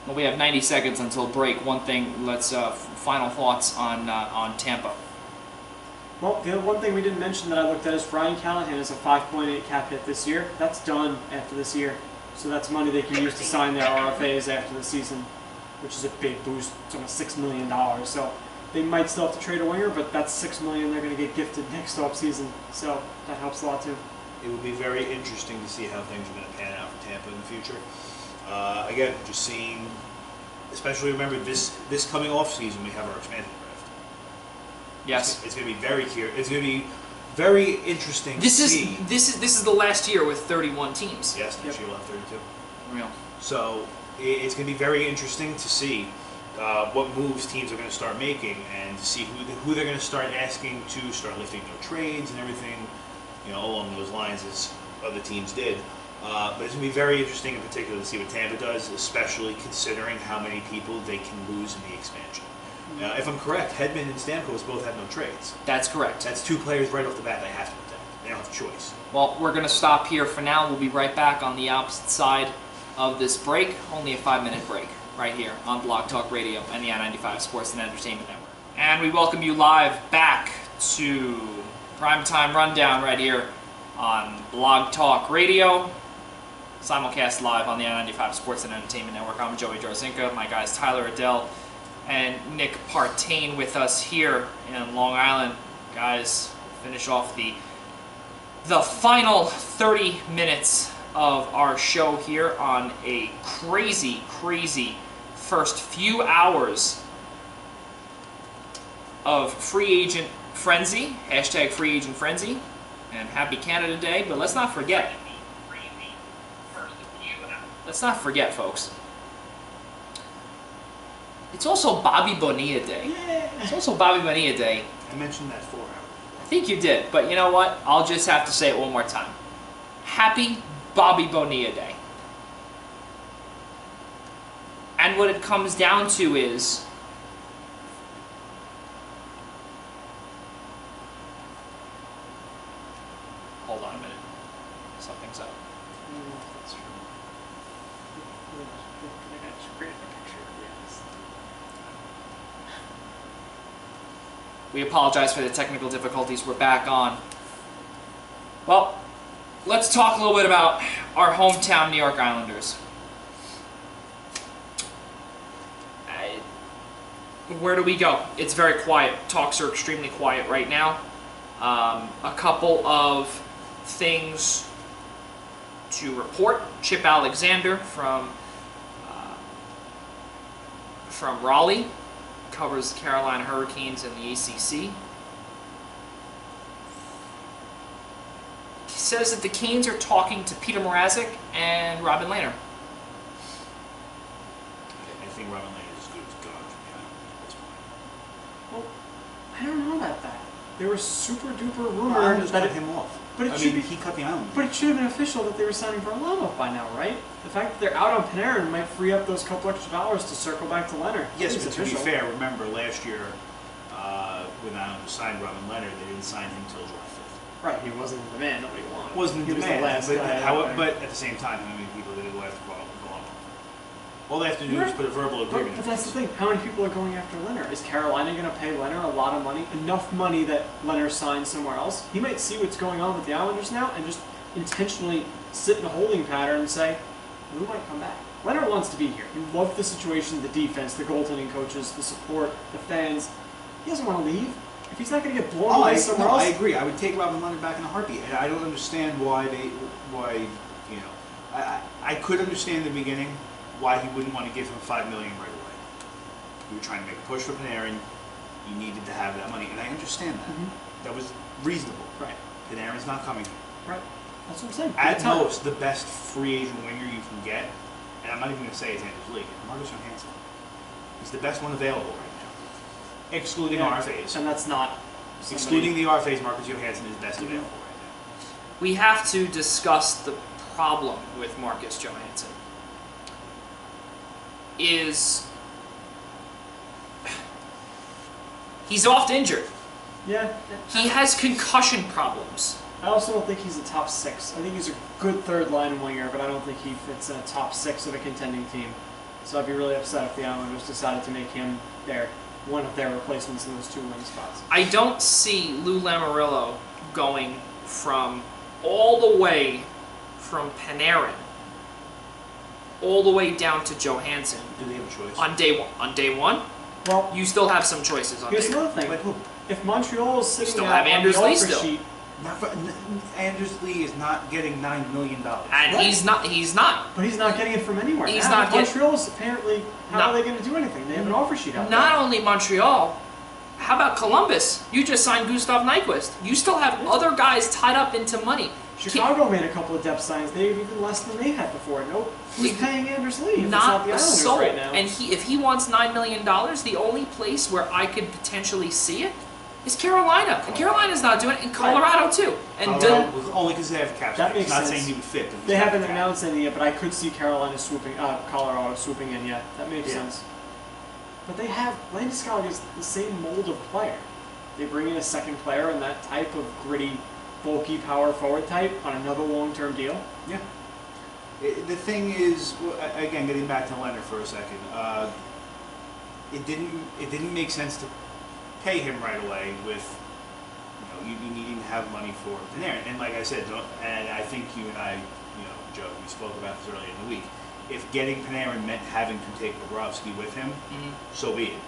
Well, we have 90 seconds until break. One thing, final thoughts on Tampa. Well, the other one thing we didn't mention that I looked at is Brian Callahan has a 5.8 cap hit this year. That's done after this year. So that's money they can use to sign their RFAs after the season, which is a big boost. It's almost $6 million. So they might still have to trade a winger, but that's $6 million they're going to get gifted next offseason. So that helps a lot too. It will be very interesting to see how things are going to pan out for Tampa in the future. Again, just seeing, especially remember this coming off season, we have our expansion draft. Yes. It's going to be very curious. It's going to be very interesting to see. This is the last year with 31 teams. Yes, next year we'll have 32. Real. So it's going to be very interesting to see what moves teams are going to start making, and to see who they're going to start asking to start lifting their trades and everything, along those lines as other teams did. But it's going to be very interesting in particular to see what Tampa does, especially considering how many people they can lose in the expansion. If I'm correct, Hedman and Stamkos both have no trades. That's correct. That's 2 players right off the bat they have to protect. They don't have a choice. Well, we're going to stop here for now. We'll be right back on the opposite side of this break. Only a 5-minute break right here on Blog Talk Radio and the I-95 Sports and Entertainment Network. And we welcome you live back to Primetime Rundown right here on Blog Talk Radio. Simulcast live on the I-95 Sports and Entertainment Network. I'm Joey Jarzynka. My guys Tyler Adelle and Nick Partain with us here in Long Island. Guys, finish off the final 30 minutes of our show here on a crazy first few hours of Free Agent Frenzy, hashtag Free Agent Frenzy, and Happy Canada Day. But let's not forget, folks, it's also Bobby Bonilla Day. Yeah. It's also Bobby Bonilla Day. I mentioned that 4 hours. I think you did, but you know what? I'll just have to say it one more time. Happy Bobby Bonilla Day. And what it comes down to is, hold on a minute. Something's up. That's true. I just created a picture, yes. We apologize for the technical difficulties. We're back on. Well, let's talk a little bit about our hometown New York Islanders. Where do we go? It's very quiet. Talks are extremely quiet right now. A couple of things to report. Chip Alexander from Raleigh covers the Carolina Hurricanes and the ACC. He says that the Canes are talking to Peter Mrazek and Robin Lehner. I think Robin Lehner is as good as gone from the Islanders at this point. Well, I don't know about that. There was super duper The rumor Islanders that cut him off. but it I should mean, be. he cut the Islanders. But it should have been official that they were signing Varlamov by now, right? The fact that they're out on Panarin might free up those couple extra dollars to circle back to Leonard. Yes, It's but to be official. fair, remember last year when the Islanders signed Robin Leonard, they didn't sign him until July 5th. Right, he wasn't the man nobody wanted. Wasn't he the was demand, the last but, guy. but at the same time, how many people did they go after Varlamov? All they have to do is Right. put a verbal agreement. But that's the thing. How many people are going after Leonard? Is Carolina going to pay Leonard a lot of money? Enough money that Leonard signs somewhere else? He might see what's going on with the Islanders now and just intentionally sit in a holding pattern and say, we might come back. Leonard wants to be here. He loves the situation, the defense, the goaltending coaches, the support, the fans. He doesn't want to leave. If he's not going to get blown away somewhere else. I agree. I would take Robin Leonard back in a heartbeat, and I don't understand why I could understand in the beginning why he wouldn't want to give him $5 million right away. We were trying to make a push for Panarin. You needed to have that money, and I understand that. Mm-hmm. That was reasonable. Right. Panarin's not coming here. Right. That's what I'm saying. At most, the best free agent winger you can get, and I'm not even going to say it's Anders Lee, Marcus Johansson. He's the best one available right now, excluding RFAs. And that's not. Excluding the RFAs, Marcus Johansson is best available right now. We have to discuss the problem with Marcus Johansson. He's oft injured. Yeah. He has concussion problems. I also don't think he's a top six. I think he's a good third line winger, but I don't think he fits in a top six of a contending team. So I'd be really upset if the Islanders decided to make him one of their replacements in those two wing spots. I don't see Lou Lamoriello going all the way from Panarin all the way down to Johansson Do they have a choice? on day one. On day one, Well, you still have some choices on here's day one. another thing. Like who? If Montreal is sitting still out have on Anders the Lee offer still. sheet, Anders Lee is not getting $9 million. And Right. he's not. but he's not getting it from anywhere. He's now, not getting- Montreal's apparently. How Not- are they going to do anything? They have an offer sheet out Not only Montreal, how about Columbus? You just signed Gustav Nyquist. You still have other guys tied up into money. there. Chicago made a couple of depth signs. They have even less than they had before. Nope. Who's paying Anders Lee? If it's not the Not a Islanders soul. right now. And if he wants $9 million, the only place where I could potentially see it is Carolina. And Carolina's not doing it, and Colorado too. And Only because they have cap That space. makes Not sense. saying he would fit. They haven't announced anything yet, but I could see Colorado swooping in yet. That makes Yeah. sense. But they have Landeskog is the same mold of player. They bring in a second player in that type of gritty, bulky power forward type on another long-term deal. Yeah. The thing is, again, getting back to Leonard for a second, it didn't make sense to pay him right away with, you needing to have money for Panarin. And like I said, and I think you and I, Joe, we spoke about this earlier in the week. If getting Panarin meant having to take Bobrovsky with him, so be it.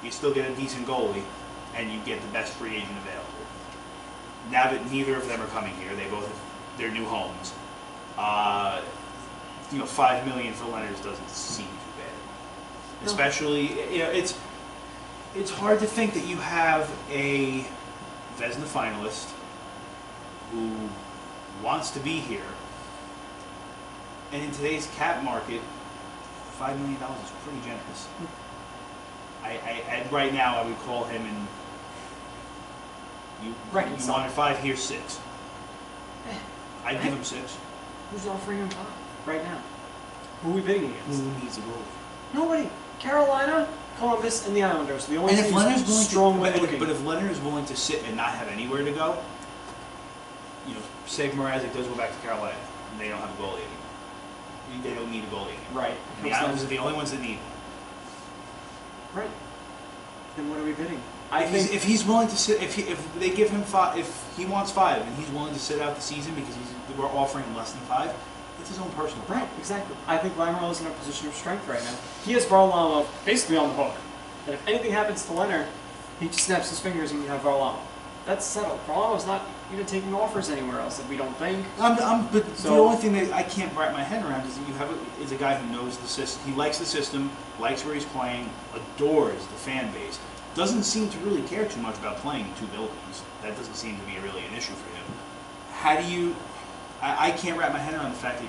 You still get a decent goalie, and you get the best free agent available. Now that neither of them are coming here, they both have their new homes. $5 million for Leonard doesn't seem too bad. No. Especially, it's hard to think that you have a Vezina finalist who wants to be here, and in today's cap market, $5 million is pretty generous. Right now, I would call him and you wanted 5, here's 6. I'd give him 6. Who's offering him 5 right now? Who are we bidding against? Who needs a goal? Nobody. Carolina, Columbus, and the Islanders. The only And if teams Leonard's willing strongly to, looking. but if Leonard is willing to sit and not have anywhere to go, say Mrazek does go back to Carolina and they don't have a goalie anymore. They don't need a goalie anymore. Right. And the Islanders are the only ones that need one. Right. Then what are we bidding? if he's willing to sit, if they give him 5, if he wants 5 and he's willing to sit out the season because we're offering him less than 5, it's his own personal problem. Right, exactly. I think Lamoriello is in a position of strength right now. He has Varlamov basically on the hook. And if anything happens to Leonard, he just snaps his fingers and you have Varlamov. That's settled. Varlamov's not even taking offers anywhere else that we don't think. But the only thing that I can't wrap my head around is that you have a guy who knows the system. He likes the system, likes where he's playing, adores the fan base. Doesn't seem to really care too much about playing in 2 buildings. That doesn't seem to be really an issue for him. How do you? I can't wrap my head around the fact that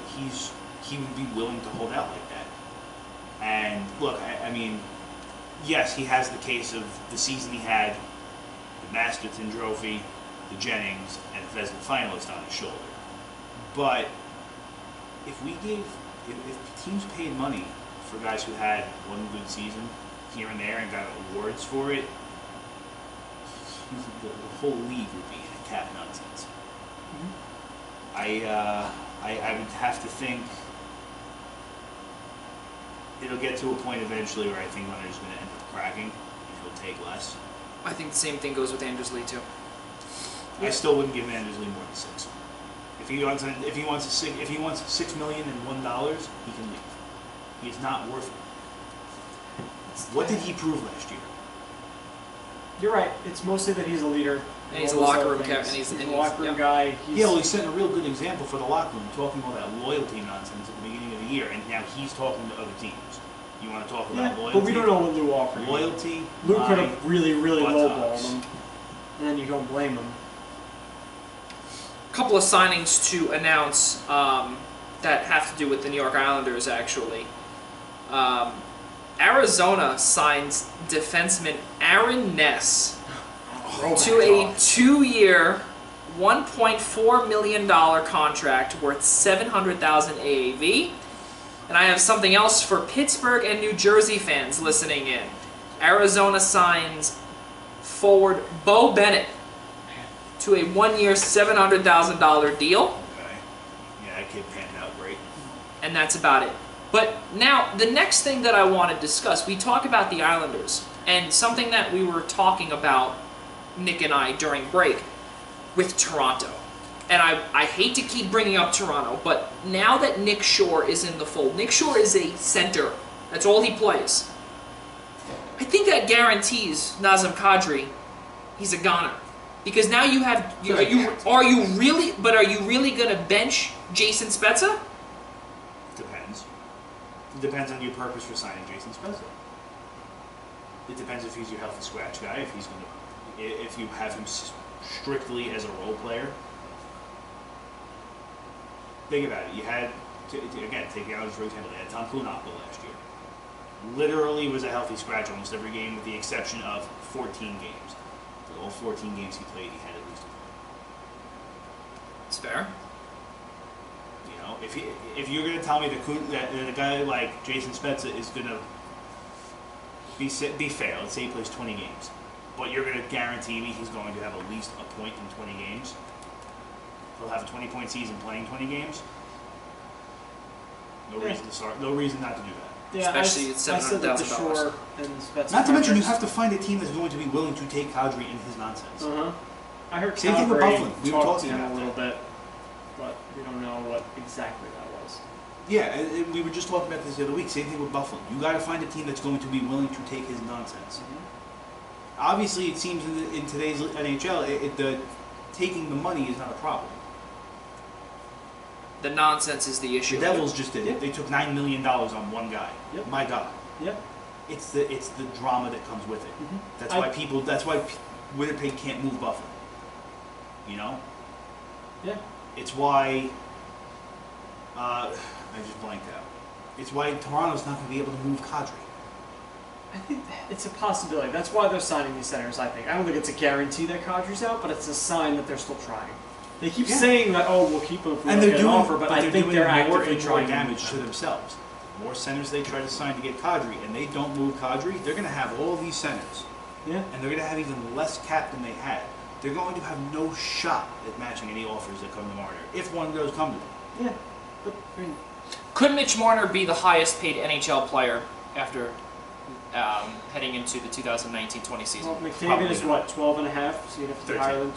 he would be willing to hold out like that. And look, I mean, yes, he has the case of the season he had, the Masterton Trophy, the Jennings, and the Vezina finalist on his shoulder. But if teams paid money for guys who had one good season here and there and got awards for it, the whole league would be in cap nonsense. Mm-hmm. I would have to think it'll get to a point eventually where I think Leonard's going to end up cracking and he'll take less. I think the same thing goes with Anders Lee too. I still wouldn't give Anders Lee more than 6. If he wants $6 million and $1, he can leave. He's not worth it. What did he prove last year? You're right. It's mostly that he's a leader. And he's a locker room captain. He's a locker room guy. Well, he's setting a real good example for the locker room, talking about that loyalty nonsense at the beginning of the year, and now he's talking to other teams. You want to talk about loyalty? But we don't know what Lou offered. Loyalty. Lou could have really lowballed buttocks. him, and then you don't blame him. A couple of signings to announce that have to do with the New York Islanders, actually. Arizona signs defenseman Aaron Ness to a 2-year, $1.4 million contract worth $700,000 AAV. And I have something else for Pittsburgh and New Jersey fans listening in. Arizona signs forward Bo Bennett to a 1-year, $700,000 deal. Okay. Yeah, that kid panned out great. And that's about it. But now, the next thing that I want to discuss, we talk about the Islanders, and something that we were talking about, Nick and I, during break, with Toronto. And I hate to keep bringing up Toronto, but now that Nick Shore is in the fold, Nick Shore is a center. That's all he plays. I think that guarantees Nazem Kadri, he's a goner. Because now you have, are you really going to bench Jason Spezza? Depends. It depends on your purpose for signing Jason Spezza. It depends if he's your healthy scratch guy, if you have him strictly as a role player. Think about it. You had, again, take the Islanders for example, they had Tom Kunakko last year. Literally was a healthy scratch almost every game with the exception of 14 games. For all 14 games he played, he had at least a point. It's fair. You know, if you're going to tell me that a guy like Jason Spezza is going to be fair, let's say he plays 20 games, but you're going to guarantee me he's going to have at least a point in 20 games. He'll have a 20-point season playing 20 games. No reason to start. No reason not to do that. Yeah, especially at $700,000. Not to mention, you have to find a team that's going to be willing to take Kadri in his nonsense. I heard same thing with Buffalo. We were talked to talking him about a little bit, but we don't know what exactly that was. Yeah, and we were just talking about this the other week. Same thing with Buffalo. You got to find a team that's going to be willing to take his nonsense. Obviously, it seems in today's NHL, taking the money is not a problem. The nonsense is the issue. The Devils just did it. They took $9 million on one guy. Yep. My God. Yep. It's the drama that comes with it. That's why Winnipeg can't move Buffalo. You know. Yeah. It's why. I just blanked out. It's why Toronto's not going to be able to move Kadri. I think it's a possibility. That's why they're signing these centers, I think. I don't think it's a guarantee that Kadri's out, but it's a sign that they're still trying. They keep saying that, we'll keep him if we don't get an offer, but I think they're actively trying damage to themselves. The more centers they try to sign to get Kadri, and they don't move Kadri, they're going to have all these centers. Yeah. And they're going to have even less cap than they had. They're going to have no shot at matching any offers that come to Marner, if one does come to them. Yeah. But, I mean, Could Mitch Marner be the highest paid NHL player after heading into the 2019-20 season. Well, McDavid Probably is not. what, 12 and a half? So you'd have to be 13. higher than.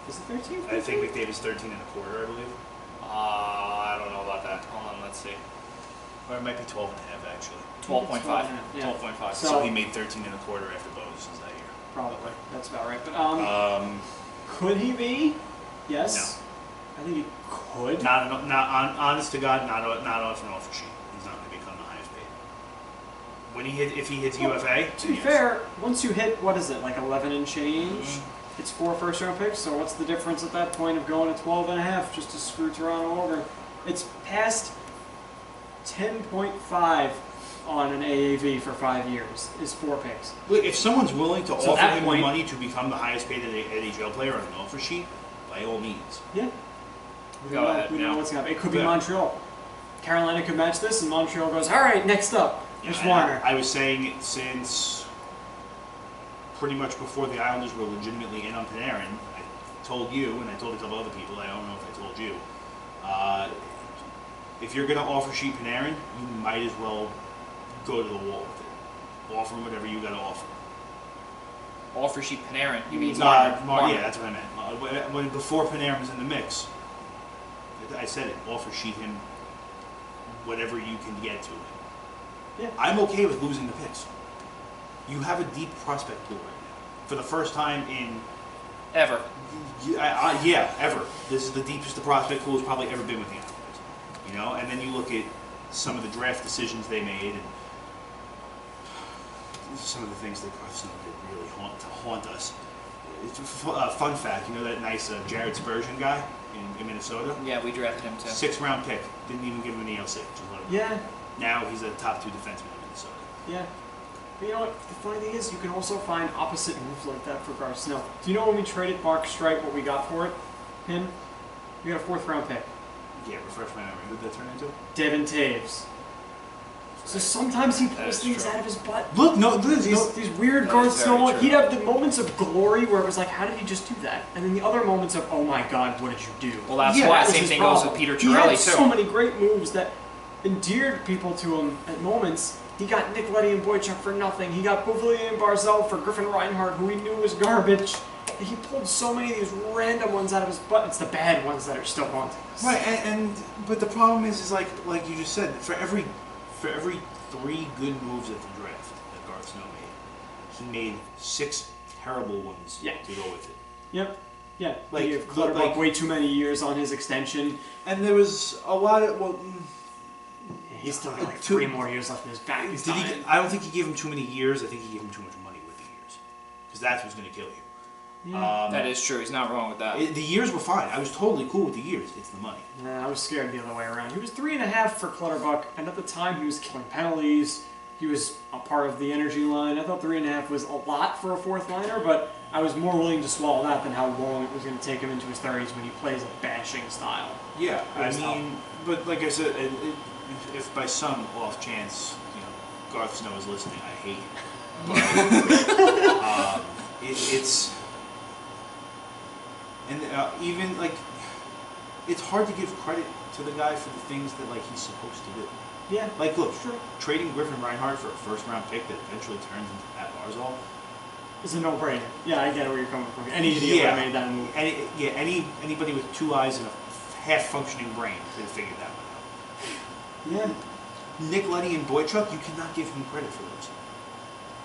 Is it 13? I think McDavid's 13 and a quarter, I believe. I don't know about that. Hold on, let's see. Or it might be 12 and a half, actually. 12.5. Yeah. 12.5. So he made 13 and a quarter after bonuses that year. Probably. That's about right. But could he be? Yes. I think he could. Honest to God, not off an offer sheet. He's not going to become the highest paid. When if he hits UFA. To be fair, once you hit, what is it, like 11 and change? It's 4 first-round picks, so what's the difference at that point of going to 12 and a half just to screw Toronto over? It's past 10.5 on an AAV for 5 years, is 4 picks. Look, if someone's willing to So offer that him point- the money to become the highest paid NHL player on an offer sheet, by all means. Yeah. We Go don't know, ahead, we don't know yeah. what's going to happen. It could be Yeah. Montreal. Carolina could match this, and Montreal goes, all right, next up, it's Warner. I was saying it since pretty much before the Islanders were legitimately in on Panarin. I told you, and I told a couple other people, I don't know if I told you, if you're going to offer sheet Panarin, you might as well go to the wall with it. Offer him whatever you got to offer. Offer sheet Panarin. You mean Yeah, Marner. that's what I meant. Before Panarin was in the mix, I said it. Offer sheet him whatever you can get to him. Yeah. I'm okay with losing the picks. You have a deep prospect pool right now. For the first time in Ever. ever. This is the deepest the prospect pool has probably ever been with the Islanders. You know, and then you look at some of the draft decisions they made and some of the things that Garth Snow did really haunt us. It's a fun fact, you know that nice Jared Spurgeon guy in Minnesota? Yeah, we drafted him too. 6th round pick. Didn't even give him an ELC. Just let him Yeah, Now he's a top 2 defenseman in Minnesota. yeah. But you know what? The funny thing is, you can also find opposite moves like that for Garth Snow. Do you know when we traded Mark Streit, what we got for it? Him? We got a 4th round pick. Yeah, refresh my memory. Who did that turn into? Devin Taves. So sometimes he pulls That's things true. out of his butt. Look, These weird That Garth is very Snow. true. He'd have the moments of glory where it was like, how did he just do that? And then the other moments of, oh my God, what did you do? Well, that's Yeah, why. that was Same his thing goes problem. with Peter He had Chiarelli so too. many great moves that endeared people to him at moments. He got Nick Leddy and Boychuk for nothing. He got Bouvillier and Barzell for Griffin Reinhart, who he knew was garbage. And he pulled so many of these random ones out of his butt. It's the bad ones that are still haunting us. Right, but the problem is like you just said, for every 3 good moves at the draft that Garth Snow made, he made 6 terrible ones Yeah. to go with it. Yep. Yeah. Like- He gave Clutterbuck like- way too many years on his extension. And there was a lot of He's still got like Two- 3 more years left in his back. He's dying. I don't think he gave him too many years. I think he gave him too much money with the years, because that's what's going to kill you. Yeah. That is true. He's not wrong with that. The years were fine. I was totally cool with the years. It's the money. Nah, I was scared the other way around. He was 3.5 for Clutterbuck, and at the time he was killing penalties. He was a part of the energy line. I thought 3.5 was a lot for a 4th liner, but I was more willing to swallow that than how long it was going to take him into his 30s when he plays a bashing style. Yeah, It I was mean, but like I said, if by some off chance, you know, Garth Snow is listening, I hate him. But it's and even like it's hard to give credit to the guy for the things that like he's supposed to do. Yeah. Like, look, trading Griffin Reinhardt for a 1st round pick that eventually turns into Pat Barzal. It's a no-brainer. Yeah, I get where you're coming from. Any idiot would have made that move. Anybody with 2 eyes and a half-functioning brain could have figured that one out. Yeah. Nick Leddy and Boychuk, you cannot give him credit for those.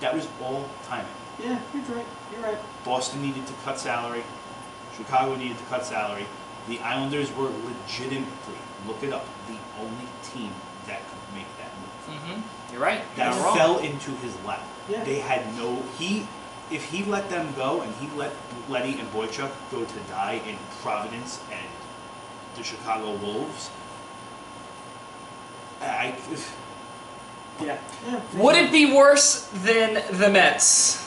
That was all timing. Yeah, you're right. You're right. Boston needed to cut salary. Chicago needed to cut salary. The Islanders were legitimately, look it up, the only team that could make that move. Mm-hmm. You're right. You're That not wrong. fell into his lap. Yeah. They had if he let them go and he let Leddy and Boychuk go to die in Providence and the Chicago Wolves, Yeah. Yeah. Would it be worse than the Mets?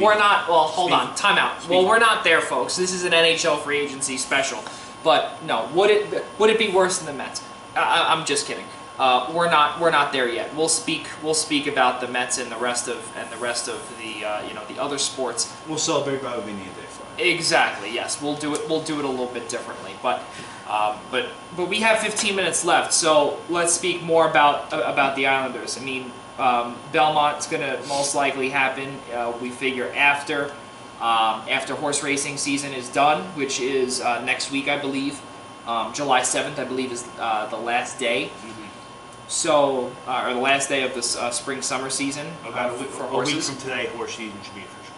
We're not. Well, hold on. Time out. Well, we're not there, folks. This is an NHL Free Agency special. But no, would it be worse than the Mets? I'm just kidding. We're not there yet. We'll speak about the Mets and the rest of the the other sports. We'll celebrate by being the day Friday. Exactly. Yes, we'll do it a little bit differently. But we have 15 minutes left, so let's speak more about the Islanders. I mean, Belmont's going to most likely happen, we figure, after horse racing season is done, which is next week, I believe. July 7th, I believe, is the last day. Mm-hmm. So, or the last day of the spring-summer season About for a horses. week from today, horse season should be official.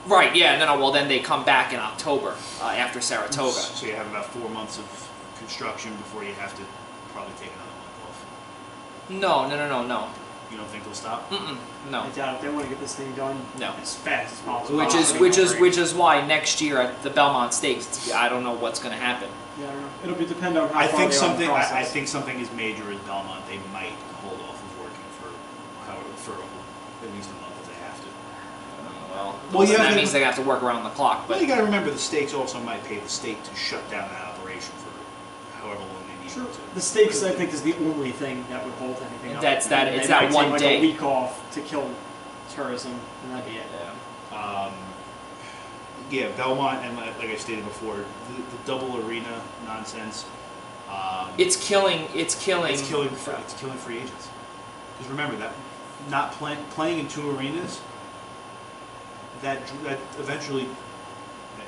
Right, yeah, no, well, then they come back in October after Saratoga. So you have about 4 months of construction before you have to probably take another month off. No. You don't think they'll stop? No. I doubt it. They want to get this thing done No. as fast as possible. Which is why next year at the Belmont Stakes, I don't know what's going to happen. Yeah, I don't know. It'll depend on how I far think they are in the something. process. I think something as major as Belmont, they might hold off of working for at least a month if they have to. Well, you have that to- means they have to work around the clock. But But you got to remember, the stakes also might pay the state to shut down that operation for however long they need Sure. it to. The stakes, I think, is the only thing that would hold anything up. That's that- And it's they that might one take, like, day. a week off to kill tourism, and that'd be it. Yeah, Belmont, and like I stated before, the double arena nonsense. it's killing. It's killing free agents. Because remember that not playing in 2 arenas. That eventually,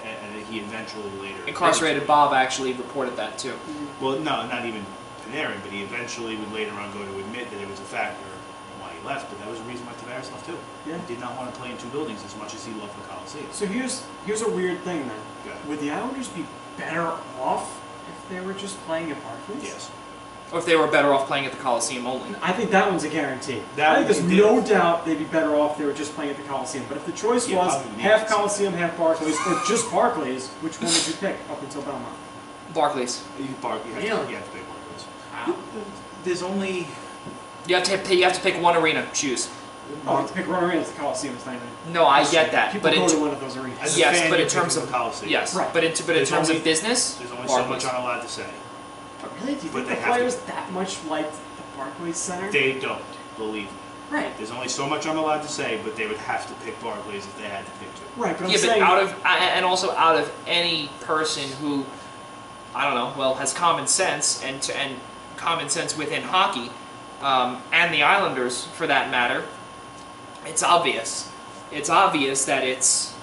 and he eventually later Incarcerated Bob actually reported that too. Well, no, not even Panarin, but he eventually would later on go to admit that it was a factor in why he left. But that was the reason why Tavares left too. Yeah. He did not want to play in 2 buildings as much as he loved the Coliseum. So here's a weird thing then. Go ahead. Would the Islanders be better off if they were just playing at Barclays? Yes. Or if they were better off playing at the Coliseum only. I think that one's a guarantee. That I think there's would be no doubt they'd be better off if they were just playing at the Coliseum. But if the choice Yeah, was probably half needs to. Coliseum, half Barclays, or just Barclays, which one would you pick up until Belmont? Barclays. You have Really? to pay Barclays. Wow. There's only You have to pick one arena. Choose. Oh, to pick one arena at the Coliseum is not even. No, I get that, People but go in to one of those arenas. As a yes, fan, but in you're terms picking of the Coliseum. yes, Right. but in There's terms only- of business, There's only so Barclays. much I'm allowed to say. But really, do you But think they the have to. players that much liked the Barclays Center? They don't, believe me. Right. There's only so much I'm allowed to say, but they would have to pick Barclays if they had to pick 2. Right, but I'm Yeah, but saying also out of any person who, I don't know, well, has common sense and common sense within hockey, and the Islanders for that matter, it's obvious. It's obvious that it's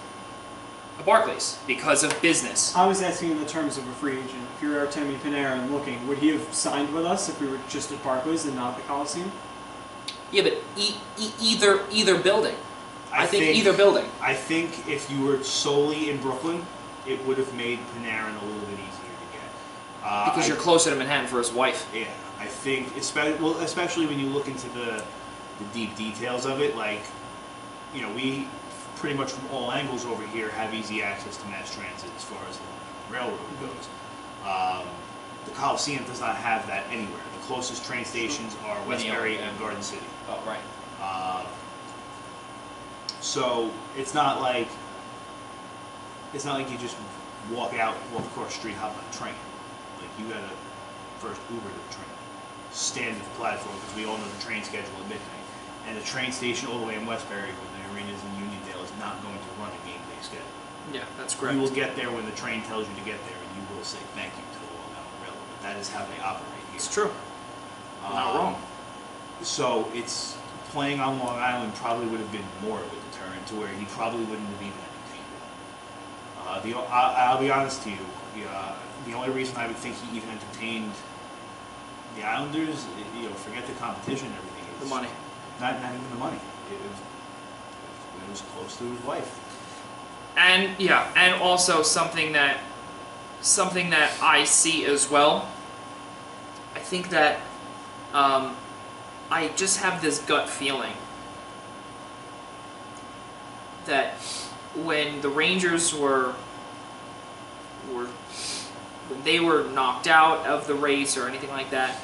a Barclays because of business. I was asking in the terms of a free agent. If you were Artemi Panarin looking, would he have signed with us if we were just at Barclays and not at the Coliseum? Yeah, but either building. I think either building. I think if you were solely in Brooklyn, it would have made Panarin a little bit easier to get. Because you're closer to Manhattan for his wife. Yeah, I think, especially when you look into the deep details of it, like, you know, we pretty much from all angles over here have easy access to mass transit as far as the railroad goes. The Coliseum does not have that anywhere. The closest train stations are Westbury and Garden City. Oh, right. So it's not like you just walk across the street, hop on a train. Like, you gotta first Uber to the train, stand at the platform, because we all know the train schedule at midnight. And the train station all the way in Westbury with the arenas in Uniondale is not going to run a game day schedule. Yeah, that's correct. You will get there when the train tells you to get there, and you will say thank you to the Long Island Railroad. But that is how they operate here. It's true. Not wrong. So it's playing on Long Island probably would have been more of a deterrent to where he probably wouldn't have even entertained it. I'll be honest to you. The only reason I would think he even entertained the Islanders, forget the competition and everything. The money. Not even the money. It was close to his wife. And also something that I see as well. I think that I just have this gut feeling that when the Rangers when they were knocked out of the race or anything like that,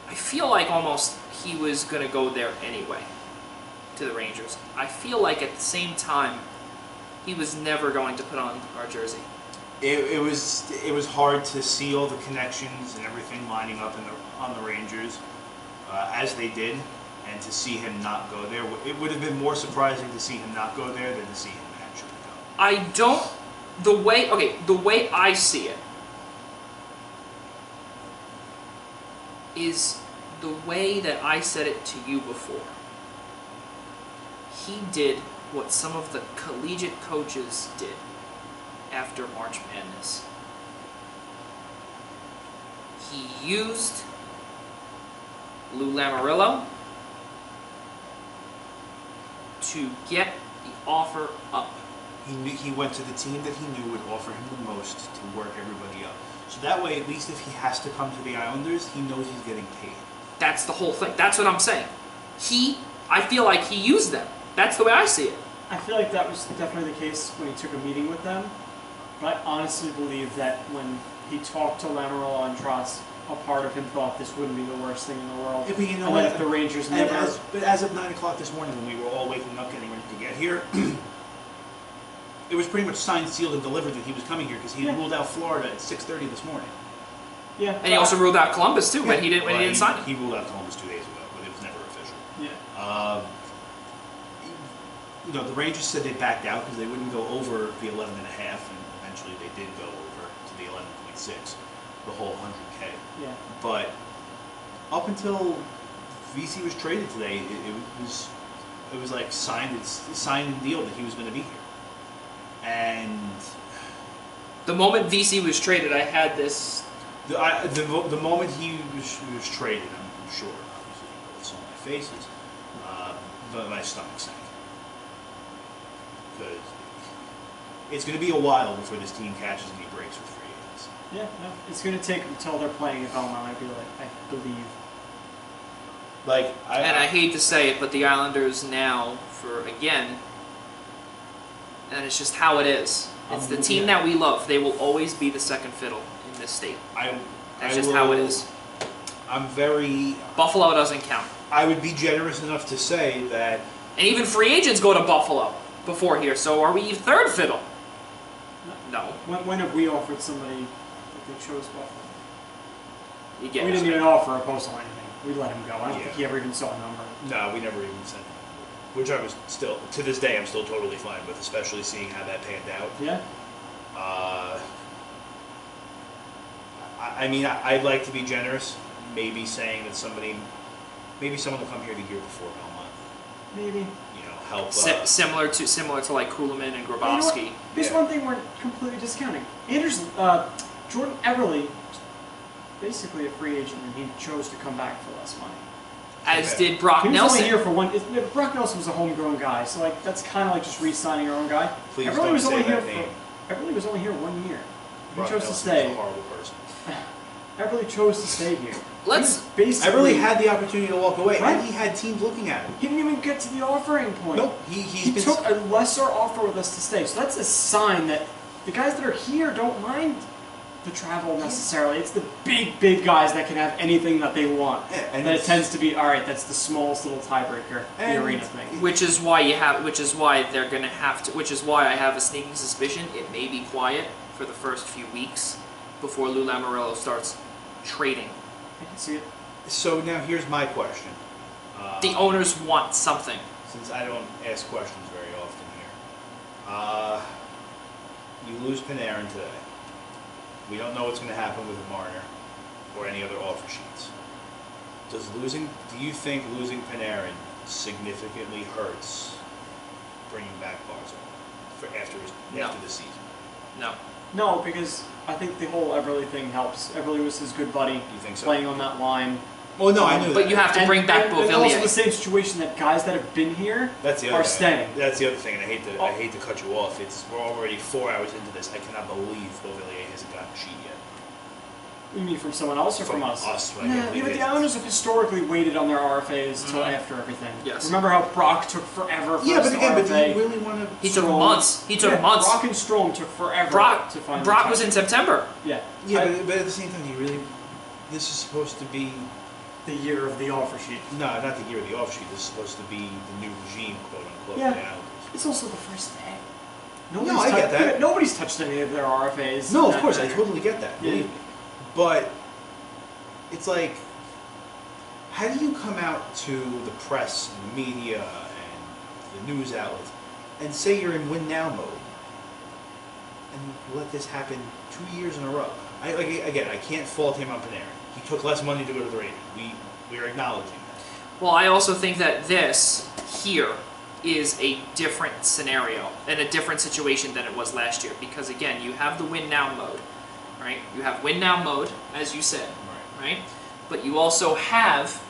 I feel like almost he was going to go there anyway, to the Rangers. I feel like at the same time, he was never going to put on our jersey. It was hard to see all the connections and everything lining up on the Rangers as they did, and to see him not go there. It would have been more surprising to see him not go there than to see him actually go. The way I see it is the way that I said it to you before, he did what some of the collegiate coaches did after March Madness. He used Lou Lamoriello to get the offer up. He went to the team that he knew would offer him the most to work everybody up. So that way, at least if he has to come to the Islanders, he knows he's getting paid. That's the whole thing. That's what I'm saying. I feel like he used them. That's the way I see it. I feel like that was definitely the case when he took a meeting with them. But I honestly believe that when he talked to Lamoriello and Trotz, a part of him thought this wouldn't be the worst thing in the world. But you know and what? if the Rangers And never... but as of 9 o'clock this morning, when we were all waking up getting ready to get here, it was pretty much signed, sealed, and delivered that he was coming here because he ruled out Florida at 6:30 this morning. Yeah. And he also ruled out Columbus too when he didn't sign it. He ruled out Columbus 2 days ago, but it was never official. Yeah. You know, the Rangers said they backed out because they wouldn't go over the 11.5, and eventually they did go over to the 11.6, the whole 100K. Yeah. But up until VC was traded today, it was like signed and deal that he was going to be here. And The moment VC was traded, I had this. the moment he was traded, I'm sure, obviously, it's on my faces, but my stomach sank. Because it's going to be a while before this team catches any breaks with free agents. Yeah, no, it's going to take until they're playing at Belmont, I believe. I hate to say it, but the Islanders now, and it's just how it is. It's the team that we love. They will always be the second fiddle in this state. That's just how it is. Buffalo doesn't count. I would be generous enough to say that... And even free agents go to Buffalo before here, so are we third fiddle? No. When have we offered somebody that they chose Buffalo? You get We it. didn't even offer a post or anything. We let him go. I don't Yeah. think he ever even saw a number. No, we never even sent him. Which I was still, to this day, I'm still totally fine with, especially seeing how that panned out. Yeah? I mean, I'd like to be generous, maybe saying that maybe someone will come here the year before Belmont. Maybe. You know, help. Similar to like Kuhlman and Grabowski. Here's one thing we're completely discounting. Jordan Everly, basically a free agent, and he chose to come back for less money. As did Brock he was Nelson. only here for one. Brock Nelson was a homegrown guy, so like that's kind of like just re-signing your own guy. Please Everly don't was say only that here name. Everly was only here 1 year. He Brock chose to Nelson stay. was a horrible person. Everly chose to stay here. Let's Everly had the opportunity to walk away, Right. and he had teams looking at him. He didn't even get to the offering point. Nope, He took a lesser offer with us to stay. So that's a sign that the guys that are here don't mind the travel necessarily. It's the big guys that can have anything that they want. Yeah, and it tends to be, all right, that's the smallest little tiebreaker, the arena thing. Which is why they're gonna have to. Which is why I have a sneaking suspicion it may be quiet for the first few weeks before Lou Lamoriello starts trading. I can see it. So now here's my question. The owners want something. Since I don't ask questions very often here. You lose Panarin today. We don't know what's going to happen with Marner or any other offer sheets. Do you think losing Panarin significantly hurts bringing back Barzal after the season? No. No, because I think the whole Everly thing helps. Everly was his good buddy. You think so? Playing on that line. Well, no, I knew But that. you have to bring back And also Beauvillier. the same situation that guys that have been here are staying. That's the other thing, and I hate to cut you off. We're already 4 hours into this. I cannot believe Beauvillier hasn't gotten a sheet yet. You mean from someone else or from us? I Yeah, can't believe but it. the Islanders have historically waited on their RFAs till after everything. Yes. Remember how Brock took forever for Yeah, his but again, RFA? do you really want to... He took months. Brock and Strome took forever to find Brock was in September. Yeah. Yeah, but at the same time, this is supposed to be... The year of the offer sheet. No, not the year of the offer sheet. This is supposed to be the new regime, quote unquote, Yeah. for the Islanders. It's also the first day. I get that. Nobody's touched any of their RFAs. No, of course, I totally get that. Yeah. Believe me. But it's like, how do you come out to the press and the media and the news outlets and say you're in win now mode and let this happen 2 years in a row? I can't fault him on Panarin. He took less money to go to the Rangers. We're acknowledging that. Well, I also think that this here is a different scenario and a different situation than it was last year. Because again, you have the win now mode, right? You have win now mode, as you said, right? But you also have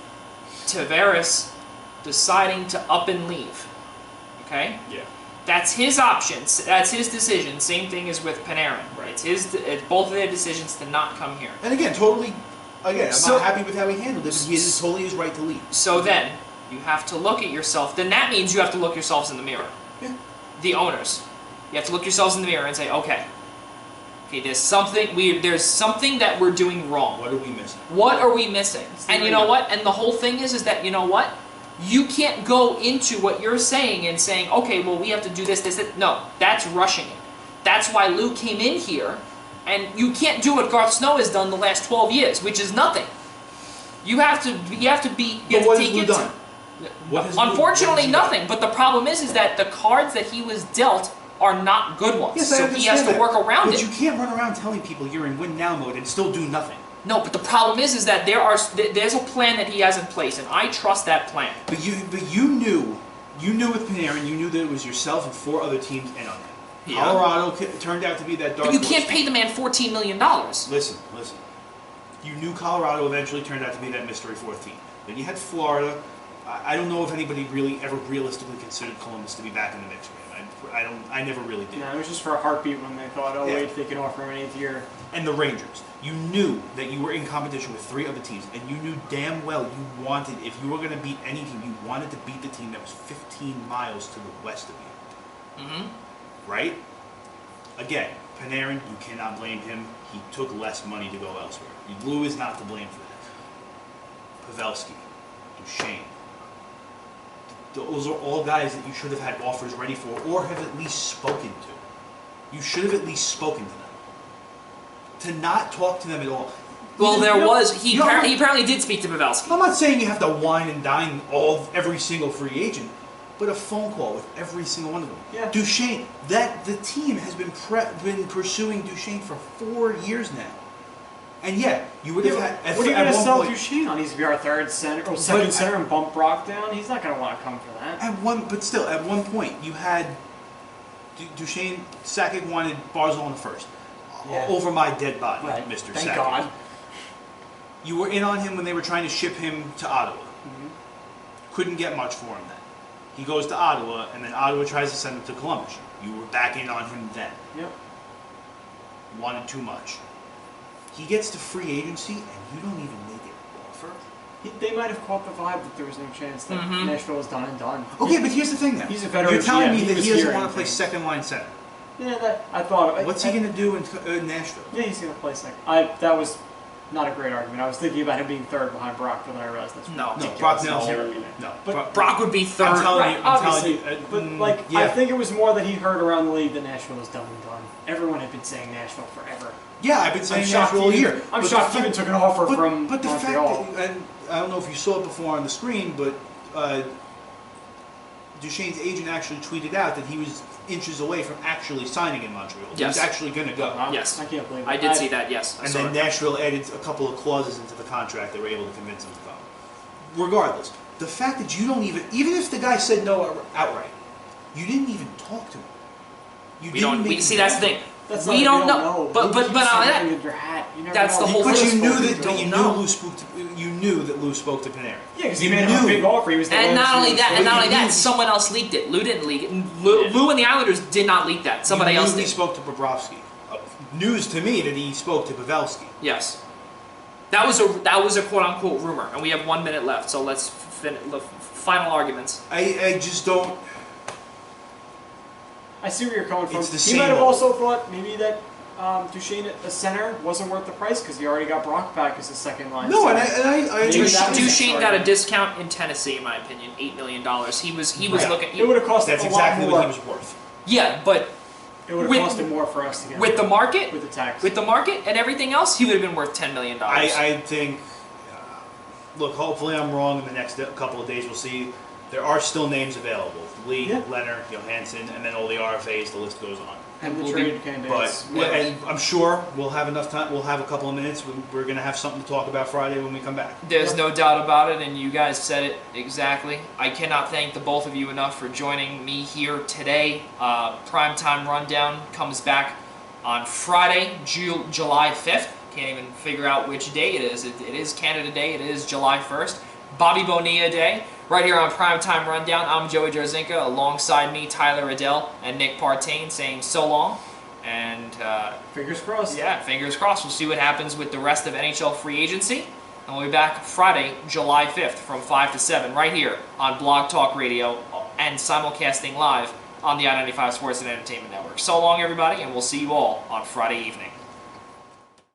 Tavares deciding to up and leave, okay? Yeah. That's his option. That's his decision. Same thing as with Panarin. Right. It's both of their decisions to not come here. And again, I'm not happy with how he handled it, but he is totally his right to leave. So then, you have to look at yourself. Then that means you have to look yourselves in the mirror. Yeah. The owners. You have to look yourselves in the mirror and say, okay, there's something that we're doing wrong. What are we missing? What are we missing? And you know what? And the whole thing is that, you know what? You can't go into what you're saying and saying, okay, well, we have to do this, this, that. No, that's rushing it. That's why Lou came in here, and you can't do what Garth Snow has done the last 12 years, which is nothing. You have to take it. Unfortunately, nothing. But the problem is that the cards that he was dealt are not good ones. Yes, so he has to work around it. But you can't run around telling people you're in win now mode and still do nothing. No, but the problem is that there's a plan that he has in place, and I trust that plan. But you knew with Panarin, you knew that it was yourself and 4 other teams in on him. Yeah. Colorado turned out to be that dark But you horse. can't pay the man $14 million. Listen. You knew Colorado eventually turned out to be that mystery 4th team. Then you had Florida. I don't know if anybody really ever realistically considered Columbus to be back in the mix for him. I never really did. No, it was just for a heartbeat when they thought, oh, wait, if they can offer him an 8th year. And the Rangers. You knew that you were in competition with 3 other teams, and you knew damn well you wanted, if you were going to beat any team, you wanted to beat the team that was 15 miles to the west of you. Mm-hmm. Right? Again, Panarin, you cannot blame him. He took less money to go elsewhere. Lou is not to blame for that. Pavelski, Duchesne. Those are all guys that you should have had offers ready for, or have at least spoken to. You should have at least spoken to them. To not talk to them at all. Well, he apparently did speak to Pavelski. I'm not saying you have to wine and dine every single free agent, but a phone call with every single one of them. Yeah. Duchesne, the team has been pursuing Duchesne for 4 years now. And you would have had. What are you going to sell Duchesne on? He's to be our third center or second center and bump Brock down. He's not going to want to come for that. At one point, you had Duchesne. Sakic wanted Barzal in the first. Yeah. Over my dead body, right. Mr. Thank Sakic. God. You were in on him when they were trying to ship him to Ottawa. Mm-hmm. Couldn't get much for him then. He goes to Ottawa, and then Ottawa tries to send him to Columbus. You were back in on him then. Yep. Wanted too much. He gets to free agency, and you don't even make an offer? They might have caught the vibe that there was no chance that Nashville was done and done. Okay, but here's the thing now. He's a veteran. You're telling me that he doesn't want to play things. second-line center. Yeah, I thought. What's he going to do in Nashville? Yeah, he's going to play second. That was not a great argument. I was thinking about him being third behind Brock, but then I realized that's Brock Nelson. No, but Brock would be third. I'm telling you. But I think it was more that he heard around the league that Nashville was done and done. Everyone had been saying Nashville forever. Yeah, I've been saying Nashville all year. I'm shocked he even took an offer from But the Montreal. fact that, and I don't know if you saw it before on the screen, but Duchesne's agent actually tweeted out that he was inches away from actually signing in Montreal. He was actually going to go. Yes. I can't believe it. I did see that, yes. And then Nashville added a couple of clauses into the contract that were able to convince him to go. Regardless, the fact that you don't even if the guy said no outright, you didn't even talk to him. See, that's the thing. We don't know. But on that, that's the whole thing. But you knew that Lou spoke to Panarin. Yeah, because he made him a big offer. And not only that, someone else leaked it. Lou didn't leak it. Lou and the Islanders did not leak that. Somebody else did. He spoke to Bobrovsky. News to me that he spoke to Pavelski. Yes. That was a quote unquote rumor, and we have 1 minute left. So let's final arguments. I just don't. I see where you're coming from. It's the he same might have old. Also thought maybe that Duchesne at the center wasn't worth the price because he already got Brock back as his second line. No, I Duchesne got a discount in Tennessee, in my opinion, $8 million. He was looking. It would have cost That's him a exactly lot more. what he was worth. Yeah, but it would have cost him more for us to get with the market, with the tax, with the market and everything else, he would have been worth $10 million. I think. Look, hopefully I'm wrong. In the next couple of days, we'll see. There are still names available: Lee, Leonard, Johansson, and then all the RFAs. The list goes on. And the we'll trade be, candidates. And I'm sure we'll have enough time. We'll have a couple of minutes. We're going to have something to talk about Friday when we come back. there's no doubt about it, and you guys said it exactly. I cannot thank the both of you enough for joining me here today. Primetime Rundown comes back on Friday, July 5th. Can't even figure out which day it is. It is Canada Day. It is July 1st. Bobby Bonilla Day. Right here on Primetime Rundown, I'm Joey Jarzynka. Alongside me, Tyler Adelle and Nick Partain, saying so long. And Fingers crossed. yeah, fingers crossed. We'll see what happens with the rest of NHL Free Agency. And we'll be back Friday, July 5th from 5 to 7 right here on Blog Talk Radio and simulcasting live on the I-95 Sports and Entertainment Network. So long, everybody, and we'll see you all on Friday evening.